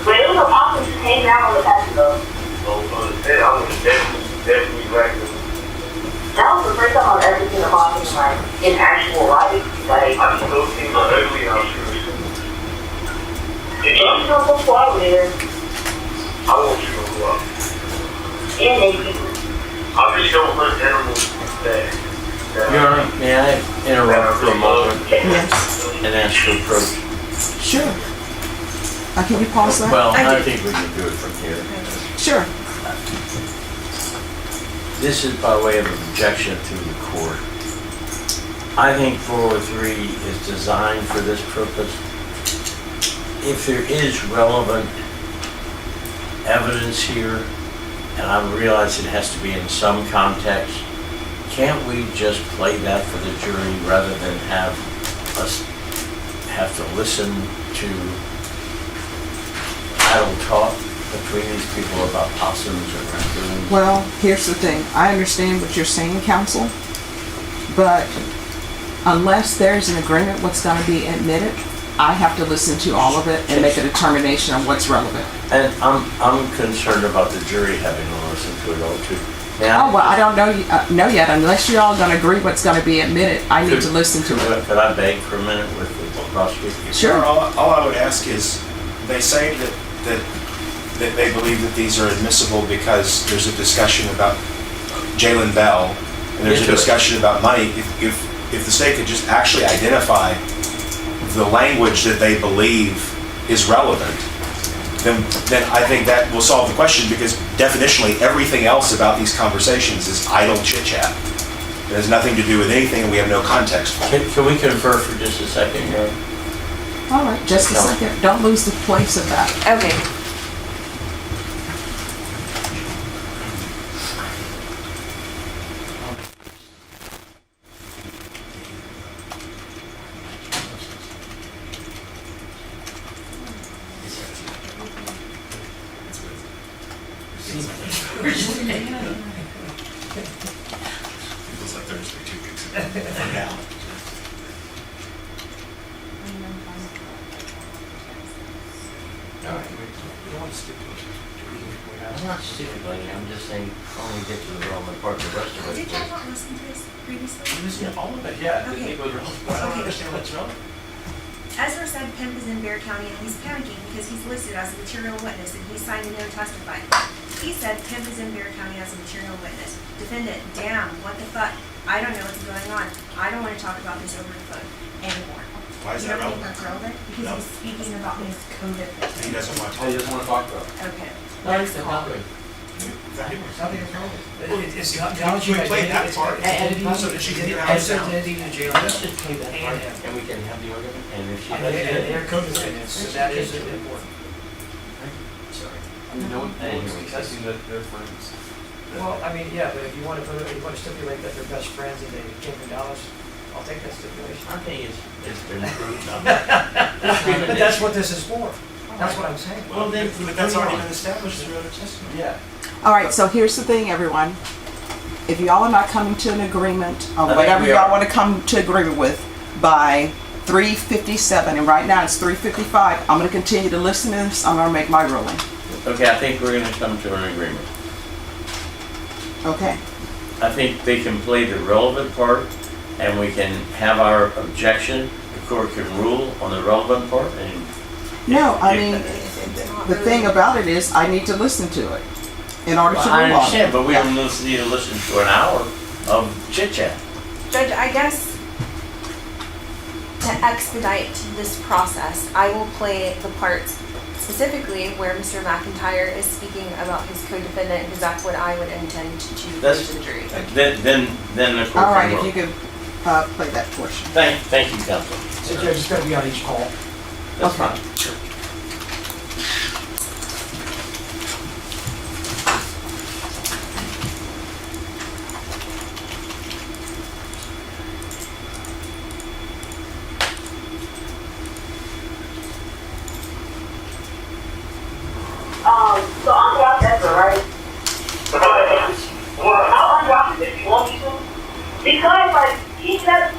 But it was a possum just hanging out on the patio.
Oh, I would definitely recognize.
That was the first time I've ever seen a possum like in actual life. Like,
I've still seen the ugly house.
don't you know what's out there?
I won't you to go up.
And they people.
I really don't hunt animals that.
Your Honor, may I interrupt for a moment
Yes,
and ask for approach?
sure. Can you pause that?
Well, I think we can do it from here.
Sure.
This is by way of objection to the court. I think 403 is designed for this purpose. If there is relevant evidence here, and I realize it has to be in some context, can't we just play that for the jury rather than have us have to listen to idle talk? between these people about possums or raccoons.
Well, here's the thing. I understand what you're saying, counsel, but unless there's an agreement what's going to be admitted, I have to listen to all of it and make a determination on what's relevant.
And I'm concerned about the jury having to listen to it all too.
Oh, well, I don't know yet. Unless you're all going to agree what's going to be admitted, I need to listen to it.
Could I beg for a minute with the prosecutor?
Sure.
All I would ask is, they say that they believe that these are admissible because there's a discussion about Jalen Bell, and there's a discussion about money. If the state could just actually identify the language that they believe is relevant, then I think that will solve the question, because definitionally everything else about these conversations is idle chit chat. It has nothing to do with anything, and we have no context for it.
Can we confer for just a second here?
All right, just a second. Don't lose the place of that.
Okay.
Feels like Thursday 2 weeks ago. For now.
I'm not stipulating, I'm just saying, only get to the relevant part, the rest of it.
Did y'all not listen to this previously?
Listen to all of it, yeah.
Okay.
It goes relevant. I don't understand what's relevant.
Ezra said Pimp is in Bear County and he's panicking because he's listed as a material witness and he's signed a no testify. He said Pimp is in Bear County as a material witness. Defendant, damn, what the fuck? I don't know what's going on. I don't want to talk about this over the phone anymore.
Why is
You
that
don't think
relevant?
that's relevant? Because
No.
he's speaking about his co-defendant.
He doesn't want to talk.
He doesn't want to talk about it.
Okay.
That's the topic.
Something is wrong. It's the
We played that part.
Entity,
So did she get it
it's
out?
entity to jail.
Let's just play that part, and we can have the argument, and if she
And
doesn't get
they're
it.
co-defendants, so that is important.
Sorry.
No
one is
discussing
that they're friends.
Well, I mean, yeah, but if you want to put, if you want to stipulate that they're best friends and they came from Dallas, I'll take that stipulation.
I think it's been approved.
But that's what this is for. That's what I'm saying.
Well, then,
But that's already been established through other testimony.
Yeah.
All right, so here's the thing, everyone. If y'all are not coming to an agreement on
think
whatever
we
y'all
are.
want to come to agreement with by 3:57, and right now it's 3:55, I'm going to continue to listen to this. I'm going to make my ruling.
Okay, I think we're gonna come to an agreement.
Okay?
I think they can play the relevant part, and we can have our objection. The court can rule on the relevant part, and
No, I
if-
mean, the thing about it is, I need to listen to it in order to
Well, I
rule on it.
understand, but we don't need to listen to an hour of chit chat.
Judge, I guess to expedite this process, I will play the parts specifically where Mr. McIntyre is speaking about his co-defendant, because that's what I would intend to go
That's,
to the jury.
then the court
All right,
can
if
rule.
you could play that portion.
Thank you, counsel.
So Judge, it's gonna be on each call.
That's
Okay.
fine. Sure.
So I'm Rochester, right? I'll unrock it if you want me to. Because, like, he kept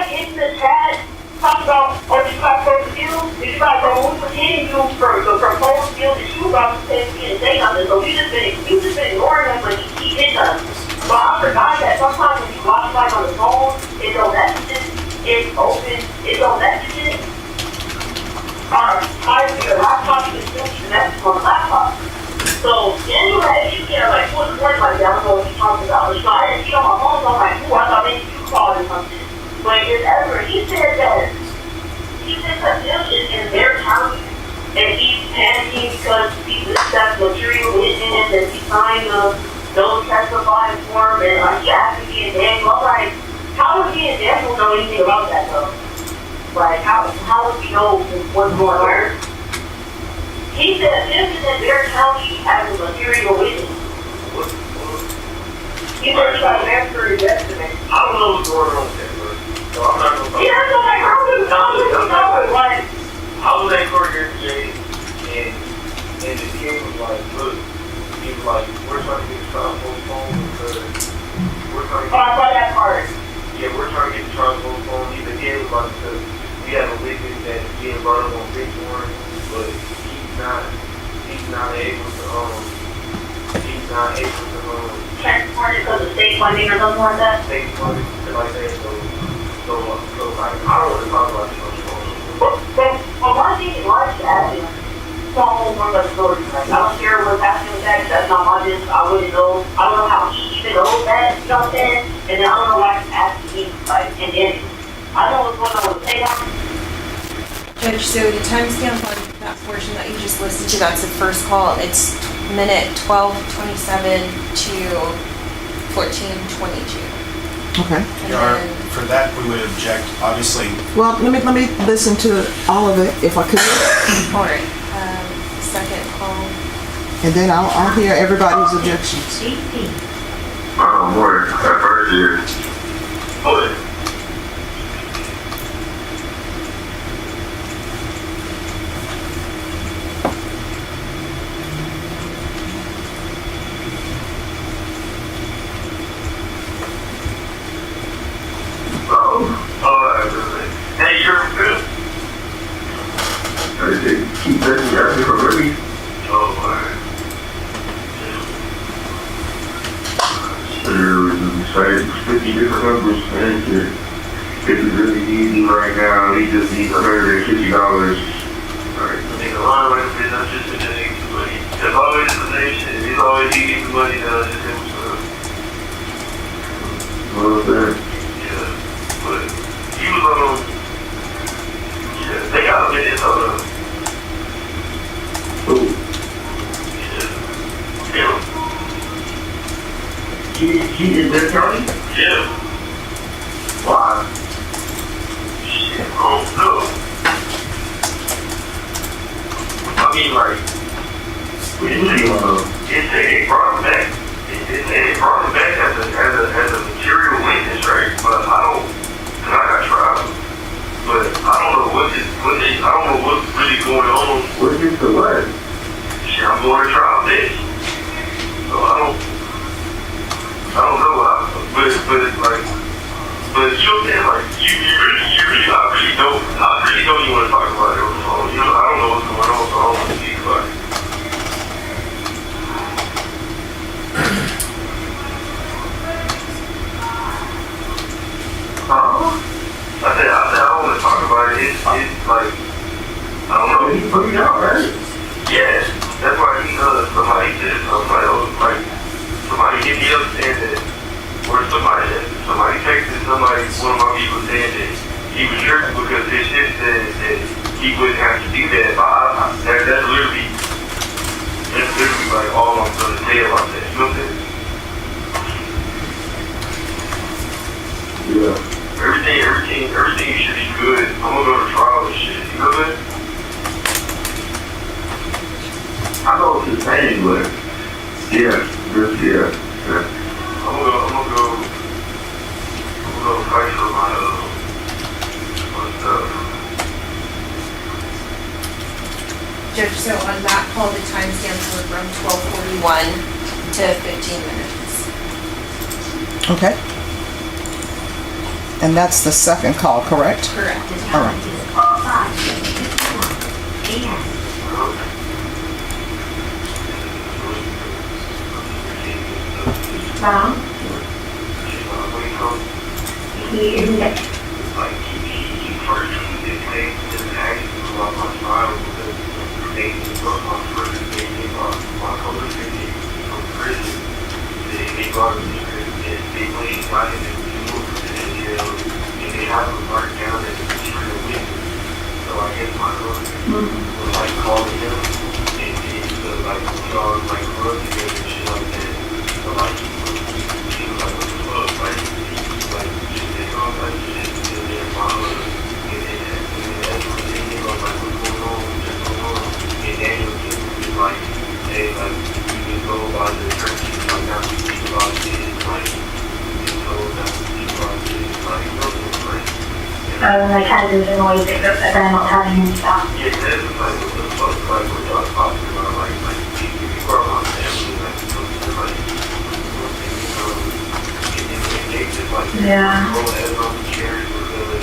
hitting the chat, talking about, oh, did you guys go to you? Did you guys go, we were hitting you for the proposed deal that you about to say, he didn't say nothing. So you just been ignoring him, but he hitting us. But I forgot that sometimes when you watch like on the phone, it's no messages, it's open, it's no messages. I your laptop, you can still see the message on the laptop. So anyway, you can't like put the word like that. I don't know what you're talking about. It's not, you know, my phone's on like, ooh, I thought maybe you called or something. But it's ever, he said that him is in their county and he's panicking because he that's material witness and he signed those testifying form and like he asked me and Daniel. I'm like, how would he and Daniel know anything about that though? Like, how would he know what's going on? He said him is in their county as a material witness. He said he got an answer yesterday.
I don't know what's going on there, bro. So I'm not gonna.
Yeah, so like, how would he know? Like,
I was at court yesterday, and the kid was like, like, we're trying to get the trial postponed because we're trying to
Oh, I saw that part.
yeah, we're trying to get the trial postponed. He's again about to, we have a witness that is being brought up on big warrant, but he's not able to,
Check part because of state funding or something like that.
take money, like that, so like, I don't want to talk about this much more.
Well, my thing is, why is asking? Don't one of the stories. Like, I don't care what's happening with that. 'Cause that's not my business. I wouldn't know. I don't know how he even knows that. You know what I'm saying? And then I don't know why he's asking me. Like, and then I know what's going on with the state.
Judge, so the timestamp on that portion that you just listened to, that's the first call. It's minute 12:27 to 14:22.
Okay.
Your Honor, for that, we would object, obviously,
Well, let me listen to all of it if I could,
All right, second call.
and then I'll hear everybody's objections.
More at first is, but hey, you're good. Keep letting me out here already. Oh, alright. There was 50 different numbers, man. If he really needs me right now, he just needs $150. Alright. I think a lot of it is not just a thing, but he's always the nation. He's always eating the money that I just him stuff. Well, there. Yeah, but he was yeah, they got him in his yeah. He in their county? Yeah. Why? Shit, I don't know. I mean, like, they brought him back. They brought him back as a material witness, right? But I got trial. But I don't know I don't know what's really going on. What's this for what? Shit, I'm going to trial this. So I don't know how, but it's like, but it's your thing, like, you really, I really don't even want to talk about it on the phone. You know, I don't know what's going on, so I don't want to speak about it. I said, I don't want to talk about it. It's like, I don't know. He's putting out, right? Yeah, that's why somebody said something like, somebody hit me up saying that, or somebody texted somebody, one of my people saying that he was tripping because his shit said that he wouldn't have to do that. But that's literally like all I'm gonna say about that. You know what I'm saying? Yeah. Everything should be good. I'm gonna go to trial and shit. You know what I'm saying? I know what you're saying, but yeah. I'm gonna go fight for my stuff.
Judge, so on that call, the timestamps were from 12:41 to 15 minutes.
Okay. And that's the second call, correct?
Correct.
All right.
Mom? He isn't it?
Like, he first dictated to the action about my trial because they brought my first day, they brought my color ticket from prison. They brought me to prison and they went and got him in jail and they have him marked down as a material witness. So I guess my brother was like calling him and like we all like run together and shit like that. So like he was like, what the fuck? Like shit, they all like shit still there, mama. And then that's when they came up like, what's going on? What's going on? And Daniel was like, hey, like you can go by the churches, like not to speak about this, like you can go not to speak about this, like nothing crazy.
Like how there's a noise that they're not telling you stuff.
Yeah, that's like what the fuck, like what y'all talking about, like you brought my family, like
Yeah.
Roll the heads on the chairs, we're gonna,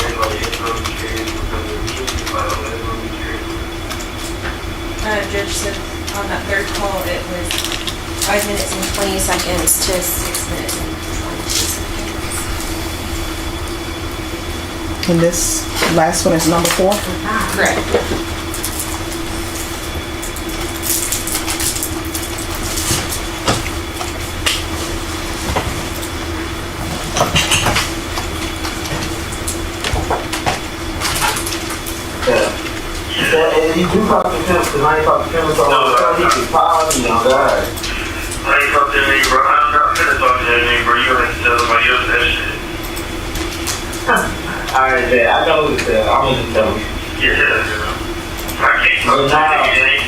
everybody heads on the chairs, we're gonna, everybody heads on the chairs.
Judge said on that third call, it was 5 minutes and 20 seconds to 6 minutes and 22 seconds.
And this last one is number 4?
Correct.
And you do talk to him, because I ain't talked to him, so he can pause me on that.
I ain't talking to any, bro. I'm not finna talk to any, bro. You gonna tell somebody else that shit.
Alright, man, I know what to tell. I'm gonna tell you.
Yeah, I can't talk to any.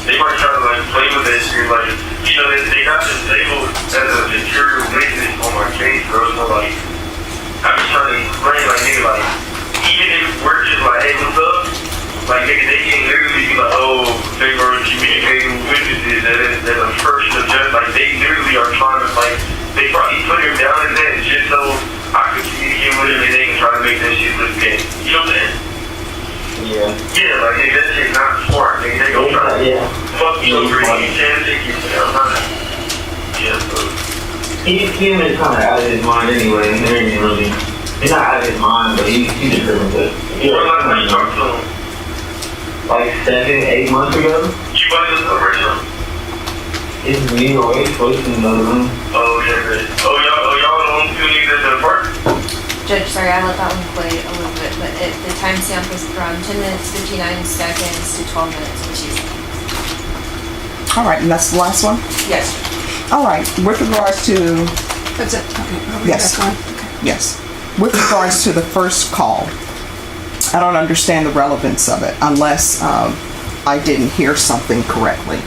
They might try to like play with that shit, like, you know, they got this label as a material witness on my case, bro. So like, I be trying to explain, like, nigga, like, even if we're just like, hey, what's up? Like, nigga, they can literally be like, oh, they were communicating with witnesses that a person of just, like, they literally are trying to, like, they probably put him down in that just so I could communicate with him and they can try to make that shit look good. You know what I'm saying?
Yeah.
Yeah, like, nigga, that shit's not smart, nigga. They gon' try to fuck you over any chance they get down. Yeah, so.
Him is kind of out of his mind anyway. He ain't really, he's not out of his mind, but he's just different.
When you talk to him?
Like 7, 8 months ago.
You buy this number or something?
It's me or it's close in another room.
Oh, yeah, good. Oh, y'all the only two niggas in the apartment?
Judge, sorry, I let that one play a little bit, but the timestamp was from 10 minutes, 59 seconds to 12 minutes and 2 seconds.
All right, and that's the last one?
Yes.
All right, with regards to...
That's it, okay.
Yes. Yes. With regards to the first call, I don't understand the relevance of it unless I didn't hear something correctly.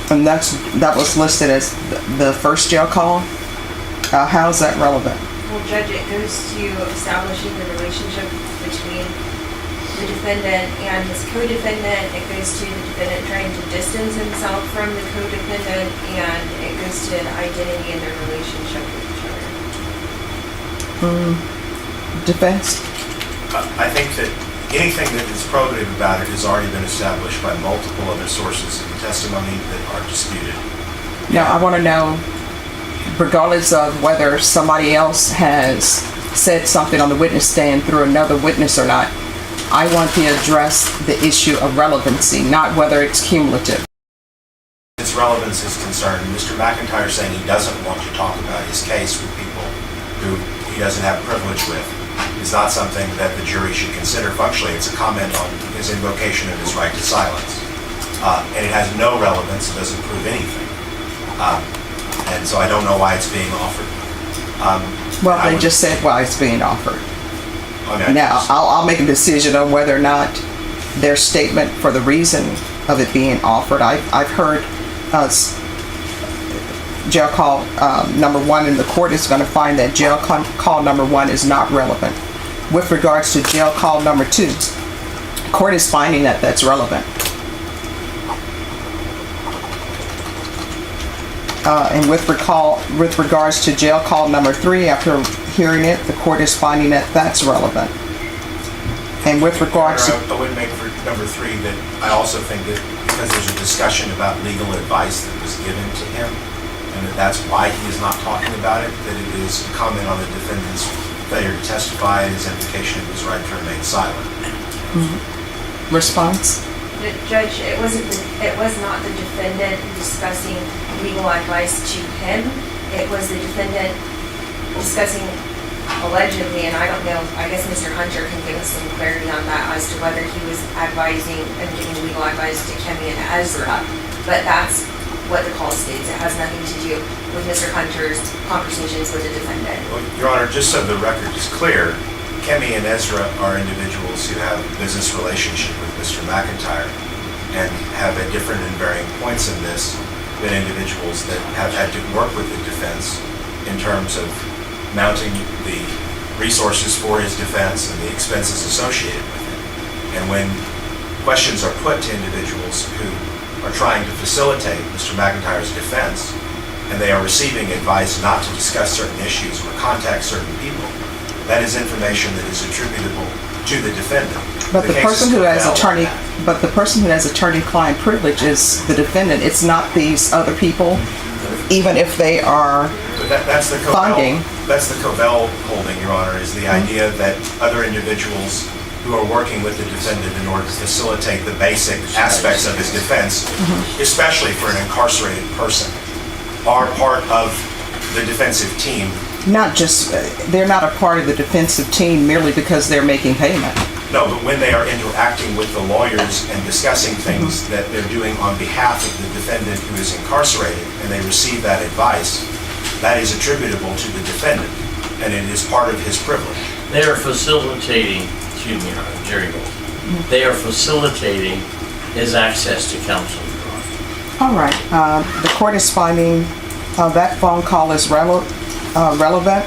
And that was listed as the first jail call. How is that relevant?
Well, Judge, it goes to establishing the relationship between the defendant and his co-defendant. It goes to the defendant trying to distance himself from the co-defendant, and it goes to the identity and their relationship with each other.
Defense?
I think that anything that is probative about it has already been established by multiple other sources in the testimony that are disputed.
Now, I want to know, regardless of whether somebody else has said something on the witness stand through another witness or not, I want to address the issue of relevancy, not whether it's cumulative.
Its relevance is concerned. Mr. McIntyre saying he doesn't want to talk about his case with people who he doesn't have privilege with is not something that the jury should consider. Functionally, it's a comment on his invocation of his right to silence. And it has no relevance, it doesn't prove anything. And so I don't know why it's being offered.
Well, they just said why it's being offered.
Okay.
Now, I'll make a decision on whether or not their statement for the reason of it being offered. I've heard jail call number 1, and the court is going to find that jail call number 1 is not relevant. With regards to jail call number 2, the court is finding that that's relevant. And with regards to jail call number 3, after hearing it, the court is finding that that's relevant. And with regards to...
I would make for number 3 that I also think that because there's a discussion about legal advice that was given to him, and that's why he is not talking about it, that it is a comment on the defendant's failure to testify and his implication of his right to remain silent.
Response?
Judge, it was not the defendant discussing legal advice to him. It was the defendant discussing allegedly, and I don't know, I guess Mr. Hunter can give us some clarity on that as to whether he was advising and giving legal advice to Kemi and Ezra, but that's what the call states. It has nothing to do with Mr. Hunter's conversations with the defendant.
Well, Your Honor, just so the record is clear, Kemi and Ezra are individuals who have a business relationship with Mr. McIntyre and have at different and varying points in this been individuals that have had to work with the defense in terms of mounting the resources for his defense and the expenses associated with it. And when questions are put to individuals who are trying to facilitate Mr. McIntyre's defense, and they are receiving advice not to discuss certain issues or contact certain people, that is information that is attributable to the defendant.
But the
case
person
is
who has
Covell on that.
the person who has attorney-client privilege is the defendant. It's not these other people, even if they are
But that's the
funding.
That's the Covell holding, Your Honor, is the idea that other individuals who are working with the defendant in order to facilitate the basic aspects of his defense, especially for an incarcerated person, are part of the defensive team.
Not just, they're not a part of the defensive team merely because they're making payment.
No, but when they are interacting with the lawyers and discussing things that they're doing on behalf of the defendant who is incarcerated, and they receive that advice, that is attributable to the defendant, and it is part of his privilege.
They are facilitating, excuse me, Jerry Gold. They are facilitating his access to counsel.
All right, the court is finding that phone call is relevant.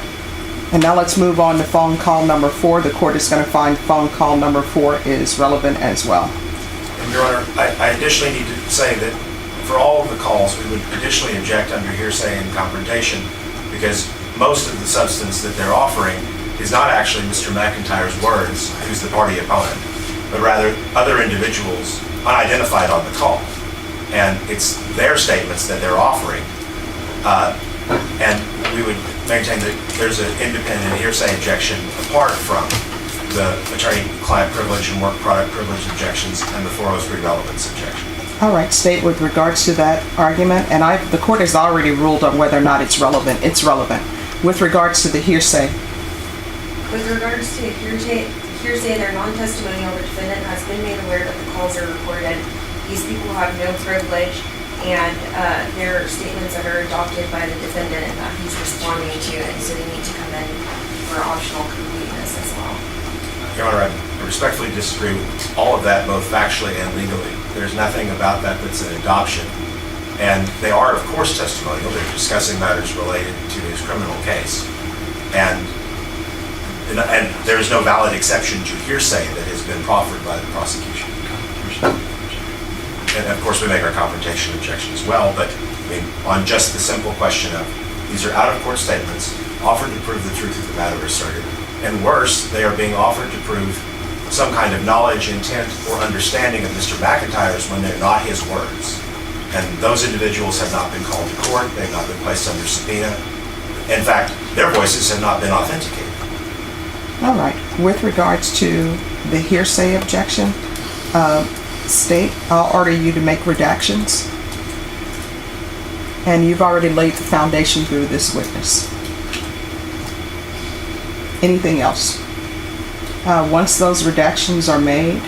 And now let's move on to phone call number 4. The court is going to find phone call number 4 is relevant as well.
And Your Honor, I additionally need to say that for all of the calls, we would additionally object under hearsay and confrontation, because most of the substance that they're offering is not actually Mr. McIntyre's words, who's the party opponent, but rather other individuals unidentified on the call. And it's their statements that they're offering. And we would maintain that there's an independent hearsay objection apart from the attorney-client privilege and work product privilege objections and the 403 relevance objection.
All right, State, with regards to that argument, and the court has already ruled on whether or not it's relevant. It's relevant. With regards to the hearsay.
With regards to hearsay, they're non-testimonial. The defendant has been made aware that the calls are recorded. These people have no privilege, and they're statements that are adopted by the defendant that he's responding to, and so they need to come in for optional completeness as well.
Your Honor, I respectfully disagree with all of that, both factually and legally. There's nothing about that that's an adoption. And they are, of course, testimonial. They're discussing matters related to his criminal case. And there is no valid exception to hearsay that has been proffered by the prosecution. And of course, we make our confrontation objection as well, but I mean, on just the simple question of, these are out-of-court statements offered to prove the truth of the matter asserted. And worse, they are being offered to prove some kind of knowledge, intent, or understanding of Mr. McIntyre's when they're not his words. And those individuals have not been called to court. They've not been placed under subpoena. In fact, their voices have not been authenticated.
All right. With regards to the hearsay objection, State, I'll order you to make redactions. And you've already laid the foundation through this witness. Anything else? Once those redactions are made,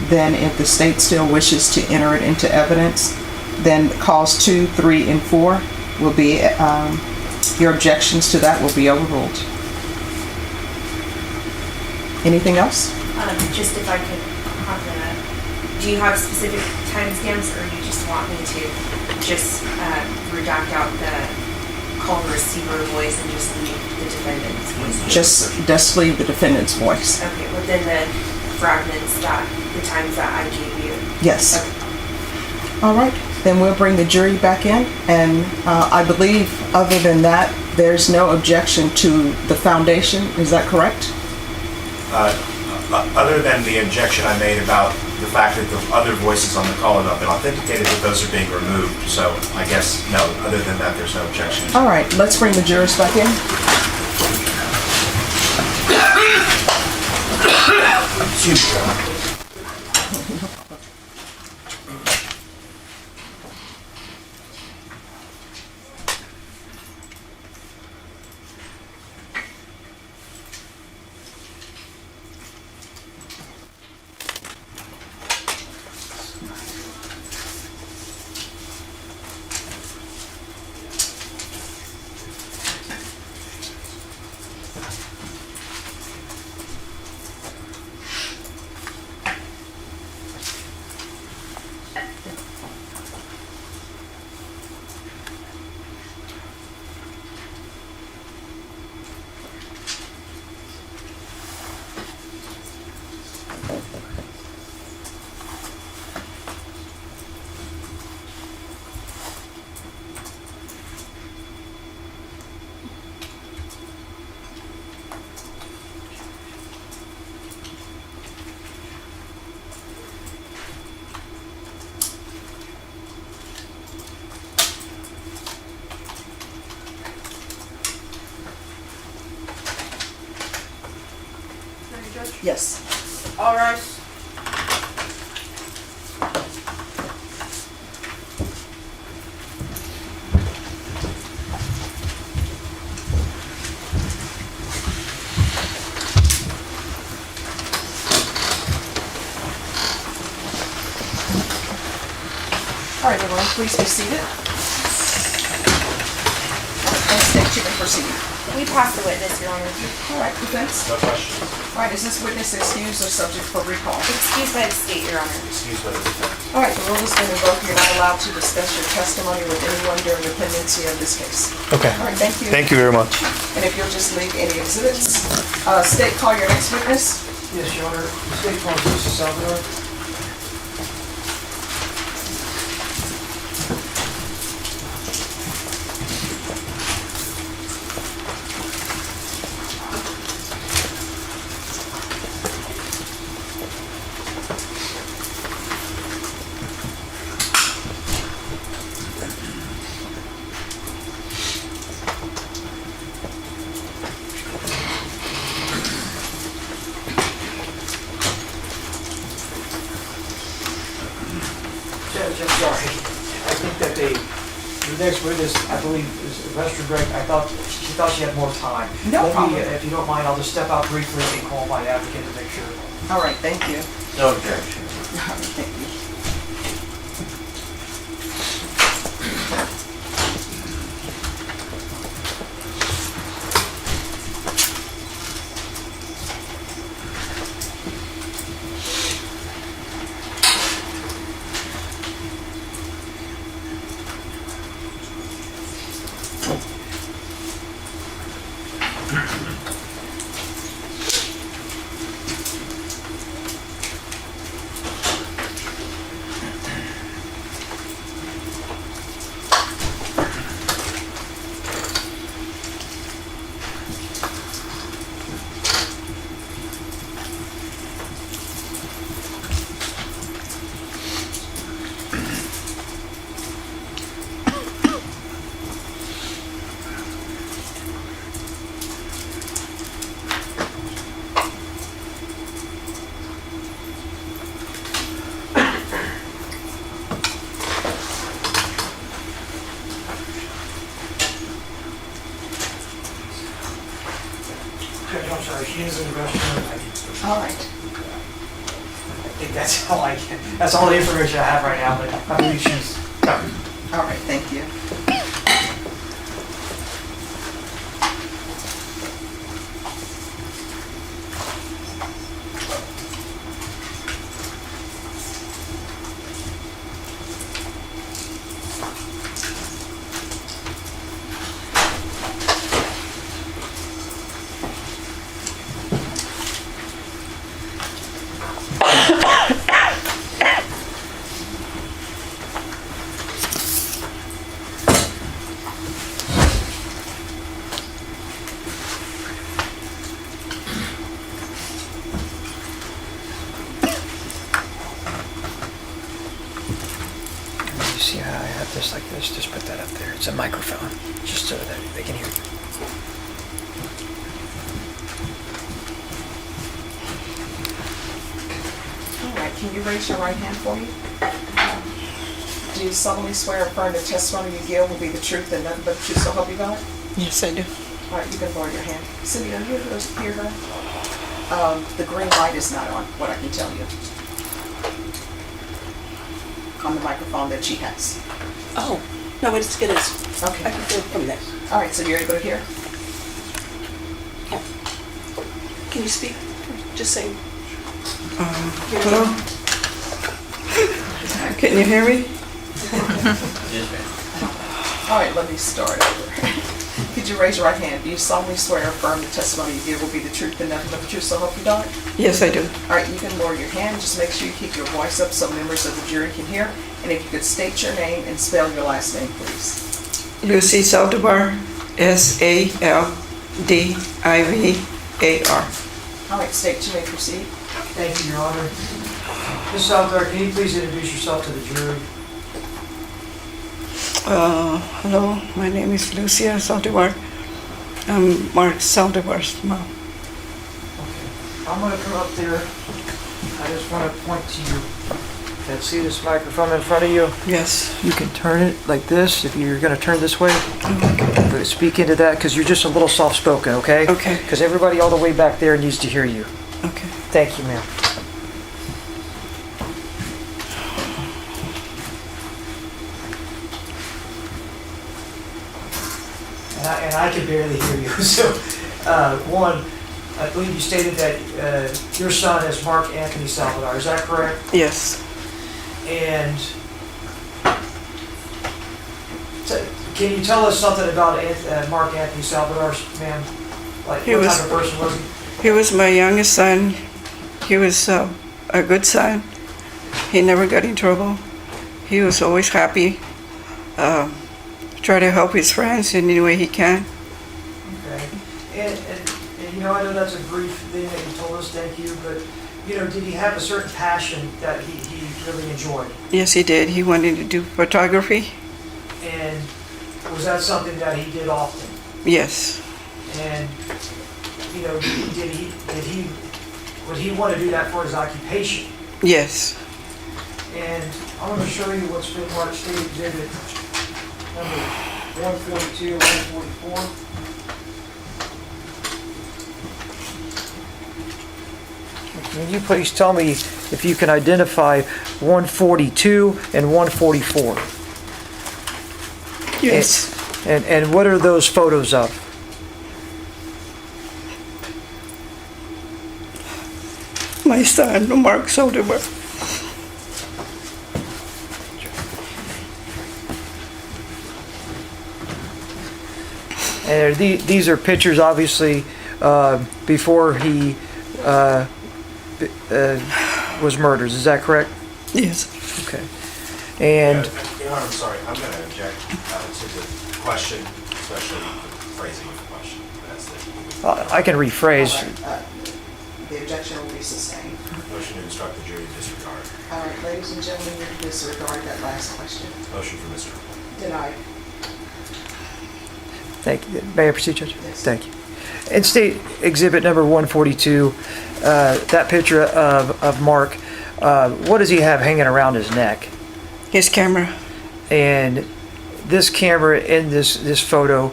then if the state still wishes to enter it into evidence, then calls 2, 3, and 4 will be, your objections to that will be overruled. Anything else?
Just if I could hop in do you have specific timestamps, or you just want me to just redact out the call receiver voice and just leave the defendant's voice?
Just leave the defendant's voice.
Okay, within the fragments the times that I gave you?
Yes.
Okay.
All right, then we'll bring the jury back in, and I believe other than that, there's no objection to the foundation. Is that correct?
Other than the objection I made about the fact that the other voices on the call have not been authenticated, that those are being removed. So I guess, no, other than that, there's no objection.
All right, let's bring the jurors back in. Yes.
All right.
All right, everyone, please be seated. And state you can proceed.
We passed the witness, Your Honor.
All right, defense.
No questions.
All right, is this witness excused or subject for recall?
Excused by the state, Your Honor.
Excuse me, the defense.
All right, the rule has been invoked. You're not allowed to discuss your testimony with anyone during the pendency of this case.
Okay.
All right, thank you.
Thank you very much.
And if you'll just leave any exhibits. State, call your next witness.
Yes, Your Honor. The state calls Lucy Salvador. Judge, I'm sorry. I think that the next witness, I believe, is Mr. Gregg. She thought she had more time.
No
Let me,
problem.
if you don't mind, I'll just step out briefly and call my advocate to make sure.
All right, thank you.
No objection.
All right, thank you.
Judge, I'm sorry, she is in the restroom.
All right.
I think that's all the information I have right now, but I believe she's covered.
All right, thank you.
You see how I have this like this? Just put that up there. It's a microphone, just so that they can hear you.
All right, can you raise your right hand for me? Do you solemnly swear or affirm the testimony you give will be the truth and nothing but the truth, so help you God?
Yes, I do.
All right, you can lower your hand. Cindy, are you able to hear her? The green light is not on, what I can tell you. On the microphone that she has.
Oh, no, it's good as,
Okay.
I can feel it from there.
All right, so you're able to hear?
Can you speak? Just say.
Hello?
Can you hear me?
Yes, ma'am.
All right, let me start over. Could you raise your right hand? Do you solemnly swear or affirm the testimony you give will be the truth and nothing but the truth, so help you God?
Yes, I do.
All right, you can lower your hand. Just make sure you keep your voice up so members of the jury can hear. And if you could state your name and spell your last name, please.
Lucy Saldivar, S-A-L-D-I-V-A-R.
All right, state you may proceed.
Thank you, Your Honor. Ms. Salvador, can you please introduce yourself to the jury?
Hello, my name is Lucia Saldivar. I'm Mark Saldivar's mom.
I'm gonna come up there. I just want to point to you. And see this microphone in front of you?
Yes.
You can turn it like this, if you're gonna turn this way. Speak into that, because you're just a little soft-spoken, okay?
Okay.
Because everybody all the way back there needs to hear you.
Okay.
Thank you, ma'am. And I can barely hear you. So, one, I believe you stated that your son is Mark Anthony Salvador. Is that correct?
Yes.
And can you tell us something about Mark Anthony Salvador, ma'am? Like, what type of person was he?
He was my youngest son. He was a good son. He never got in trouble. He was always happy. Try to help his friends in any way he can.
Okay. And you know, I know that's a brief thing that you told us, thank you, but, you know, did he have a certain passion that he really enjoyed?
Yes, he did. He wanted to do photography.
And was that something that he did often?
Yes.
And, you know, would he want to do that for his occupation?
Yes.
And I'm going to show you what's been marked State Exhibit number 142 and 144. Can you please tell me if you can identify 142 and 144?
Yes.
And what are those photos of?
My son, Mark Soderberg.
And these are pictures, obviously, before he was murdered. Is that correct?
Yes.
Okay. And
Your Honor, I'm sorry. I'm going to object to the question, especially the phrasing of the question. That's it.
I can rephrase.
The objection will be sustained.
Motion to instruct the jury to disregard.
All right, ladies and gentlemen, you disregard that last question.
Motion for Mr.
Denied.
Thank you. May I proceed, Judge?
Yes.
Thank you. In State Exhibit number 142, that picture of Mark, what does he have hanging around his neck?
His camera.
And this camera in this photo,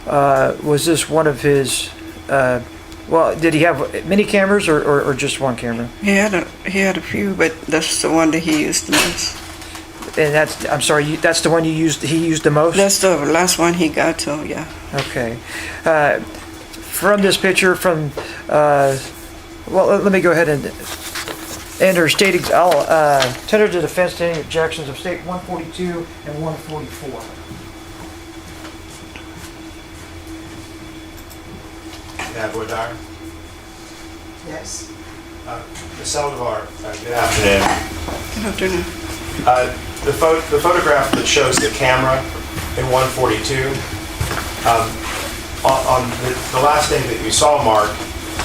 was this one of his, well, did he have many cameras or just one camera?
He had a few, but that's the one that he used the most.
And I'm sorry, that's the one he used the most?
That's the last one he got, so yeah.
Okay. From this picture, well, let me go ahead and enter state, I'll tender to defense to any objections of State 142 and 144.
Vodar?
Yes.
Ms. Saldivar, good afternoon.
Good afternoon.
The photograph that shows the camera in 142, on the last day that you saw Mark,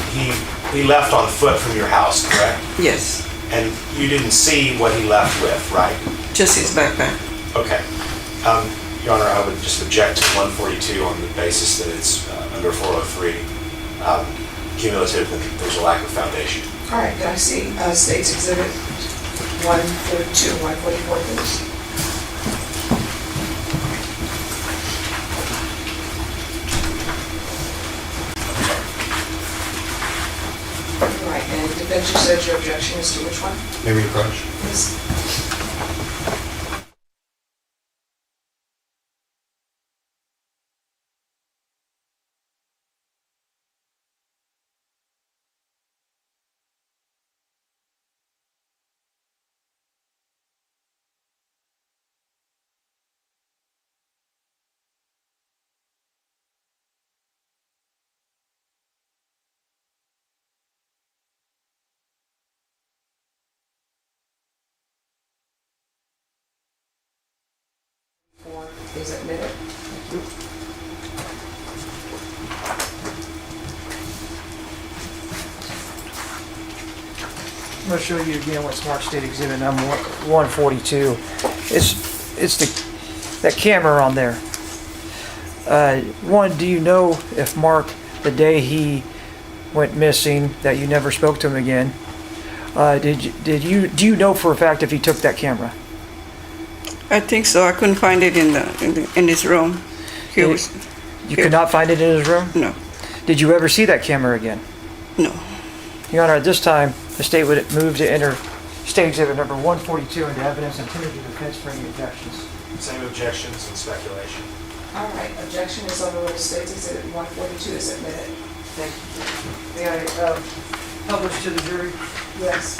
he left on foot from your house, correct?
Yes.
And you didn't see what he left with, right?
Just his backpack.
Okay. Your Honor, I would just object to 142 on the basis that it's under 403, cumulative, and there's a lack of foundation.
All right, can I see State's Exhibit 142, 144, please? All right, and defense, you said your objection is to which one?
May we approach?
Please. Is admitted.
I'm going to show you again what's marked State Exhibit number 142. It's that camera on there. One, do you know if Mark, the day he went missing, that you never spoke to him again. Do you know for a fact if he took that camera?
I think so. I couldn't find it in his room.
You could not find it in his room?
No.
Did you ever see that camera again?
No.
Your Honor, at this time, the state would move to enter State Exhibit number 142 into evidence and tentative defense for any objections.
Same objections and speculation.
All right, objection is overruled. State's Exhibit 142 is admitted.
Thank you. May I publish to the jury?
Yes.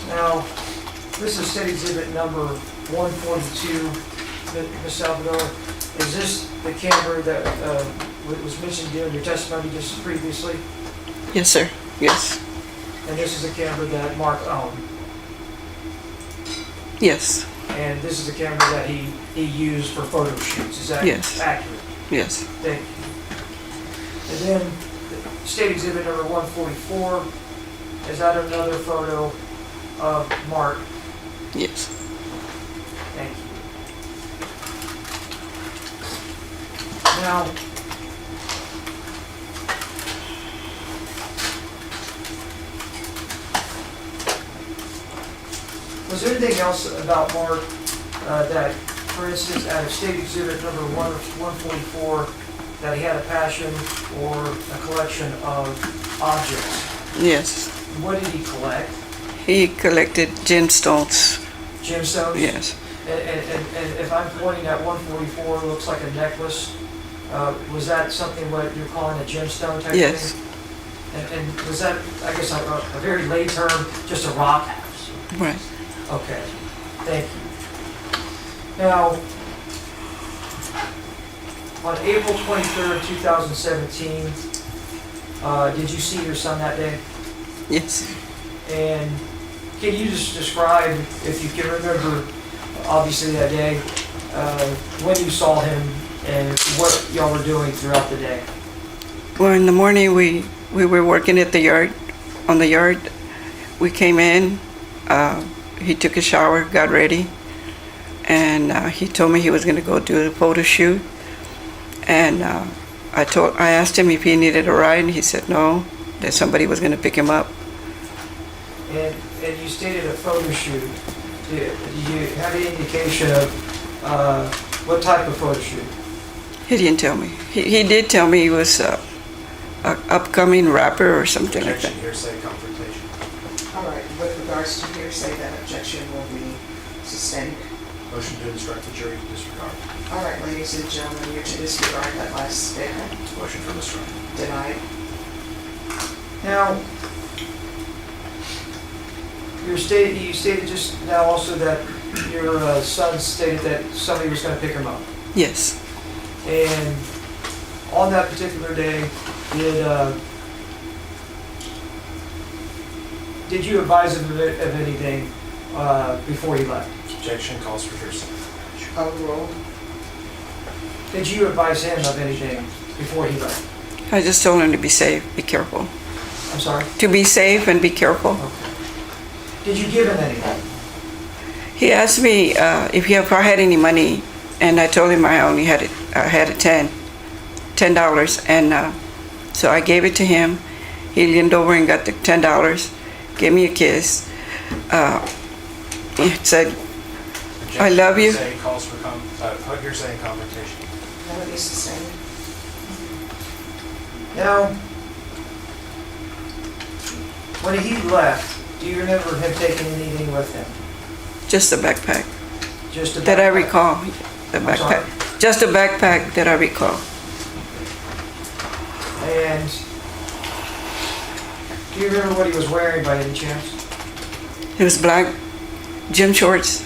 Now, this is State Exhibit number 142, Ms. Salvador. Is this the camera that was mentioned during your testimony just previously?
Yes, sir. Yes.
And this is the camera that Mark owned?
Yes.
And this is the camera that he used for photo shoots, is that accurate?
Yes.
Thank you. And then, State Exhibit number 144, is that another photo of Mark?
Yes.
Thank you. Now, was there anything else about Mark that, for instance, out of State Exhibit number 144, that he had a passion or a collection of objects?
Yes.
What did he collect?
He collected gemstones.
Gemstones?
Yes.
And if I'm pointing at 144, looks like a necklace, was that something what you're calling a gemstone type
Yes.
thing? And was that, I guess, a very lay term, just a rock?
Right.
Okay, thank you. Now, on April 23rd, 2017, did you see your son that day?
Yes.
And can you just describe, if you can remember, obviously that day, when you saw him and what y'all were doing throughout the day?
Well, in the morning we were working at the yard, on the yard. We came in, he took a shower, got ready, and he told me he was going to go do a photo shoot. And I asked him if he needed a ride, and he said no, that somebody was going to pick him up.
And you stated a photo shoot. Do you have any indication of what type of photo shoot?
He didn't tell me. He did tell me he was an upcoming rapper or something like that.
Objection, hearsay, confrontation.
All right, with regards to hearsay, that objection will be sustained.
Motion to instruct the jury to disregard.
All right, ladies and gentlemen, you're to disregard that last statement.
Motion for mistrial.
Denied.
Now, you stated just now also that your son stated that somebody was going to pick him up.
Yes.
And on that particular day, did you advise him of anything before he left?
Objection calls for hearsay.
Overruled.
Did you advise him of anything before he left?
I just told him to be safe, be careful.
I'm sorry?
To be safe and be careful.
Okay. Did you give him anything?
He asked me if I had any money, and I told him I only had $10, and so I gave it to him. He leaned over and got the $10, gave me a kiss. He said, "I love you."
Hearsay calls for hearsay and confrontation.
That would be sustained.
Now, when he left, do you remember him taking anything with him?
Just a backpack.
Just a backpack?
That I recall. The
I'm
backpack.
sorry?
Just a backpack that I recall.
And do you remember what he was wearing by any chance?
It was black gym shorts.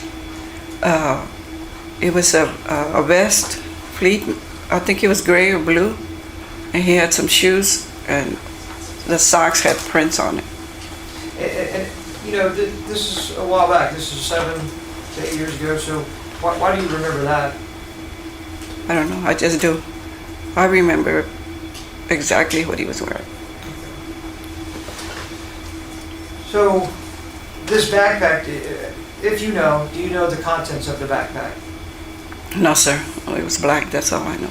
It was a vest, fleet. I think it was gray or blue. And he had some shoes, and the socks had prints on it.
And you know, this is a while back. This is 7 to 8 years ago. So why do you remember that?
I don't know. I just do. I remember exactly what he was wearing.
So this backpack, if you know, do you know the contents of the backpack?
No, sir. Oh, it was black, that's all I know.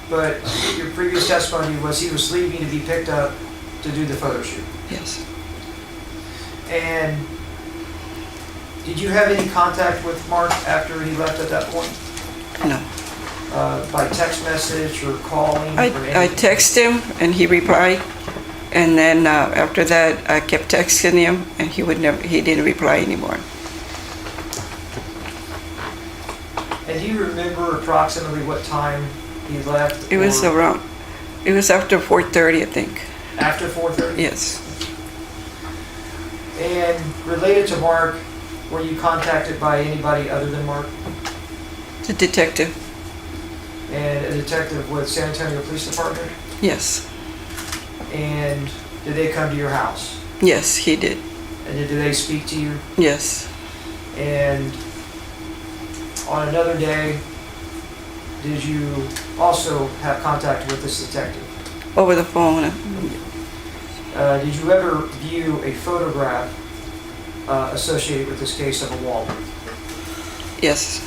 But your previous testimony was he was leaving to be picked up to do the photo shoot.
Yes.
And did you have any contact with Mark after he left at that point?
No.
By text message or calling?
I
or anything?
texted him and he replied. And then after that, I kept texting him and he didn't reply anymore.
And do you remember approximately what time he left?
It was after 4:30, I think.
After 4:30?
Yes.
And related to Mark, were you contacted by anybody other than Mark?
The detective.
And a detective with San Antonio Police Department?
Yes.
And did they come to your house?
Yes, he did.
And did they speak to you?
Yes.
And on another day, did you also have contact with this detective?
Over the phone.
Did you ever view a photograph associated with this case of a wallet?
Yes.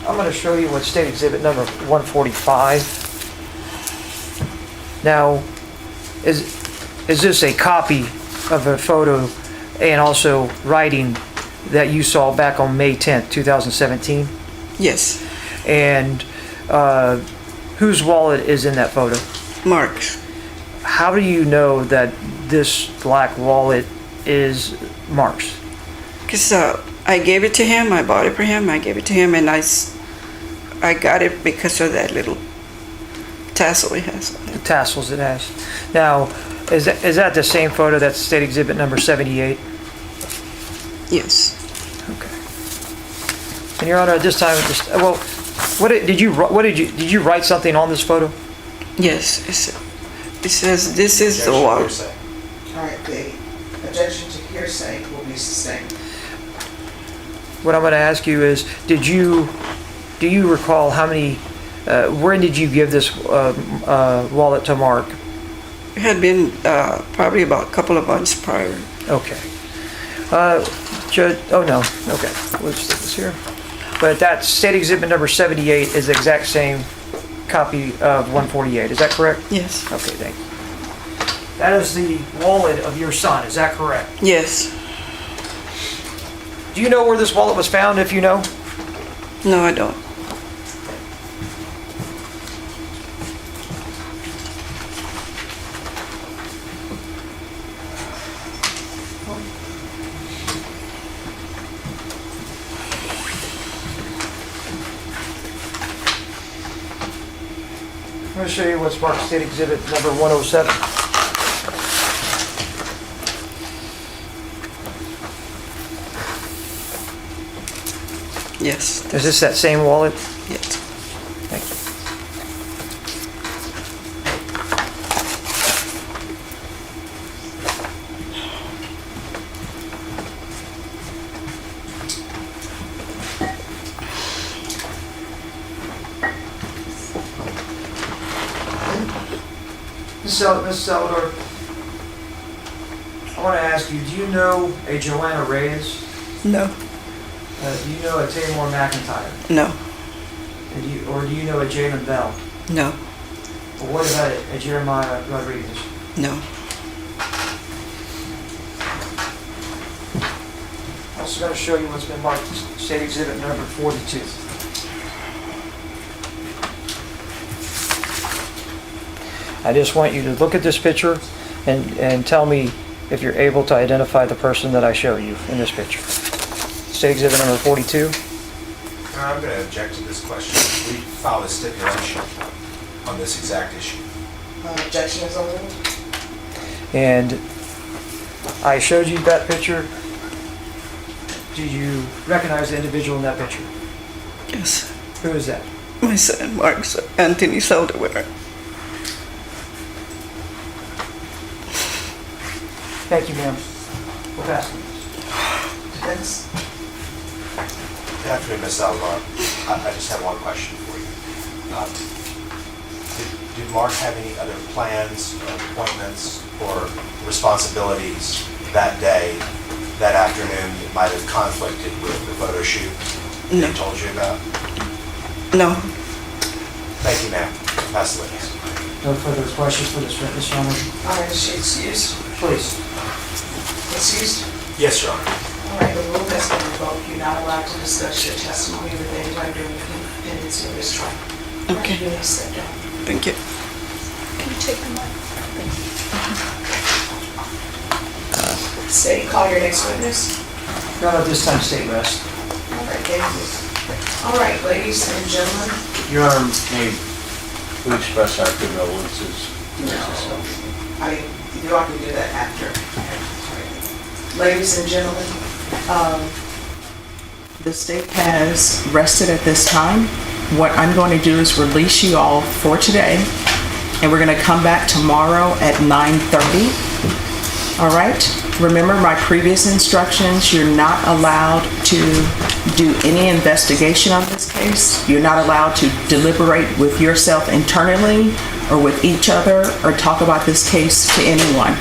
I'm going to show you what State Exhibit number 145. Now, is this a copy of a photo and also writing that you saw back on May 10th, 2017?
Yes.
And whose wallet is in that photo?
Mark's.
How do you know that this black wallet is Mark's?
Because I gave it to him, I bought it for him, I gave it to him, and I got it because of that little tassel it has.
The tassels it has. Now, is that the same photo that's State Exhibit number 78?
Yes.
Okay. And Your Honor, at this time, did you write something on this photo?
Yes. It says this is the wallet.
All right, the objection to hearsay will be sustained.
What I'm going to ask you is, do you recall how many, when did you give this wallet to Mark?
It had been probably about a couple of months prior.
Okay. Judge, oh no, okay, we'll just stick this here. But that State Exhibit number 78 is the exact same copy of 148, is that correct?
Yes.
Okay, thank you. That is the wallet of your son, is that correct?
Yes.
Do you know where this wallet was found, if you know?
No, I don't.
I'm going to show you what's marked State Exhibit number 107.
Yes.
Is this that same wallet?
Yes.
Thank you. Ms. Salvador, I want to ask you, do you know a Joanna Reyes?
No.
Do you know a Taymor McIntyre?
No.
Or do you know a Jalen Bell?
No.
Or what about a Jeremiah Rodriguez?
No.
I'm also going to show you what's been marked State Exhibit number 42. I just want you to look at this picture and tell me if you're able to identify the person that I show you in this picture. State Exhibit number 42.
I'm going to object to this question. We filed a stipulation on this exact issue.
Objection is overruled.
And I showed you that picture. Do you recognize the individual in that picture?
Yes.
Who is that?
My son, Mark's Anthony's older with her.
Thank you, ma'am. We'll pass.
Defense?
Good afternoon, Ms. Salazar. I just have one question for you. Did Mark have any other plans or appointments or responsibilities that day, that afternoon, that might have conflicted with the photo shoot
No.
he told you about?
No.
Thank you, ma'am. Pass the witness.
No further questions for this witness, Your Honor?
All right, is she excused?
Please.
Excused?
Yes, Your Honor.
All right, the rule has been revoked. You're not allowed to discuss your testimony with anybody during the pendency of this trial.
Okay.
You may step down.
Thank you.
Can you take the mic? State, call your next witness.
Not at this time, state rest.
All right, thank you. All right, ladies and gentlemen.
Your Honor, may we express our condolences?
I mean, you ought to do that after. Ladies and gentlemen, the state has rested at this time. What I'm going to do is release you all for today, and we're going to come back tomorrow at 9:30. All right? Remember my previous instructions. You're not allowed to do any investigation on this case. You're not allowed to deliberate with yourself internally or with each other or talk about this case to anyone.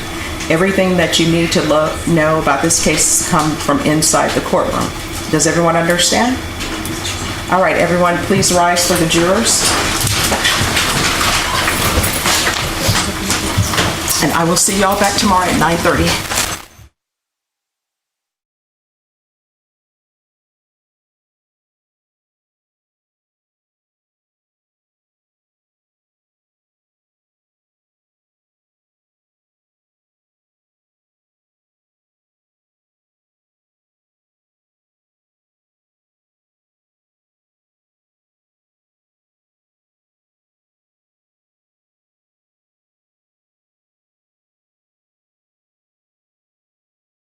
Everything that you need to know about this case comes from inside the courtroom. Does everyone understand? All right, everyone, please rise for the jurors. And I will see y'all back tomorrow at 9:30.